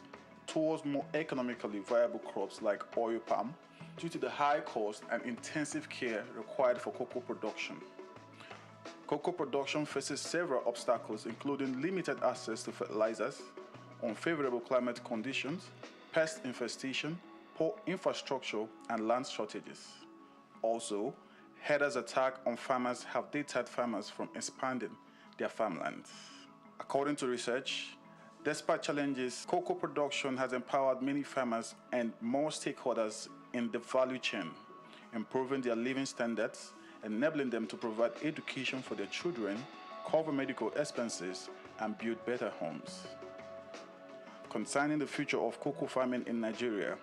towards more economically viable crops like oil palm, due to the high cost and intensive care required for cocoa production. Cocoa production faces several obstacles, including limited access to fertilizers, unfavorable climate conditions, pest infestation, poor infrastructure, and land shortages. Also, herders' attacks on farmers have deterred farmers from expanding their farmlands. According to research, Despite challenges, cocoa production has empowered many farmers and more stakeholders in the value chain, improving their living standards, enabling them to provide education for their children, cover medical expenses, and build better homes. Concerning the future of cocoa farming in Nigeria,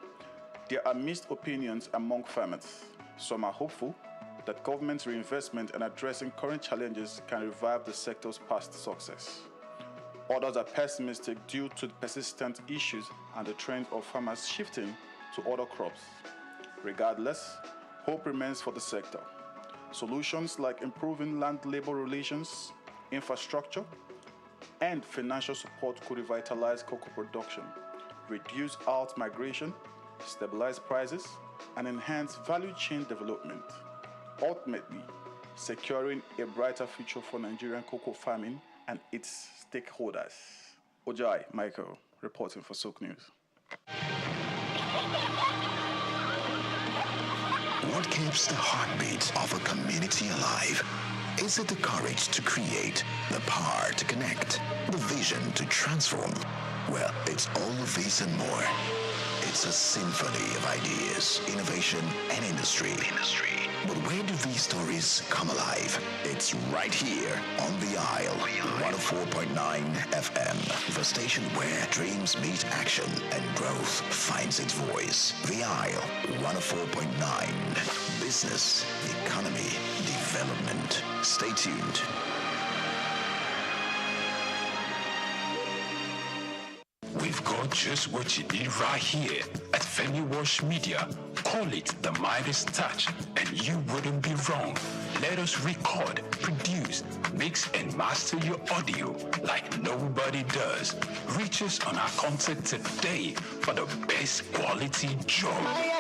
there are mixed opinions among farmers. Some are hopeful that government's reinvestment in addressing current challenges can revive the sector's past success. Others are pessimistic due to the persistent issues and the trend of farmers shifting to other crops. Regardless, hope remains for the sector. Solutions like improving land-labor relations, infrastructure, and financial support could revitalize cocoa production, reduce out migration, stabilize prices, and enhance value chain development, ultimately securing a brighter future for Nigerian cocoa farming and its stakeholders. Ojai Michael, reporting for Souq News. What keeps the heartbeat of a community alive? Is it the courage to create, the power to connect, the vision to transform? Well, it's all of these and more. It's a symphony of ideas, innovation, and industry. But where do these stories come alive? It's right here on The Isle, 104.9 FM, the station where dreams meet action and growth finds its voice. The Isle, 104.9. Business, economy, development. Stay tuned. We've got just what you need right here at Venue Wash Media. Call it the Midas Touch, and you wouldn't be wrong. Let us record, produce, mix, and master your audio like nobody does. Reach us on our contact today for the best quality job.